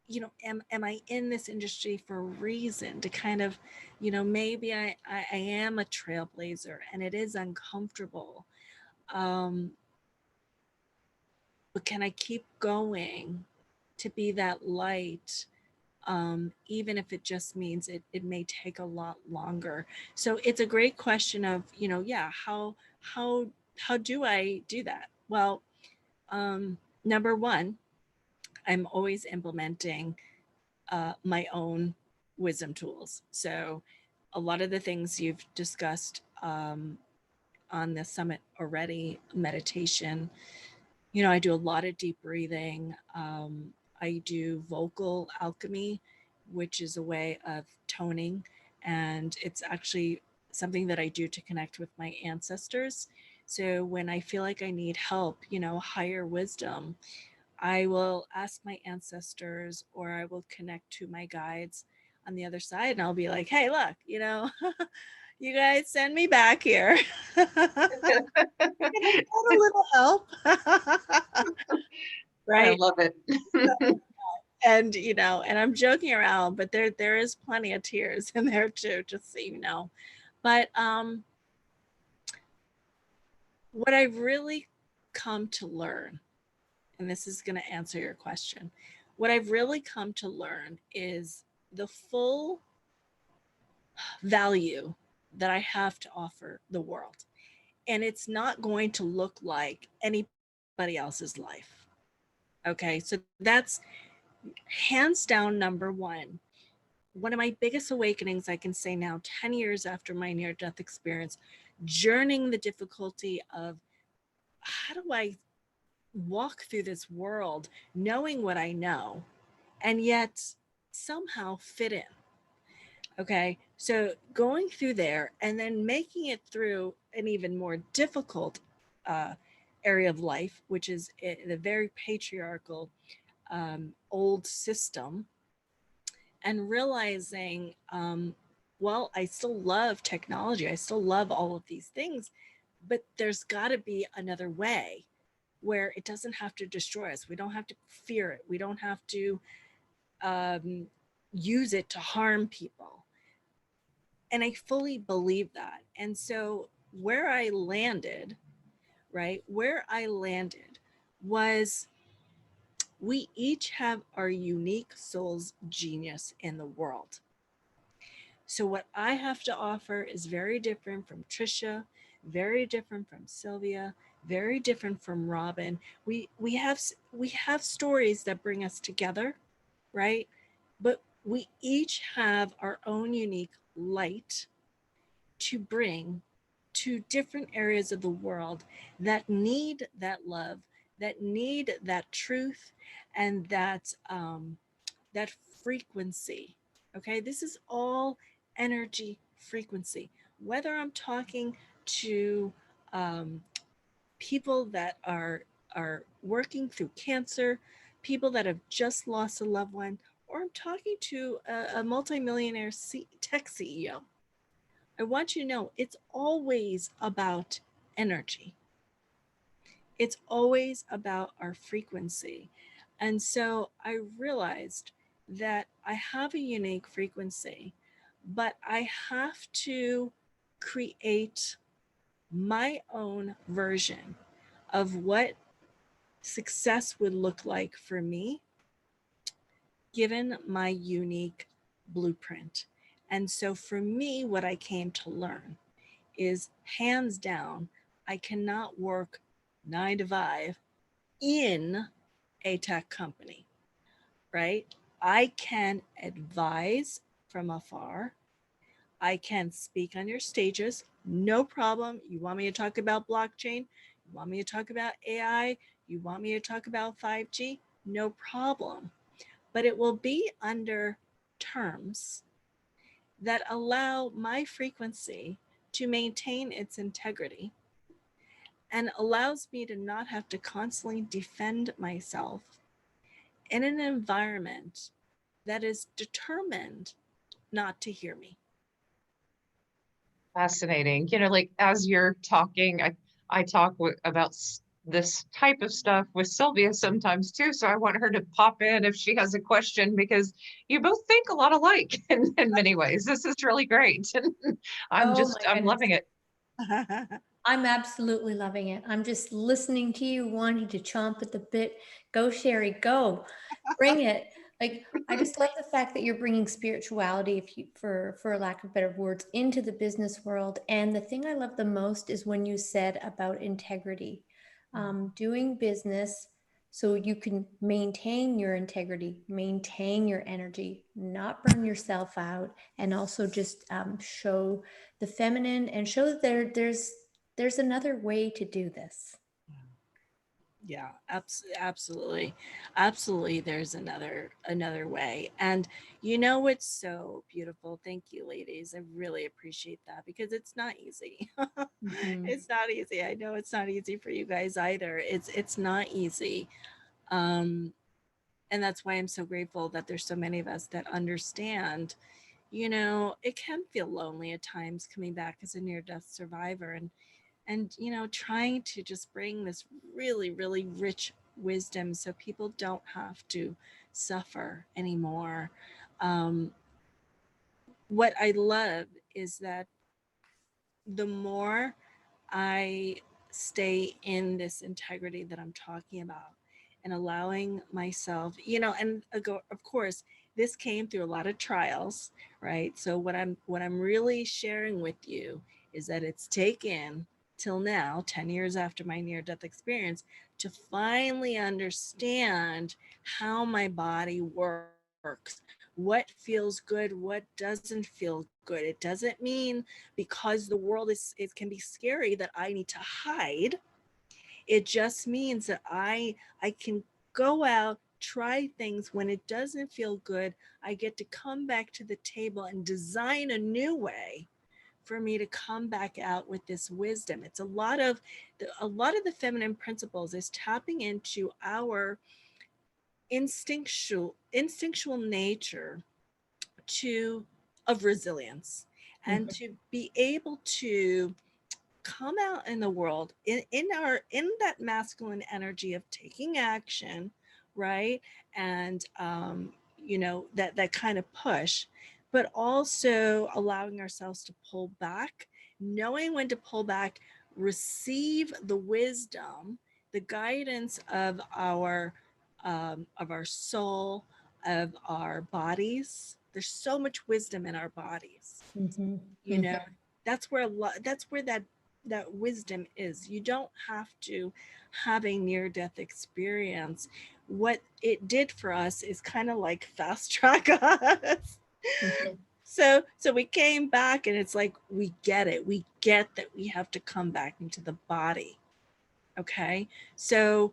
you know, am I in this industry for a reason to kind of, you know, maybe I am a trailblazer and it is uncomfortable. But can I keep going to be that light? Even if it just means it may take a lot longer. So it's a great question of, you know, yeah, how do I do that? Well, number one, I'm always implementing my own wisdom tools. So a lot of the things you've discussed on the summit already, meditation, you know, I do a lot of deep breathing. I do vocal alchemy, which is a way of toning. And it's actually something that I do to connect with my ancestors. So when I feel like I need help, you know, higher wisdom, I will ask my ancestors or I will connect to my guides on the other side and I'll be like, hey, look, you know, you guys send me back here. Can I get a little help? Right. I love it. And, you know, and I'm joking around, but there is plenty of tears in there too, just so you know. But what I've really come to learn, and this is going to answer your question, what I've really come to learn is the full value that I have to offer the world. And it's not going to look like anybody else's life. Okay, so that's hands down number one. One of my biggest awakenings, I can say now, 10 years after my near-death experience, journeying the difficulty of how do I walk through this world knowing what I know and yet somehow fit in. Okay, so going through there and then making it through an even more difficult area of life, which is the very patriarchal old system, and realizing, well, I still love technology. I still love all of these things, but there's got to be another way where it doesn't have to destroy us. We don't have to fear it. We don't have to use it to harm people. And I fully believe that. And so where I landed, right, where I landed was we each have our unique soul's genius in the world. So what I have to offer is very different from Tricia, very different from Sylvia, very different from Robin. We have stories that bring us together, right? But we each have our own unique light to bring to different areas of the world that need that love, that need that truth, and that that frequency. Okay, this is all energy frequency. Whether I'm talking to people that are working through cancer, people that have just lost a loved one, or I'm talking to a multimillionaire tech CEO. I want you to know it's always about energy. It's always about our frequency. And so I realized that I have a unique frequency, but I have to create my own version of what success would look like for me, given my unique blueprint. And so for me, what I came to learn is hands down, I cannot work 9 to 5 in a tech company, right? I can advise from afar. I can speak on your stages, no problem. You want me to talk about blockchain? You want me to talk about AI? You want me to talk about 5G? No problem. But it will be under terms that allow my frequency to maintain its integrity and allows me to not have to constantly defend myself in an environment that is determined not to hear me. Fascinating. You know, like as you're talking, I talk about this type of stuff with Sylvia sometimes too. So I want her to pop in if she has a question, because you both think a lot alike in many ways. This is really great. I'm Oh just, my I'm goodness. loving it. I'm absolutely loving it. I'm just listening to you, wanting to chomp at the bit. Go, Cherie, go. Bring it. Like, I just love the fact that you're bringing spirituality, if you, for lack of better words, into the business world. And the thing I love the most is when you said about integrity, doing business so you can maintain your integrity, maintain your energy, not burn yourself out, and also just show the feminine and show that there's another way to do this. Yeah, absolutely. Absolutely. There's another way. And you know what's so beautiful? Thank you, ladies. I really appreciate that, because it's not easy. It's not easy. I know it's not easy for you guys either. It's not easy. And that's why I'm so grateful that there's so many of us that understand, you know, it can feel lonely at times coming back as a near-death survivor, and you know, trying to just bring this really, really rich wisdom so people don't have to suffer anymore. What I love is that the more I stay in this integrity that I'm talking about and allowing myself, you know, and of course, this came through a lot of trials, right? So what I'm really sharing with you is that it's taken till now, 10 years after my near-death experience, to finally understand how my body works, what feels good, what doesn't feel good. It doesn't mean because the world it can be scary that I need to hide. It just means that I can go out, try things. When it doesn't feel good, I get to come back to the table and design a new way for me to come back out with this wisdom. It's a lot of the feminine principles is tapping into our instinctual nature of resilience, and to be able to come out in the world in that masculine energy of taking action, right? And you know, that kind of push, but also allowing ourselves to pull back, knowing when to pull back, receive the wisdom, the guidance of our soul, of our bodies. There's so much wisdom in our bodies. You know, that's where that wisdom is. You don't have to have a near-death experience. What it did for us is kind of like fast track us. So we came back, and it's like, we get it. We get that we have to come back into the body. Okay. So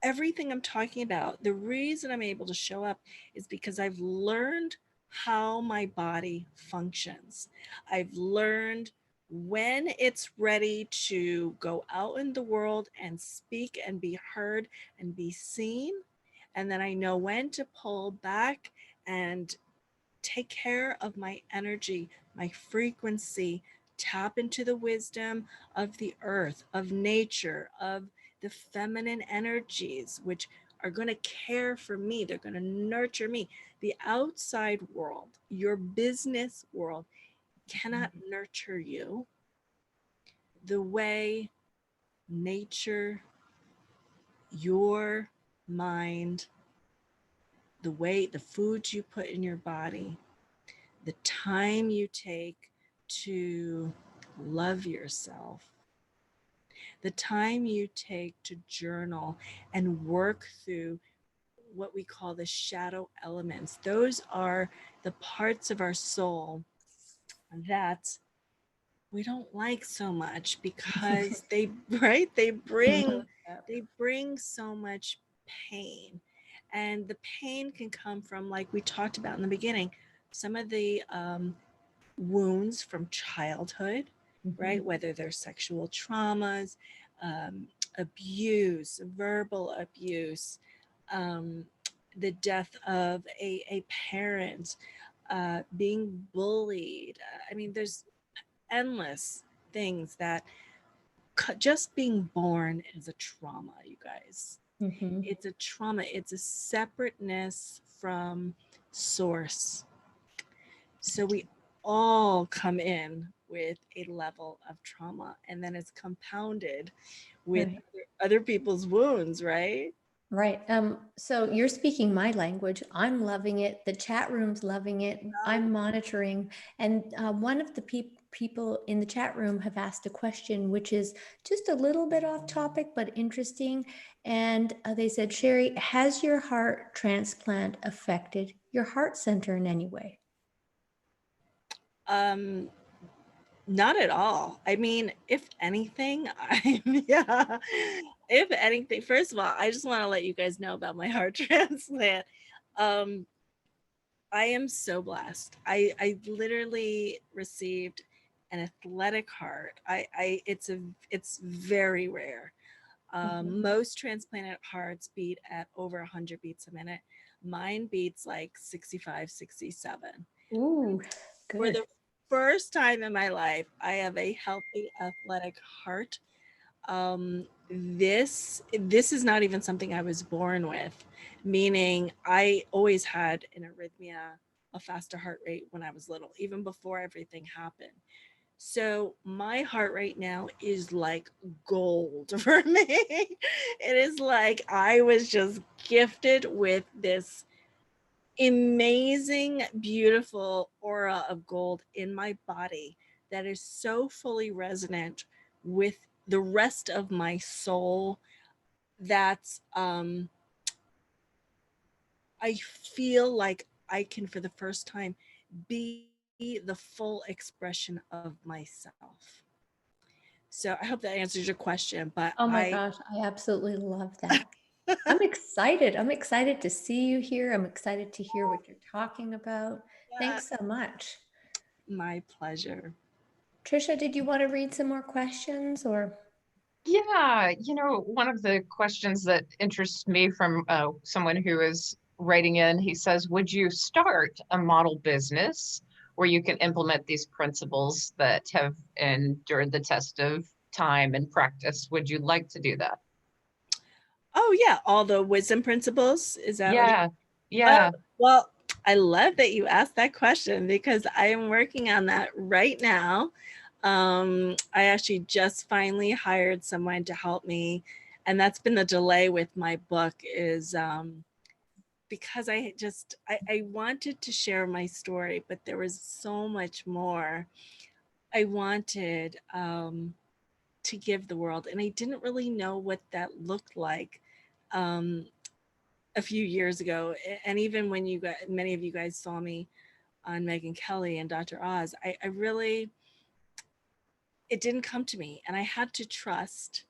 everything I'm talking about, the reason I'm able to show up is because I've learned how my body functions. I've learned when it's ready to go out in the world and speak and be heard and be seen. And then I know when to pull back and take care of my energy, my frequency, tap into the wisdom of the earth, of nature, of the feminine energies, which are going to care for me. They're going to nurture me. The outside world, your business world, cannot nurture you the way nature, your mind, the way the foods you put in your body, the time you take to love yourself, the time you take to journal and work through what we call the shadow elements. Those are the parts of our soul that we don't like so much, because they bring so much pain. And the pain can come from, like we talked about in the beginning, some of the wounds from childhood, right? Whether they're sexual traumas, abuse, verbal abuse, the death of a parent, being bullied. I mean, there's endless things that just being born is a trauma, you guys. Mm-hmm. It's a trauma. It's a separateness from source. So we all come in with a level of trauma, and then it's compounded with Right. other people's wounds, right? Right. So you're speaking my language. I'm loving it. The chat room's loving it. I'm monitoring. And one of the people in the chat room have asked a question, which is just a little bit off topic, but interesting. And they said, Cherie, has your heart transplant affected your heart center in any way? Not at all. I mean, if anything, yeah. If anything, first of all, I just want to let you guys know about my heart transplant. I am so blessed. I literally received an athletic heart. It's very rare. Most transplanted hearts beat at over 100 beats a minute. Mine beats like 65, 67. Ooh, For good. the first time in my life, I have a healthy, athletic heart. This is not even something I was born with, meaning I always had an arrhythmia, a faster heart rate when I was little, even before everything happened. So my heart rate now is like gold for me. It is like I was just gifted with this amazing, beautiful aura of gold in my body that is so fully resonant with the rest of my soul that I feel like I can, for the first time, be the full expression of myself. So I hope that answers your question, but Oh my gosh, I absolutely love that. I'm excited. I'm excited to see you here. I'm excited to hear what you're talking about. Thanks so much. My pleasure. Tricia, did you want to read some more questions or? Yeah, one of the questions that interests me from someone who is writing in, he says, would you start a model business where you can implement these principles that have endured the test of time and practice? Would you like to do that? Oh yeah, all the wisdom principles. Is that what? Yeah. Well, I love that you asked that question because I am working on that right now. I actually just finally hired someone to help me, and that's been the delay with my book is because I wanted to share my story, but there was so much more I wanted to give the world, and I didn't really know what that looked like a few years ago. And even when many of you guys saw me on Megyn Kelly and Dr. Oz, I really, it didn't come to me, and I had to trust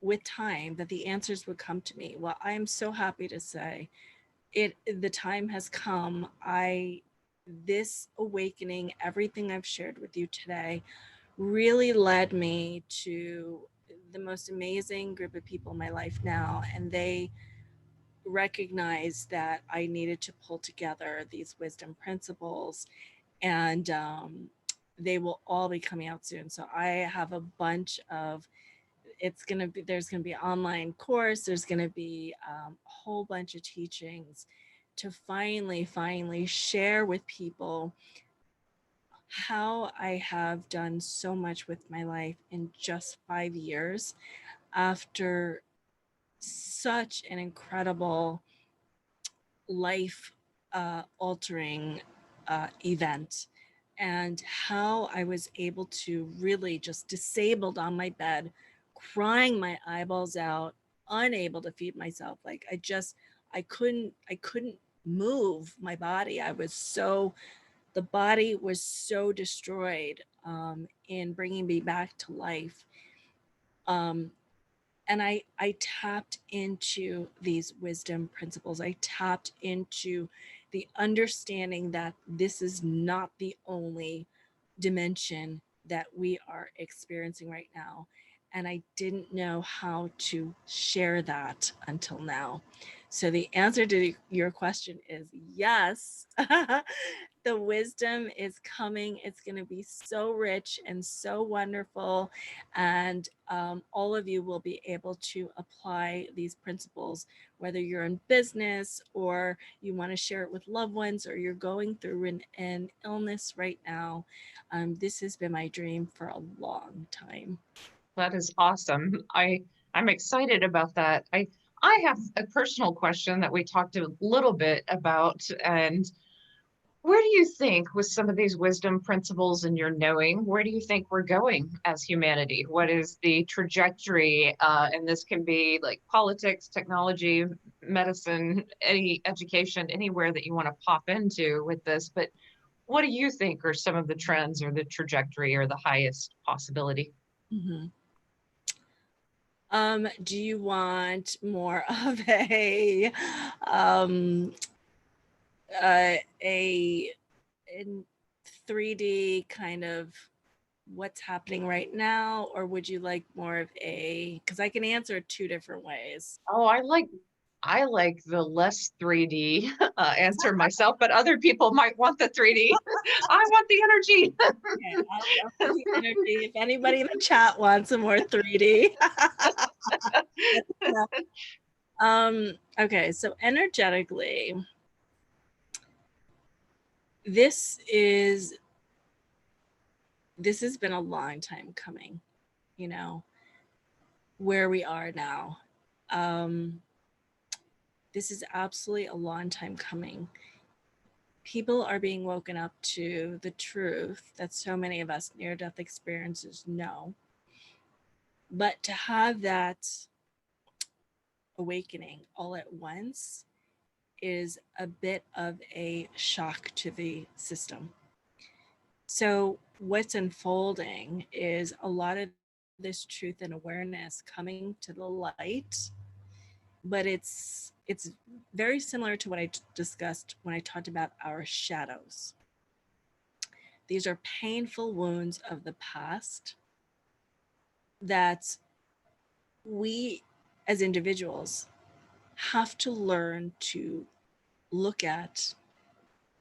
with time that the answers would come to me. Well, I am so happy to say the time has come. This awakening, everything I've shared with you today really led me to the most amazing group of people in my life now, and they recognized that I needed to pull together these wisdom principles, and they will all be coming out soon. So I have a bunch of, there's gonna be an online course, there's gonna be a whole bunch of teachings to finally share with people how I have done so much with my life in just 5 years after such an incredible life altering event, and how I was able to really just disabled on my bed, crying my eyeballs out, unable to feed myself. Like I couldn't move my body. The body was so destroyed in bringing me back to life. And I tapped into these wisdom principles. I tapped into the understanding that this is not the only dimension that we are experiencing right now. and I didn't know how to share that until now. So the answer to your question is yes. The wisdom is coming. It's going to be so rich and so wonderful. And all of you will be able to apply these principles, whether you're in business or you want to share it with loved ones or you're going through an illness right now. This has been my dream for a long time. That is awesome. I'm excited about that. I have a personal question that we talked a little bit about, and where do you think with some of these wisdom principles and your knowing, where do you think we're going as humanity? What is the trajectory? And this can be like politics, technology, medicine, any education, anywhere that you want to pop into with this. But what do you think are some of the trends or the trajectory or the highest possibility? Mm-hmm. Do you want more of a in 3D kind of what's happening right now, or would you like more of a, because I can answer two different ways. Oh, I like the less 3D answer myself, but other people might want the 3D. I want the energy. Okay, I'll put the energy. If anybody in the chat wants some more 3D. Okay, so energetically, this has been a long time coming, you know, where we are now. This is absolutely a long time coming. People are being woken up to the truth that so many of us near-death experiences know. But to have that awakening all at once is a bit of a shock to the system. So what's unfolding is a lot of this truth and awareness coming to the light, but it's very similar to what I discussed when I talked about our shadows. These are painful wounds of the past that we as individuals have to learn to look at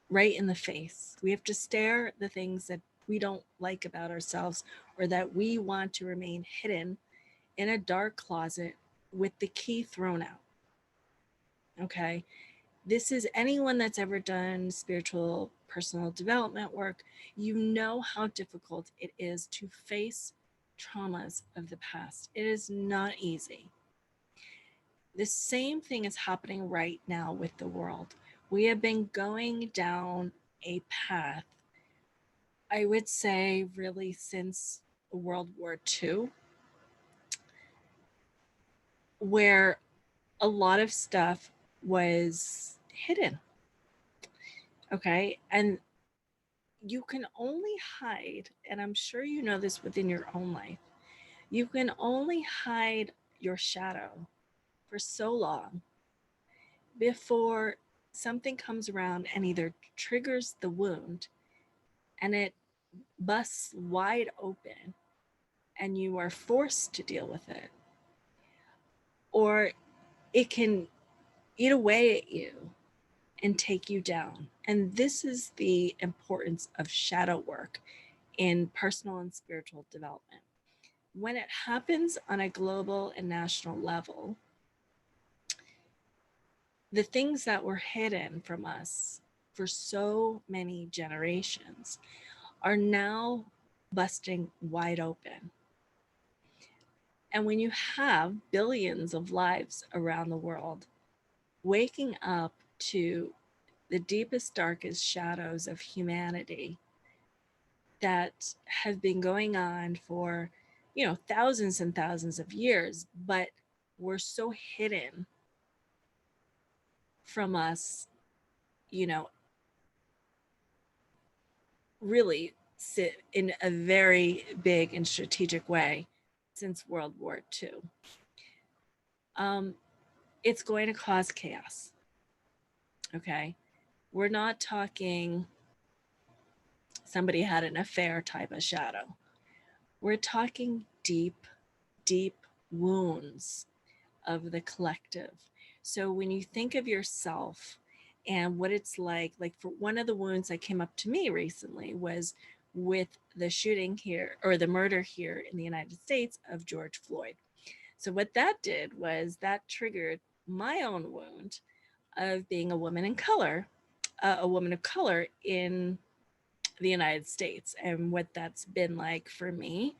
right in the face. We have to stare at the things that we don't like about ourselves or that we want to remain hidden in a dark closet with the key thrown out. Okay. This is anyone that's ever done spiritual personal development work, you know how difficult it is to face traumas of the past. It is not easy. The same thing is happening right now with the world. We have been going down a path, I would say, really since World War II, where a lot of stuff was hidden. Okay. And you can only hide, and I'm sure you know this within your own life, you can only hide your shadow for so long before something comes around and either triggers the wound and it busts wide open and you are forced to deal with it, or it can eat away at you and take you down. And this is the importance of shadow work in personal and spiritual development. When it happens on a global and national level, the things that were hidden from us for so many generations are now busting wide open. And when you have billions of lives around the world waking up to the deepest, darkest shadows of humanity that have been going on for, you know, thousands and thousands of years, but were so hidden from us, you know, really sit in a very big and strategic way since World War II. It's going to cause chaos. Okay. We're not talking somebody had an affair type of shadow. We're talking deep, deep wounds of the collective. So when you think of yourself and what it's like for one of the wounds that came up to me recently was with the shooting here, or the murder here in the United States of George Floyd. So what that did was that triggered my own wound of being a woman of color in the United States, and what that's been like for me.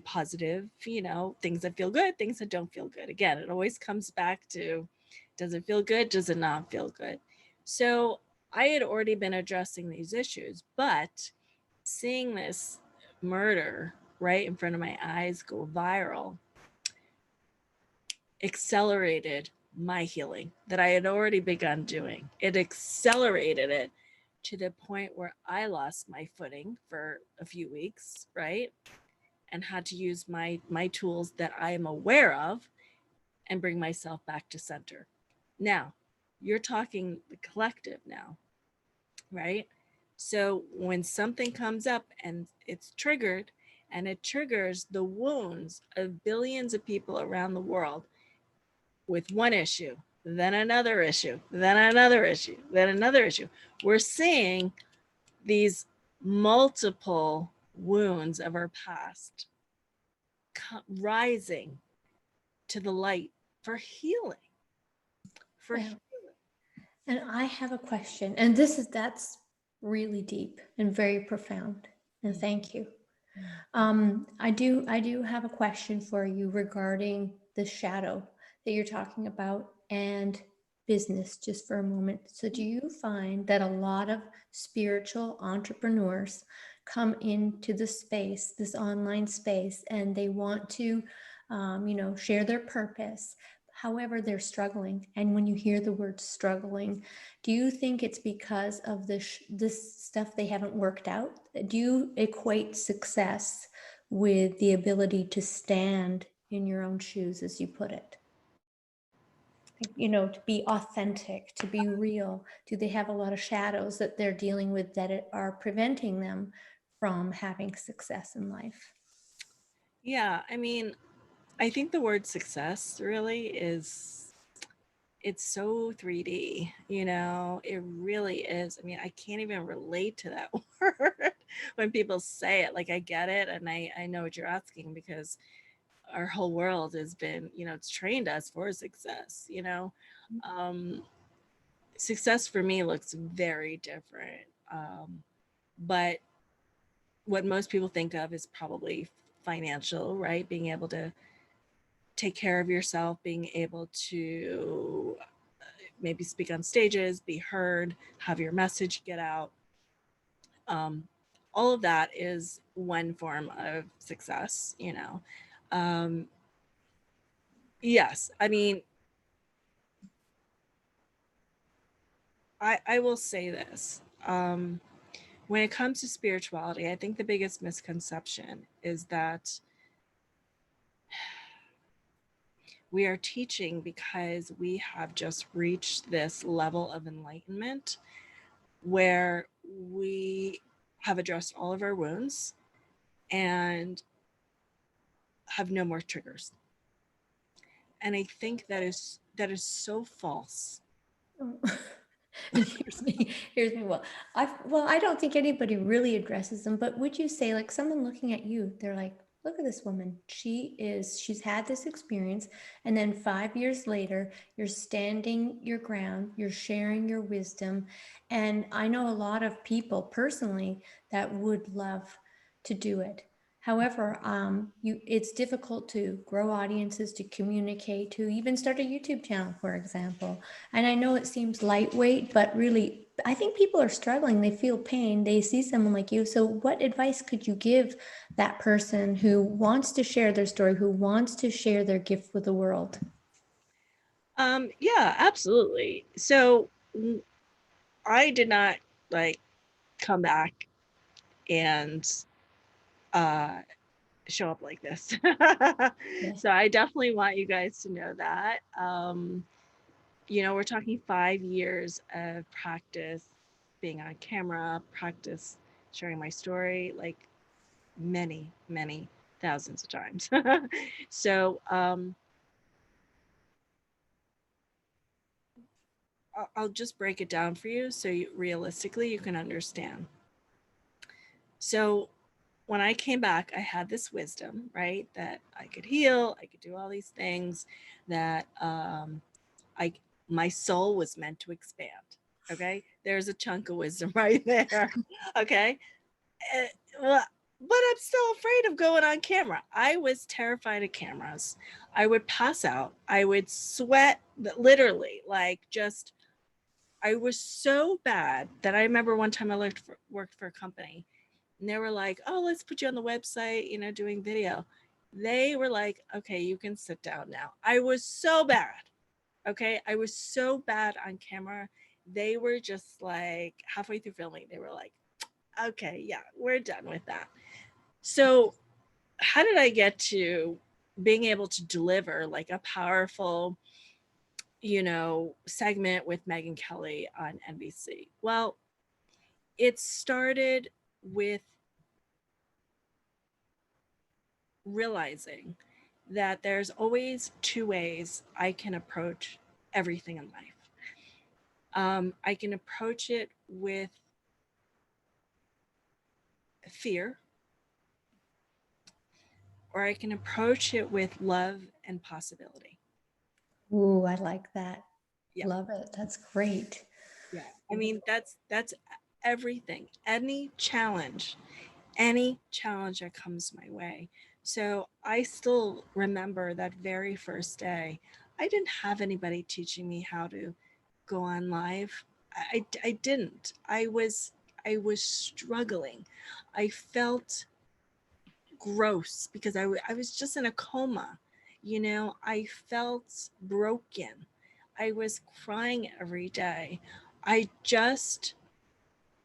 Positive, things that feel good, things that don't feel good. Again, it always comes back to, does it feel good? Does it not feel good? So I had already been addressing these issues, but seeing this murder right in front of my eyes go viral accelerated my healing that I had already begun doing. It accelerated it to the point where I lost my footing for a few weeks, right? And had to use my tools that I am aware of and bring myself back to center. Now, you're talking the collective now, right? So when something comes up and it's triggered, and it triggers the wounds of billions of people around the world with one issue, then another issue, then another issue, then another issue, we're seeing these multiple wounds of our past rising to the light for healing. And I have a question, and that's really deep and very profound, and thank you. I do have a question for you regarding the shadow that you're talking about and business, just for a moment. So do you find that a lot of spiritual entrepreneurs come into the space, this online space, and they want to, share their purpose? However, they're struggling. And when you hear the word struggling, do you think it's because of this stuff they haven't worked out? Do you equate success with the ability to stand in your own shoes, as you put it? To be authentic, to be real? Do they have a lot of shadows that they're dealing with that are preventing them from having success in life? Yeah, I mean, I think the word success really it's so 3D, it really is. I mean, I can't even relate to that word when people say it. Like, I get it, and I know what you're asking, because our whole world has been, it's trained us for success, Success for me looks very different. But what most people think of is probably financial, right? Being able to take care of yourself, being able to maybe speak on stages, be heard, have your message get out. All of that is one form of success, Yes, I mean, I will say this. When it comes to spirituality, I think the biggest misconception is that we are teaching because we have just reached this level of enlightenment where we have addressed all of our wounds and have no more triggers. And I think that is so false. And here's me. Well, I don't think anybody really addresses them, but would you say, like, someone looking at you, they're like, look at this woman. She's had this experience. And then 5 years later, you're standing your ground, you're sharing your wisdom. And I know a lot of people personally that would love to do it. However, it's difficult to grow audiences, to communicate, to even start a YouTube channel, for example. And I know it seems lightweight, but really, I think people are struggling. They feel pain. They see someone like you. So what advice could you give that person who wants to share their story, who wants to share their gift with the world? Yeah, absolutely. So I did not come back and show up like this. So I definitely want you guys to know that. We're talking 5 years of practice being on camera, practice sharing my story, like many thousands of times. So I'll just break it down for you so realistically you can understand. So when I came back, I had this wisdom, right? That I could heal, I could do all these things, that my soul was meant to expand. Okay, there's a chunk of wisdom right there. Okay, well, but I'm still afraid of going on camera. I was terrified of cameras. I would pass out. I would sweat, literally, like just. I was so bad that I remember one time I worked for a company, and they were like, "Oh, let's put you on the website, you know, doing video." They were like, "Okay, you can sit down now." I was so bad. Okay, I was so bad on camera. They were just like halfway through filming, they were like, "Okay, yeah, we're done with that." So how did I get to being able to deliver like a powerful, you know, segment with Megyn Kelly on NBC? Well, it started with realizing that there's always two ways I can approach everything in life. I can approach it with fear, or I can approach it with love and possibility. Ooh, I like that. Yeah. Love it. That's great. Yeah. I mean, that's everything. Any challenge that comes my way. So I still remember that very first day. I didn't have anybody teaching me how to go on live. I didn't. I was struggling. I felt gross because I was just in a coma. You know, I felt broken. I was crying every day. I just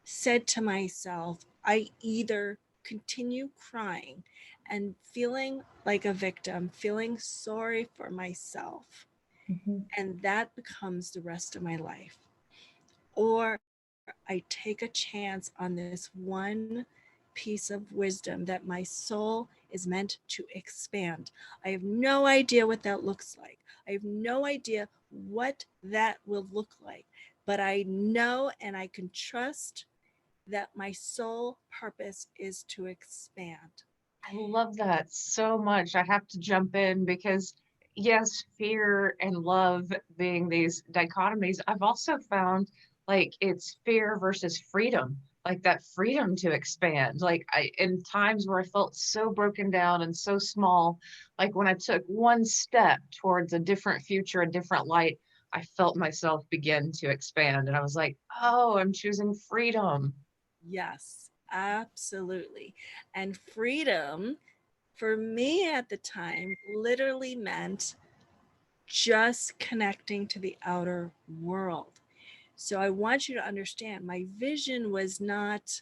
said to myself, I either continue crying and feeling like a victim, feeling sorry for myself, and that becomes the rest of my life, or I take a chance on this one piece of wisdom that my soul is meant to expand. I have no idea what that looks like. I have no idea what that will look like, but I know and I can trust that my soul purpose is to expand. I love that so much. I have to jump in because, yes, fear and love being these dichotomies, I've also found like it's fear versus freedom, like that freedom to expand. Like in times where I felt so broken down and so small, like when I took one step towards a different future, a different light, I felt myself begin to expand. And I was like, oh, I'm choosing freedom. Yes, absolutely. And freedom for me at the time literally meant just connecting to the outer world. So I want you to understand, my vision was not,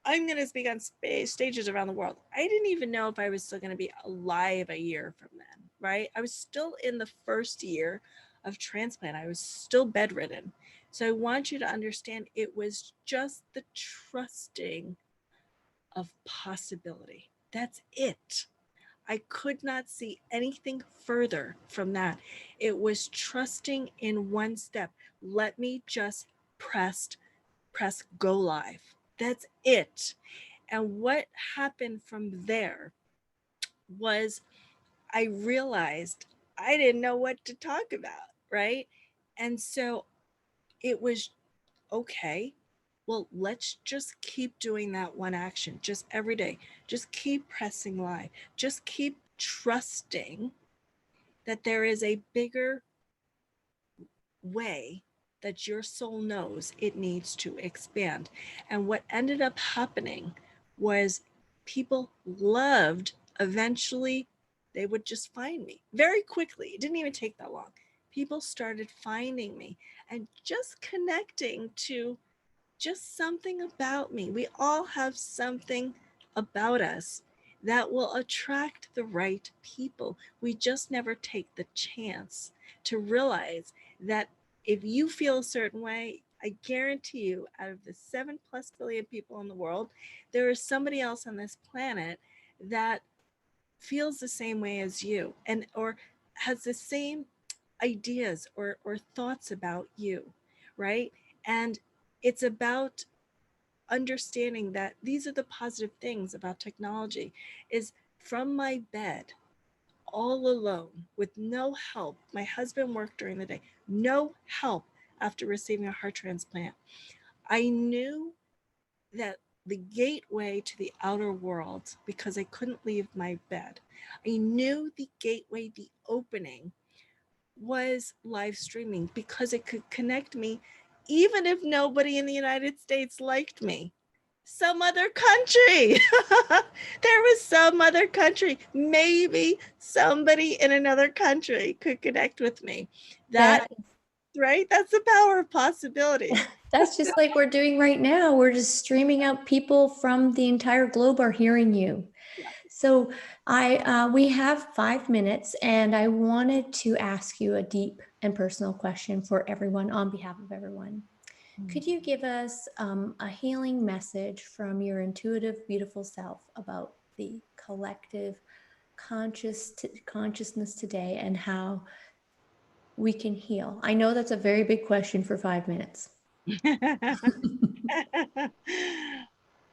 I'm going to speak on stages around the world. I didn't even know if I was still going to be alive a year from then, right? I was still in the first year of transplant. I was still bedridden. So I want you to understand, it was just the trusting of possibility. That's it. I could not see anything further from that. It was trusting in one step. Let me just press go live. That's it. And what happened from there was I realized I didn't know what to talk about, right? And so it was okay. Well, let's just keep doing that one action just every day. Just keep pressing live. Just keep trusting that there is a bigger way that your soul knows it needs to expand. And what ended up happening was people loved, eventually they would just find me very quickly. It didn't even take that long. People started finding me and just connecting to just something about me. We all have something about us that will attract the right people. We just never take the chance to realize that if you feel a certain way, I guarantee you, out of the 7+ billion people in the world, there is somebody else on this planet that feels the same way as you, and or has the same ideas or thoughts about you, right? And it's about understanding that these are the positive things about technology, is from my bed, all alone, with no help. My husband worked during the day, no help after receiving a heart transplant. I knew that the gateway to the outer world, because I couldn't leave my bed, I knew the gateway, the opening was live streaming, because it could connect me even if nobody in the United States liked me. Some other country. There was some other country. Maybe somebody in another country could connect with me. That right? That's the power of possibility. That's just like we're doing right now. We're just streaming out. People from the entire globe are hearing you. Yeah. So we have 5 minutes, and I wanted to ask you a deep and personal question for everyone, on behalf of everyone. Could you give us a healing message from your intuitive, beautiful self about the collective consciousness today and how we can heal? I know that's a very big question for 5 minutes.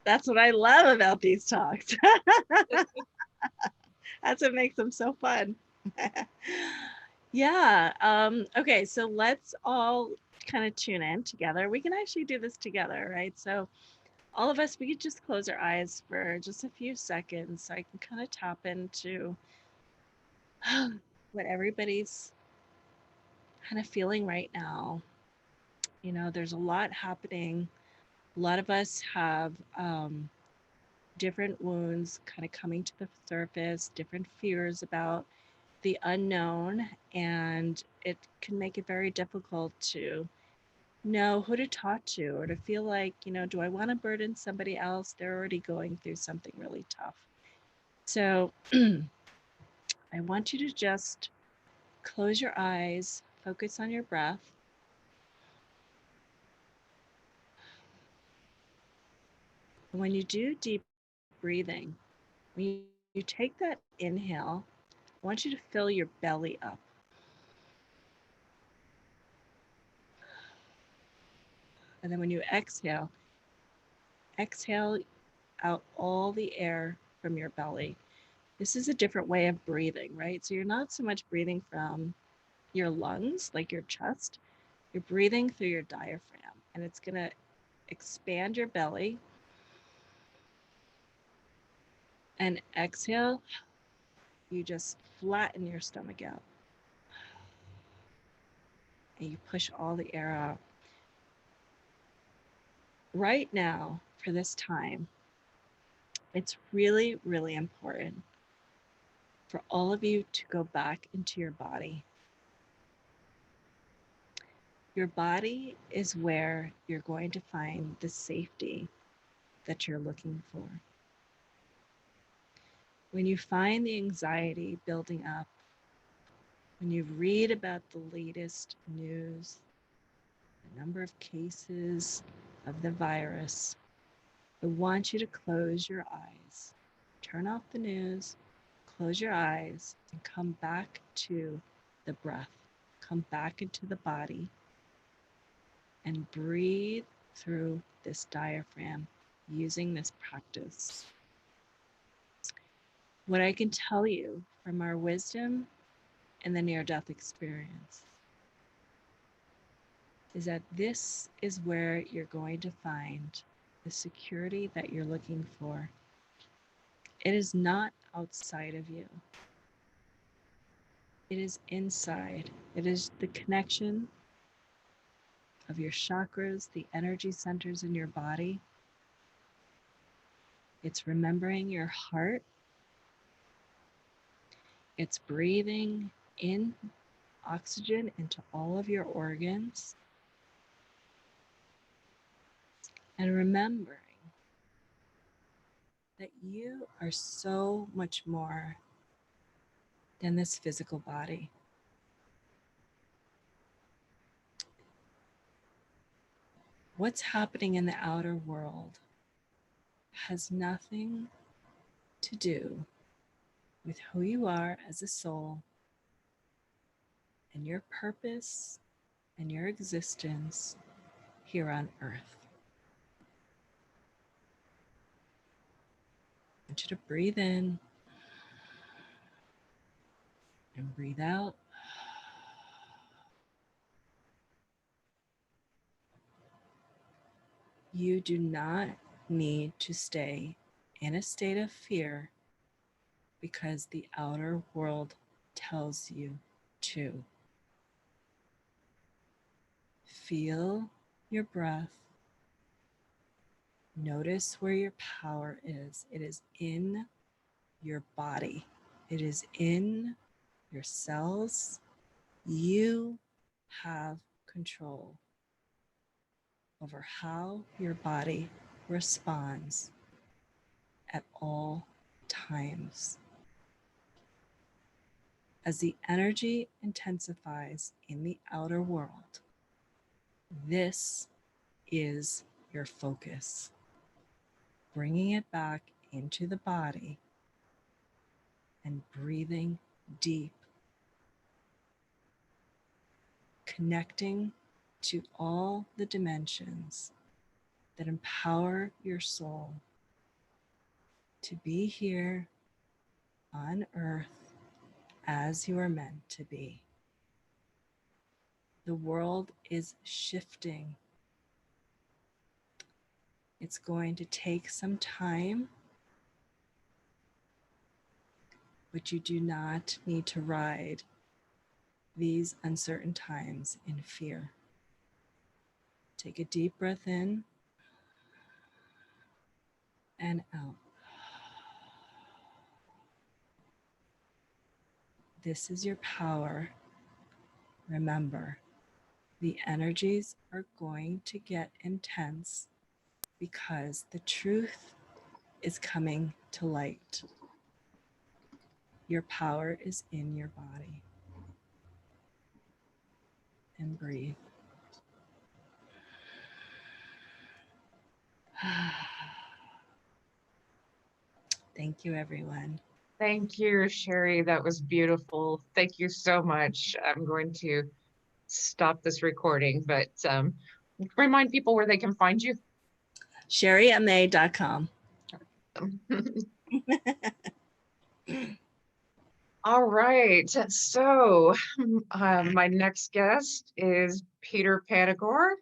That's what I love about these talks. That's what makes them so fun. Yeah. Okay, so let's all kind of tune in together. We can actually do this together, right? So all of us, we could just close our eyes for just a few seconds so I can kind of tap into what everybody's kind of feeling right now. You know, there's a lot happening. A lot of us have different wounds kind of coming to the surface, different fears about the unknown, and it can make it very difficult to know who to talk to, or to feel like, you know, do I want to burden somebody else? They're already going through something really tough. So I want you to just close your eyes, focus on your breath. When you do deep breathing, when you take that inhale, I want you to fill your belly up. And then when you exhale out all the air from your belly. This is a different way of breathing, right? So you're not so much breathing from your lungs, like your chest. You're breathing through your diaphragm, and it's going to expand your belly. And exhale, you just flatten your stomach out. And you push all the air out. Right now, for this time, it's really, really important for all of you to go back into your body. Your body is where you're going to find the safety that you're looking for. When you find the anxiety building up, when you read about the latest news, the number of cases of the virus, I want you to close your eyes, turn off the news, close your eyes, and come back to the breath. Come back into the body and breathe through this diaphragm using this practice. What I can tell you from our wisdom and the near-death experience is that this is where you're going to find the security that you're looking for. It is not outside of you. It is inside. It is the connection of your chakras, the energy centers in your body. It's remembering your heart. It's breathing in oxygen into all of your organs. And remembering that you are so much more than this physical body. What's happening in the outer world has nothing to do with who you are as a soul and your purpose and your existence here on earth. I want you to breathe in and breathe out. You do not need to stay in a state of fear because the outer world tells you to. Feel your breath. Notice where your power is. It is in your body. It is in your cells. You have control over how your body responds at all times. As the energy intensifies in the outer world, this is your focus. Bringing it back into the body and breathing deep. Connecting to all the dimensions that empower your soul to be here on earth as you are meant to be. The world is shifting. It's going to take some time, but you do not need to ride these uncertain times in fear. Take a deep breath in and out. This is your power. Remember, the energies are going to get intense because the truth is coming to light. Your power is in your body. And breathe. Thank you, everyone. Thank you, Cherie. That was beautiful. Thank you so much. I'm going to stop this recording, but remind people where they can find you. CherieAimee.com. All right. So my next guest is Peter Panagore,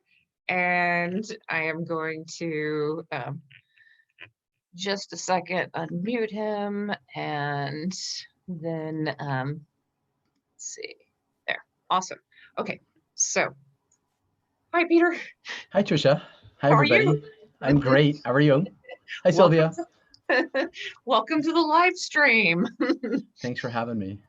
and I am going to just a second unmute him, and then let's see. There. Awesome. Okay. So hi, Peter. Hi, Tricia. Hi, How are everybody. you? I'm great. How are you? Hi, Sylvia. Welcome to the live stream. Thanks for having me.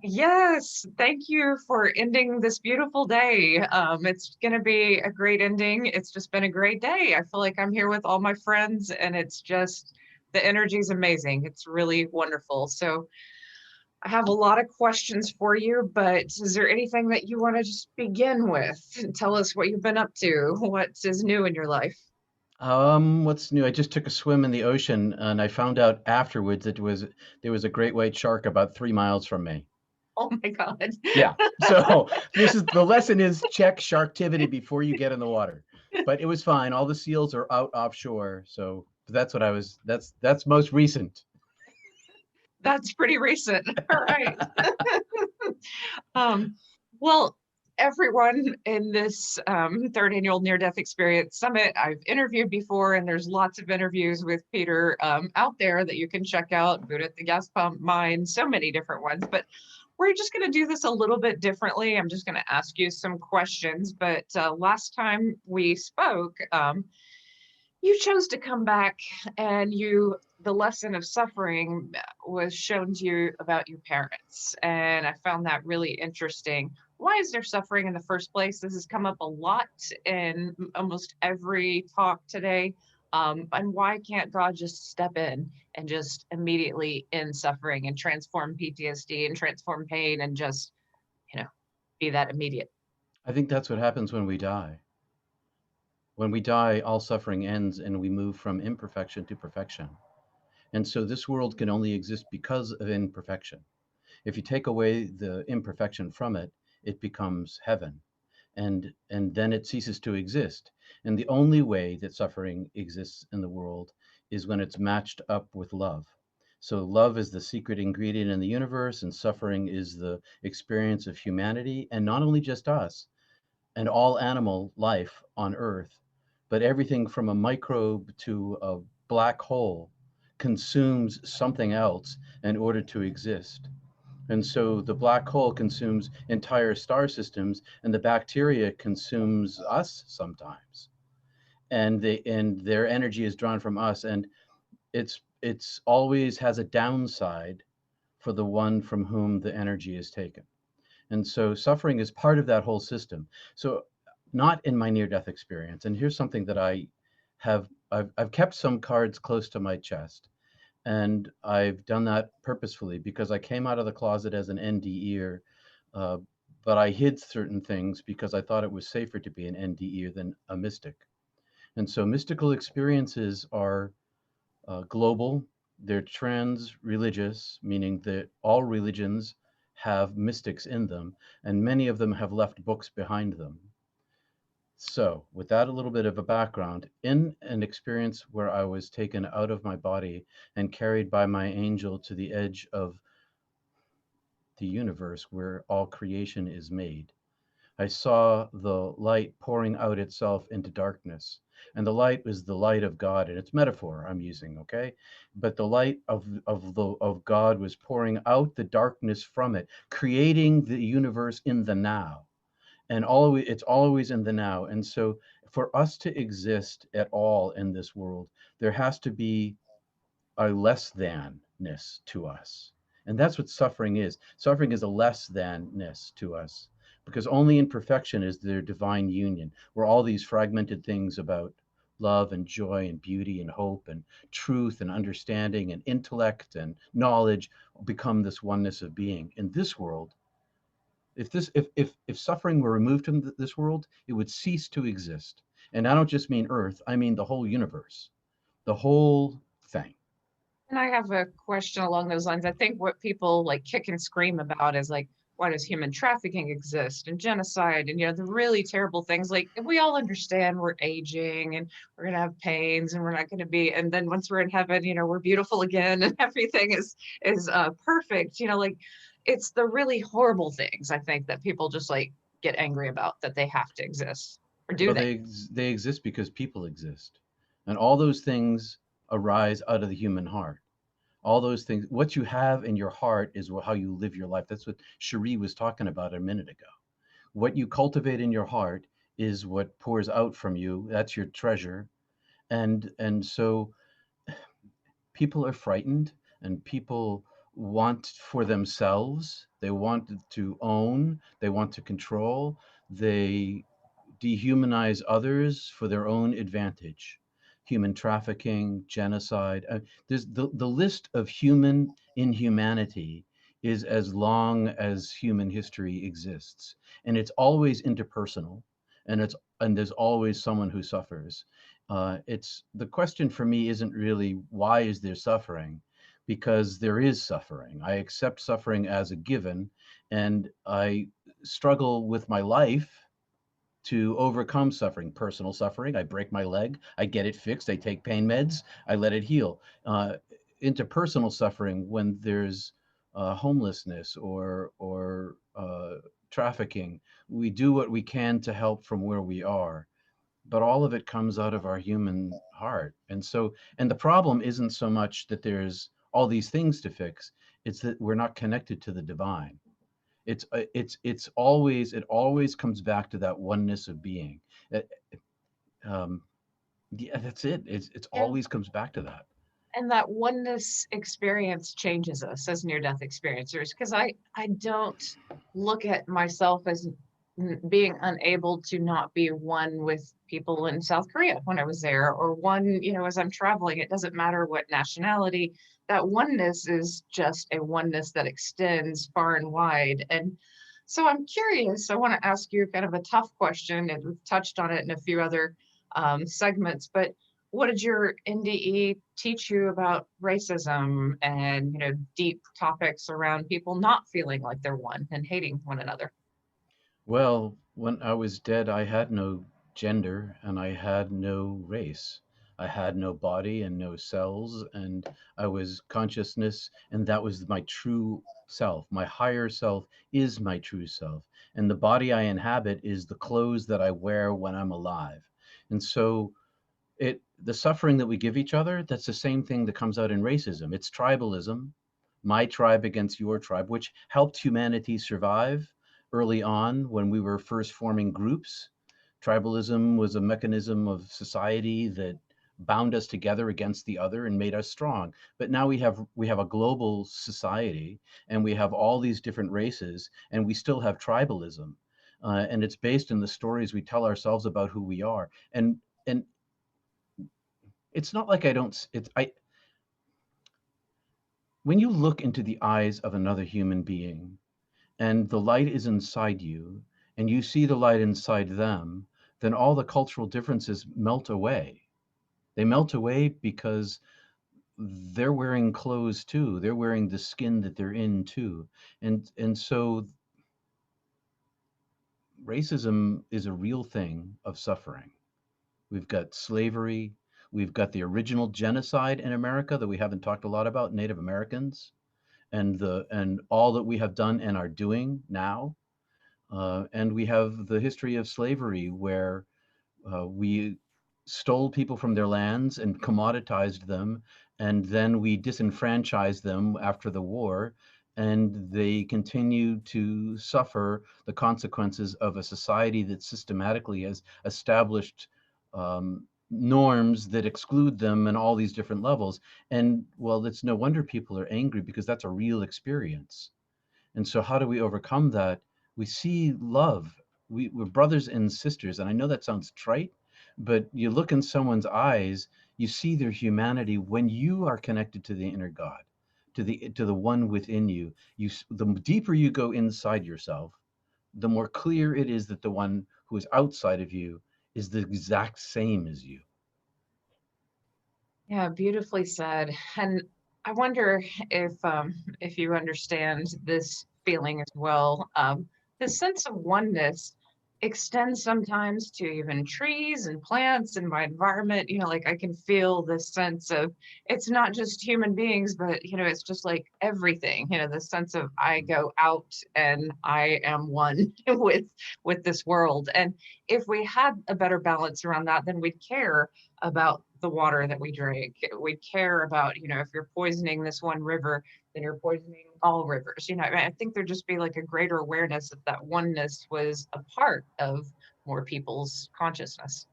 Yes, thank you for ending this beautiful day. It's going to be a great ending. It's just been a great day. I feel like I'm here with all my friends, and it's just, the energy is amazing. It's really wonderful. So I have a lot of questions for you, but is there anything that you want to just begin with? Tell us what you've been up to. What is new in your life? What's new? I just took a swim in the ocean, and I found out afterwards that there was a great white shark about 3 miles from me. Oh my God. Yeah. So the lesson is check sharktivity before you get in the water. But it was fine. All the seals are out offshore. So that's most recent. That's pretty recent. All right. Well, everyone in this third annual Near-Death Experience Summit, I've interviewed before, and there's lots of interviews with Peter out there that you can check out. Buddha at the Gas Pump, mine, so many different ones. But we're just going to do this a little bit differently. I'm just going to ask you some questions. But last time we spoke, you chose to come back, and the lesson of suffering was shown to you about your parents. And I found that really interesting. Why is there suffering in the first place? This has come up a lot in almost every talk today. And why can't God just step in and just immediately end suffering and transform PTSD and transform pain and just, be that immediate? I think that's what happens when we die. When we die, all suffering ends and we move from imperfection to perfection. And so this world can only exist because of imperfection. If you take away the imperfection from it, it becomes heaven. And then it ceases to exist. And the only way that suffering exists in the world is when it's matched up with love. So love is the secret ingredient in the universe, and suffering is the experience of humanity, and not only just us and all animal life on Earth, but everything from a microbe to a black hole consumes something else in order to exist. And so the black hole consumes entire star systems, and the bacteria consumes us sometimes. And their energy is drawn from us, and it's always has a downside for the one from whom the energy is taken. And so suffering is part of that whole system. So not in my near-death experience. And here's something that I've kept some cards close to my chest. And I've done that purposefully because I came out of the closet as an NDEer, but I hid certain things because I thought it was safer to be an NDEer than a mystic. And so mystical experiences are global. They're trans-religious, meaning that all religions have mystics in them, and many of them have left books behind them. So with that a little bit of a background, in an experience where I was taken out of my body and carried by my angel to the edge of the universe where all creation is made, I saw the light pouring out itself into darkness. And the light is the light of God, and it's metaphor I'm using, okay? But the light of God was pouring out the darkness from it, creating the universe in the now. And it's always in the now. And so for us to exist at all in this world, there has to be a less than-ness to us. And that's what suffering is. Suffering is a less than-ness to us, because only in perfection is there divine union, where all these fragmented things about love and joy and beauty and hope and truth and understanding and intellect and knowledge become this oneness of being. In this world, if suffering were removed from this world, it would cease to exist. And I don't just mean Earth, I mean the whole universe, the whole thing. And I have a question along those lines. I think what people like kick and scream about is like, why does human trafficking exist and genocide and, you know, the really terrible things. Like, we all understand we're aging and we're going to have pains and we're not going to be, and then once we're in heaven, you know, we're beautiful again and everything is perfect, you know, like it's the really horrible things I think that people just like get angry about, that they have to exist. Or do Well, they? they exist because people exist. And all those things arise out of the human heart. All those things, what you have in your heart is how you live your life. That's what Cherie was talking about a minute ago. What you cultivate in your heart is what pours out from you. That's your treasure. And so people are frightened, and people want for themselves. They want to own, they want to control, they dehumanize others for their own advantage. Human trafficking, genocide. There's the list of human inhumanity is as long as human history exists, and it's always interpersonal, and there's always someone who suffers. It's the question for me isn't really why is there suffering, because there is suffering. I accept suffering as a given, and I struggle with my life to overcome suffering. Personal suffering, I break my leg, I get it fixed, I take pain meds, I let it heal. Interpersonal suffering, when there's homelessness or trafficking, we do what we can to help from where we are, but all of it comes out of our human heart. And the problem isn't so much that there's all these things to fix, it's that we're not connected to the divine. It always comes back to that oneness of being. Yeah, that's it. It's always comes back to that. And that oneness experience changes us as near-death experiencers, because I don't look at myself as being unable to not be one with people in South Korea when I was there, or one, you know, as I'm traveling. It doesn't matter what nationality. That oneness is just a oneness that extends far and wide. And so I'm curious, I want to ask you kind of a tough question, and we've touched on it in a few other segments, but what did your NDE teach you about racism and, deep topics around people not feeling like they're one and hating one another? Well, when I was dead, I had no gender and I had no race. I had no body and no cells, and I was consciousness, and that was my true self. My higher self is my true self. And the body I inhabit is the clothes that I wear when I'm alive. And so the suffering that we give each other, that's the same thing that comes out in racism. It's tribalism, my tribe against your tribe, which helped humanity survive early on when we were first forming groups. Tribalism was a mechanism of society that bound us together against the other and made us strong. But now we have a global society, and we have all these different races, and we still have tribalism. And it's based in the stories we tell ourselves about who we are. And it's not like I don't, when you look into the eyes of another human being and the light is inside you and you see the light inside them, then all the cultural differences melt away. They melt away because they're wearing clothes too. They're wearing the skin that they're in too. And so racism is a real thing of suffering. We've got slavery. We've got the original genocide in America that we haven't talked a lot about, Native Americans, and all that we have done and are doing now. And we have the history of slavery, where we stole people from their lands and commoditized them, and then we disenfranchised them after the war, and they continue to suffer the consequences of a society that systematically has established norms that exclude them in all these different levels. And well, it's no wonder people are angry, because that's a real experience. And so how do we overcome that? We see love. We're brothers and sisters. And I know that sounds trite, but you look in someone's eyes, you see their humanity when you are connected to the inner God, to the one within you. The deeper you go inside yourself, the more clear it is that the one who is outside of you is the exact same as you. Yeah, beautifully said. And I wonder if you understand this feeling as well. The sense of oneness extends sometimes to even trees and plants and my environment. Like I can feel this sense of, it's not just human beings, but it's just like everything. The sense of I go out and I am one with this world. And if we had a better balance around that, then we'd care about the water that we drink. We care about, if you're poisoning this one river, then you're poisoning all rivers. I think there'd just be like a greater awareness that oneness was a part of more people's consciousness.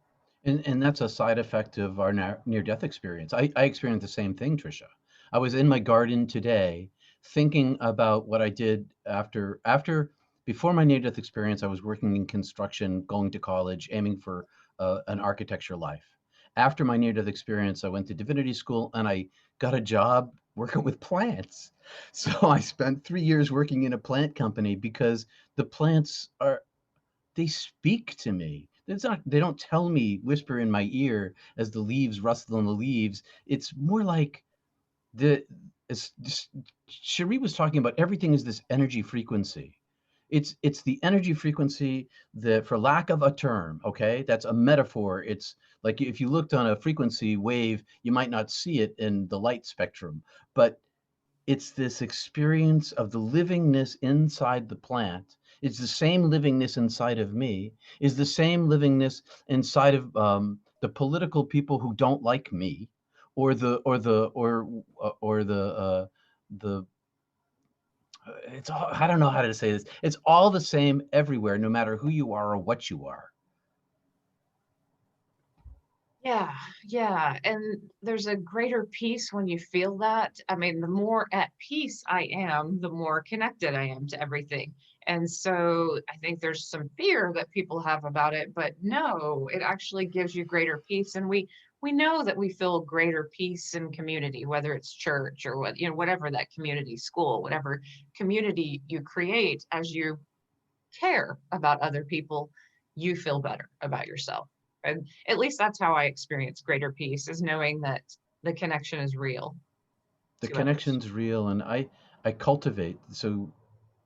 And that's a side effect of our near-death experience. I experienced the same thing, Tricia. I was in my garden today thinking about what I did before my near-death experience. I was working in construction, going to college, aiming for an architecture life. After my near-death experience, I went to divinity school and I got a job working with plants. So I spent 3 years working in a plant company, because the plants they speak to me. They don't tell me, whisper in my ear as the leaves rustle in the leaves. It's more like Cherie was talking about, everything is this energy frequency. It's the energy frequency that, for lack of a term, okay, that's a metaphor. It's like if you looked on a frequency wave, you might not see it in the light spectrum, but it's this experience of the livingness inside the plant. It's the same livingness inside of me, is the same livingness inside of the political people who don't like me, or the it's all, I don't know how to say this. It's all the same everywhere, no matter who you are or what you are. Yeah. And there's a greater peace when you feel that. I mean, the more at peace I am, the more connected I am to everything. And so I think there's some fear that people have about it, but no, it actually gives you greater peace. And we know that we feel greater peace in community, whether it's church or whatever that community, school, whatever community you create, as you care about other people, you feel better about yourself. And at least that's how I experience greater peace, is knowing that the connection is real. The to others. connection's real, and I cultivate. So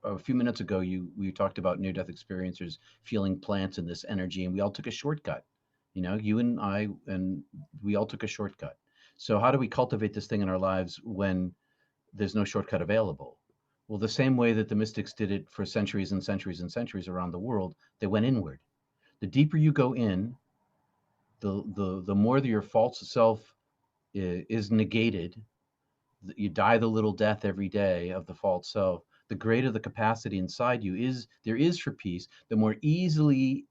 a few minutes ago, we talked about near-death experiencers feeling plants in this energy, and we all took a shortcut. You know, you and I, and we all took a shortcut. So how do we cultivate this thing in our lives when there's no shortcut available? Well, the same way that the mystics did it for centuries and centuries and centuries around the world, they went inward. The deeper you go in, the more that your false self is negated. You die the little death every day of the false self. The greater the capacity inside you is for peace, the more easily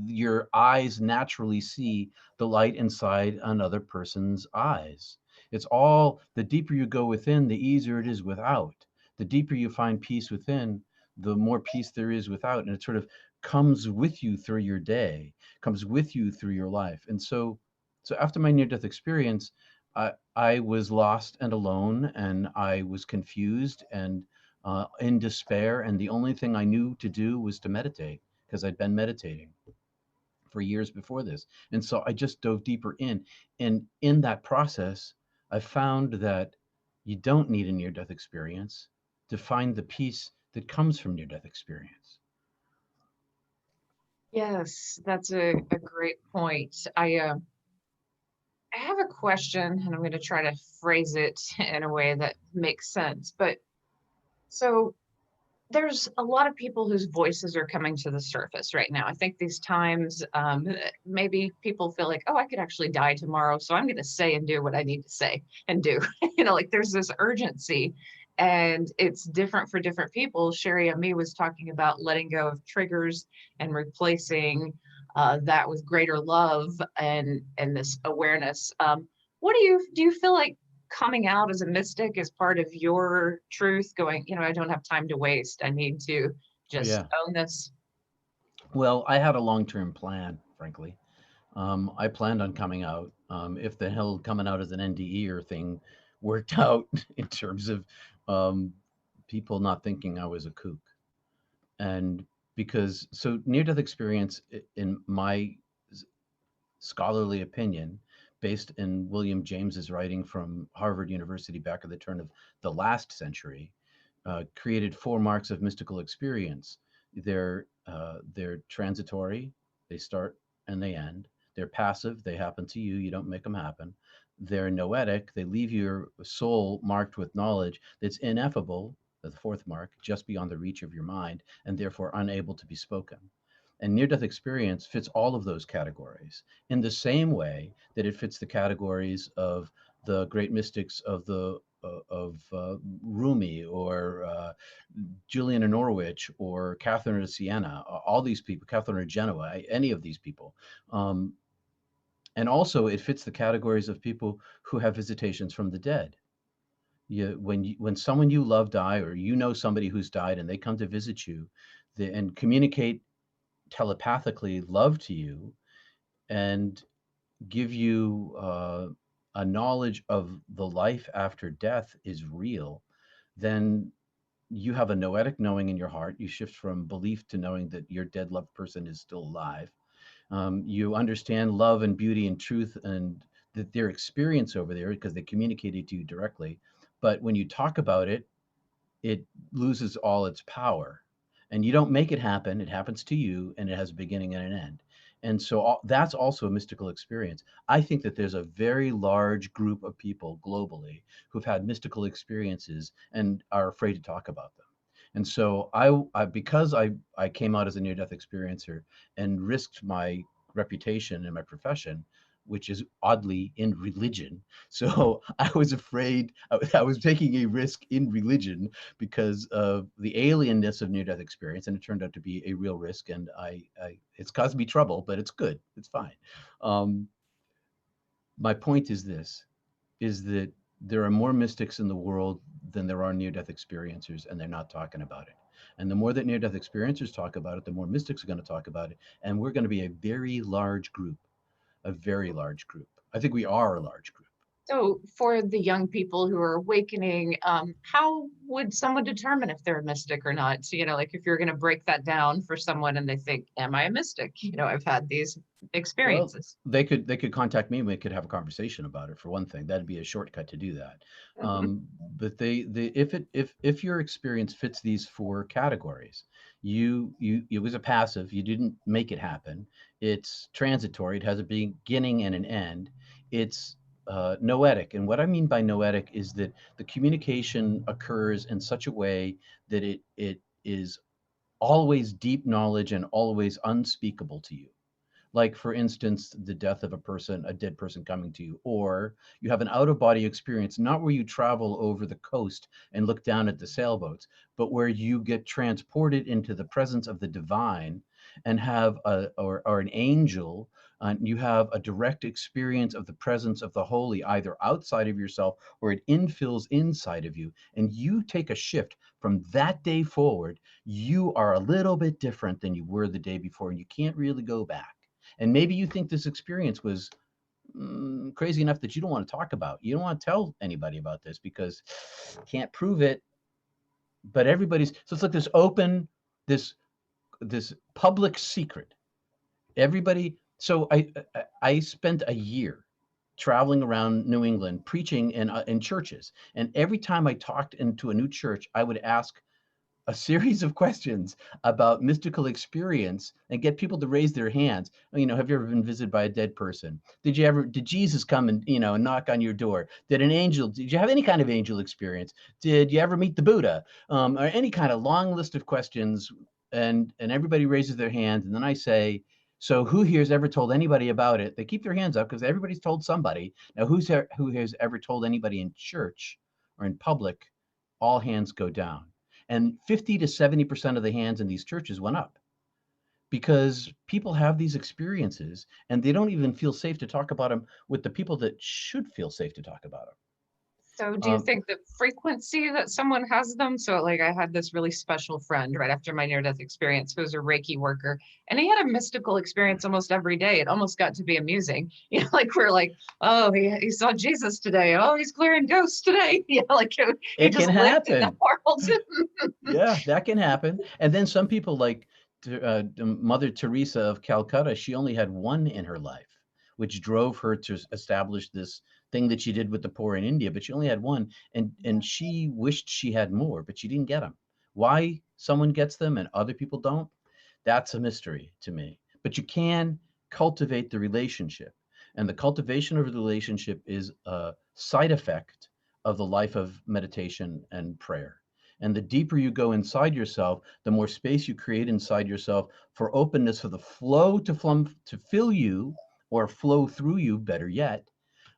your eyes naturally see the light inside another person's eyes. It's all, the deeper you go within, the easier it is without. The deeper you find peace within, the more peace there is without. And it sort of comes with you through your day, comes with you through your life. And so after my near-death experience, I was lost and alone, and I was confused and in despair. And the only thing I knew to do was to meditate, because I'd been meditating for years before this. And so I just dove deeper in. And in that process, I found that you don't need a near-death experience to find the peace that comes from near-death experience. Yes, that's a great point. I have a question, and I'm going to try to phrase it in a way that makes sense. But so there's a lot of people whose voices are coming to the surface right now. I think these times, maybe people feel like, oh, I could actually die tomorrow, so I'm going to say and do what I need to say and do. You know, like there's this urgency, and it's different for different people. Cherie Aimee was talking about letting go of triggers and replacing that with greater love and this awareness. What do you feel like coming out as a mystic is part of your truth, going, you know, I don't have time to waste, I need to just own this? Well, I had a long-term plan, frankly. I planned on coming out. If the hell coming out as an NDE or thing worked out in terms of people not thinking I was a kook. And because, so near-death experience, in my scholarly opinion, based in William James's writing from Harvard University back at the turn of the last century, created 4 marks of mystical experience. They're transitory, they start and they end. They're passive, they happen to you, you don't make them happen. They're noetic, they leave your soul marked with knowledge that's ineffable, the 4th mark, just beyond the reach of your mind, and therefore unable to be spoken. And near-death experience fits all of those categories in the same way that it fits the categories of the great mystics of Rumi or Julian of Norwich or Catherine of Siena, all these people, Catherine of Genoa, any of these people. And also it fits the categories of people who have visitations from the dead. When someone you love die, or you know somebody who's died and they come to visit you and communicate telepathically love to you and give you a knowledge of the life after death is real, then you have a noetic knowing in your heart. You shift from belief to knowing that your dead loved person is still alive. You understand love and beauty and truth and that their experience over there, because they communicated to you directly. But when you talk about it, it loses all its power. And you don't make it happen. It happens to you, and it has a beginning and an end. And so that's also a mystical experience. I think that there's a very large group of people globally who've had mystical experiences and are afraid to talk about them. And so because I came out as a near-death experiencer and risked my reputation and my profession, which is oddly in religion. So I was afraid, I was taking a risk in religion because of the alienness of near-death experience, and it turned out to be a real risk, and it's caused me trouble, but it's good, it's fine. My point is this, is that there are more mystics in the world than there are near-death experiencers, and they're not talking about it. And the more that near-death experiencers talk about it, the more mystics are going to talk about it, and we're going to be a very large group. A very large group. I think we are a large group. So for the young people who are awakening, how would someone determine if they're a mystic or not? So, like if you're going to break that down for someone and they think, am I a mystic? I've had these experiences. Well, they could contact me and we could have a conversation about it, for one thing. That'd be a shortcut to do that. But if your experience fits these 4 categories, it was a passive, you didn't make it happen. It's transitory, it has a beginning and an end. It's noetic. And what I mean by noetic is that the communication occurs in such a way that it is always deep knowledge and always unspeakable to you. Like, for instance, the death of a dead person coming to you, or you have an out-of-body experience, not where you travel over the coast and look down at the sailboats, but where you get transported into the presence of the divine and have or an angel, and you have a direct experience of the presence of the holy, either outside of yourself or it infills inside of you, and you take a shift from that day forward. You are a little bit different than you were the day before, and you can't really go back. And maybe you think this experience was crazy enough that you don't want to talk about. You don't want to tell anybody about this because can't prove it. But so it's like this open, this public secret. Everybody. So I spent a year traveling around New England preaching in churches, and every time I talked into a new church, I would ask a series of questions about mystical experience and get people to raise their hands. Have you ever been visited by a dead person? Did Jesus come and, and knock on your door? Did you have any kind of angel experience? Did you ever meet the Buddha? Or any kind of long list of questions, and everybody raises their hands. And then I say, so who here has ever told anybody about it? They keep their hands up because everybody's told somebody. Now, who has ever told anybody in church or in public? All hands go down. And 50 to 70% of the hands in these churches went up because people have these experiences and they don't even feel safe to talk about them with the people that should feel safe to talk about them. So do you think the frequency that someone has them? So like I had this really special friend right after my near-death experience who was a Reiki worker, and he had a mystical experience almost every day. It almost got to be amusing. Like we're like, oh, he saw Jesus today. Oh, he's clearing ghosts today. Like he it just can lived in happen. that world. Yeah, that can happen. And then some people like Mother Teresa of Calcutta, she only had one in her life, which drove her to establish this thing that she did with the poor in India, but she only had one, and she wished she had more, but she didn't get them. Why someone gets them and other people don't, that's a mystery to me. But you can cultivate the relationship, and the cultivation of the relationship is a side effect of the life of meditation and prayer. And the deeper you go inside yourself, the more space you create inside yourself for openness for the flow to fill you, or flow through you, better yet,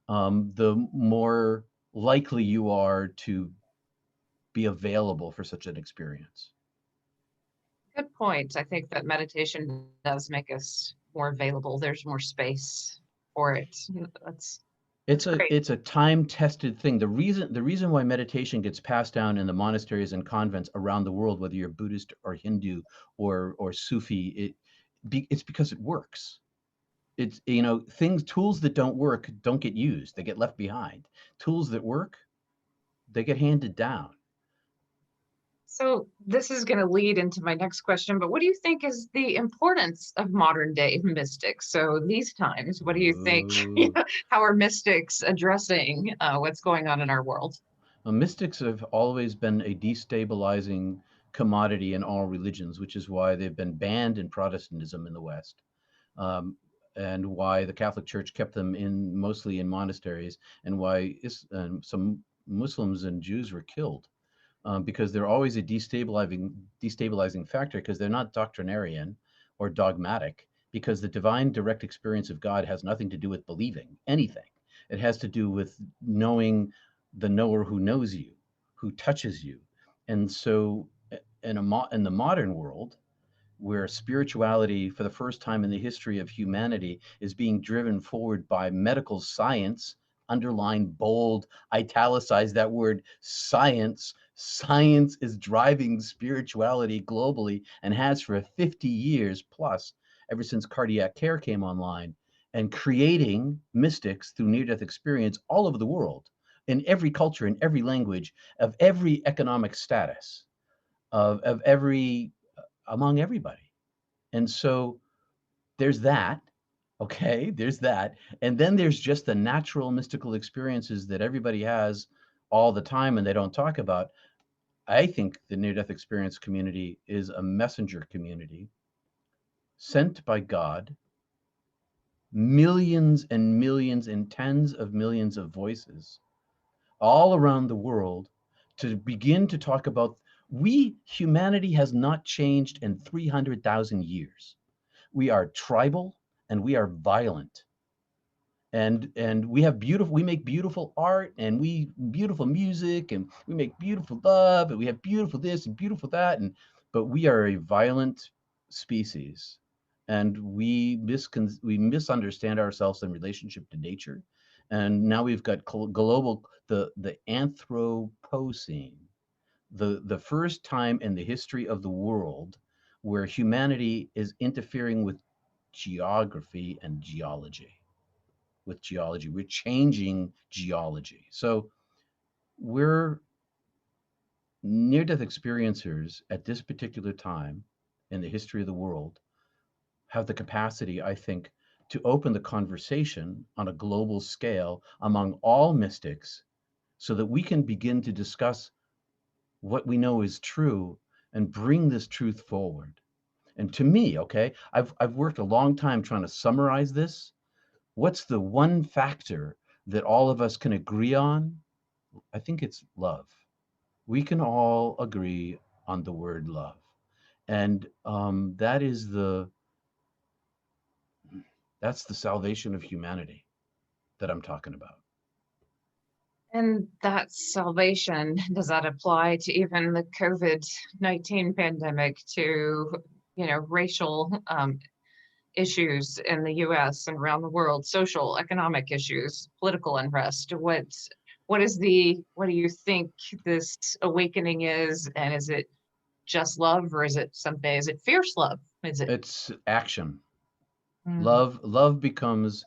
the more likely you are to be available for such an experience. Good point. I think that meditation does make us more available. There's more space for it. It's a time-tested thing. The reason why meditation gets passed down in the monasteries and convents around the world, whether you're Buddhist or Hindu or Sufi, it's because it works. It's, tools that don't work don't get used. They get left behind. Tools that work, they get handed down. So this is going to lead into my next question, but what do you think is the importance of modern day mystics? So these times, what do you think, how are mystics addressing what's going on in our world? Mystics have always been a destabilizing commodity in all religions, which is why they've been banned in Protestantism in the West. And why the Catholic Church kept them mostly in monasteries, and why some Muslims and Jews were killed, because they're always a destabilizing factor, because they're not doctrinarian or dogmatic, because the divine direct experience of God has nothing to do with believing anything. It has to do with knowing the knower who knows you, who touches you. And so in the modern world, where spirituality, for the first time in the history of humanity, is being driven forward by medical science, underline, bold, italicize that word, science. Science is driving spirituality globally and has for 50 years plus, ever since cardiac care came online. and creating mystics through near-death experience all over the world, in every culture, in every language, of every economic status, of every, among everybody. And so there's that, okay, there's that. And then there's just the natural mystical experiences that everybody has all the time and they don't talk about. I think the near-death experience community is a messenger community sent by God, millions and millions and tens of millions of voices all around the world to begin to talk about humanity has not changed in 300,000 years. We are tribal and we are violent. And we make beautiful art and beautiful music and we make beautiful love and we have beautiful this and beautiful that, but we are a violent species, and we misunderstand ourselves in relationship to nature. And now we've got global, the Anthropocene, the first time in the history of the world where humanity is interfering with geography and geology. We're changing geology. So we're near-death experiencers at this particular time in the history of the world have the capacity, I think, to open the conversation on a global scale among all mystics so that we can begin to discuss what we know is true and bring this truth forward. And to me, okay, I've worked a long time trying to summarize this. What's the one factor that all of us can agree on? I think it's love. We can all agree on the word love. And that's the salvation of humanity that I'm talking about. And that salvation, does that apply to even the COVID-19 pandemic, to, racial issues in the US and around the world, social, economic issues, political unrest? What do you think this awakening is? And is it just love, or is it fierce love? It's action. Love becomes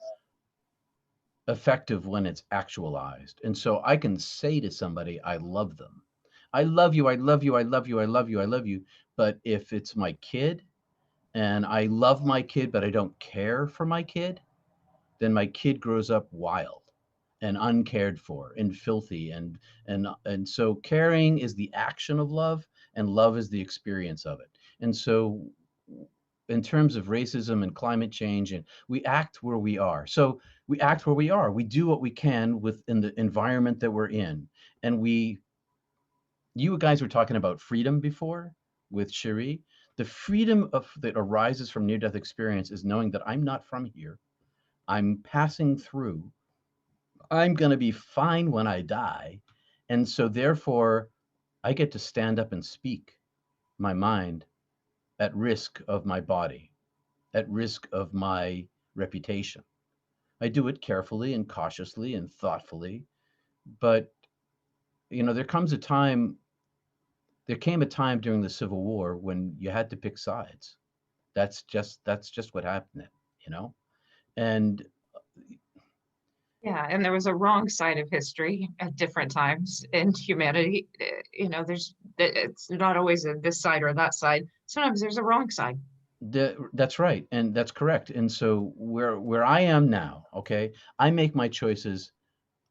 effective when it's actualized. And so I can say to somebody, I love them. I love you, I love you, I love you, I love you, I love you. But if it's my kid and I love my kid, but I don't care for my kid, then my kid grows up wild and uncared for and filthy. And so caring is the action of love and love is the experience of it. And so in terms of racism and climate change, and we act where we are. So we act where we are. We do what we can within the environment that we're in. And you guys were talking about freedom before with Cherie. The freedom that arises from near-death experience is knowing that I'm not from here. I'm passing through. I'm going to be fine when I die. And so therefore, I get to stand up and speak my mind at risk of my body, at risk of my reputation. I do it carefully and cautiously and thoughtfully. But, there came a time during the Civil War when you had to pick sides. That's just what happened, And yeah, and there was a wrong side of history at different times in humanity. It's not always this side or that side. Sometimes there's a wrong side. That's right, and that's correct. And so where I am now, okay, I make my choices.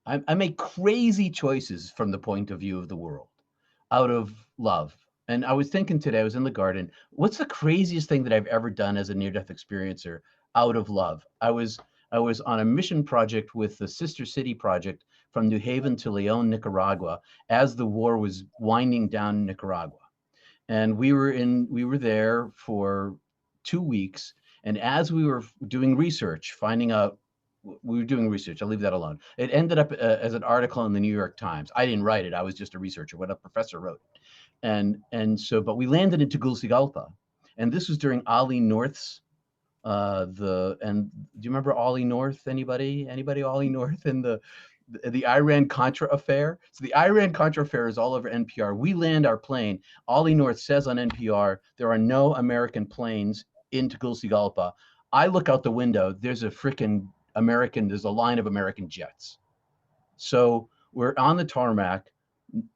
I make crazy choices from the point of view of the world, out of love. And I was thinking today, I was in the garden, what's the craziest thing that I've ever done as a near-death experiencer out of love? I was on a mission project with the Sister City Project from New Haven to Leon, Nicaragua, as the war was winding down in Nicaragua. And we were there for 2 weeks. And as we were doing research, we were doing research, I'll leave that alone. It ended up as an article in the New York Times. I didn't write it. I was just a researcher, what a professor wrote. But we landed in Tegucigalpa. And this was during Ollie North's, do you remember Ollie North? Anybody Ollie North in the Iran-Contra affair? So the Iran-Contra affair is all over NPR. We land our plane. Ollie North says on NPR, there are no American planes in Tegucigalpa. I look out the window, there's a freaking there's a line of American jets. So we're on the tarmac.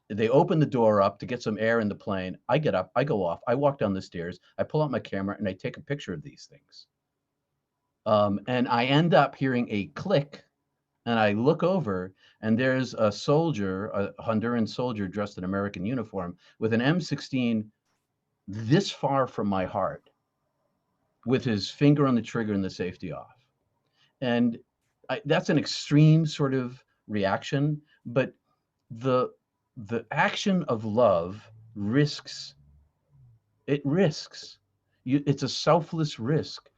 They open the door up to get some air in the plane. I get up, I go off, I walk down the stairs, I pull out my camera and I take a picture of these things. And I end up hearing a click, and I look over and there's a soldier, a Honduran soldier dressed in American uniform with an M16 this far from my heart, with his finger on the trigger and the safety off. And that's an extreme sort of reaction, but the action of love risks. It's a selfless risk.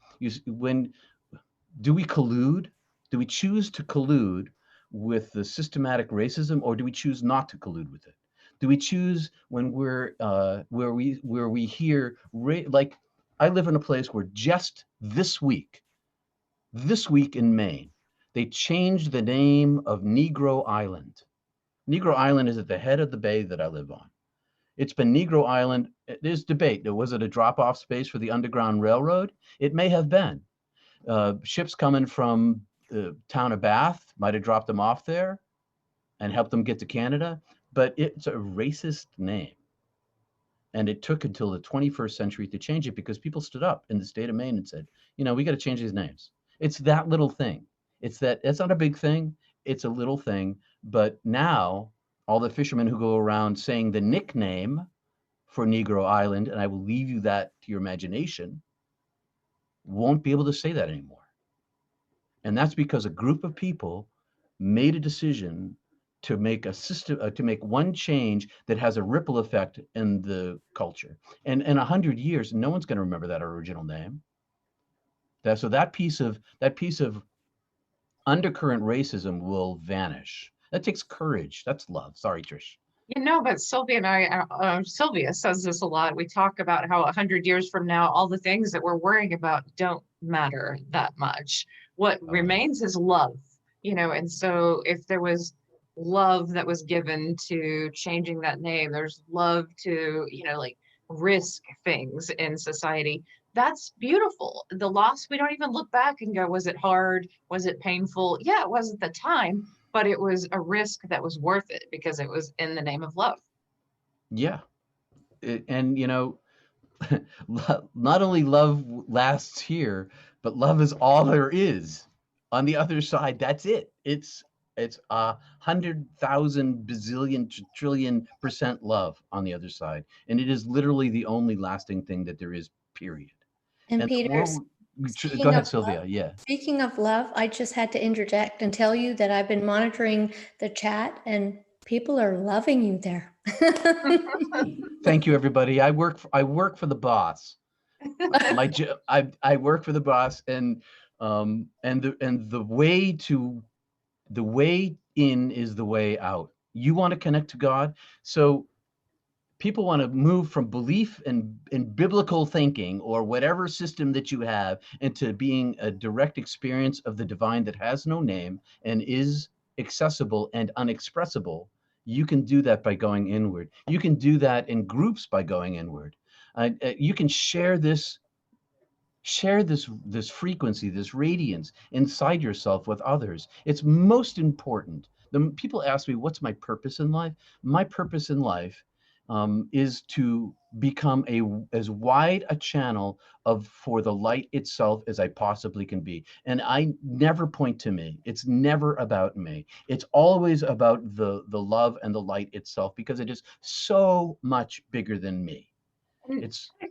Do we collude? Do we choose to collude with the systematic racism, or do we choose not to collude with it? Do we choose when we're where we hear like, I live in a place where just this week in Maine, they changed the name of Negro Island. Negro Island is at the head of the bay that I live on. It's been Negro Island. There's debate. Was it a drop-off space for the Underground Railroad? It may have been. Ships coming from the town of Bath might have dropped them off there and helped them get to Canada, but it's a racist name. And it took until the 21st century to change it because people stood up in the state of Maine and said, you know, we got to change these names. It's that little thing. It's not a big thing. It's a little thing. But now all the fishermen who go around saying the nickname for Negro Island, and I will leave you that to your imagination, won't be able to say that anymore. And that's because a group of people made a decision to make a system, to make one change that has a ripple effect in the culture. And in 100 years, no one's going to remember that original name. So that piece of undercurrent racism will vanish. That takes courage. That's love. Sorry, Trish. You know, but Sylvia and I, Sylvia says this a lot. We talk about how 100 years from now, all the things that we're worrying about don't matter that much. What remains is love, you know, and so if there was love that was given to changing that name, there's love to, you know, like risk things in society. That's beautiful. The loss, we don't even look back and go, was it hard? Was it painful? Yeah, it was at the time, but it was a risk that was worth it because it was in the name of love. Yeah. And, you know, not only love lasts here, but love is all there is. On the other side, that's it. It's 100,000 bazillion trillion % love on the other side. And it is literally the only lasting thing that there is, period. And Peter, go ahead, Sylvia. Yeah. Speaking of love, I just had to interject and tell you that I've been monitoring the chat and people are loving you there. Thank you, everybody. I work for the boss. I work for the boss, and the way in is the way out. You want to connect to God, so people want to move from belief in biblical thinking or whatever system that you have into being a direct experience of the divine that has no name and is accessible and unexpressible. You can do that by going inward. You can do that in groups by going inward. You can share this frequency, this radiance inside yourself with others. It's most important. People ask me, what's my purpose in life? My purpose in life is to become as wide a channel for the light itself as I possibly can be. And I never point to me. It's never about me. It's always about the love and the light itself, because it is so much bigger than me.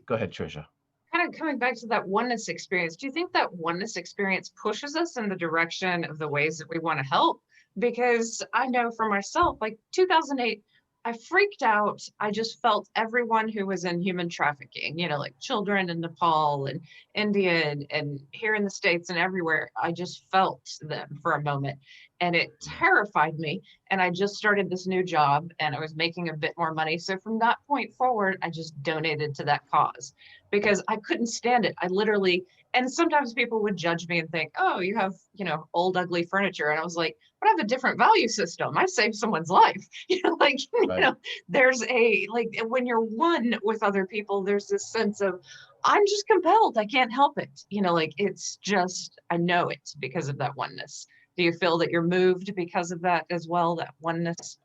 Go ahead, Tricia. Kind of coming back to that oneness experience, do you think that oneness experience pushes us in the direction of the ways that we want to help? Because I know for myself, like 2008, I freaked out. I just felt everyone who was in human trafficking, you know, like children in Nepal and India and here in the States and everywhere. I just felt them for a moment and it terrified me. And I just started this new job and I was making a bit more money. So from that point forward, I just donated to that cause because I couldn't stand it. I literally And sometimes people would judge me and think, oh, you have, you know, old, ugly furniture. And I was like, but I have a different value system. I saved someone's life. You know, like, you know, there's like, when you're one with other people, there's this sense of, I'm just compelled. I can't help it. You know, like, it's just, I know it because of that oneness. Do you feel that you're moved because of that as well, that oneness?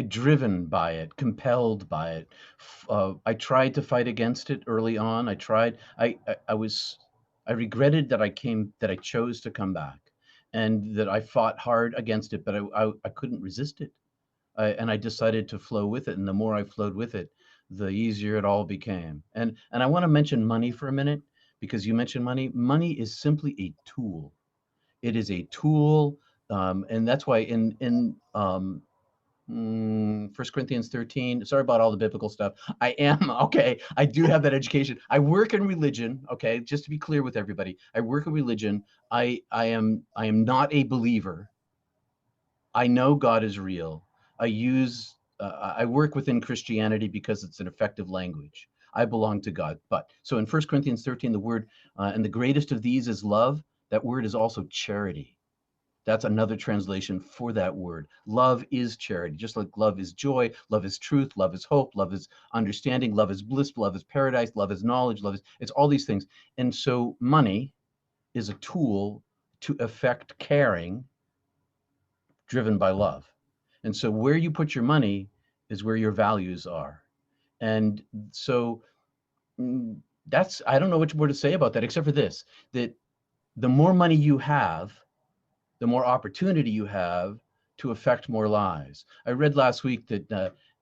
Driven by it, compelled by it. I tried to fight against it early on. I regretted that I chose to come back, and that I fought hard against it, but I couldn't resist it. And I decided to flow with it. And the more I flowed with it, the easier it all became. And I want to mention money for a minute, because you mentioned money. Money is simply a tool. It is a tool, and that's why in 1 Corinthians 13. Sorry about all the biblical stuff. I do have that education. I work in religion. Okay, just to be clear with everybody, I work in religion. I am not a believer. I know God is real. I work within Christianity because it's an effective language. I belong to God. But so in 1 Corinthians 13, the word, and the greatest of these is love. That word is also charity. That's another translation for that word. Love is charity, just like love is joy, love is truth, love is hope, love is understanding, love is bliss, love is paradise, love is knowledge, it's all these things. And so money is a tool to effect caring driven by love. And so where you put your money is where your values are. And so I don't know what more to say about that, except for this, that the more money you have, the more opportunity you have to affect more lives. I read last week that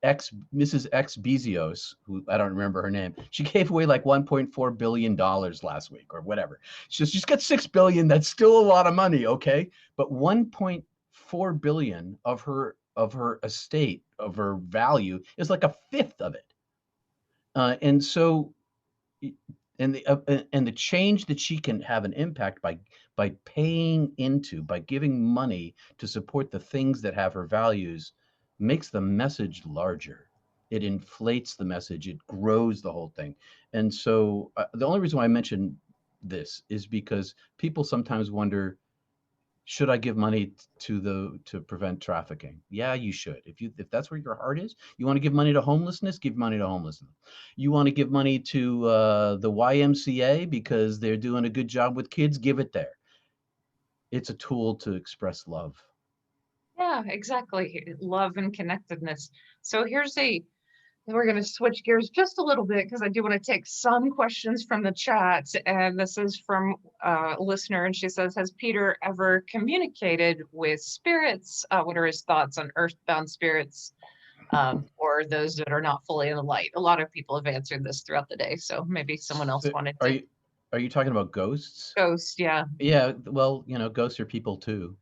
Mrs. X Bezos, who I don't remember her name, she gave away like $1.4 billion last week or whatever. She's got $6 billion. That's still a lot of money, okay? But 1.4 billion of her estate, of her value, is like a fifth of it. And so, and the change that she can have an impact by giving money to support the things that have her values, makes the message larger. It inflates the message. It grows the whole thing. And so the only reason why I mention this is because people sometimes wonder, should I give money to prevent trafficking? Yeah, you should. If that's where your heart is, you want to give money to homelessness, give money to homelessness. You want to give money to the YMCA because they're doing a good job with kids, give it there. It's a tool to express love. Yeah, exactly. Love and connectedness. So we're going to switch gears just a little bit because I do want to take some questions from the chat. And this is from a listener. And she says, has Peter ever communicated with spirits? What are his thoughts on earthbound spirits or those that are not fully in the light? A lot of people have answered this throughout the day. So maybe someone else wanted to. Are you talking about ghosts? Ghosts, yeah. Yeah, well, ghosts are people too.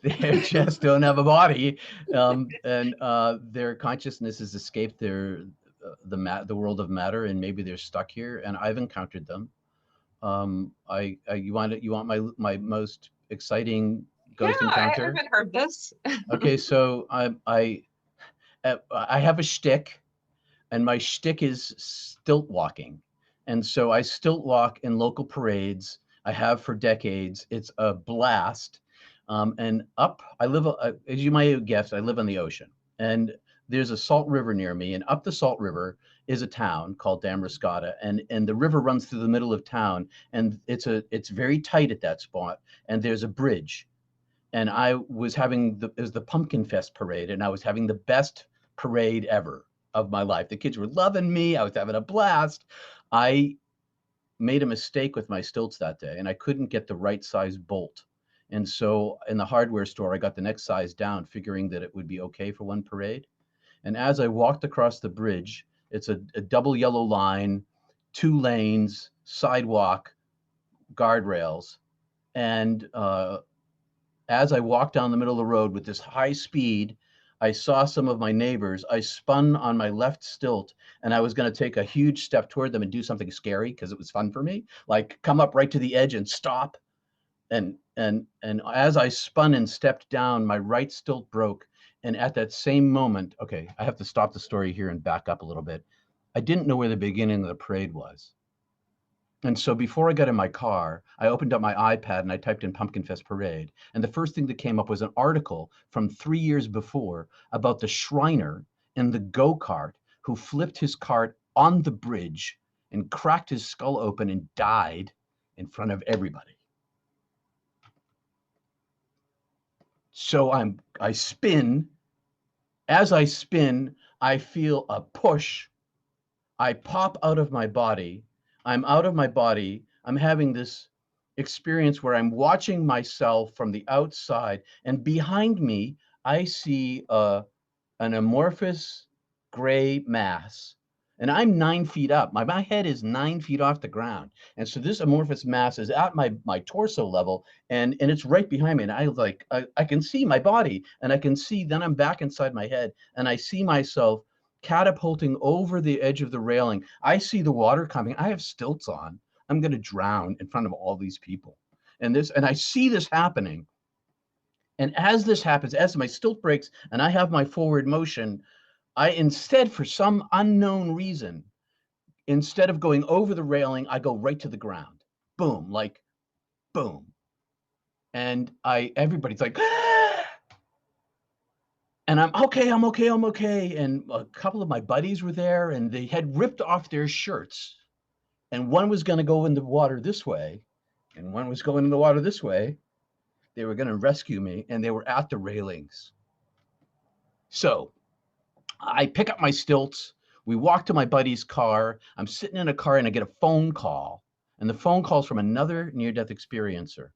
They just don't have a body, and their consciousness has escaped the world of matter, and maybe they're stuck here. And I've encountered them. You want my most exciting ghost encounter? I haven't heard this. Okay, so I have a shtick, and my shtick is stilt walking, and so I stilt walk in local parades. I have for decades. It's a blast. And I live, as you might have guessed, I live on the ocean. And there's a salt river near me. And up the salt river is a town called Damariscotta. And the river runs through the middle of town. And it's very tight at that spot. And there's a bridge. And I was having it was the Pumpkin Fest parade. And I was having the best parade ever of my life. The kids were loving me. I was having a blast. I made a mistake with my stilts that day, and I couldn't get the right size bolt. And so in the hardware store, I got the next size down, figuring that it would be okay for one parade. And as I walked across the bridge, it's a double yellow line, 2 lanes, sidewalk, guardrails. And as I walked down the middle of the road with this high speed, I saw some of my neighbors. I spun on my left stilt, and I was going to take a huge step toward them and do something scary because it was fun for me, like come up right to the edge and stop. And as I spun and stepped down, my right stilt broke. And at that same moment, okay, I have to stop the story here and back up a little bit. I didn't know where the beginning of the parade was. And so before I got in my car, I opened up my iPad and I typed in Pumpkin Fest Parade. And the first thing that came up was an article from 3 years before about the Shriner in the go-kart who flipped his cart on the bridge and cracked his skull open and died in front of everybody. So I spin. As I spin, I feel a push. I pop out of my body. I'm out of my body. I'm having this experience where I'm watching myself from the outside, and behind me, I see an amorphous gray mass. And I'm 9 feet up. My head is 9 feet off the ground. And so this amorphous mass is at my torso level, and it's right behind me. And I can see my body, and I can see, then I'm back inside my head, and I see myself catapulting over the edge of the railing. I see the water coming. I have stilts on. I'm going to drown in front of all these people. And I see this happening. And as this happens, as my stilt breaks and I have my forward motion, I instead, for some unknown reason, instead of going over the railing, I go right to the ground. Boom, like boom. And everybody's like, ah! And I'm okay. And a couple of my buddies were there, and they had ripped off their shirts. And one was going to go in the water this way, and one was going in the water this way. They were going to rescue me, and they were at the railings. So I pick up my stilts. We walk to my buddy's car. I'm sitting in a car, and I get a phone call. And the phone call's from another near-death experiencer.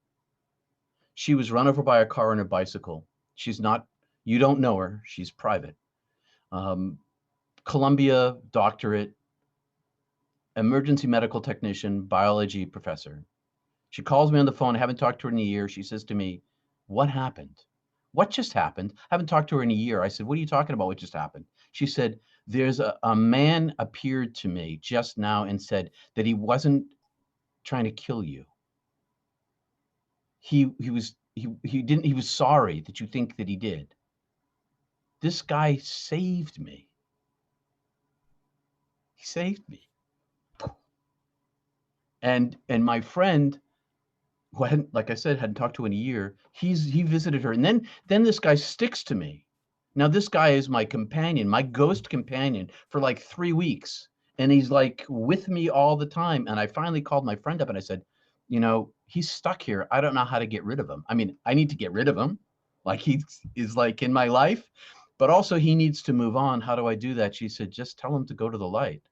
She was run over by a car on her bicycle. She's not, you don't know her. She's private. Columbia doctorate, emergency medical technician, biology professor. She calls me on the phone. I haven't talked to her in a year. She says to me, "What happened? What just happened?" I haven't talked to her in a year. I said, "What are you talking about? What just happened?" She said, "There's a man appeared to me just now and said that he wasn't trying to kill you. He was sorry that you think that he did. This guy saved me. He saved me." And my friend, who hadn't, like I said, hadn't talked to in a year, he visited her. And then this guy sticks to me. Now this guy is my companion, my ghost companion for like 3 weeks. And he's like with me all the time. And I finally called my friend up and I said, he's stuck here. I don't know how to get rid of him. I mean, I need to get rid of him. Like he is like in my life, but also he needs to move on. How do I do that? She said, "Just tell him to go to the light.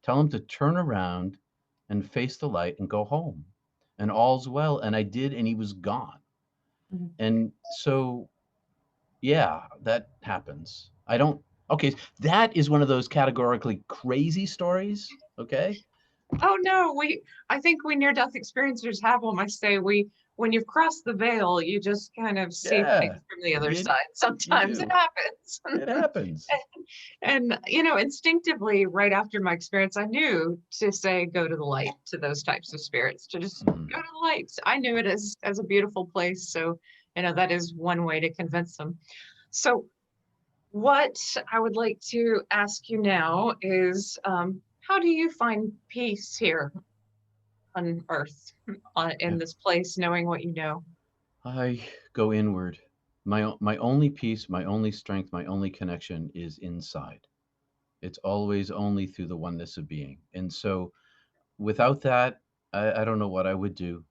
Tell him to turn around and face the light and go home. And all's well." And I did, and he was gone. Mm-hmm. And so, yeah, that happens. Okay, that is one of those categorically crazy stories, okay? Oh no, I think we near-death experiencers have them. I say when you've crossed the veil, you just kind of see things from the other side. Sometimes it happens. It happens. And instinctively, right after my experience, I knew to say, go to the light to those types of spirits, to just go to the light. I knew it as a beautiful place. So, that is one way to convince them. So what I would like to ask you now is, how do you find peace here on Earth, in this place, knowing what you know? I go inward. My only peace, my only strength, my only connection is inside. It's always only through the oneness of being. And so without that, I don't know what I would do.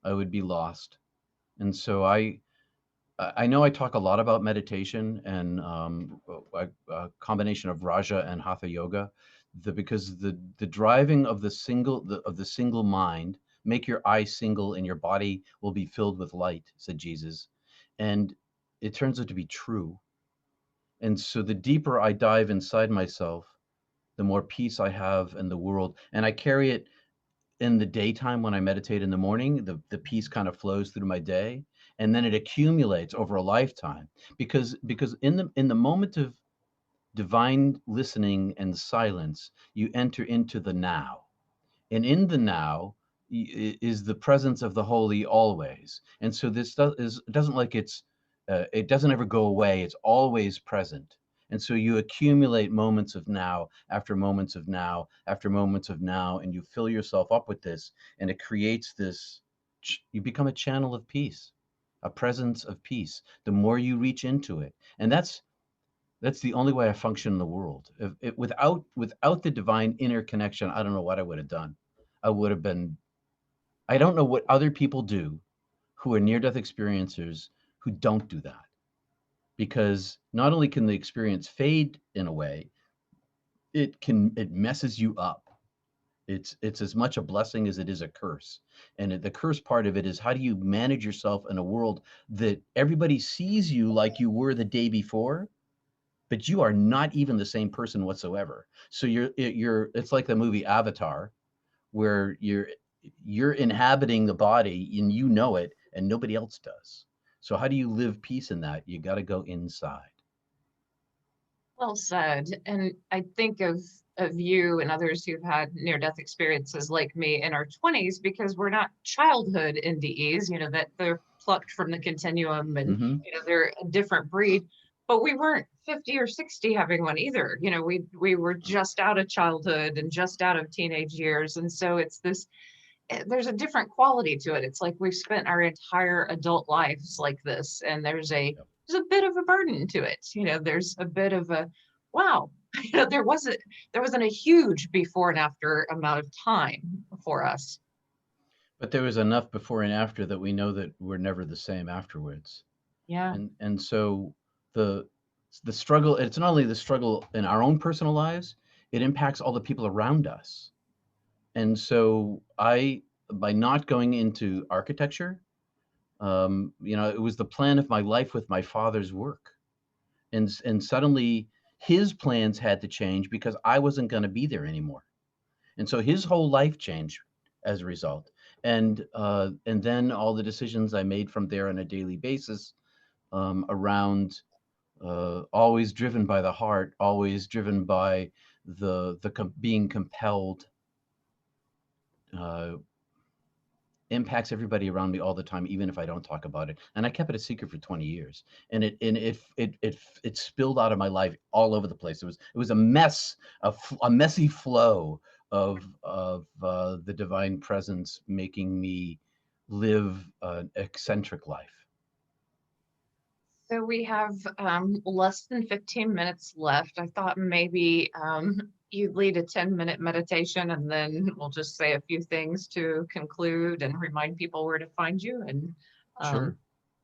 I would be lost. And so I know I talk a lot about meditation and a combination of Raja and Hatha yoga, because the driving of the single mind, make your eye single and your body will be filled with light, said Jesus. And it turns out to be true. And so the deeper I dive inside myself, the more peace I have in the world. And I carry it in the daytime when I meditate in the morning. The peace kind of flows through my day, and then it accumulates over a lifetime. Because in the moment of divine listening and silence, you enter into the now. And in the now is the presence of the holy always. And so this doesn't like it doesn't ever go away. It's always present. And so you accumulate moments of now after moments of now after moments of now, and you fill yourself up with this, and it creates this, you become a channel of peace, a presence of peace, the more you reach into it. And that's the only way I function in the world. Without the divine interconnection, I don't know what I would have done. I would have been, I don't know what other people do who are near-death experiencers who don't do that. Because not only can the experience fade in a way, it messes you up. It's as much a blessing as it is a curse. And the curse part of it is, how do you manage yourself in a world that everybody sees you like you were the day before, but you are not even the same person whatsoever. So it's like the movie Avatar, where you're inhabiting the body and you know it and nobody else does. So how do you live peace in that? You got to go inside. Well said. And I think of you and others who've had near-death experiences like me in our 20s, because we're not childhood NDEs, that they're plucked from the continuum and, they're a different breed, but we weren't 50 or 60 having one either. We were just out of childhood and just out of teenage years. And so it's this, there's a different quality to it. It's like we've spent our entire adult lives like this, and there's a bit of a burden to it. There's a bit of a, wow, there wasn't a huge before and after amount of time for us. But there was enough before and after that we know that we're never the same afterwards. Yeah. And so the struggle, it's not only the struggle in our own personal lives, it impacts all the people around us. And so by not going into architecture, it was the plan of my life with my father's work. And suddenly his plans had to change because I wasn't going to be there anymore. And so his whole life changed as a result. And then all the decisions I made from there on a daily basis, around always driven by the heart, always driven by being compelled, impacts everybody around me all the time, even if I don't talk about it. And I kept it a secret for 20 years, and it spilled out of my life all over the place. It was a mess, a messy flow of the divine presence making me live an eccentric life. So we have less than 15 minutes left. I thought maybe you'd lead a 10-minute meditation, and then we'll just say a few things to conclude and remind people where to find you. And Sure.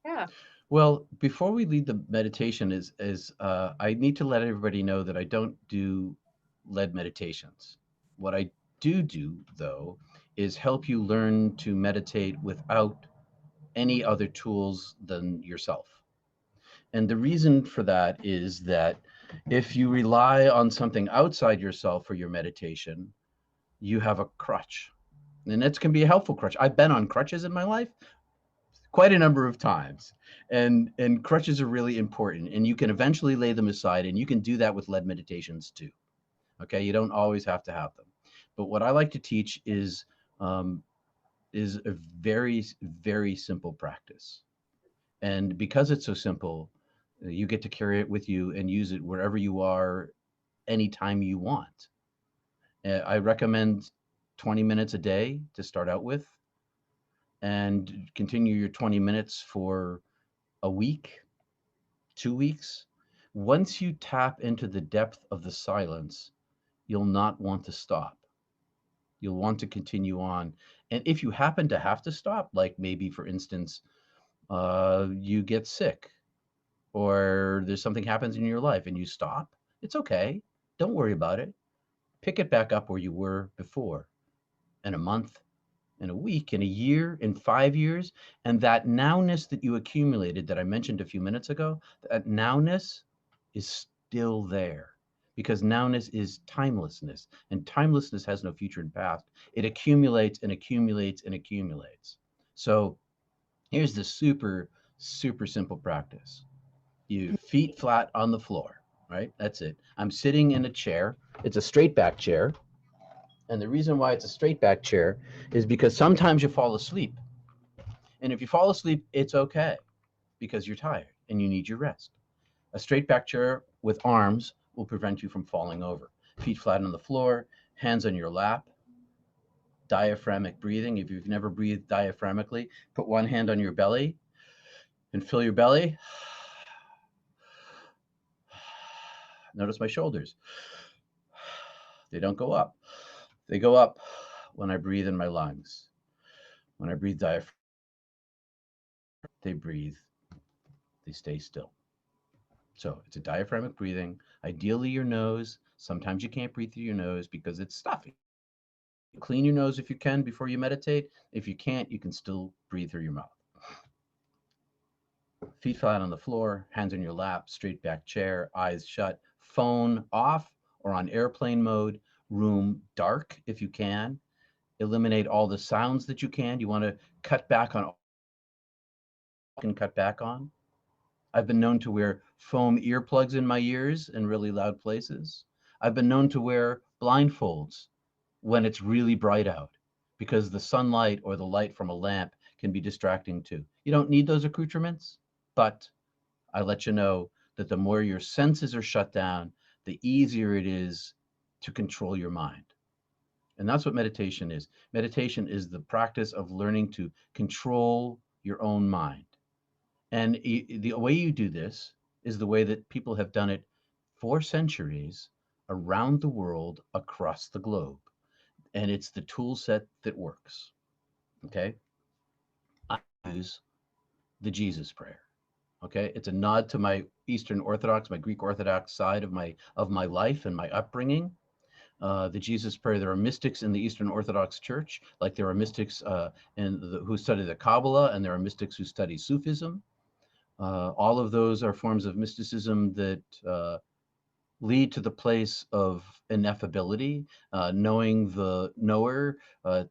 Yeah. Well, before we lead the meditation, I need to let everybody know that I don't do led meditations. What I do, though, is help you learn to meditate without any other tools than yourself. And the reason for that is that if you rely on something outside yourself for your meditation, you have a crutch. And that can be a helpful crutch. I've been on crutches in my life quite a number of times. And crutches are really important. And you can eventually lay them aside. And you can do that with led meditations too. Okay, you don't always have to have them. But what I like to teach is a very, very simple practice. And because it's so simple, you get to carry it with you and use it wherever you are, anytime you want. I recommend 20 minutes a day to start out with, and continue your 20 minutes for a week, 2 weeks. Once you tap into the depth of the silence, you'll not want to stop. You'll want to continue on. And if you happen to have to stop, like maybe, for instance, you get sick, or there's something happens in your life and you stop, it's okay. Don't worry about it. Pick it back up where you were before, in a month, in a week, in a year, in 5 years. And that nowness that you accumulated, that I mentioned a few minutes ago, that nowness is still there, because nowness is timelessness, and timelessness has no future and past. It accumulates and accumulates and accumulates. So here's the super, super simple practice. You feet flat on the floor, right? That's it. I'm sitting in a chair. It's a straight back chair. And the reason why it's a straight back chair is because sometimes you fall asleep. And if you fall asleep, it's okay, because you're tired and you need your rest. A straight back chair with arms will prevent you from falling over. Feet flat on the floor, hands on your lap. Diaphragmic breathing. If you've never breathed diaphragmically, put one hand on your belly and fill your belly. Notice my shoulders. They don't go up. They go up when I breathe in my lungs. When I breathe diaphragm, they breathe. They stay still. So it's a diaphragmic breathing. Ideally, your nose. Sometimes you can't breathe through your nose because it's stuffy. Clean your nose if you can before you meditate. If you can't, you can still breathe through your mouth. Feet flat on the floor, hands on your lap, straight back chair, eyes shut, phone off or on airplane mode, room dark if you can. Eliminate all the sounds that you can. You want to cut back on all you can cut back on. I've been known to wear foam earplugs in my ears in really loud places. I've been known to wear blindfolds when it's really bright out because the sunlight or the light from a lamp can be distracting too. You don't need those accoutrements, but I let you know that the more your senses are shut down, the easier it is to control your mind. And that's what meditation is. Meditation is the practice of learning to control your own mind. And the way you do this is the way that people have done it for centuries around the world, across the globe. And it's the tool set that works. Okay. I use the Jesus prayer. Okay. It's a nod to my Eastern Orthodox, my Greek Orthodox side of my life and my upbringing. The Jesus prayer. There are mystics in the Eastern Orthodox Church, like there are mystics who study the Kabbalah, and there are mystics who study Sufism. All of those are forms of mysticism that lead to the place of ineffability, knowing the knower,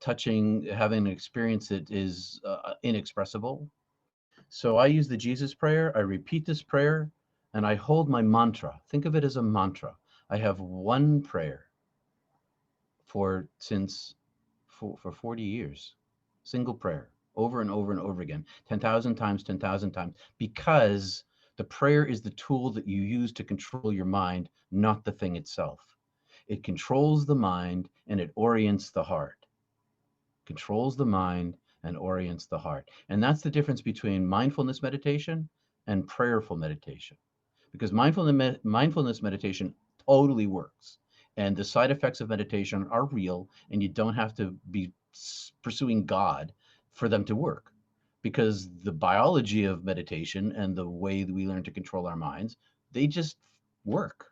touching, having an experience that is inexpressible. So I use the Jesus prayer. I repeat this prayer, and I hold my mantra. Think of it as a mantra. I have one prayer for 40 years, single prayer, over and over and over again, 10,000 times, 10,000 times, because the prayer is the tool that you use to control your mind, not the thing itself. It controls the mind and it orients the heart. Controls the mind and orients the heart. And that's the difference between mindfulness meditation and prayerful meditation. Because mindfulness meditation totally works. And the side effects of meditation are real, and you don't have to be pursuing God for them to work. Because the biology of meditation and the way that we learn to control our minds, they just work,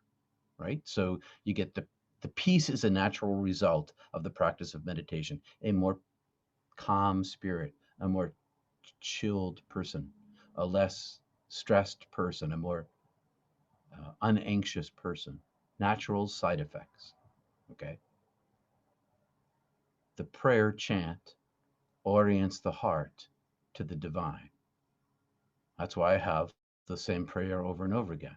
right? So you get the peace is a natural result of the practice of meditation, a more calm spirit, a more chilled person, a less stressed person, a more unanxious person. Natural side effects, okay? The prayer chant orients the heart to the divine. That's why I have the same prayer over and over again.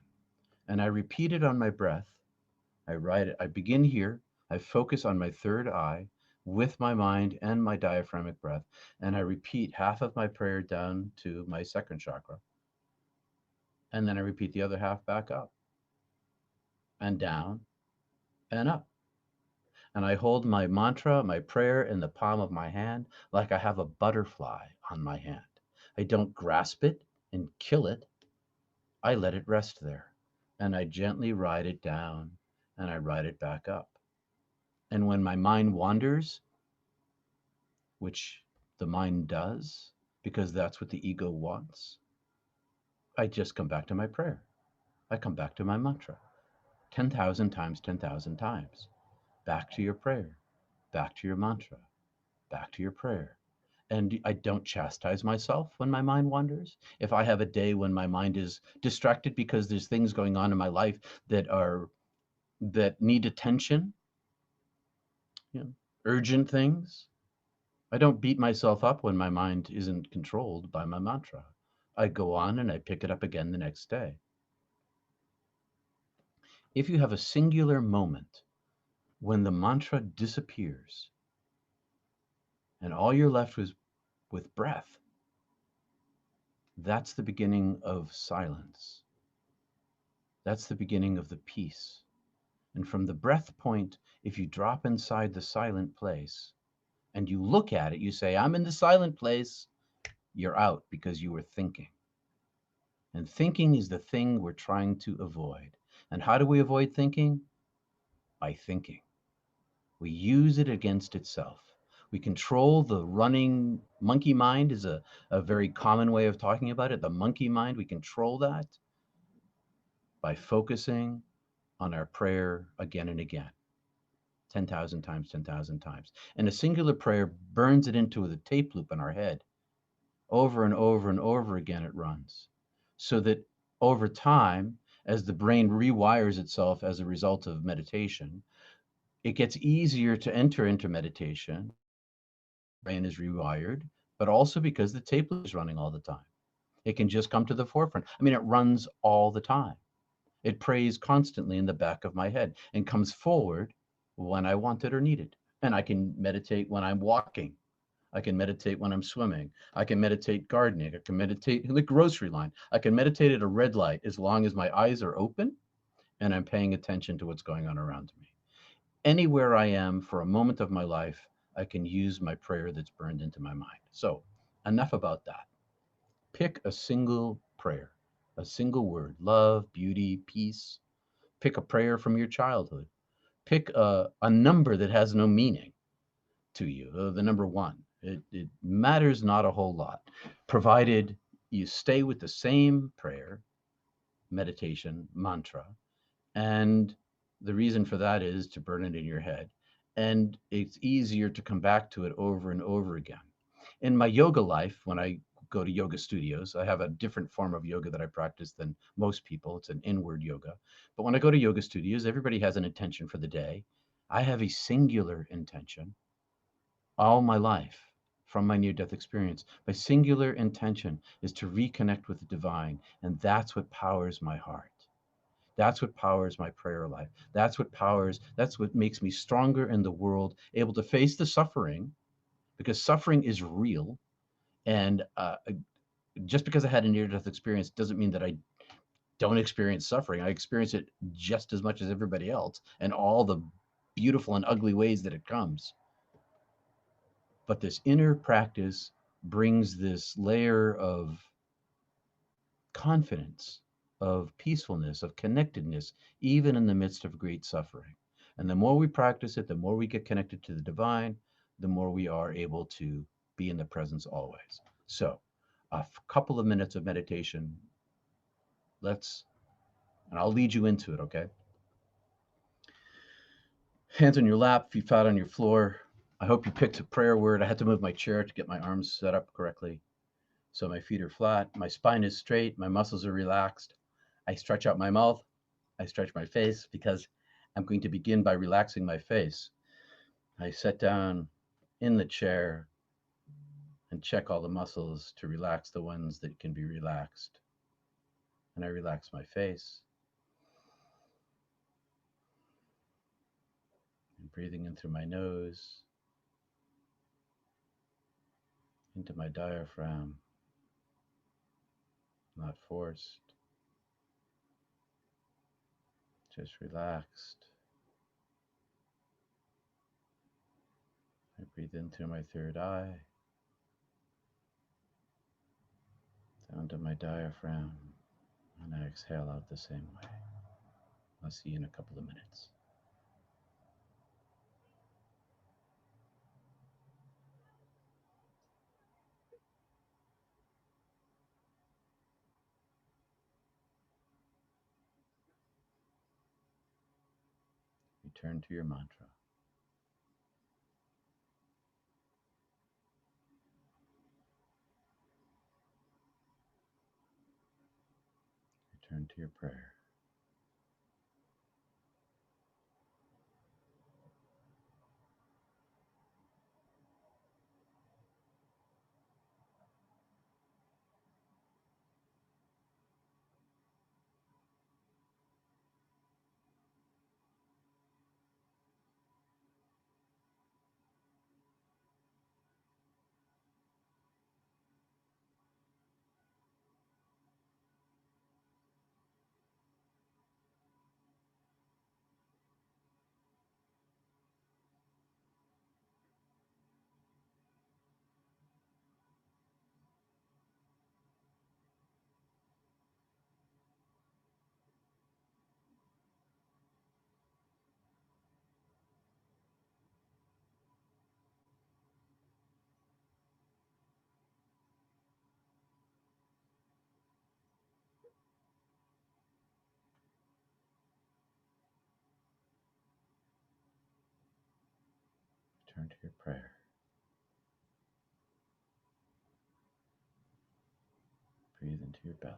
And I repeat it on my breath. I write it. I begin here. I focus on my third eye with my mind and my diaphragmic breath. And I repeat half of my prayer down to my second chakra. And then I repeat the other half back up and down and up. And I hold my mantra, my prayer in the palm of my hand like I have a butterfly on my hand. I don't grasp it and kill it. I let it rest there. And I gently ride it down and I ride it back up. And when my mind wanders, which the mind does, because that's what the ego wants, I just come back to my prayer. I come back to my mantra 10,000 times, 10,000 times. Back to your prayer, back to your mantra, back to your prayer. And I don't chastise myself when my mind wanders. If I have a day when my mind is distracted because there's things going on in my life that need attention, urgent things, I don't beat myself up when my mind isn't controlled by my mantra. I go on and I pick it up again the next day. If you have a singular moment when the mantra disappears and all you're left with breath, that's the beginning of silence. That's the beginning of the peace. And from the breath point, if you drop inside the silent place and you look at it, you say, I'm in the silent place, you're out because you were thinking. And thinking is the thing we're trying to avoid. And how do we avoid thinking? By thinking. We use it against itself. We control the running monkey mind is a very common way of talking about it. The monkey mind, we control that by focusing on our prayer again and again. 10,000 times, 10,000 times. And a singular prayer burns it into the tape loop in our head. Over and over and over again it runs. So that over time, as the brain rewires itself as a result of meditation, it gets easier to enter into meditation. Brain is rewired, but also because the tape loop is running all the time. It can just come to the forefront. I mean, it runs all the time. It prays constantly in the back of my head and comes forward when I want it or need it. And I can meditate when I'm walking. I can meditate when I'm swimming. I can meditate gardening. I can meditate in the grocery line. I can meditate at a red light as long as my eyes are open and I'm paying attention to what's going on around me. Anywhere I am for a moment of my life, I can use my prayer that's burned into my mind. So enough about that. Pick a single prayer, a single word, love, beauty, peace. Pick a prayer from your childhood. Pick a number that has no meaning to you, the number one. It matters not a whole lot, provided you stay with the same prayer, meditation, mantra. And the reason for that is to burn it in your head. And it's easier to come back to it over and over again. In my yoga life, when I go to yoga studios, I have a different form of yoga that I practice than most people. It's an inward yoga. But when I go to yoga studios, everybody has an intention for the day. I have a singular intention all my life from my near-death experience. My singular intention is to reconnect with the divine, and that's what powers my heart. That's what powers my prayer life. That's what makes me stronger in the world, able to face the suffering, because suffering is real. And just because I had a near-death experience doesn't mean that I don't experience suffering. I experience it just as much as everybody else, and all the beautiful and ugly ways that it comes. But this inner practice brings this layer of confidence, of peacefulness, of connectedness, even in the midst of great suffering. And the more we practice it, the more we get connected to the divine, the more we are able to be in the presence always. So a couple of minutes of meditation. And I'll lead you into it, okay? Hands on your lap, feet flat on your floor. I hope you picked a prayer word. I had to move my chair to get my arms set up correctly. So my feet are flat, my spine is straight, my muscles are relaxed. I stretch out my mouth, I stretch my face because I'm going to begin by relaxing my face. I sit down in the chair and check all the muscles to relax the ones that can be relaxed. And I relax my face. And breathing in through my nose, into my diaphragm, not forced, just relaxed. I breathe in through my third eye, down to my diaphragm, and I exhale out the same way. I'll see you in a couple of minutes. Return to your mantra. Return to your prayer. into your prayer. Breathe into your belly.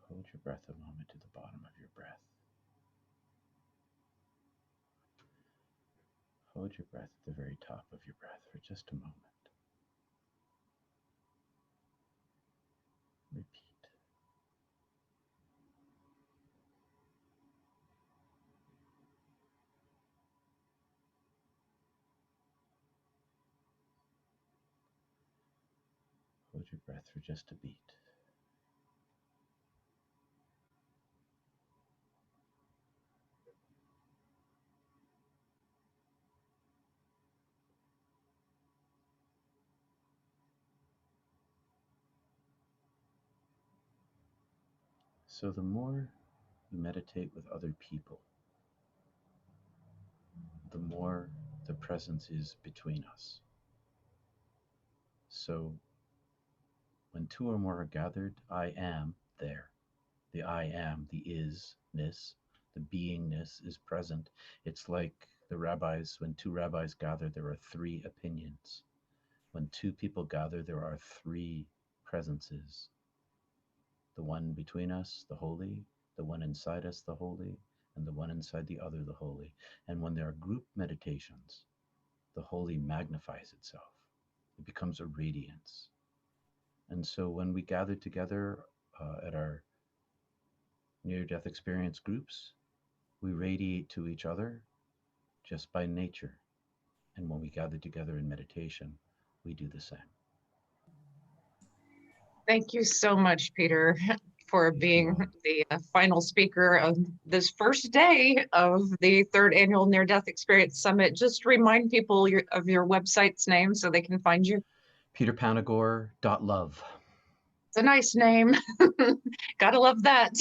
Hold your breath a moment to the bottom of your breath. Hold your breath at the very top of your breath for just a moment. Repeat. Hold your breath for just a beat. So the more you meditate with other people, the more the presence is between us. So when two or more are gathered, I am there. The I am, the isness, the beingness is present. It's like the rabbis, when two rabbis gather, there are three opinions. When two people gather, there are three presences. The one between us, the holy, the one inside us, the holy, and the one inside the other, the holy. And when there are group meditations, the holy magnifies itself. It becomes a radiance. And so when we gather together at our near-death experience groups, we radiate to each other just by nature. And when we gather together in meditation, we do the same. Thank you so much, Peter, for being the final speaker of this first day of the 3rd Annual Near-Death Experience Summit. Just remind people of your website's name so they can find you. peterpanagore.love. It's a nice name. Gotta love that.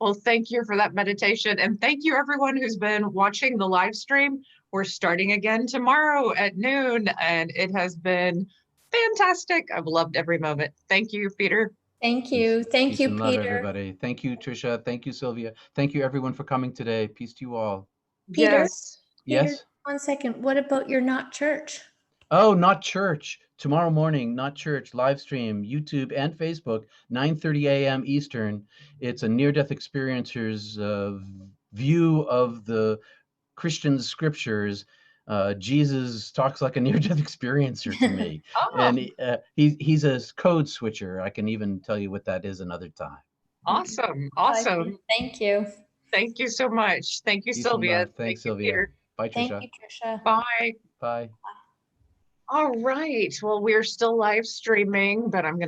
Well, thank you for that meditation. And thank you everyone who's been watching the live stream. We're starting again tomorrow at noon, and it has been fantastic. I've loved every moment. Thank you, Peter. Thank you. Thank Peace you, and love, Peter. everybody. Thank you, Tricia. Thank you, Sylvia. Thank you, everyone, for coming today. Peace to you all. Peter, Yes. Peter, Yes? 1 second. What about your not church? Oh, Not Church. Tomorrow morning, Not Church, live stream, YouTube and Facebook, 9:30 a.m. Eastern. It's a near-death experiencer's view of the Christian scriptures. Jesus talks like a near-death experiencer to me. And he's a code switcher. I can even tell you what that is another time. Awesome. Awesome. Thank you. Thank you so much. Thank you, Peace and Sylvia. love. Thanks, you, Sylvia. Peter. Bye, Thank Tricia. you, Tricia. Bye. Bye. All right. Well, we're still live streaming, but I'm going to